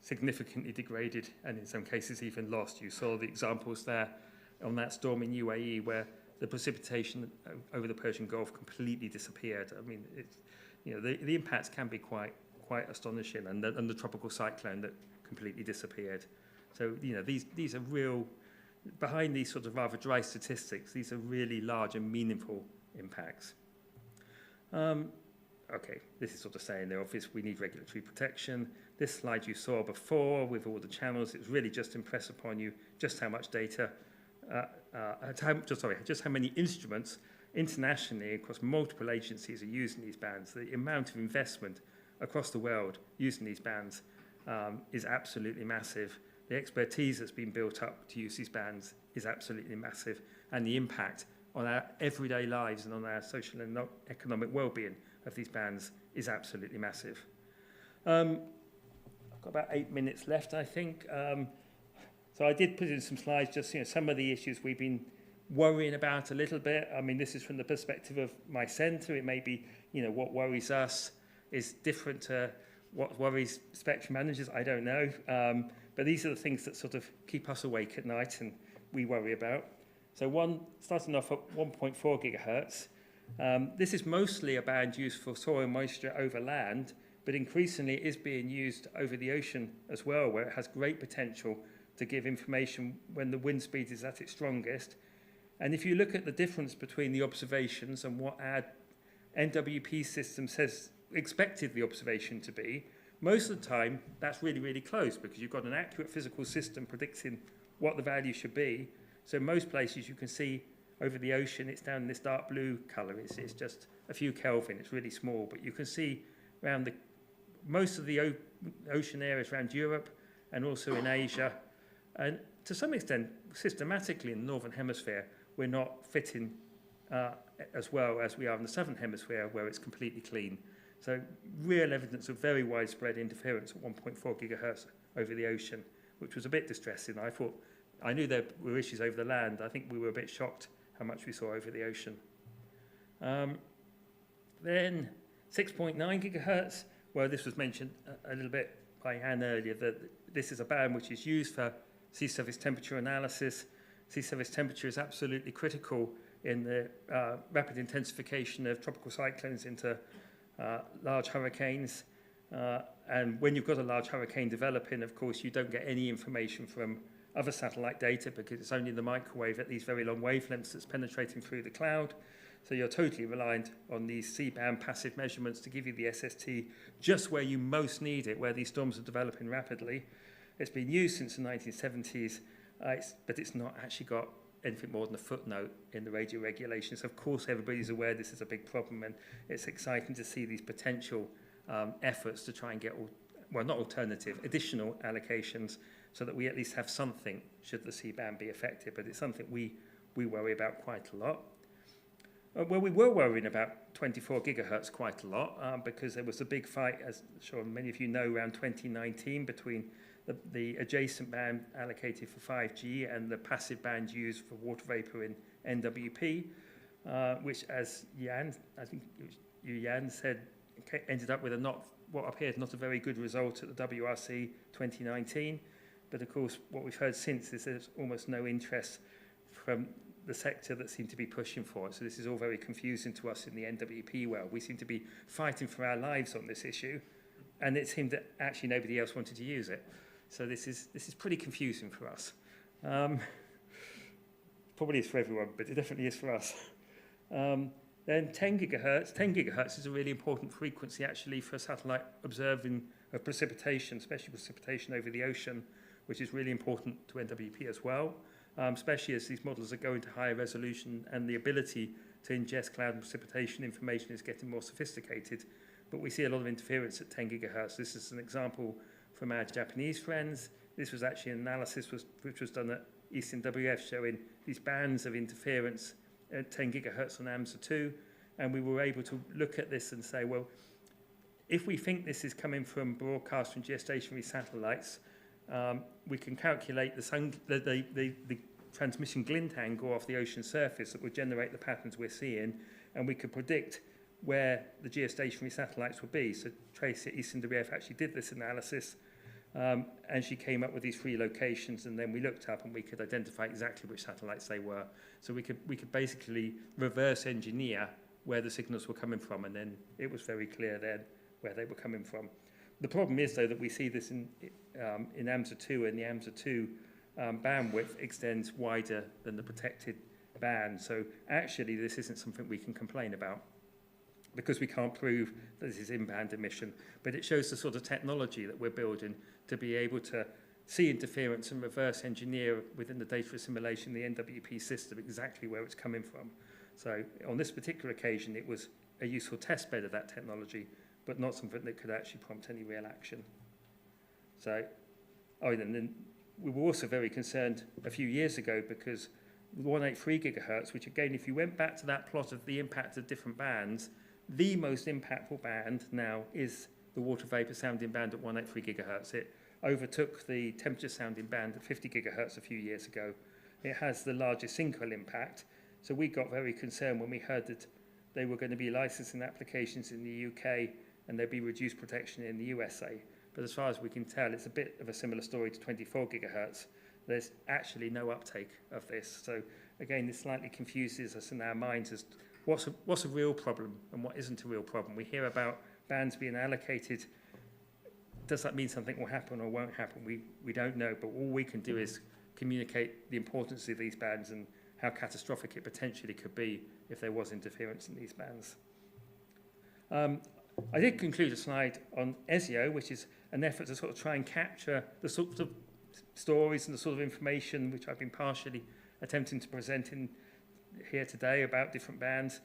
significantly degraded and in some cases even lost. You saw the examples there on that storm in UAE where the precipitation over the Persian Gulf completely disappeared. I mean, it's, the impacts can be quite astonishing, and the tropical cyclone that completely disappeared. So these are real, behind these sort of rather dry statistics, these are really large and meaningful impacts. Okay, this is sort of saying the obvious, we need regulatory protection. This slide you saw before with all the channels, it's really just to impress upon you just how much data, just how many instruments internationally across multiple agencies are using these bands. The amount of investment across the world using these bands is absolutely massive. The expertise that's been built up to use these bands is absolutely massive, and the impact on our everyday lives and on our social and economic well-being of these bands is absolutely massive. I've got about 8 minutes left, I think. So I did put in some slides, just some of the issues we've been worrying about a little bit. I mean, this is from the perspective of my centre. It may be, what worries us is different to what worries spectrum managers. I don't know. But these are the things that sort of keep us awake at night and we worry about. So starting off at 1.4 gigahertz, this is mostly a band used for soil moisture over land, but increasingly it is being used over the ocean as well, where it has great potential to give information when the wind speed is at its strongest. And if you look at the difference between the observations and what our NWP system says expected the observation to be, most of the time that's really, really close because you've got an accurate physical system predicting what the value should be. So in most places you can see over the ocean, it's down in this dark blue colour. It's just a few Kelvin, it's really small, but you can see around most of the ocean areas around Europe and also in Asia, and to some extent, systematically in the Northern Hemisphere, we're not fitting as well as we are in the Southern Hemisphere, where it's completely clean. So real evidence of very widespread interference at 1.4 gigahertz over the ocean, which was a bit distressing. I knew there were issues over the land. I think we were a bit shocked how much we saw over the ocean. Then 6.9 gigahertz, well, this was mentioned a little bit by Anne earlier, that this is a band which is used for sea surface temperature analysis. Sea surface temperature is absolutely critical in the rapid intensification of tropical cyclones into large hurricanes. And when you've got a large hurricane developing, of course, you don't get any information from other satellite data because it's only the microwave at these very long wavelengths that's penetrating through the cloud. So you're totally reliant on these C-band passive measurements to give you the SST just where you most need it, where these storms are developing rapidly. It's been used since the 1970s, but it's not actually got anything more than a footnote in the radio regulations. Of course, everybody's aware this is a big problem, and it's exciting to see these potential efforts to try and get, additional allocations so that we at least have something should the C-band be affected. But it's something we worry about quite a lot. Well, we were worrying about 24 gigahertz quite a lot because there was a big fight, as sure many of you know, around 2019 between the adjacent band allocated for 5G and the passive band used for water vapor in NWP, which, as Jan, I think it was you, Jan, said, ended up with what appeared not a very good result at the WRC 2019. But of course, what we've heard since is there's almost no interest from the sector that seem to be pushing for it. So this is all very confusing to us in the NWP world. We seem to be fighting for our lives on this issue, and it seemed that actually nobody else wanted to use it. So this is pretty confusing for us. Probably is for everyone, but it definitely is for us. Then 10 gigahertz. 10 gigahertz is a really important frequency actually for satellite observing of precipitation, especially precipitation over the ocean, which is really important to NWP as well. Especially as these models are going to higher resolution and the ability to ingest cloud and precipitation information is getting more sophisticated. But we see a lot of interference at 10 gigahertz. This is an example from our Japanese friends. This was actually an analysis which was done at Eastern WF showing these bands of interference at 10 gigahertz on AMSA2. And we were able to look at this and say, well, if we think this is coming from broadcast from geostationary satellites, we can calculate the transmission glint angle off the ocean surface that would generate the patterns we're seeing, and we could predict where the geostationary satellites would be. So Tracy at Eastern WF actually did this analysis, and she came up with these 3 locations, and then we looked up and we could identify exactly which satellites they were. So we could basically reverse engineer where the signals were coming from, and then it was very clear then where they were coming from. The problem is, though, that we see this in AMSA2, and the AMSA2 bandwidth extends wider than the protected band. So actually, this isn't something we can complain about because we can't prove that this is in-band emission. But it shows the sort of technology that we're building to be able to see interference and reverse engineer within the data assimilation, the NWP system, exactly where it's coming from. So on this particular occasion, it was a useful test bed of that technology, but not something that could actually prompt any real action. So, and then we were also very concerned a few years ago because 183 gigahertz, which again, if you went back to that plot of the impact of different bands, the most impactful band now is the water vapor sounding band at 183 gigahertz. It overtook the temperature sounding band at 50 gigahertz a few years ago. It has the largest single impact. So we got very concerned when we heard that they were going to be licensing applications in the UK and there'd be reduced protection in the USA. But as far as we can tell, it's a bit of a similar story to 24 gigahertz. There's actually no uptake of this. So again, this slightly confuses us in our minds as to what's a real problem and what isn't a real problem. We hear about bands being allocated. Does that mean something will happen or won't happen? We don't know, but all we can do is communicate the importance of these bands and how catastrophic it potentially could be if there was interference in these bands. I did conclude a slide on ESIO, which is an effort to sort of try and capture the sort of stories and the sort of information which I've been partially attempting to present in here today about different bands,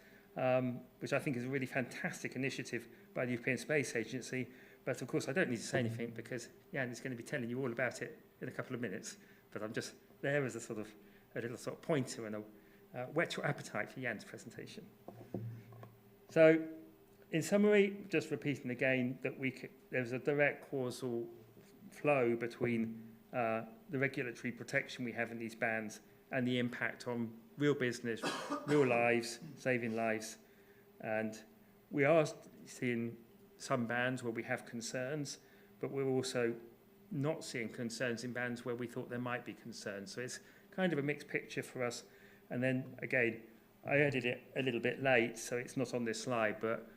which I think is a really fantastic initiative by the European Space Agency. But of course, I don't need to say anything because Jan is going to be telling you all about it in a couple of minutes. But I'm just there as a little sort of pointer and a whet your appetite for Jan's presentation. So, in summary, just repeating again that there's a direct causal flow between the regulatory protection we have in these bands and the impact on real business, real lives, saving lives. And we are seeing some bands where we have concerns, but we're also not seeing concerns in bands where we thought there might be concerns. So it's kind of a mixed picture for us. And then again, I added it a little bit late, so it's not on this slide, but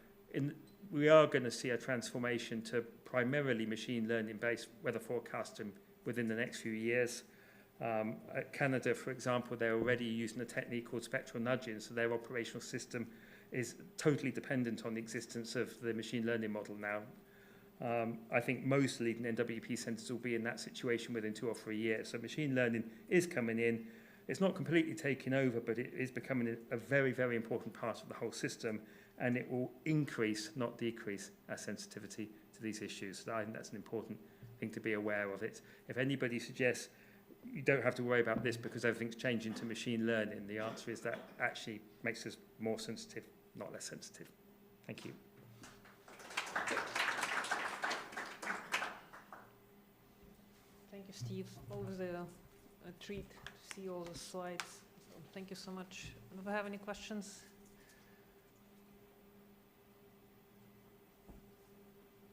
we are going to see a transformation to primarily machine learning based weather forecasting within the next few years. At Canada, for example, they're already using a technique called spectral nudging, so their operational system is totally dependent on the existence of the machine learning model now. I think most leading NWP centres will be in that situation within 2 or 3 years. So machine learning is coming in. It's not completely taking over, but it is becoming a very, very important part of the whole system, and it will increase, not decrease, our sensitivity to these issues. So I think that's an important thing to be aware of. If anybody suggests you don't have to worry about this because everything's changing to machine learning, the answer is that actually makes us more sensitive, not less sensitive. Thank you. Thank you, Steve. Always a treat to see all the slides. So thank you so much. Do I have any questions?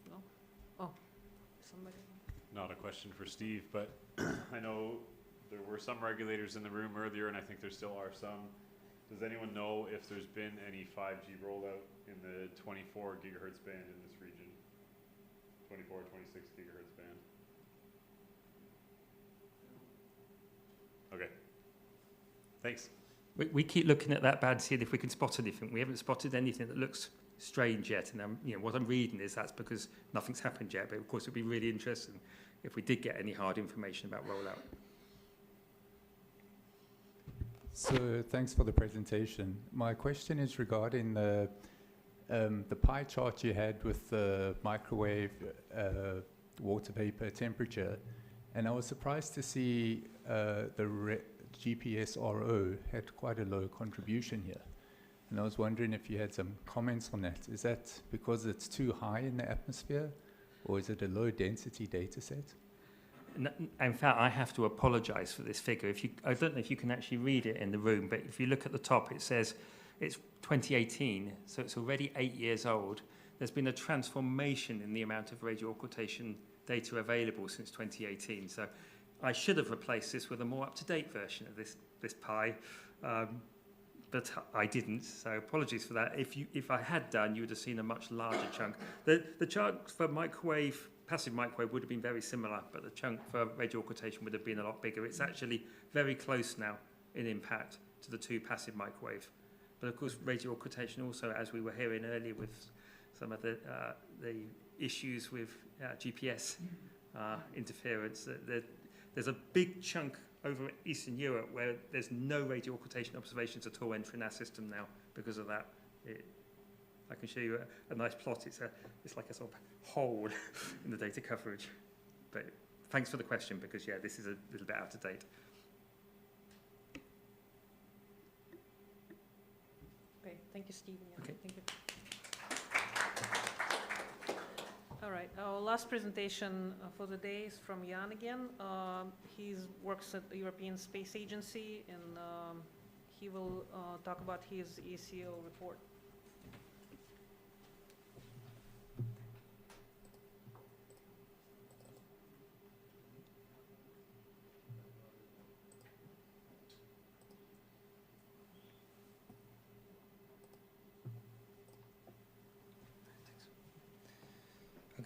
No? Oh, somebody. Not a question for Steve, but I know there were some regulators in the room earlier, and I think there still are some. Does anyone know if there's been any 5G rollout in the 24 gigahertz band in this region? 24 or 26 gigahertz band? Okay. Thanks. We keep looking at that band, seeing if we can spot anything. We haven't spotted anything that looks strange yet. And what I'm reading is that's because nothing's happened yet. But of course, it'd be really interesting if we did get any hard information about rollout. So thanks for the presentation. My question is regarding the pie chart you had with the microwave, water vapor, temperature, and I was surprised to see the GPS RO had quite a low contribution here. And I was wondering if you had some comments on that. Is that because it's too high in the atmosphere, or is it a low density data set? In fact, I have to apologise for this figure. I don't know if you can actually read it in the room, but if you look at the top, it says it's 2018, so it's already 8 years old. There's been a transformation in the amount of radio occultation data available since 2018. So I should have replaced this with a more up-to-date version of this pie, but I didn't. So apologies for that. If I had done, you would have seen a much larger chunk. The chunk for passive microwave would have been very similar, but the chunk for radio occultation would have been a lot bigger. It's actually very close now in impact to the 2 passive microwave. But of course, radio occultation also, as we were hearing earlier with some of the issues with GPS interference, there's a big chunk over Eastern Europe where there's no radio occultation observations at all entering our system now because of that. I can show you a nice plot. It's like a sort of hole in the data coverage. But thanks for the question, because yeah, this is a little bit out of date. Okay, thank you, Steve. Yeah, okay. Thank you. All right, our last presentation for the day is from Jan again. He works at the European Space Agency, and he will talk about his ESIO report.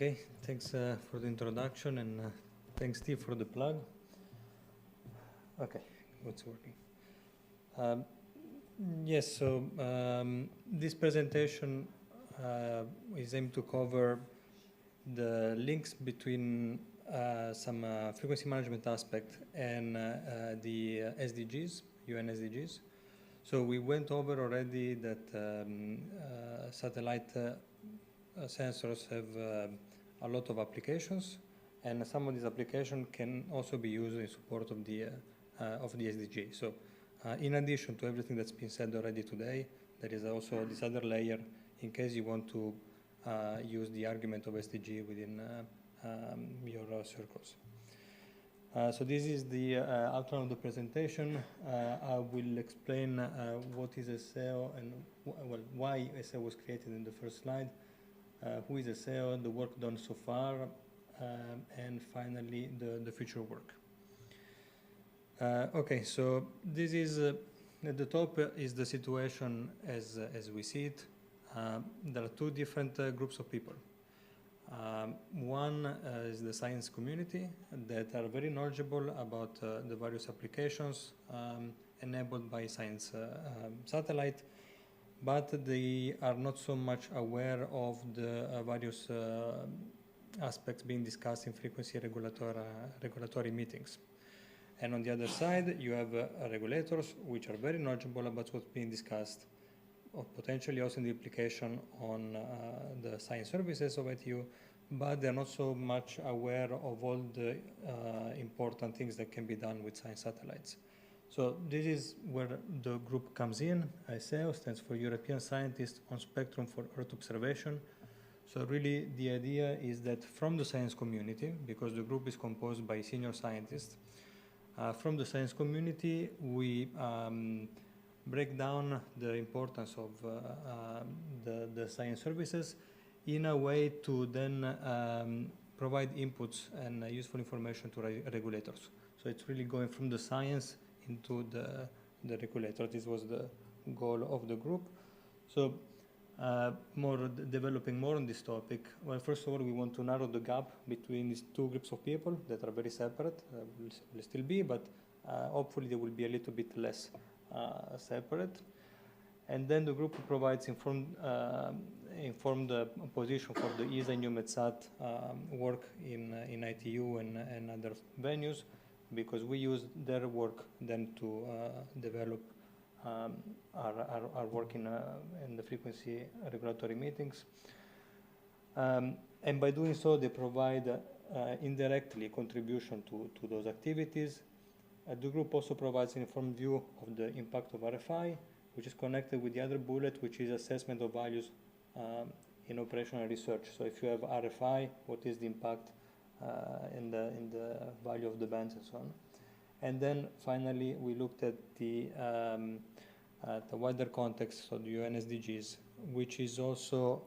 Okay, thanks for the introduction, and thanks Steve for the plug. Okay, what's working? Yes, so this presentation is aimed to cover the links between some frequency management aspect and the SDGs, UN SDGs. So we went over already that satellite sensors have a lot of applications, and some of these applications can also be used in support of the SDG. So in addition to everything that's been said already today, there is also this other layer in case you want to use the argument of SDG within your circles. So this is the outline of the presentation. I will explain what is SEO and why SEO was created in the first slide, who is SEO, the work done so far, and finally the future work. Okay, so this is at the top is the situation as we see it. There are two different groups of people. One is the science community that are very knowledgeable about the various applications enabled by science satellite, but they are not so much aware of the various aspects being discussed in frequency regulatory meetings. And on the other side, you have regulators which are very knowledgeable about what's being discussed, or potentially also in the application on the science services of ITU, but they're not so much aware of all the important things that can be done with science satellites. So this is where the group comes in. ISEO stands for European Scientists on Spectrum for Earth Observation. So really the idea is that from the science community, because the group is composed by senior scientists, from the science community we break down the importance of the science services in a way to then provide inputs and useful information to regulators. So it's really going from the science into the regulator. This was the goal of the group. So developing more on this topic. Well, first of all, we want to narrow the gap between these two groups of people that are very separate, will still be, but hopefully they will be a little bit less separate. And then the group provides informed position for the ESA and EUMETSAT work in ITU and other venues, because we use their work then to develop our work in the frequency regulatory meetings. And by doing so, they provide indirectly contribution to those activities. The group also provides an informed view of the impact of RFI, which is connected with the other bullet, which is assessment of values in operational research. So if you have RFI, what is the impact in the value of the bands and so on. And then finally, we looked at the wider context of the UN SDGs, which is also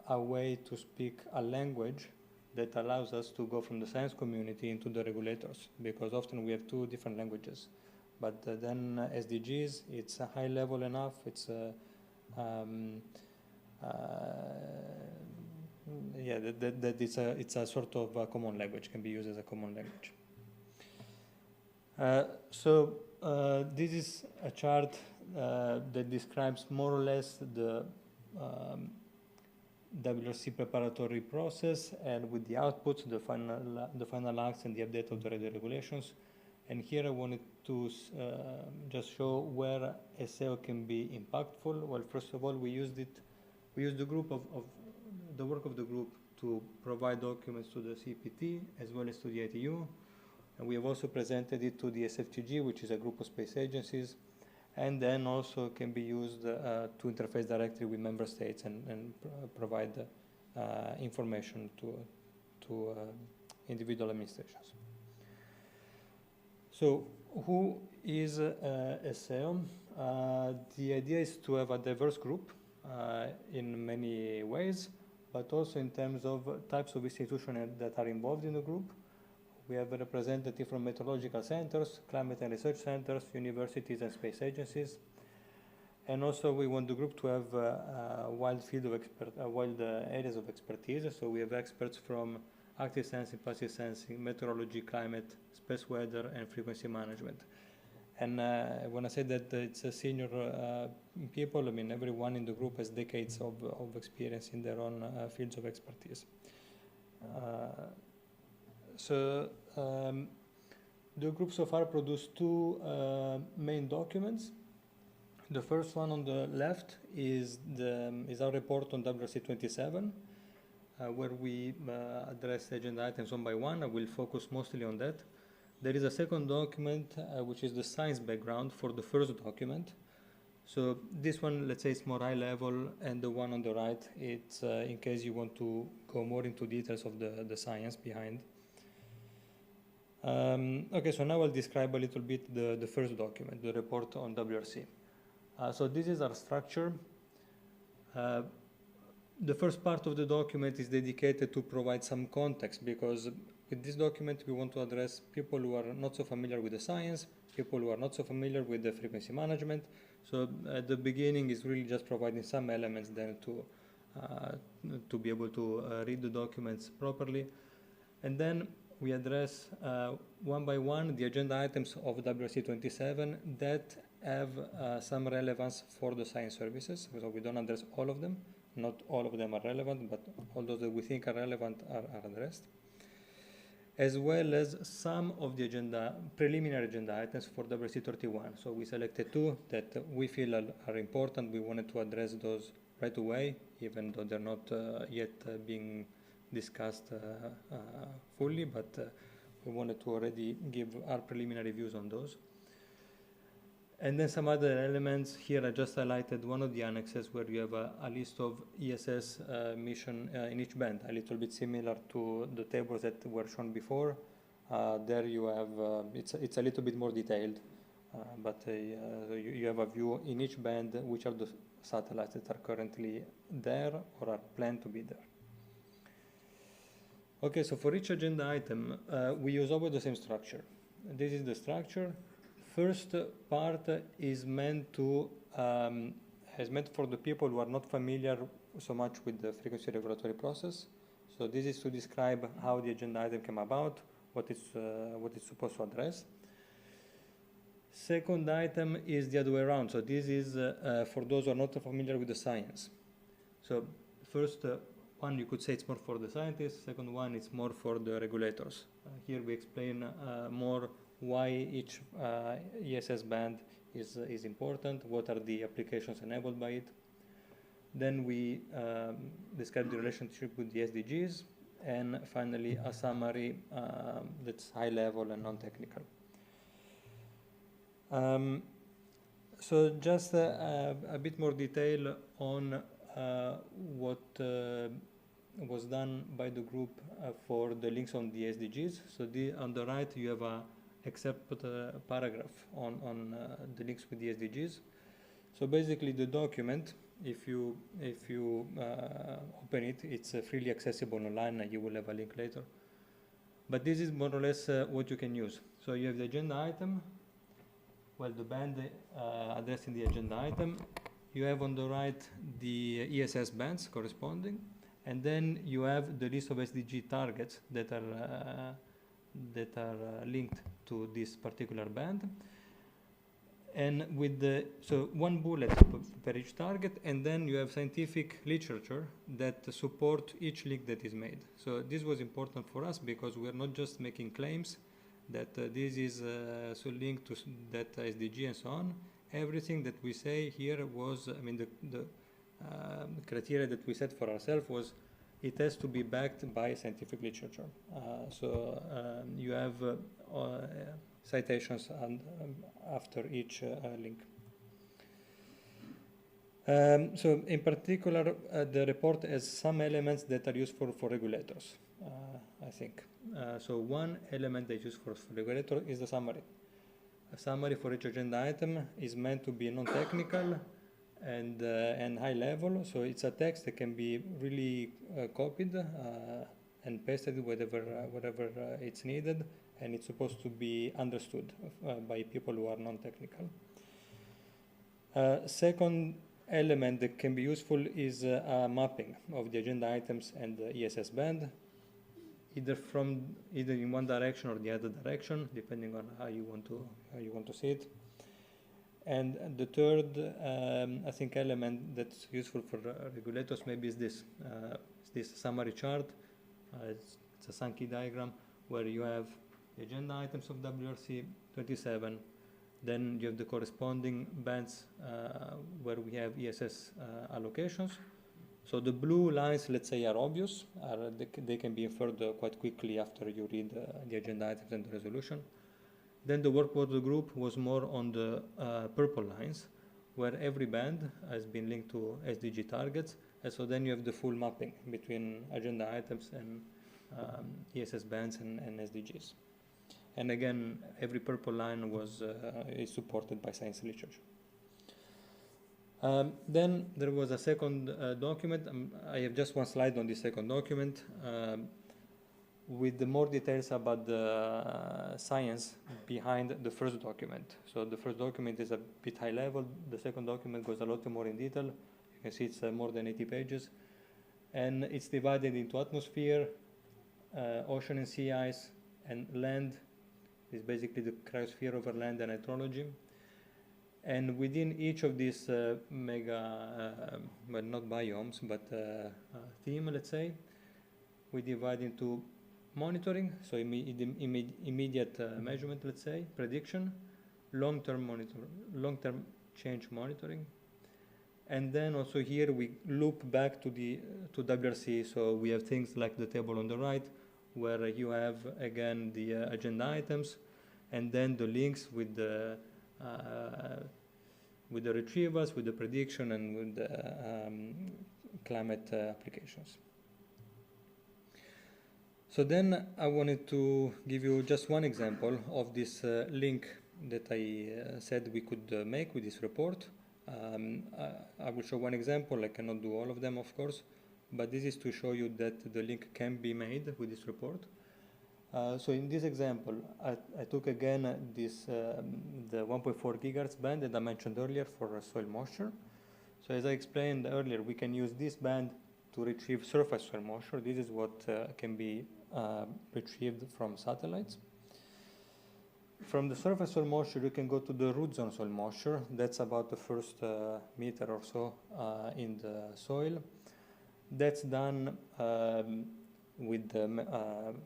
a way to speak a language that allows us to go from the science community into the regulators, because often we have two different languages. But then SDGs, it's a high level enough, it's it's a sort of a common language, can be used as a common language. So this is a chart that describes more or less the WRC preparatory process, and with the outputs, the final acts and the update of the regulations. And here I wanted to just show where SEO can be impactful. Well, first of all, we used the group of the work of the group to provide documents to the CPT as well as to the ITU. And we have also presented it to the SFTG, which is a group of space agencies, and then also can be used to interface directly with member states and provide information to individual administrations. So who is SEO? The idea is to have a diverse group in many ways, but also in terms of types of institutions that are involved in the group. We have a representative from meteorological centers, climate and research centers, universities and space agencies. And also we want the group to have wide areas of expertise. So we have experts from active sensing, passive sensing, meteorology, climate, space weather, and frequency management. And when I say that it's a senior people, I mean everyone in the group has decades of experience in their own fields of expertise. The group so far produced two main documents. The first one on the left is our report on WRC 27, where we address agenda items one by one. I will focus mostly on that. There is a second document, which is the science background for the first document. So this one, let's say, it's more high level, and the one on the right, it's in case you want to go more into details of the science behind. Okay, so now I'll describe a little bit the first document, the report on WRC. So this is our structure. The first part of the document is dedicated to provide some context, because with this document we want to address people who are not so familiar with the science, people who are not so familiar with the frequency management. So at the beginning is really just providing some elements then to be able to read the documents properly. And then we address one by one the agenda items of WRC 27 that have some relevance for the science services. So we don't address all of them. Not all of them are relevant, but all those that we think are relevant are addressed, as well as some of the preliminary agenda items for WRC 31. So we selected two that we feel are important. We wanted to address those right away, even though they're not yet being discussed fully, but we wanted to already give our preliminary views on those. And then some other elements. Here I just highlighted one of the annexes where you have a list of ESS mission in each band, a little bit similar to the tables that were shown before. There you have, it's a little bit more detailed, but you have a view in each band which are the satellites that are currently there or are planned to be there. Okay, so for each agenda item, we use always the same structure. This is the structure. First part is meant for the people who are not familiar so much with the frequency regulatory process. So this is to describe how the agenda item came about, what it's supposed to address. Second item is the other way around. So this is for those who are not familiar with the science. So first one, you could say it's more for the scientists. Second one, it's more for the regulators. Here we explain more why each ESS band is important, what are the applications enabled by it. Then we describe the relationship with the SDGs, and finally a summary that's high level and non-technical. So just a bit more detail on what was done by the group for the links on the SDGs. So on the right you have a except paragraph on the links with the SDGs. So basically the document, if you open it, it's freely accessible online, and you will have a link later. But this is more or less what you can use. So you have the agenda item, well, the band addressing the agenda item. You have on the right the ESS bands corresponding, and then you have the list of SDG targets that are linked to this particular band, and with so one bullet per each target, and then you have scientific literature that support each link that is made. So this was important for us because we are not just making claims that this is so linked to that SDG and so on. Everything that we say here was, I mean, the criteria that we set for ourselves was it has to be backed by scientific literature. So you have citations after each link. So in particular, the report has some elements that are useful for regulators, I think. So one element that is useful for regulator is the summary. A summary for each agenda item is meant to be non-technical and high level, so it's a text that can be really copied and pasted wherever it's needed, and it's supposed to be understood by people who are non-technical. Second element that can be useful is a mapping of the agenda items and the ESS band, either in one direction or the other direction, depending on how you want to see it. And the third, I think, element that's useful for regulators maybe is this summary chart. It's a Sankey diagram where you have the agenda items of WRC 27. Then you have the corresponding bands where we have ESS allocations. So the blue lines, let's say, are obvious. They can be inferred quite quickly after you read the agenda items and the resolution. Then the work order group was more on the purple lines, where every band has been linked to SDG targets. And so then you have the full mapping between agenda items and ESS bands and SDGs. And again, every purple line is supported by science literature. Then there was a second document. I have just one slide on this second document with the more details about the science behind the first document. So the first document is a bit high level. The second document goes a lot more in detail. You can see it's more than 80 pages. And it's divided into atmosphere, ocean and sea ice, and land. Is basically the cryosphere over land and hydrology. And within each of these mega, well, not biomes, but theme, let's say, we divide into monitoring, so immediate measurement, let's say, prediction, long-term change monitoring, and then also here we loop back to WRC. So we have things like the table on the right, where you have again the agenda items, and then the links with the retrievals, with the prediction, and with the climate applications. So then I wanted to give you just one example of this link that I said we could make with this report. I will show one example. I cannot do all of them, of course, but this is to show you that the link can be made with this report. So in this example, I took again the 1.4 gigahertz band that I mentioned earlier for soil moisture. So as I explained earlier, we can use this band to retrieve surface soil moisture. This is what can be retrieved from satellites. From the surface soil moisture, you can go to the root zone soil moisture. That's about the first meter or so in the soil. That's done with the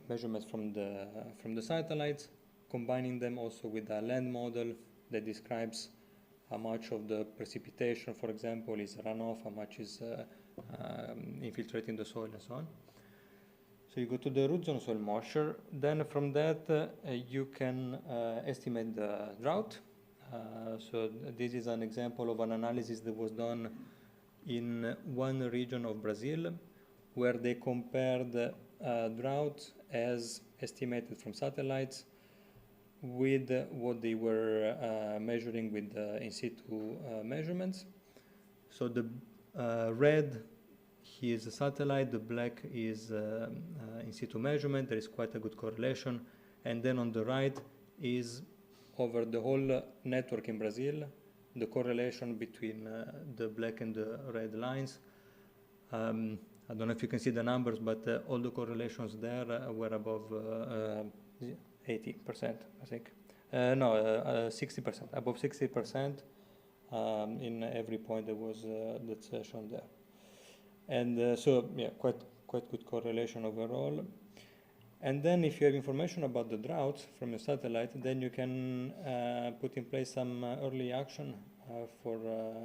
measurements from the satellites, combining them also with a land model that describes how much of the precipitation, for example, is runoff, how much is infiltrating the soil, and so on. So you go to the root zone soil moisture. Then from that, you can estimate the drought. So this is an example of an analysis that was done in one region of Brazil, where they compared drought as estimated from satellites with what they were measuring with in situ measurements. So the red is a satellite, the black is in situ measurement. There is quite a good correlation. And then on the right is over the whole network in Brazil, the correlation between the black and the red lines. I don't know if you can see the numbers, but all the correlations there were above 80%, I think. No, 60%, above 60% in every point that was that's shown there. And so, yeah, quite good correlation overall. And then if you have information about the drought from your satellite, then you can put in place some early action for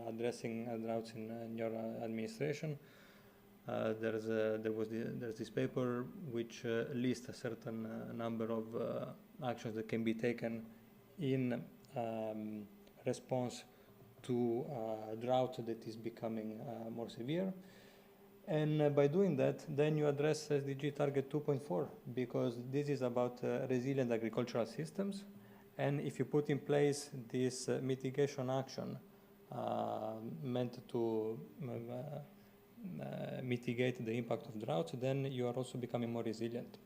addressing droughts in your administration. There's this paper which lists a certain number of actions that can be taken in response to drought that is becoming more severe. And by doing that, then you address SDG target 2.4, because this is about resilient agricultural systems. And if you put in place this mitigation action meant to mitigate the impact of drought, then you are also becoming more resilient.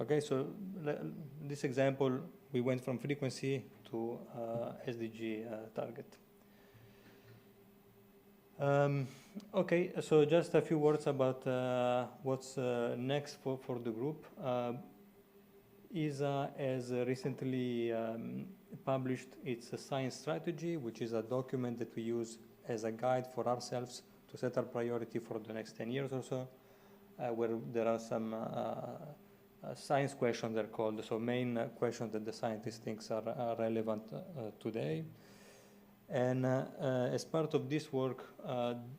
Okay, so this example, we went from frequency to SDG target. Okay, so just a few words about what's next for the group. ESA has recently published its science strategy, which is a document that we use as a guide for ourselves to set our priority for the next 10 years or so, where there are some science questions, they're called, so main questions that the scientist thinks are relevant today. And as part of this work,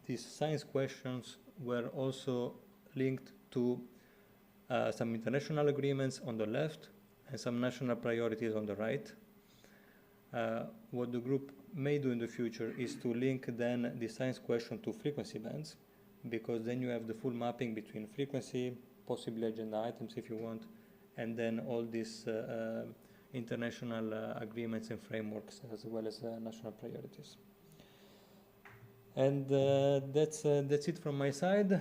these science questions were also linked to some international agreements on the left and some national priorities on the right. What the group may do in the future is to link then the science question to frequency bands, because then you have the full mapping between frequency, possibly agenda items if you want, and then all these international agreements and frameworks as well as national priorities. And that's it from my side.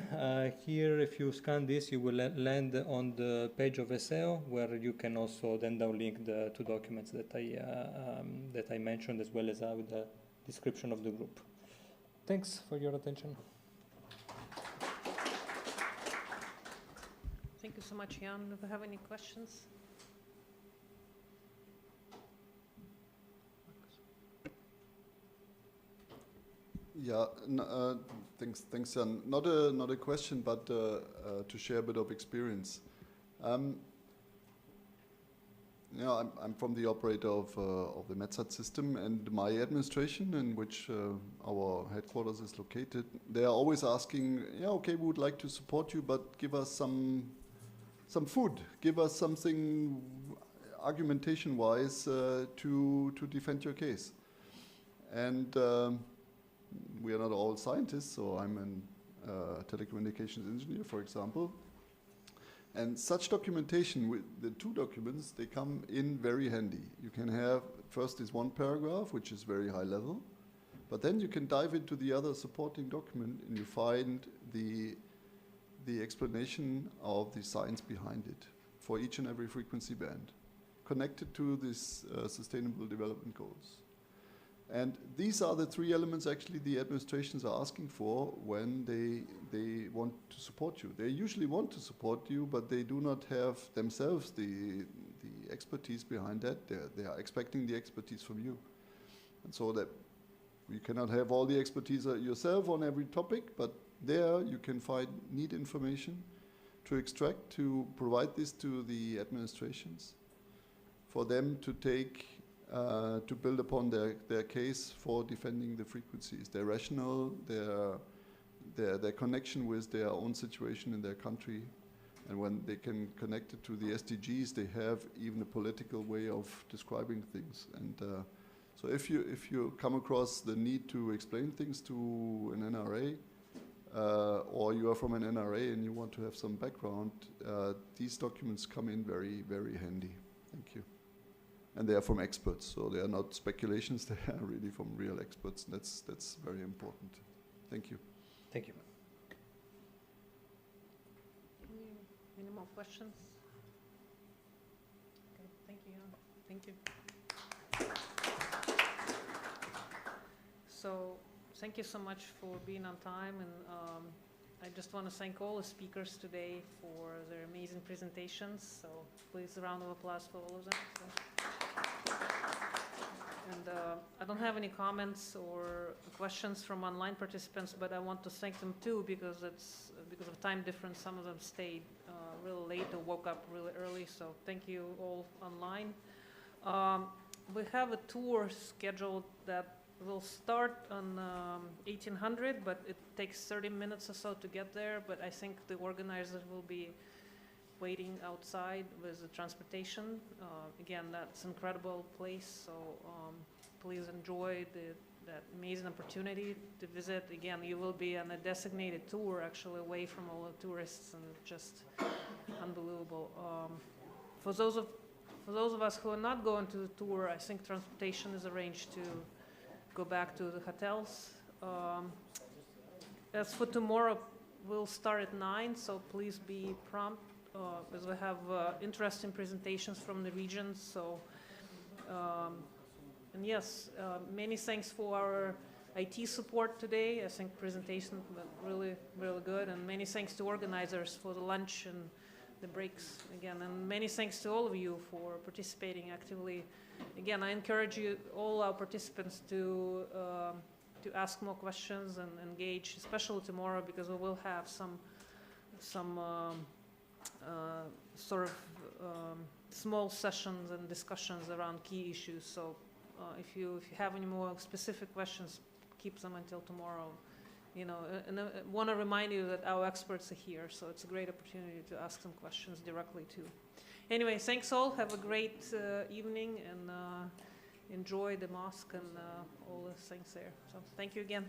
Here, if you scan this, you will land on the page of SEO, where you can also then downlink the two documents that I mentioned, as well as with the description of the group. Thanks for your attention. Thank you so much, Jan. Do you have any questions? Yeah, thanks, Jan. Not a question, but to share a bit of experience. I'm from the operator of the MetSat system, and my administration, in which our headquarters is located, they are always asking, yeah, okay, we would like to support you, but give us some food, give us something argumentation-wise to defend your case. And we are not all scientists, so I'm a telecommunications engineer, for example. And such documentation, with the two documents, they come in very handy. You can have, first is one paragraph, which is very high level, but then you can dive into the other supporting document and you find the explanation of the science behind it for each and every frequency band, connected to these Sustainable Development Goals. And these are the three elements actually the administrations are asking for when they want to support you. They usually want to support you, but they do not have themselves the expertise behind that. They are expecting the expertise from you. And so that you cannot have all the expertise yourself on every topic, but there you can find neat information to extract, to provide this to the administrations, for them to take to build upon their case for defending the frequencies, their rationale, their connection with their own situation in their country. And when they can connect it to the SDGs, they have even a political way of describing things. And so if you come across the need to explain things to an NRA, or you are from an NRA and you want to have some background, these documents come in very, very handy. Thank you. And they are from experts, so they are not speculations, they are really from real experts. That's very important. Thank you. Thank you. Any more questions? Okay, thank you, Jan. Thank you. So, thank you so much for being on time, and I just want to thank all the speakers today for their amazing presentations. So, please, a round of applause for all of them. So. And I don't have any comments or questions from online participants, but I want to thank them too, because it's because of time difference. Some of them stayed really late or woke up really early. So thank you all online. We have a tour scheduled that will start on 1800, but it takes 30 minutes or so to get there. But I think the organizers will be waiting outside with the transportation. Again, that's an incredible place, so please enjoy that amazing opportunity to visit. Again, you will be on a designated tour, actually, away from all the tourists, and just unbelievable. For those of us who are not going to the tour, I think transportation is arranged to go back to the hotels. As for tomorrow, we'll start at 9, so please be prompt. Because we have interesting presentations from the regions. So, and yes, many thanks for our IT support today. I think presentation went really, really good, and many thanks to organizers for the lunch and the breaks again, and many thanks to all of you for participating actively. Again, I encourage you, all our participants, to ask more questions and engage, especially tomorrow, because we will have some sort of small sessions and discussions around key issues. So if you have any more specific questions, keep them until tomorrow. You know, and I want to remind you that our experts are here, so it's a great opportunity to ask some questions directly too. Anyway, thanks all. Have a great evening, and enjoy the mosque and all the things there. So thank you again.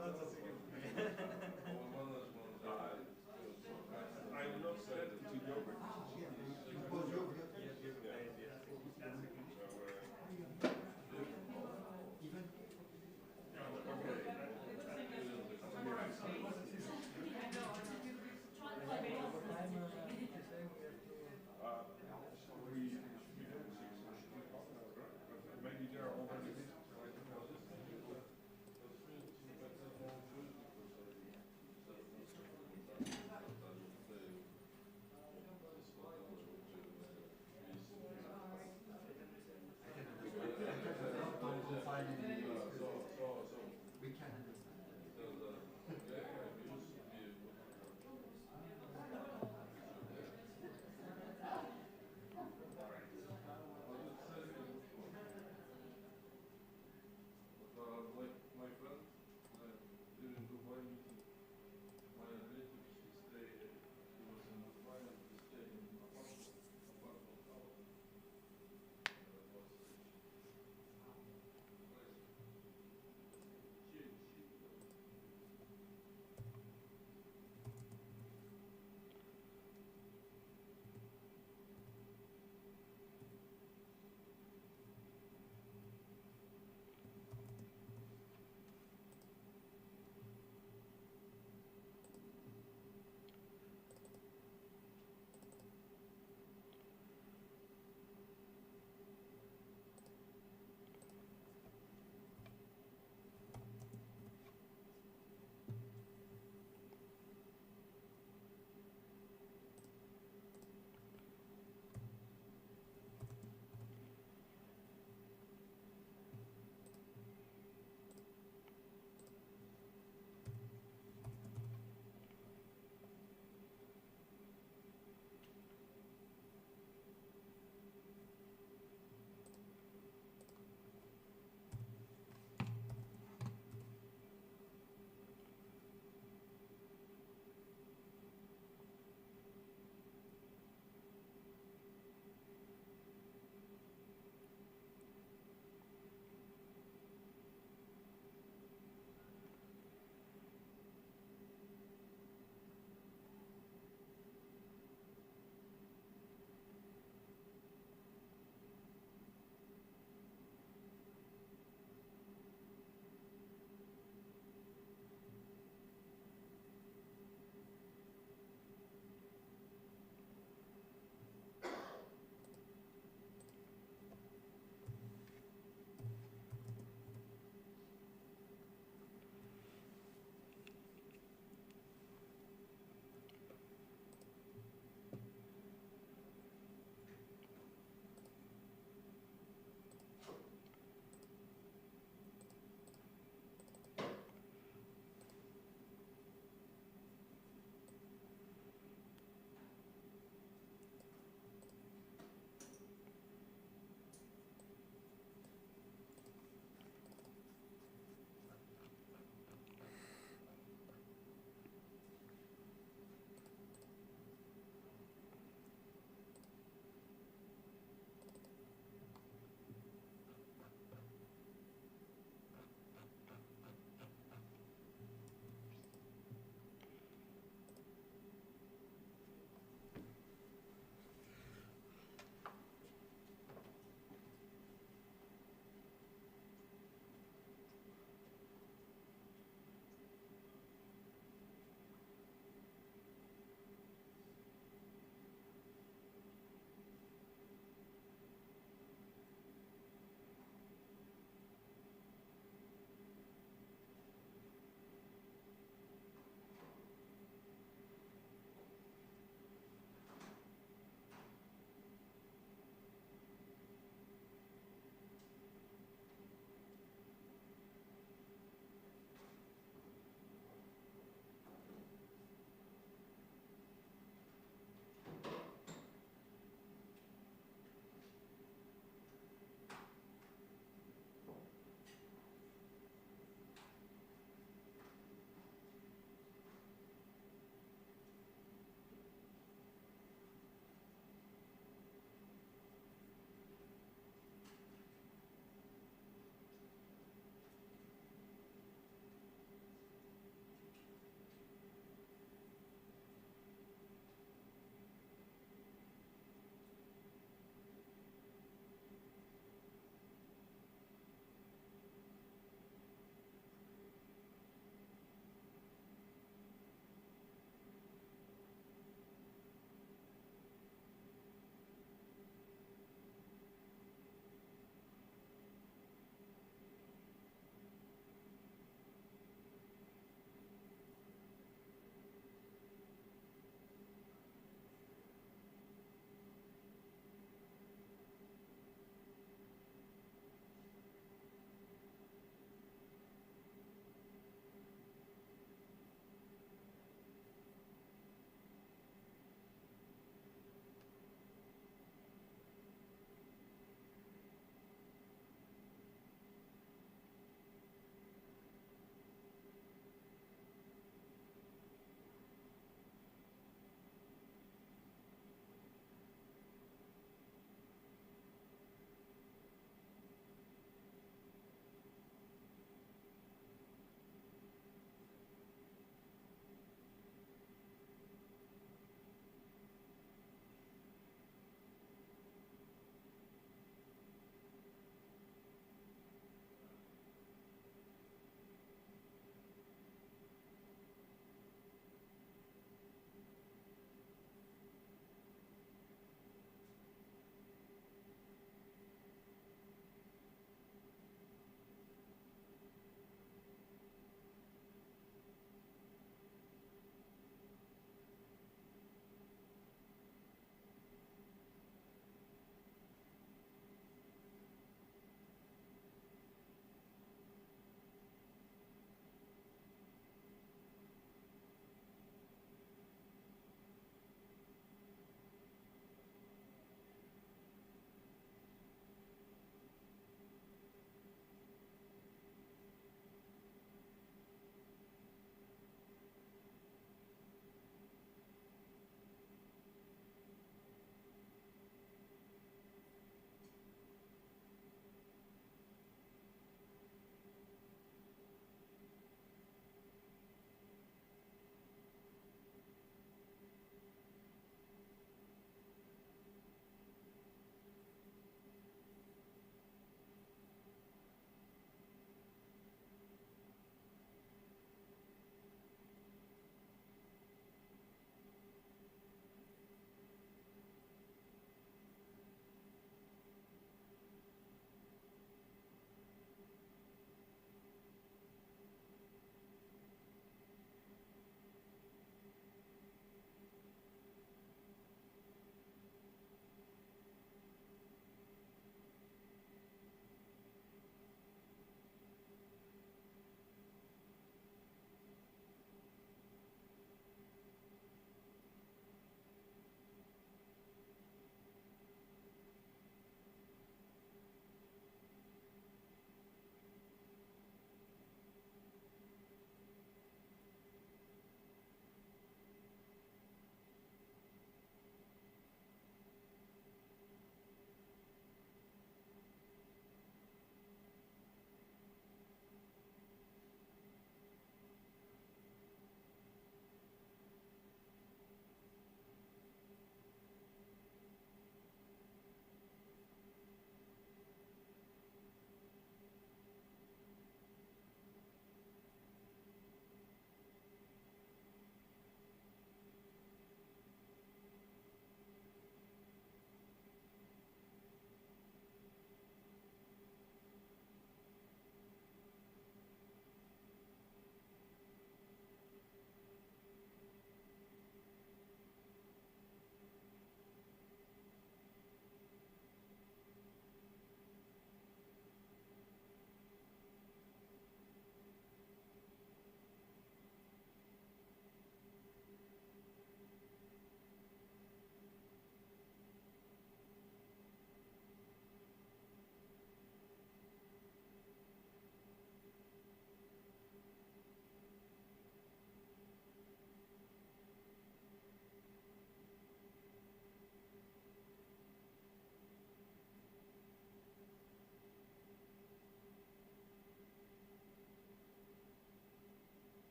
that's